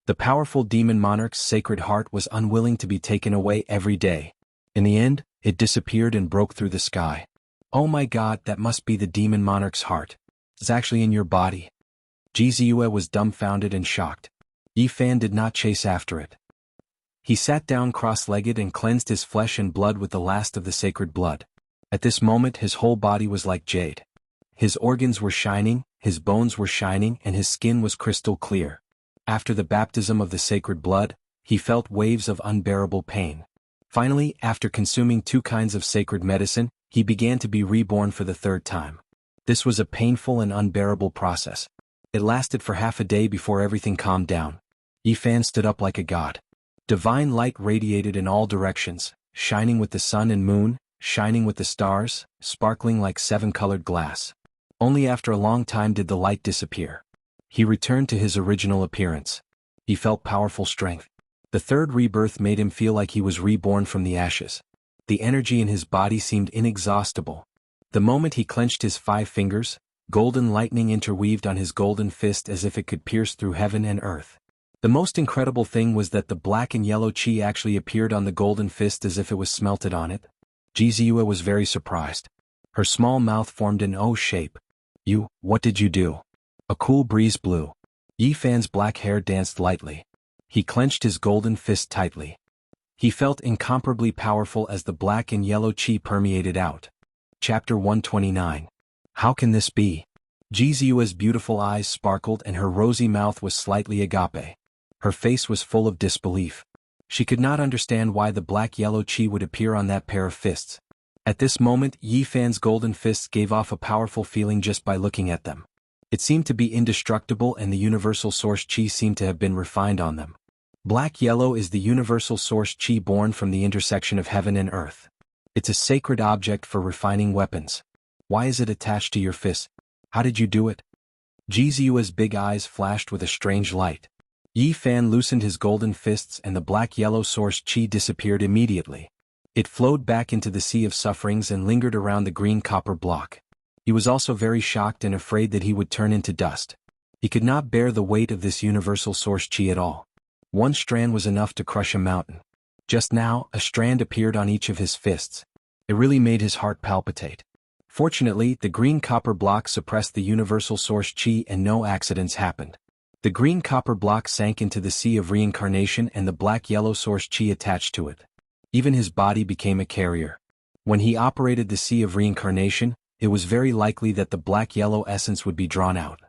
The powerful demon monarch's sacred heart was unwilling to be taken away every day. In the end, it disappeared and broke through the sky. "Oh my God, that must be the demon monarch's heart. It's actually in your body." Jizue was dumbfounded and shocked. Yi Fan did not chase after it. He sat down cross-legged and cleansed his flesh and blood with the last of the sacred blood. At this moment his whole body was like jade. His organs were shining, his bones were shining, and his skin was crystal clear. After the baptism of the sacred blood, he felt waves of unbearable pain. Finally, after consuming 2 kinds of sacred medicine, he began to be reborn for the 3rd time. This was a painful and unbearable process. It lasted for half a day before everything calmed down. Yi Fan stood up like a god. Divine light radiated in all directions, shining with the sun and moon, shining with the stars, sparkling like 7-colored glass. Only after a long time did the light disappear. He returned to his original appearance. He felt powerful strength. The 3rd rebirth made him feel like he was reborn from the ashes. The energy in his body seemed inexhaustible. The moment he clenched his 5 fingers, golden lightning interweaved on his golden fist as if it could pierce through heaven and earth. The most incredible thing was that the black and yellow qi actually appeared on the golden fist as if it was smelted on it. Jizue was very surprised. Her small mouth formed an O shape. What did you do?" A cool breeze blew. Yi Fan's black hair danced lightly. He clenched his golden fist tightly. He felt incomparably powerful as the black and yellow qi permeated out. Chapter 129. How can this be? Jizue's beautiful eyes sparkled and her rosy mouth was slightly agape. Her face was full of disbelief. She could not understand why the black-yellow qi would appear on that pair of fists. At this moment, Yi Fan's golden fists gave off a powerful feeling just by looking at them. It seemed to be indestructible and the universal source qi seemed to have been refined on them. Black-yellow is the universal source chi born from the intersection of heaven and earth. It's a sacred object for refining weapons. Why is it attached to your fist? How did you do it? Jizua's big eyes flashed with a strange light. Yi Fan loosened his golden fists and the black-yellow source chi disappeared immediately. It flowed back into the sea of sufferings and lingered around the green copper block. He was also very shocked and afraid that he would turn into dust. He could not bear the weight of this universal source chi at all. One strand was enough to crush a mountain. Just now, a strand appeared on each of his fists. It really made his heart palpitate. Fortunately, the green copper block suppressed the universal source chi and no accidents happened. The green copper block sank into the sea of reincarnation and the black-yellow source chi attached to it. Even his body became a carrier. When he operated the sea of reincarnation, it was very likely that the black-yellow essence would be drawn out.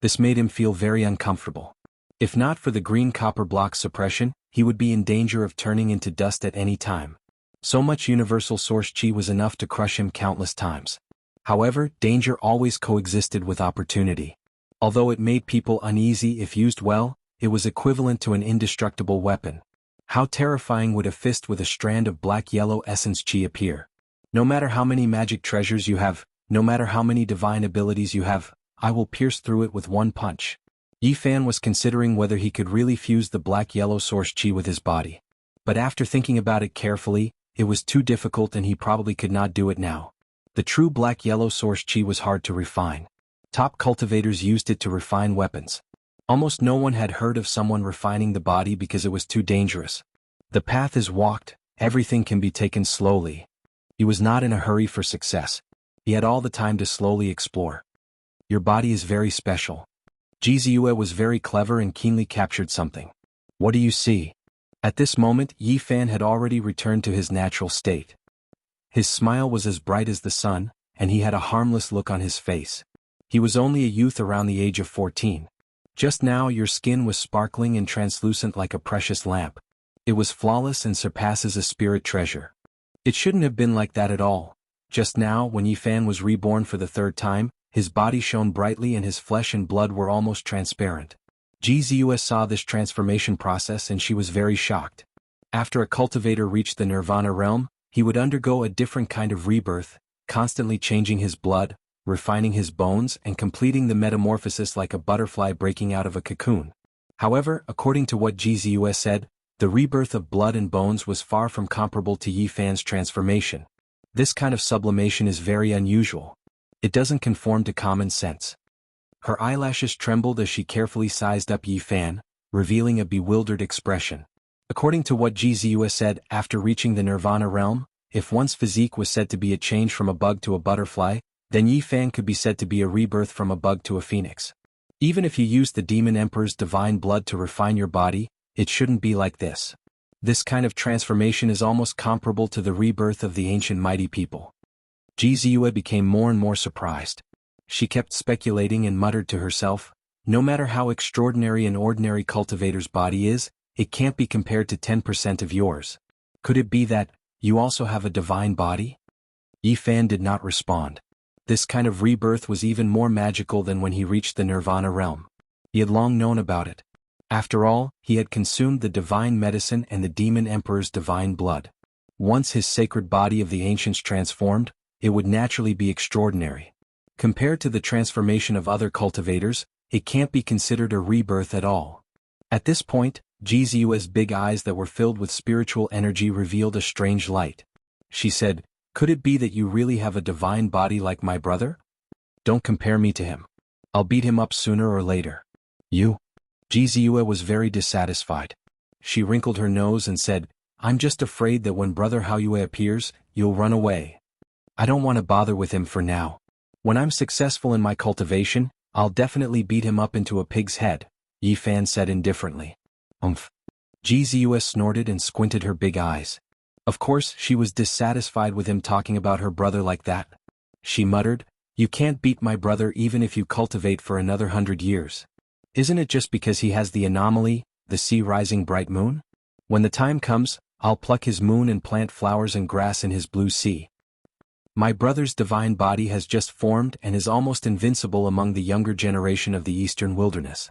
This made him feel very uncomfortable. If not for the green copper block suppression, he would be in danger of turning into dust at any time. So much universal source chi was enough to crush him countless times. However, danger always coexisted with opportunity. Although it made people uneasy if used well, it was equivalent to an indestructible weapon. How terrifying would a fist with a strand of black-yellow essence chi appear? No matter how many magic treasures you have, no matter how many divine abilities you have, I will pierce through it with one punch. Yi Fan was considering whether he could really fuse the black-yellow source chi with his body. But after thinking about it carefully, it was too difficult and he probably could not do it now. The true black-yellow source chi was hard to refine. Top cultivators used it to refine weapons. Almost no one had heard of someone refining the body because it was too dangerous. The path is walked, everything can be taken slowly. He was not in a hurry for success. He had all the time to slowly explore. Your body is very special. Jizue was very clever and keenly captured something. What do you see? At this moment, Yi Fan had already returned to his natural state. His smile was as bright as the sun, and he had a harmless look on his face. He was only a youth around the age of 14. Just now your skin was sparkling and translucent like a precious lamp. It was flawless and surpasses a spirit treasure. It shouldn't have been like that at all. Just now, when Yi Fan was reborn for the third time, his body shone brightly and his flesh and blood were almost transparent. Jizue saw this transformation process and she was very shocked. After a cultivator reached the nirvana realm, he would undergo a different kind of rebirth, constantly changing his blood, refining his bones and completing the metamorphosis like a butterfly breaking out of a cocoon. However, according to what Jizue said, the rebirth of blood and bones was far from comparable to Yi Fan's transformation. This kind of sublimation is very unusual. It doesn't conform to common sense. Her eyelashes trembled as she carefully sized up Yi Fan, revealing a bewildered expression. According to what Jizue said, after reaching the nirvana realm, if one's physique was said to be a change from a bug to a butterfly, then Yi Fan could be said to be a rebirth from a bug to a phoenix. Even if you use the Demon Emperor's divine blood to refine your body, it shouldn't be like this. This kind of transformation is almost comparable to the rebirth of the ancient mighty people. Jizue became more and more surprised. She kept speculating and muttered to herself, no matter how extraordinary an ordinary cultivator's body is, it can't be compared to 10% of yours. Could it be that you also have a divine body? Yi Fan did not respond. This kind of rebirth was even more magical than when he reached the nirvana realm. He had long known about it. After all, he had consumed the divine medicine and the demon emperor's divine blood. Once his sacred body of the ancients transformed, it would naturally be extraordinary. Compared to the transformation of other cultivators, it can't be considered a rebirth at all. At this point, Jizue's big eyes that were filled with spiritual energy revealed a strange light. She said, "Could it be that you really have a divine body like my brother? Don't compare me to him. I'll beat him up sooner or later." You? Jizue was very dissatisfied. She wrinkled her nose and said, "I'm just afraid that when Brother Haoyue appears, you'll run away. I don't want to bother with him for now. When I'm successful in my cultivation, I'll definitely beat him up into a pig's head," Yi Fan said indifferently. Jizue snorted and squinted her big eyes. Of course, she was dissatisfied with him talking about her brother like that. She muttered, "You can't beat my brother even if you cultivate for another 100 years. Isn't it just because he has the anomaly, the sea rising bright moon? When the time comes, I'll pluck his moon and plant flowers and grass in his blue sea. My brother's divine body has just formed and is almost invincible among the younger generation of the eastern wilderness.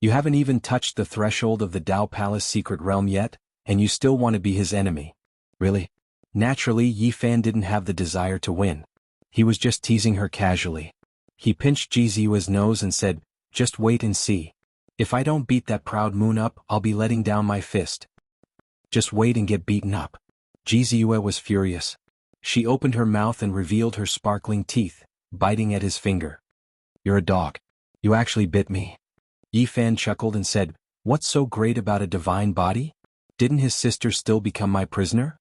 You haven't even touched the threshold of the Dao Palace secret realm yet, and you still want to be his enemy. Really? Naturally, Yi Fan didn't have the desire to win. He was just teasing her casually. He pinched Ji Ziyue's nose and said, "Just wait and see. If I don't beat that proud moon up, I'll be letting down my fist. Just wait and get beaten up." Ji Ziyue was furious. She opened her mouth and revealed her sparkling teeth, biting at his finger. "You're a dog. You actually bit me." Yi Fan chuckled and said, "What's so great about a divine body? Didn't his sister still become my prisoner?"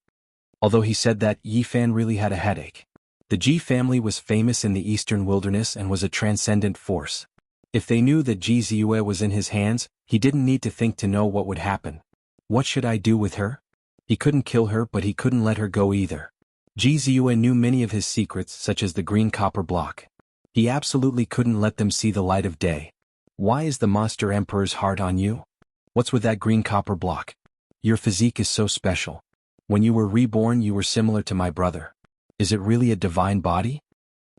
Although he said that, Yi Fan really had a headache. The Ji family was famous in the eastern wilderness and was a transcendent force. If they knew that Ji Ziyue was in his hands, he didn't need to think to know what would happen. What should I do with her? He couldn't kill her, but he couldn't let her go either. Ji Ziyue knew many of his secrets, such as the green copper block. He absolutely couldn't let them see the light of day. "Why is the Monster Emperor's heart on you? What's with that green copper block? Your physique is so special. When you were reborn, you were similar to my brother. Is it really a divine body?"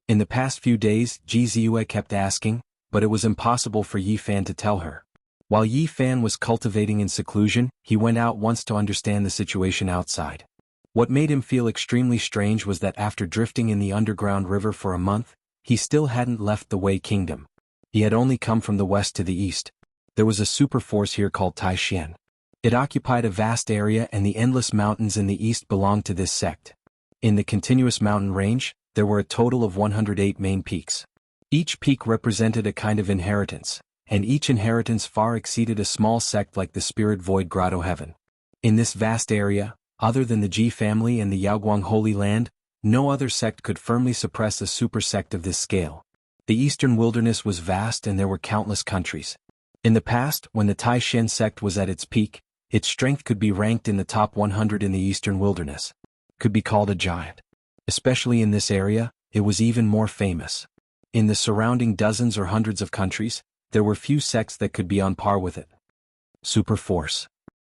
In the past few days, Ji Ziyue kept asking, but it was impossible for Yi Fan to tell her. While Yi Fan was cultivating in seclusion, he went out once to understand the situation outside. What made him feel extremely strange was that after drifting in the underground river for a month, he still hadn't left the Wei Kingdom. He had only come from the west to the east. There was a super force here called Taishan. It occupied a vast area, and the endless mountains in the east belonged to this sect. In the continuous mountain range, there were a total of 108 main peaks. Each peak represented a kind of inheritance, and each inheritance far exceeded a small sect like the Spirit Void Grotto Heaven. In this vast area, other than the Ji family and the Yaoguang Holy Land, no other sect could firmly suppress a super sect of this scale. The eastern wilderness was vast and there were countless countries. In the past, when the Taishan sect was at its peak, its strength could be ranked in the top 100 in the eastern wilderness. Could be called a giant. Especially in this area, it was even more famous. In the surrounding dozens or hundreds of countries, there were few sects that could be on par with it. Super force.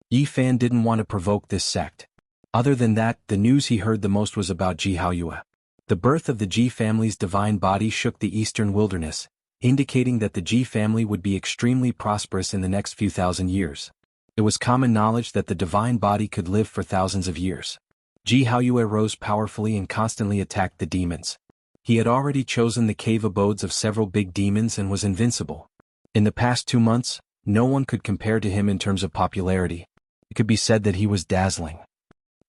Yi Fan didn't want to provoke this sect. Other than that, the news he heard the most was about Ji Haoyue. The birth of the Ji family's divine body shook the eastern wilderness, indicating that the Ji family would be extremely prosperous in the next few thousand years. It was common knowledge that the divine body could live for thousands of years. Ji Haoyue rose powerfully and constantly attacked the demons. He had already chosen the cave abodes of several big demons and was invincible. In the past 2 months, no one could compare to him in terms of popularity. It could be said that he was dazzling.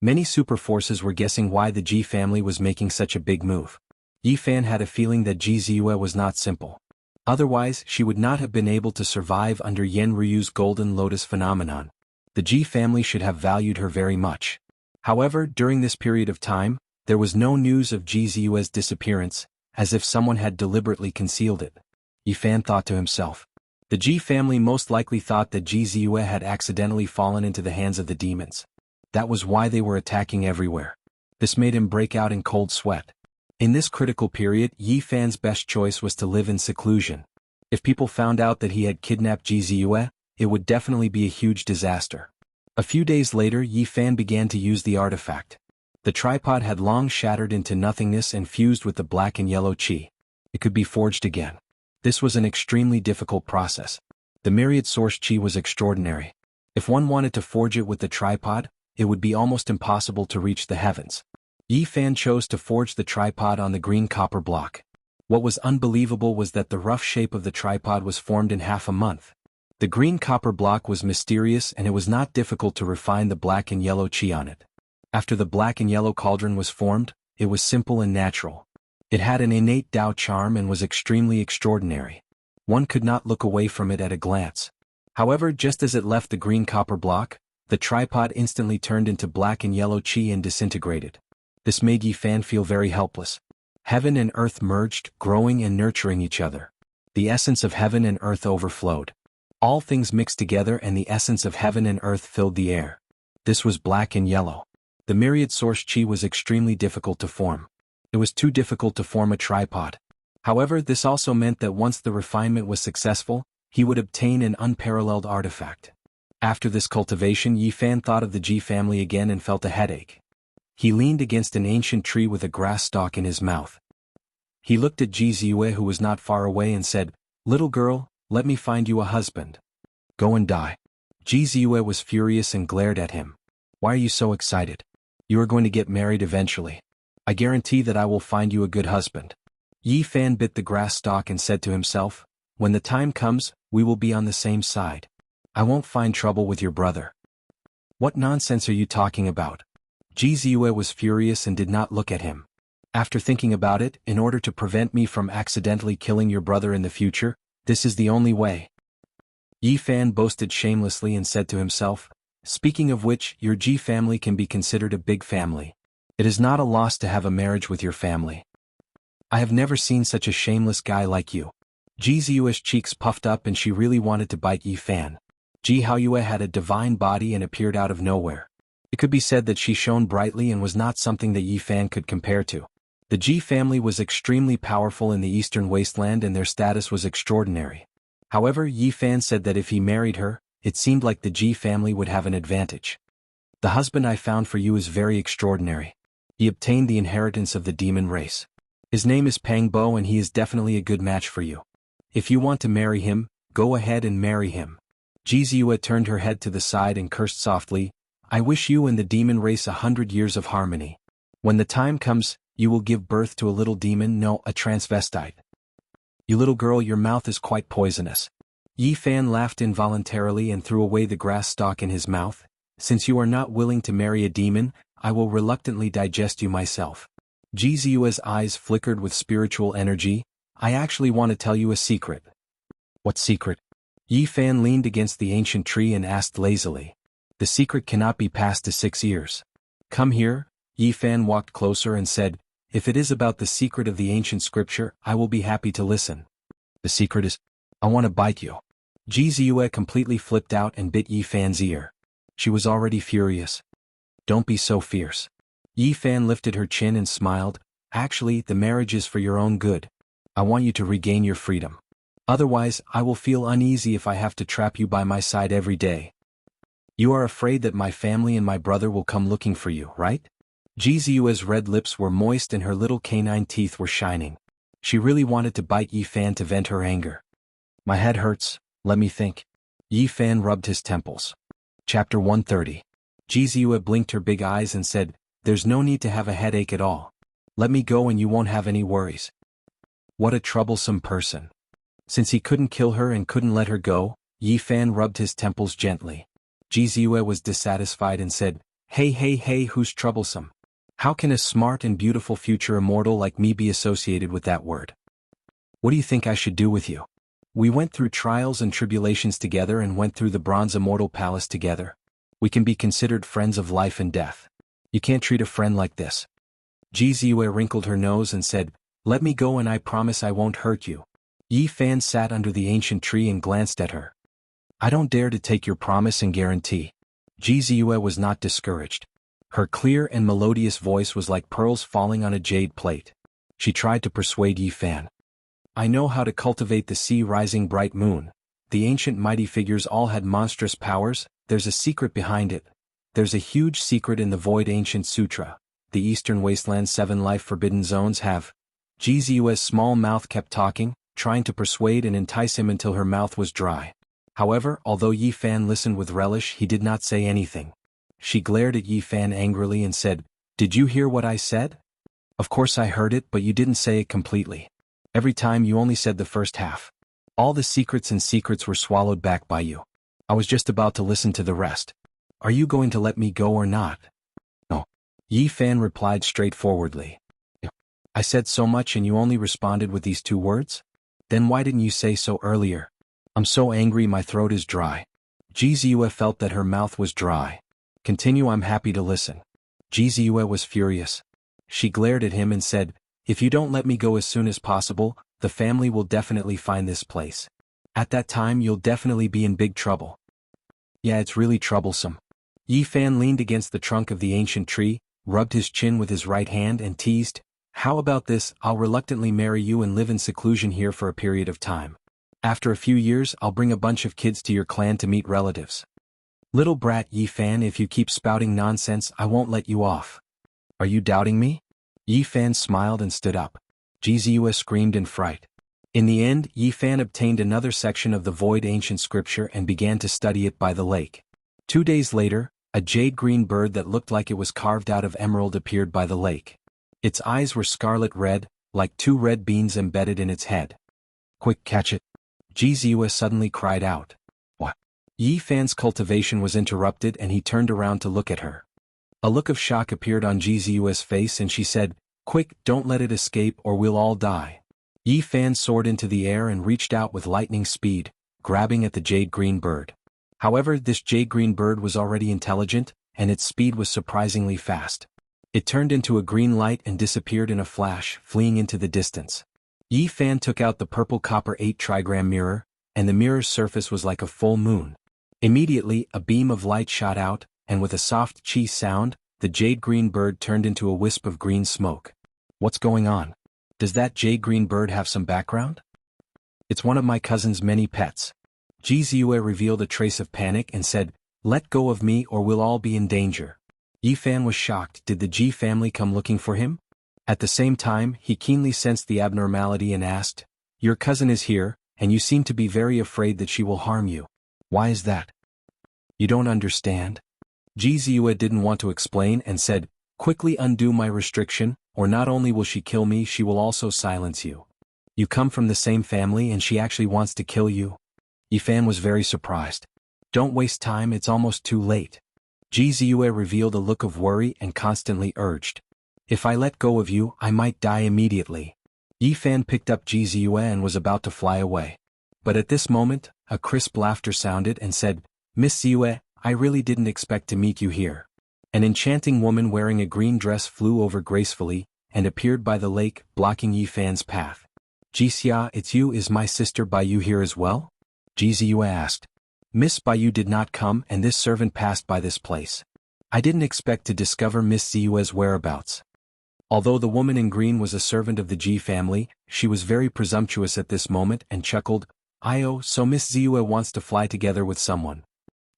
Many super forces were guessing why the Ji family was making such a big move. Yi Fan had a feeling that Ji Ziyue was not simple. Otherwise, she would not have been able to survive under Yen Ryu's Golden Lotus phenomenon. The Ji family should have valued her very much. However, during this period of time, there was no news of Ji Ziyue's disappearance, as if someone had deliberately concealed it. Yi Fan thought to himself. The Ji family most likely thought that Ji Ziyue had accidentally fallen into the hands of the demons. That was why they were attacking everywhere. This made him break out in cold sweat. In this critical period, Yi Fan's best choice was to live in seclusion. If people found out that he had kidnapped Ji Ziyue, it would definitely be a huge disaster. A few days later, Yi Fan began to use the artifact. The tripod had long shattered into nothingness and fused with the black and yellow qi. It could be forged again. This was an extremely difficult process. The myriad source qi was extraordinary. If one wanted to forge it with the tripod, it would be almost impossible to reach the heavens. Yi Fan chose to forge the tripod on the green copper block. What was unbelievable was that the rough shape of the tripod was formed in half a month. The green copper block was mysterious and it was not difficult to refine the black and yellow qi on it. After the black and yellow cauldron was formed, it was simple and natural. It had an innate Tao charm and was extremely extraordinary. One could not look away from it at a glance. However, just as it left the green copper block, the tripod instantly turned into black and yellow qi and disintegrated. This made Yi Fan feel very helpless. Heaven and earth merged, growing and nurturing each other. The essence of heaven and earth overflowed. All things mixed together and the essence of heaven and earth filled the air. This was black and yellow. The myriad source qi was extremely difficult to form. It was too difficult to form a tripod. However, this also meant that once the refinement was successful, he would obtain an unparalleled artifact. After this cultivation, Yi Fan thought of the Ji family again and felt a headache. He leaned against an ancient tree with a grass stalk in his mouth. He looked at Ji Ziyue, who was not far away, and said, "Little girl, let me find you a husband." Go and die. Ji Ziyue was furious and glared at him. Why are you so excited? You are going to get married eventually. I guarantee that I will find you a good husband. Yi Fan bit the grass stalk and said to himself, when the time comes, we will be on the same side. I won't find trouble with your brother. What nonsense are you talking about? Ji Ziyue was furious and did not look at him. After thinking about it, in order to prevent me from accidentally killing your brother in the future, this is the only way. Yi Fan boasted shamelessly and said to himself, speaking of which, your Ji family can be considered a big family. It is not a loss to have a marriage with your family. I have never seen such a shameless guy like you. Ji Ziyue's cheeks puffed up and she really wanted to bite Yi Fan. Ji Haoyue had a divine body and appeared out of nowhere. It could be said that she shone brightly and was not something that Yi Fan could compare to. The Ji family was extremely powerful in the eastern wasteland and their status was extraordinary. However, Yi Fan said that if he married her, it seemed like the Ji family would have an advantage. The husband I found for you is very extraordinary. He obtained the inheritance of the demon race. His name is Pang Bo and he is definitely a good match for you. If you want to marry him, go ahead and marry him. Ji Ziyue turned her head to the side and cursed softly, I wish you and the demon race 100 years of harmony. When the time comes, you will give birth to a little demon, no, a transvestite. You little girl, your mouth is quite poisonous. Yi Fan laughed involuntarily and threw away the grass stalk in his mouth. Since you are not willing to marry a demon, I will reluctantly digest you myself. Ji Ziyue's eyes flickered with spiritual energy. I actually want to tell you a secret. What secret? Yi Fan leaned against the ancient tree and asked lazily. The secret cannot be passed to 6 years. Come here. Yi Fan walked closer and said, if it is about the secret of the ancient scripture, I will be happy to listen. The secret is, I want to bite you. Ji Ziyue completely flipped out and bit Yi Fan's ear. She was already furious. Don't be so fierce. Yi Fan lifted her chin and smiled. Actually, the marriage is for your own good. I want you to regain your freedom. Otherwise, I will feel uneasy if I have to trap you by my side every day. You are afraid that my family and my brother will come looking for you, right? Ji Ziyue's red lips were moist and her little canine teeth were shining. She really wanted to bite Yi Fan to vent her anger. My head hurts, let me think. Yi Fan rubbed his temples. Chapter 130. Ji Ziyue blinked her big eyes and said, there's no need to have a headache at all. Let me go and you won't have any worries. What a troublesome person. Since he couldn't kill her and couldn't let her go, Yi Fan rubbed his temples gently. Ji Ziyue was dissatisfied and said, hey, who's troublesome? How can a smart and beautiful future immortal like me be associated with that word? What do you think I should do with you? We went through trials and tribulations together and went through the Bronze Immortal Palace together. We can be considered friends of life and death. You can't treat a friend like this. Ji Ziyue wrinkled her nose and said, let me go and I promise I won't hurt you. Yi Fan sat under the ancient tree and glanced at her. I don't dare to take your promise and guarantee. Ji Ziyue was not discouraged. Her clear and melodious voice was like pearls falling on a jade plate. She tried to persuade Yi Fan. I know how to cultivate the sea rising bright moon. The ancient mighty figures all had monstrous powers, there's a secret behind it. There's a huge secret in the Void Ancient Sutra. The Eastern Wasteland's 7 life forbidden zones have. Ji Ziyue's small mouth kept talking, trying to persuade and entice him until her mouth was dry. However, although Yi Fan listened with relish, he did not say anything. She glared at Yi Fan angrily and said, did you hear what I said? Of course I heard it, but you didn't say it completely. Every time you only said the first half. All the secrets were swallowed back by you. I was just about to listen to the rest. Are you going to let me go or not? No. Yi Fan replied straightforwardly. I said so much and you only responded with these 2 words? Then why didn't you say so earlier? I'm so angry my throat is dry. Ji Ziyue felt that her mouth was dry. Continue, I'm happy to listen. Ji Ziyue was furious. She glared at him and said, if you don't let me go as soon as possible, the family will definitely find this place. At that time you'll definitely be in big trouble. Yeah, it's really troublesome. Yi Fan leaned against the trunk of the ancient tree, rubbed his chin with his right hand and teased, how about this, I'll reluctantly marry you and live in seclusion here for a period of time. After a few years I'll bring a bunch of kids to your clan to meet relatives. Little brat Yi Fan, if you keep spouting nonsense I won't let you off. Are you doubting me? Yi Fan smiled and stood up. Ji Ziyue screamed in fright. In the end, Yi Fan obtained another section of the void ancient scripture and began to study it by the lake. 2 days later, a jade-green bird that looked like it was carved out of emerald appeared by the lake. Its eyes were scarlet red, like 2 red beans embedded in its head. "Quick, catch it!" Ji Ziyue suddenly cried out. "What?" Yi Fan's cultivation was interrupted and he turned around to look at her. A look of shock appeared on Ji Ziyue's face and she said, "Quick, don't let it escape or we'll all die." Yi Fan soared into the air and reached out with lightning speed, grabbing at the jade-green bird. However, this jade-green bird was already intelligent, and its speed was surprisingly fast. It turned into a green light and disappeared in a flash, fleeing into the distance. Yi Fan took out the purple copper 8 trigram mirror, and the mirror's surface was like a full moon. Immediately, a beam of light shot out, and with a soft "chi" sound, the jade-green bird turned into a wisp of green smoke. "What's going on? Does that jade-green bird have some background?" "It's one of my cousin's many pets." Ji Ziyue revealed a trace of panic and said, "Let go of me or we'll all be in danger." Yi Fan was shocked. Did the Ji family come looking for him? At the same time, he keenly sensed the abnormality and asked, "Your cousin is here, and you seem to be very afraid that she will harm you. Why is that?" "You don't understand." Ji Ziyue didn't want to explain and said, "Quickly undo my restriction, or not only will she kill me, she will also silence you. You come from the same family and she actually wants to kill you?" Yi Fan was very surprised. "Don't waste time, it's almost too late." Ji Ziyue revealed a look of worry and constantly urged, "If I let go of you, I might die immediately." Yi Fan picked up Ji Ziyue and was about to fly away. But at this moment, a crisp laughter sounded and said, "Miss Ziyue, I really didn't expect to meet you here." An enchanting woman wearing a green dress flew over gracefully, and appeared by the lake, blocking Yi Fan's path. "Jixia, it's you. Is my sister Baiyu here as well?" Ji Ziyue asked. "Miss Baiyu did not come and this servant passed by this place. I didn't expect to discover Miss Ziyue's whereabouts." Although the woman in green was a servant of the Ji family, she was very presumptuous at this moment and chuckled, "Io, so Miss Ziyue wants to fly together with someone.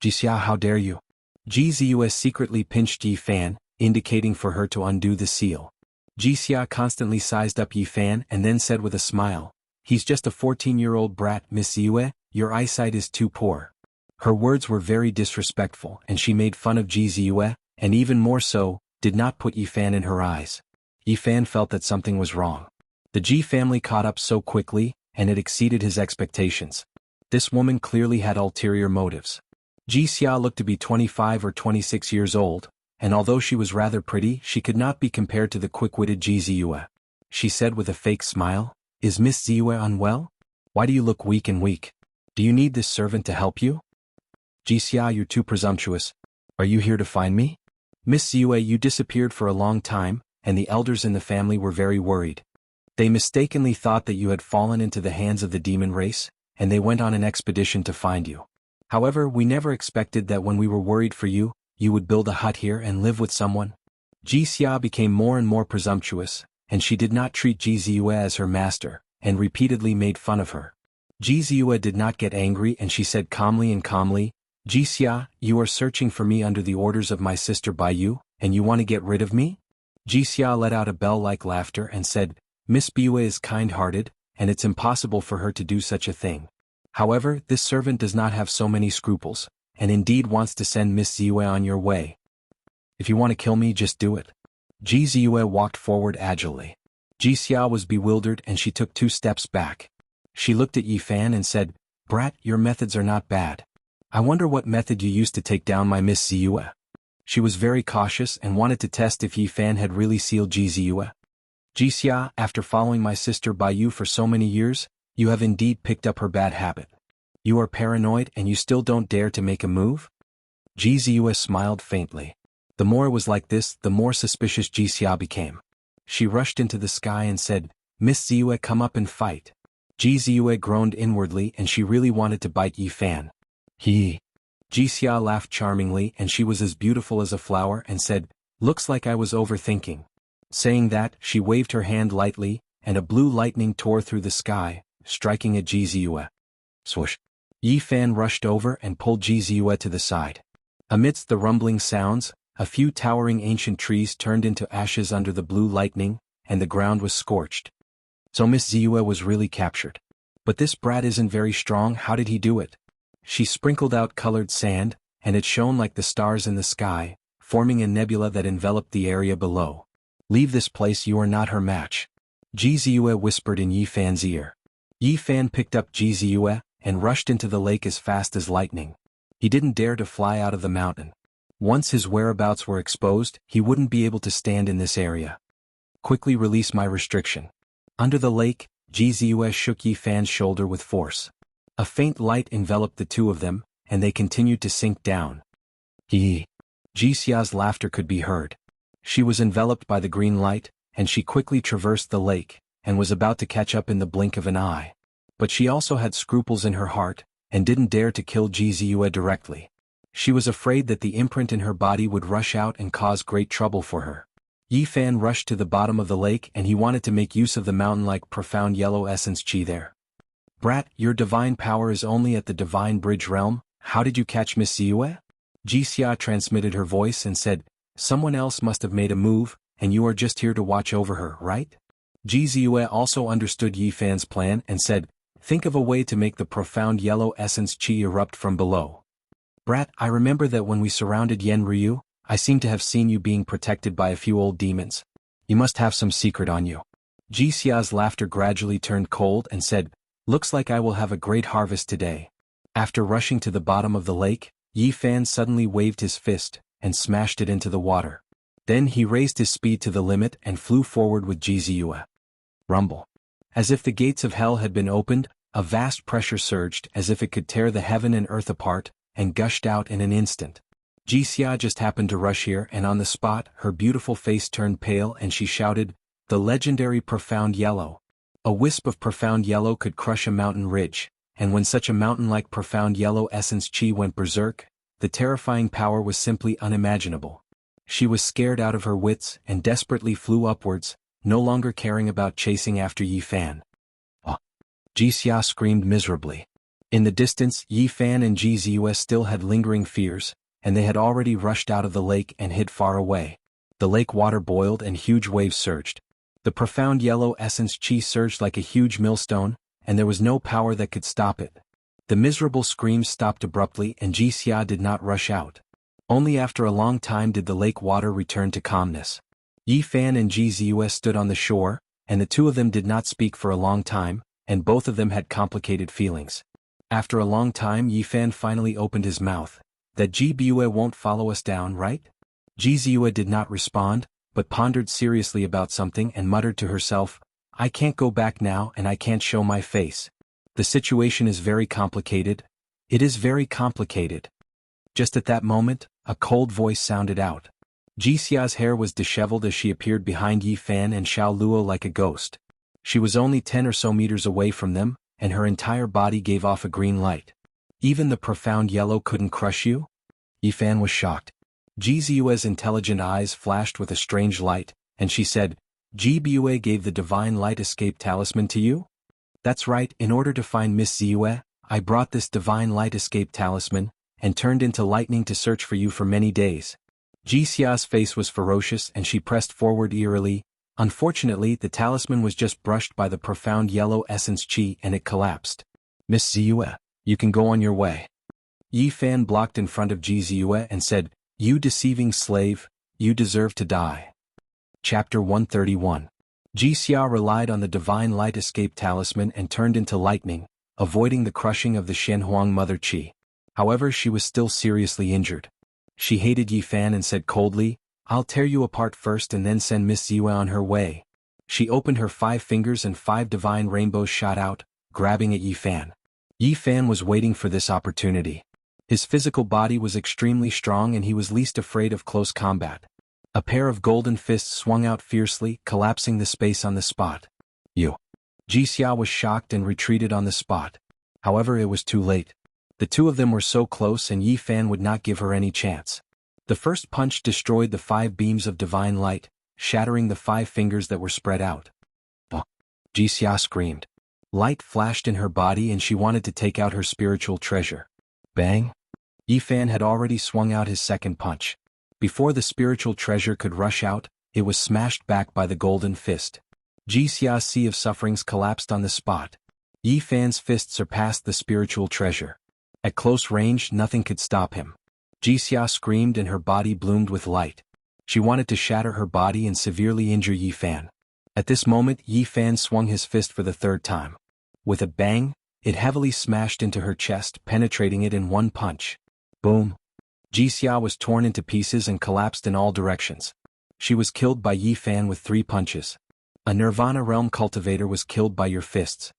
Jixia, how dare you?" Ji Ziyue secretly pinched Yi Fan, indicating for her to undo the seal. Jixia constantly sized up Yi Fan and then said with a smile, "He's just a 14-year-old brat, Miss Ziyue, your eyesight is too poor." Her words were very disrespectful and she made fun of Ji Ziyue, and even more so, did not put Yi Fan in her eyes. Yi Fan felt that something was wrong. The Ji family caught up so quickly, and it exceeded his expectations. This woman clearly had ulterior motives. Jixia looked to be 25 or 26 years old, and although she was rather pretty, she could not be compared to the quick-witted Ji Ziyue. She said with a fake smile, "Is Miss Ziyue unwell? Why do you look weak and weak? Do you need this servant to help you?" "Jixia, you're too presumptuous. Are you here to find me?" "Miss Ziyue, you disappeared for a long time, and the elders in the family were very worried. They mistakenly thought that you had fallen into the hands of the demon race, and they went on an expedition to find you. However, we never expected that when we were worried for you, you would build a hut here and live with someone." Jixia became more and more presumptuous, and she did not treat Ji Ziyue as her master, and repeatedly made fun of her. Ji Ziyue did not get angry and she said calmly, "Jixia, you are searching for me under the orders of my sister Baiyu, and you want to get rid of me?" Jixia let out a bell-like laughter and said, "Miss Baiyu is kind-hearted, and it's impossible for her to do such a thing. However, this servant does not have so many scruples, and indeed wants to send Miss Ziyue on your way. If you want to kill me, just do it." Ji Ziyue walked forward agilely. Jixia was bewildered and she took 2 steps back. She looked at Yi Fan and said, "Brat, your methods are not bad. I wonder what method you used to take down my Miss Ziyue." She was very cautious and wanted to test if Yi Fan had really sealed Ji Ziyue. "Jixia, after following my sister Baiyu for so many years, you have indeed picked up her bad habit. You are paranoid and you still don't dare to make a move?" Ji Ziyue smiled faintly. The more it was like this, the more suspicious Jixia became. She rushed into the sky and said, "Miss Ziyue, come up and fight." Ji Ziyue groaned inwardly and she really wanted to bite Yi Fan. Jixia laughed charmingly and she was as beautiful as a flower and said, "Looks like I was overthinking." Saying that, she waved her hand lightly, and a blue lightning tore through the sky, striking at Ji Ziyue. Swoosh! Yi Fan rushed over and pulled Ji Ziyue to the side. Amidst the rumbling sounds, a few towering ancient trees turned into ashes under the blue lightning, and the ground was scorched. So Miss Ziyue was really captured. But this brat isn't very strong, how did he do it? She sprinkled out colored sand, and it shone like the stars in the sky, forming a nebula that enveloped the area below. Leave this place, you are not her match. Ji Ziyue whispered in Yi Fan's ear. Yi Fan picked up Ji Ziyue and rushed into the lake as fast as lightning. He didn't dare to fly out of the mountain. Once his whereabouts were exposed, he wouldn't be able to stand in this area. Quickly release my restriction. Under the lake, Ji Ziyue shook Yi Fan's shoulder with force. A faint light enveloped the two of them, and they continued to sink down. Ji Xia's laughter could be heard. She was enveloped by the green light, and she quickly traversed the lake, and was about to catch up in the blink of an eye. But she also had scruples in her heart, and didn't dare to kill Ji Ziyue directly. She was afraid that the imprint in her body would rush out and cause great trouble for her. Yi Fan rushed to the bottom of the lake and he wanted to make use of the mountain-like profound yellow essence chi there. Brat, your divine power is only at the divine bridge realm, how did you catch Miss Ziyue? Ji Xia transmitted her voice and said, someone else must have made a move, and you are just here to watch over her, right? Ji Ziyue also understood Yi Fan's plan and said, think of a way to make the profound yellow essence chi erupt from below. Brat, I remember that when we surrounded Yen Ryu, I seem to have seen you being protected by a few old demons. You must have some secret on you. Ji Xia's laughter gradually turned cold and said, looks like I will have a great harvest today. After rushing to the bottom of the lake, Yi Fan suddenly waved his fist and smashed it into the water. Then he raised his speed to the limit and flew forward with Ji Ziyue. Rumble. As if the gates of hell had been opened, a vast pressure surged as if it could tear the heaven and earth apart, and gushed out in an instant. Ji Xia just happened to rush here, and on the spot her beautiful face turned pale and she shouted, the legendary profound yellow. A wisp of profound yellow could crush a mountain ridge, and when such a mountain-like profound yellow essence chi went berserk, the terrifying power was simply unimaginable. She was scared out of her wits and desperately flew upwards, no longer caring about chasing after Yi Fan. Oh! Ji Xia screamed miserably. In the distance, Yi Fan and Ji Ziyue still had lingering fears, and they had already rushed out of the lake and hid far away. The lake water boiled and huge waves surged. The profound yellow essence chi surged like a huge millstone, and there was no power that could stop it. The miserable screams stopped abruptly and Ji Xia did not rush out. Only after a long time did the lake water return to calmness. Yi Fan and Ji Ziyue stood on the shore, and the two of them did not speak for a long time, and both of them had complicated feelings. After a long time Yi Fan finally opened his mouth. That Ji Ziyue won't follow us down, right? Ji Ziyue did not respond, but pondered seriously about something and muttered to herself, I can't go back now and I can't show my face. The situation is very complicated. It is very complicated. Just at that moment, a cold voice sounded out. Ji Xia's hair was disheveled as she appeared behind Yi Fan and Xiao Luo like a ghost. She was only 10 or so meters away from them, and her entire body gave off a green light. Even the profound yellow couldn't crush you? Yi Fan was shocked. Ji Ziyue's intelligent eyes flashed with a strange light, and she said, Ji Ziyue gave the divine light escape talisman to you? That's right, in order to find Miss Ziyue, I brought this divine light escape talisman, and turned into lightning to search for you for many days. Ji Xia's face was ferocious and she pressed forward eerily. Unfortunately, the talisman was just brushed by the profound yellow essence chi and it collapsed. Miss Ziyue, you can go on your way. Yi Fan blocked in front of Ji Ziyue and said, you deceiving slave, you deserve to die. Chapter 131. Ji Xia relied on the divine light escape talisman and turned into lightning, avoiding the crushing of the Shenhuang mother chi. However, she was still seriously injured. She hated Yi Fan and said coldly, I'll tear you apart first and then send Miss Ziyue on her way. She opened her 5 fingers and 5 divine rainbows shot out, grabbing at Yi Fan. Yi Fan was waiting for this opportunity. His physical body was extremely strong and he was least afraid of close combat. A pair of golden fists swung out fiercely, collapsing the space on the spot. You. Ji Xia was shocked and retreated on the spot. However, it was too late. The two of them were so close and Yi Fan would not give her any chance. The first punch destroyed the 5 beams of divine light, shattering the 5 fingers that were spread out. Oh! Ji Xia screamed. Light flashed in her body and she wanted to take out her spiritual treasure. Bang! Yi Fan had already swung out his second punch. Before the spiritual treasure could rush out, it was smashed back by the golden fist. Ji Xia's sea of sufferings collapsed on the spot. Yi Fan's fist surpassed the spiritual treasure. At close range, nothing could stop him. Jixia screamed and her body bloomed with light. She wanted to shatter her body and severely injure Yi Fan. At this moment, Yi Fan swung his fist for the third time. With a bang, it heavily smashed into her chest, penetrating it in one punch. Boom! Jixia was torn into pieces and collapsed in all directions. She was killed by Yi Fan with 3 punches. A Nirvana realm cultivator was killed by your fists.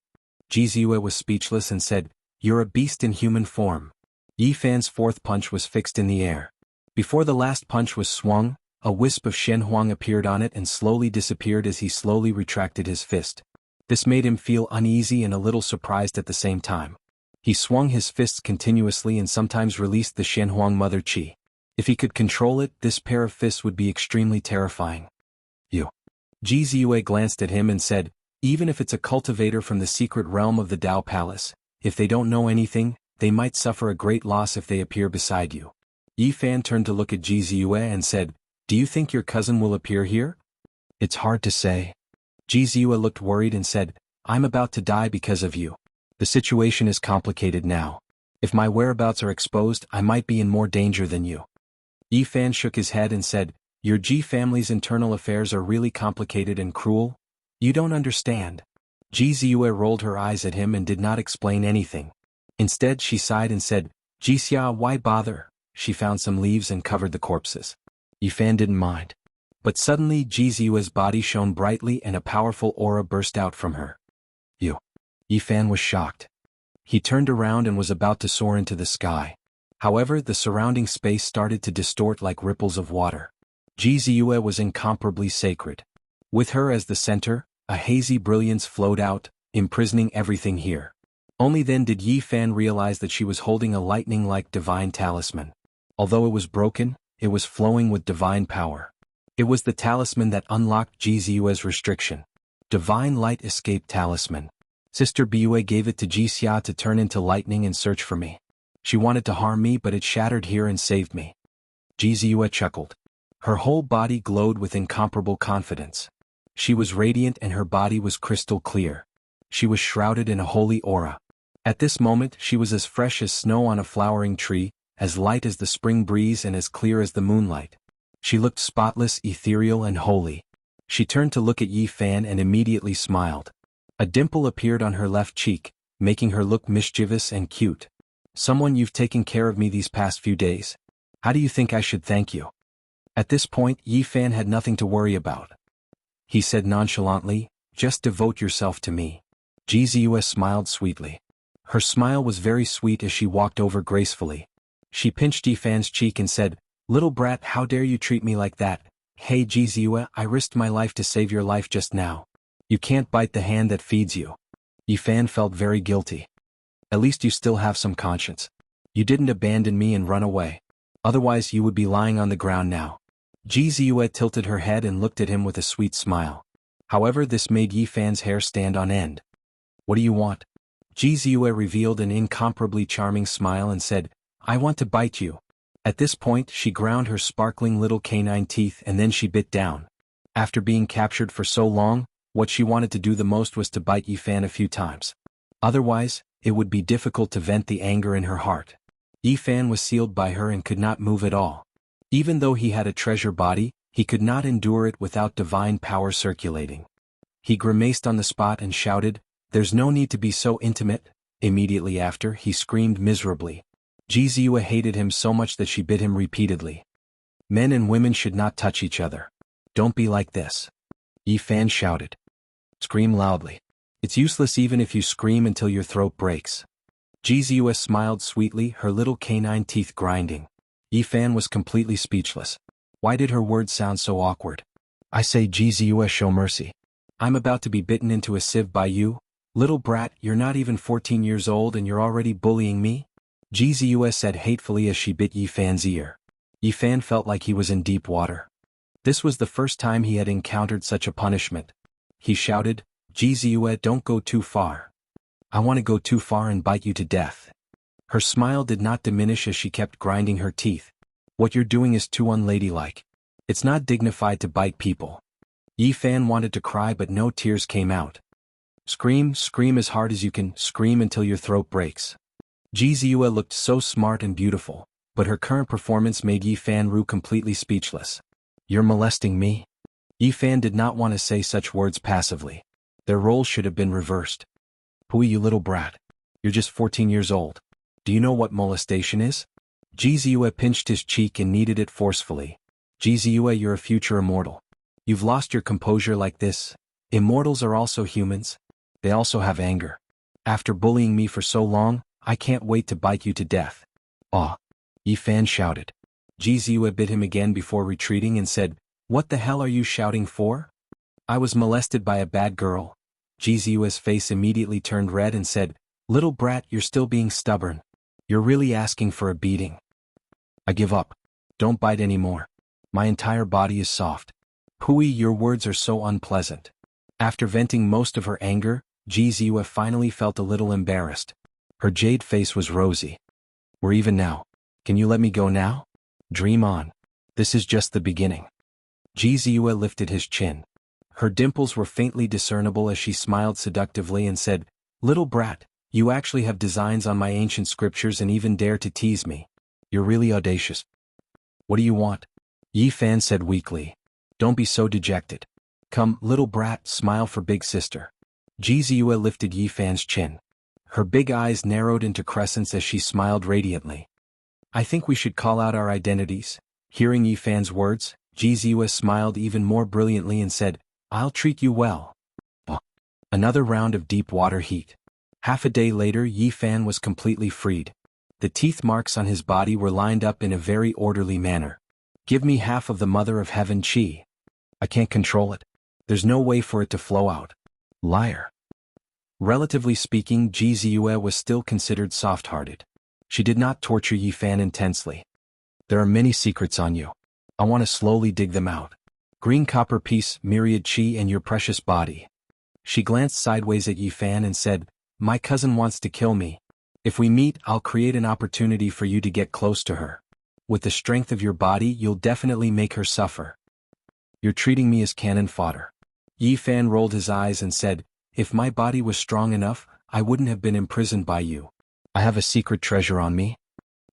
Jixia was speechless and said, "You're a beast in human form." Yi Fan's 4th punch was fixed in the air. Before the last punch was swung, a wisp of Shenhuang appeared on it and slowly disappeared as he slowly retracted his fist. This made him feel uneasy and a little surprised at the same time. He swung his fists continuously and sometimes released the Shenhuang Mother Qi. If he could control it, this pair of fists would be extremely terrifying. You. Jixia glanced at him and said, "Even if it's a cultivator from the secret realm of the Dao Palace, if they don't know anything, they might suffer a great loss if they appear beside you." Yi Fan turned to look at Jixia and said, "Do you think your cousin will appear here?" "It's hard to say." Jixia looked worried and said, "I'm about to die because of you. The situation is complicated now. If my whereabouts are exposed, I might be in more danger than you." Yi Fan shook his head and said, "Your Ji family's internal affairs are really complicated and cruel? You don't understand." Jixia rolled her eyes at him and did not explain anything. Instead she sighed and said, "Jixia, why bother?" She found some leaves and covered the corpses. Yi Fan didn't mind. But suddenly Jixia's body shone brightly and a powerful aura burst out from her. "You." Yi Fan was shocked. He turned around and was about to soar into the sky. However, the surrounding space started to distort like ripples of water. Jixia was incomparably sacred. With her as the center, a hazy brilliance flowed out, imprisoning everything here. Only then did Yi Fan realize that she was holding a lightning-like divine talisman. Although it was broken, it was flowing with divine power. It was the talisman that unlocked Jixia's restriction. Divine Light Escape Talisman. Sister Bue gave it to Jixia to turn into lightning and search for me. She wanted to harm me, but it shattered here and saved me. Jixia chuckled. Her whole body glowed with incomparable confidence. She was radiant and her body was crystal clear. She was shrouded in a holy aura. At this moment she was as fresh as snow on a flowering tree, as light as the spring breeze and as clear as the moonlight. She looked spotless, ethereal and holy. She turned to look at Yi Fan and immediately smiled. A dimple appeared on her left cheek, making her look mischievous and cute. "Someone, you've taken care of me these past few days. How do you think I should thank you?" At this point Yi Fan had nothing to worry about. He said nonchalantly, "Just devote yourself to me." Jixia smiled sweetly. Her smile was very sweet as she walked over gracefully. She pinched Yi Fan's cheek and said, "Little brat, how dare you treat me like that? Hey Jixia, I risked my life to save your life just now. You can't bite the hand that feeds you." Yi Fan felt very guilty. "At least you still have some conscience. You didn't abandon me and run away. Otherwise you would be lying on the ground now." Jixia tilted her head and looked at him with a sweet smile. However, this made Yi Fan's hair stand on end. "What do you want?" Jixia revealed an incomparably charming smile and said, "I want to bite you." At this point she ground her sparkling little canine teeth and then she bit down. After being captured for so long, what she wanted to do the most was to bite Yi Fan a few times. Otherwise, it would be difficult to vent the anger in her heart. Yi Fan was sealed by her and could not move at all. Even though he had a treasure body, he could not endure it without divine power circulating. He grimaced on the spot and shouted, "There's no need to be so intimate." Immediately after, he screamed miserably. Jixia hated him so much that she bit him repeatedly. "Men and women should not touch each other. Don't be like this." Yi Fan shouted. "Scream loudly. It's useless even if you scream until your throat breaks." Jixia smiled sweetly, her little canine teeth grinding. Yi Fan was completely speechless. Why did her words sound so awkward? "I say Jixia, show mercy. I'm about to be bitten into a sieve by you. Little brat, you're not even 14 years old and you're already bullying me?" Jixia said hatefully as she bit Yi Fan's ear. Yi Fan felt like he was in deep water. This was the first time he had encountered such a punishment. He shouted, "Jixia, don't go too far. I want to go too far and bite you to death." Her smile did not diminish as she kept grinding her teeth. "What you're doing is too unladylike. It's not dignified to bite people." Yi Fan wanted to cry but no tears came out. Scream, scream as hard as you can, scream until your throat breaks. Ji Ziyue looked so smart and beautiful, but her current performance made Yi Fan-ru completely speechless. You're molesting me? Yi Fan did not want to say such words passively. Their roles should have been reversed. Hui, you little brat. You're just 14 years old. Do you know what molestation is? Ji Ziyue pinched his cheek and kneaded it forcefully. Ji Ziyue, you're a future immortal. You've lost your composure like this. Immortals are also humans. They also have anger. After bullying me for so long, I can't wait to bite you to death. Aw! Yi Fan shouted. Ji Ziyue bit him again before retreating and said, What the hell are you shouting for? I was molested by a bad girl. Ji Ziyue's face immediately turned red and said, Little brat, you're still being stubborn. You're really asking for a beating. I give up. Don't bite anymore. My entire body is soft. Hui, your words are so unpleasant. After venting most of her anger, Ji Ziyue finally felt a little embarrassed. Her jade face was rosy. We're even now. Can you let me go now? Dream on. This is just the beginning. Ji Ziyue lifted his chin. Her dimples were faintly discernible as she smiled seductively and said, Little brat, you actually have designs on my ancient scriptures and even dare to tease me. You're really audacious. What do you want? Yi Fan said weakly. Don't be so dejected. Come, little brat, smile for big sister. Ji Ziyue lifted Yi Fan's chin. Her big eyes narrowed into crescents as she smiled radiantly. I think we should call out our identities. Hearing Yi Fan's words, Ji Ziyue smiled even more brilliantly and said, I'll treat you well. Another round of deep water heat. Half a day later, Yi Fan was completely freed. The teeth marks on his body were lined up in a very orderly manner. Give me half of the Mother of Heaven Qi. I can't control it. There's no way for it to flow out. Liar. Relatively speaking, Ji Ziyue was still considered soft-hearted. She did not torture Yi Fan intensely. There are many secrets on you. I want to slowly dig them out. Green copper piece, myriad Qi, and your precious body. She glanced sideways at Yi Fan and said, My cousin wants to kill me. If we meet, I'll create an opportunity for you to get close to her. With the strength of your body, you'll definitely make her suffer. You're treating me as cannon fodder. Yi Fan rolled his eyes and said, If my body was strong enough, I wouldn't have been imprisoned by you. I have a secret treasure on me.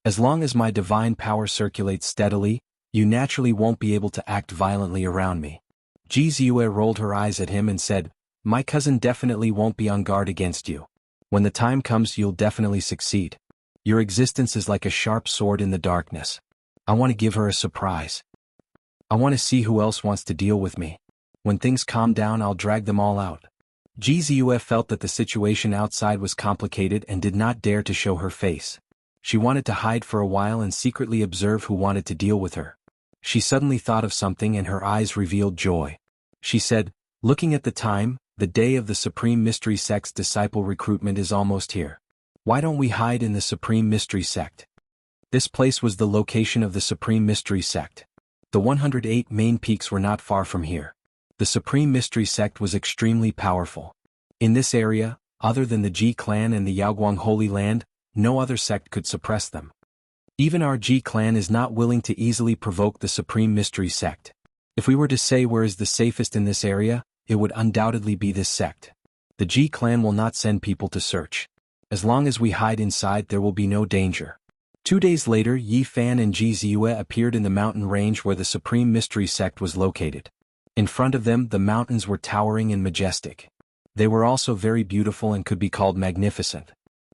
As long as my divine power circulates steadily, you naturally won't be able to act violently around me. Ji Ziyue rolled her eyes at him and said, My cousin definitely won't be on guard against you. When the time comes, you'll definitely succeed. Your existence is like a sharp sword in the darkness. I want to give her a surprise. I want to see who else wants to deal with me. When things calm down, I'll drag them all out. Ji Ziyue felt that the situation outside was complicated and did not dare to show her face. She wanted to hide for a while and secretly observe who wanted to deal with her. She suddenly thought of something and her eyes revealed joy. She said, Looking at the time, the day of the Supreme Mystery Sect's disciple recruitment is almost here. Why don't we hide in the Supreme Mystery Sect? This place was the location of the Supreme Mystery Sect. The 108 main peaks were not far from here. The Supreme Mystery Sect was extremely powerful. In this area, other than the Ji clan and the Yaoguang Holy Land, no other sect could suppress them. Even our Ji clan is not willing to easily provoke the Supreme Mystery Sect. If we were to say where is the safest in this area, it would undoubtedly be this sect. The Ji clan will not send people to search. As long as we hide inside, there will be no danger. 2 days later, Yi Fan and Ji Ziyue appeared in the mountain range where the Supreme Mystery Sect was located. In front of them, the mountains were towering and majestic. They were also very beautiful and could be called magnificent.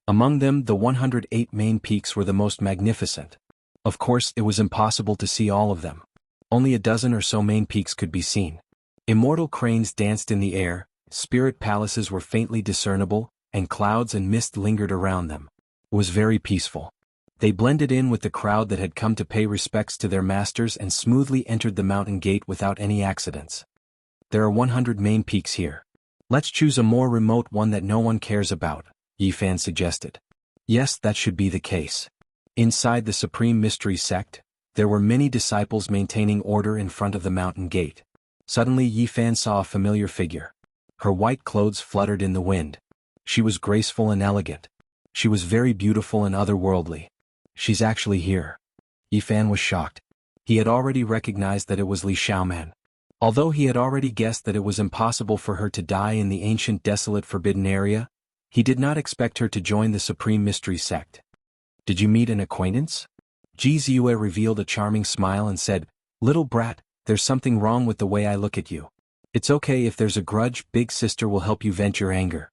Among them, the 108 main peaks were the most magnificent. Of course, it was impossible to see all of them. Only a dozen or so main peaks could be seen. Immortal cranes danced in the air, spirit palaces were faintly discernible, and clouds and mist lingered around them. It was very peaceful. They blended in with the crowd that had come to pay respects to their masters and smoothly entered the mountain gate without any accidents. There are 100 main peaks here. Let's choose a more remote one that no one cares about, Yi Fan suggested. Yes, that should be the case. Inside the Supreme Mystery Sect, there were many disciples maintaining order in front of the mountain gate. Suddenly Yi Fan saw a familiar figure. Her white clothes fluttered in the wind. She was graceful and elegant. She was very beautiful and otherworldly. She's actually here. Yi Fan was shocked. He had already recognized that it was Li Xiaoman. Although he had already guessed that it was impossible for her to die in the ancient desolate forbidden area, he did not expect her to join the Supreme Mystery Sect. "Did you meet an acquaintance?" Ji Ziyue revealed a charming smile and said, "Little brat, there's something wrong with the way I look at you. It's okay if there's a grudge, big sister will help you vent your anger."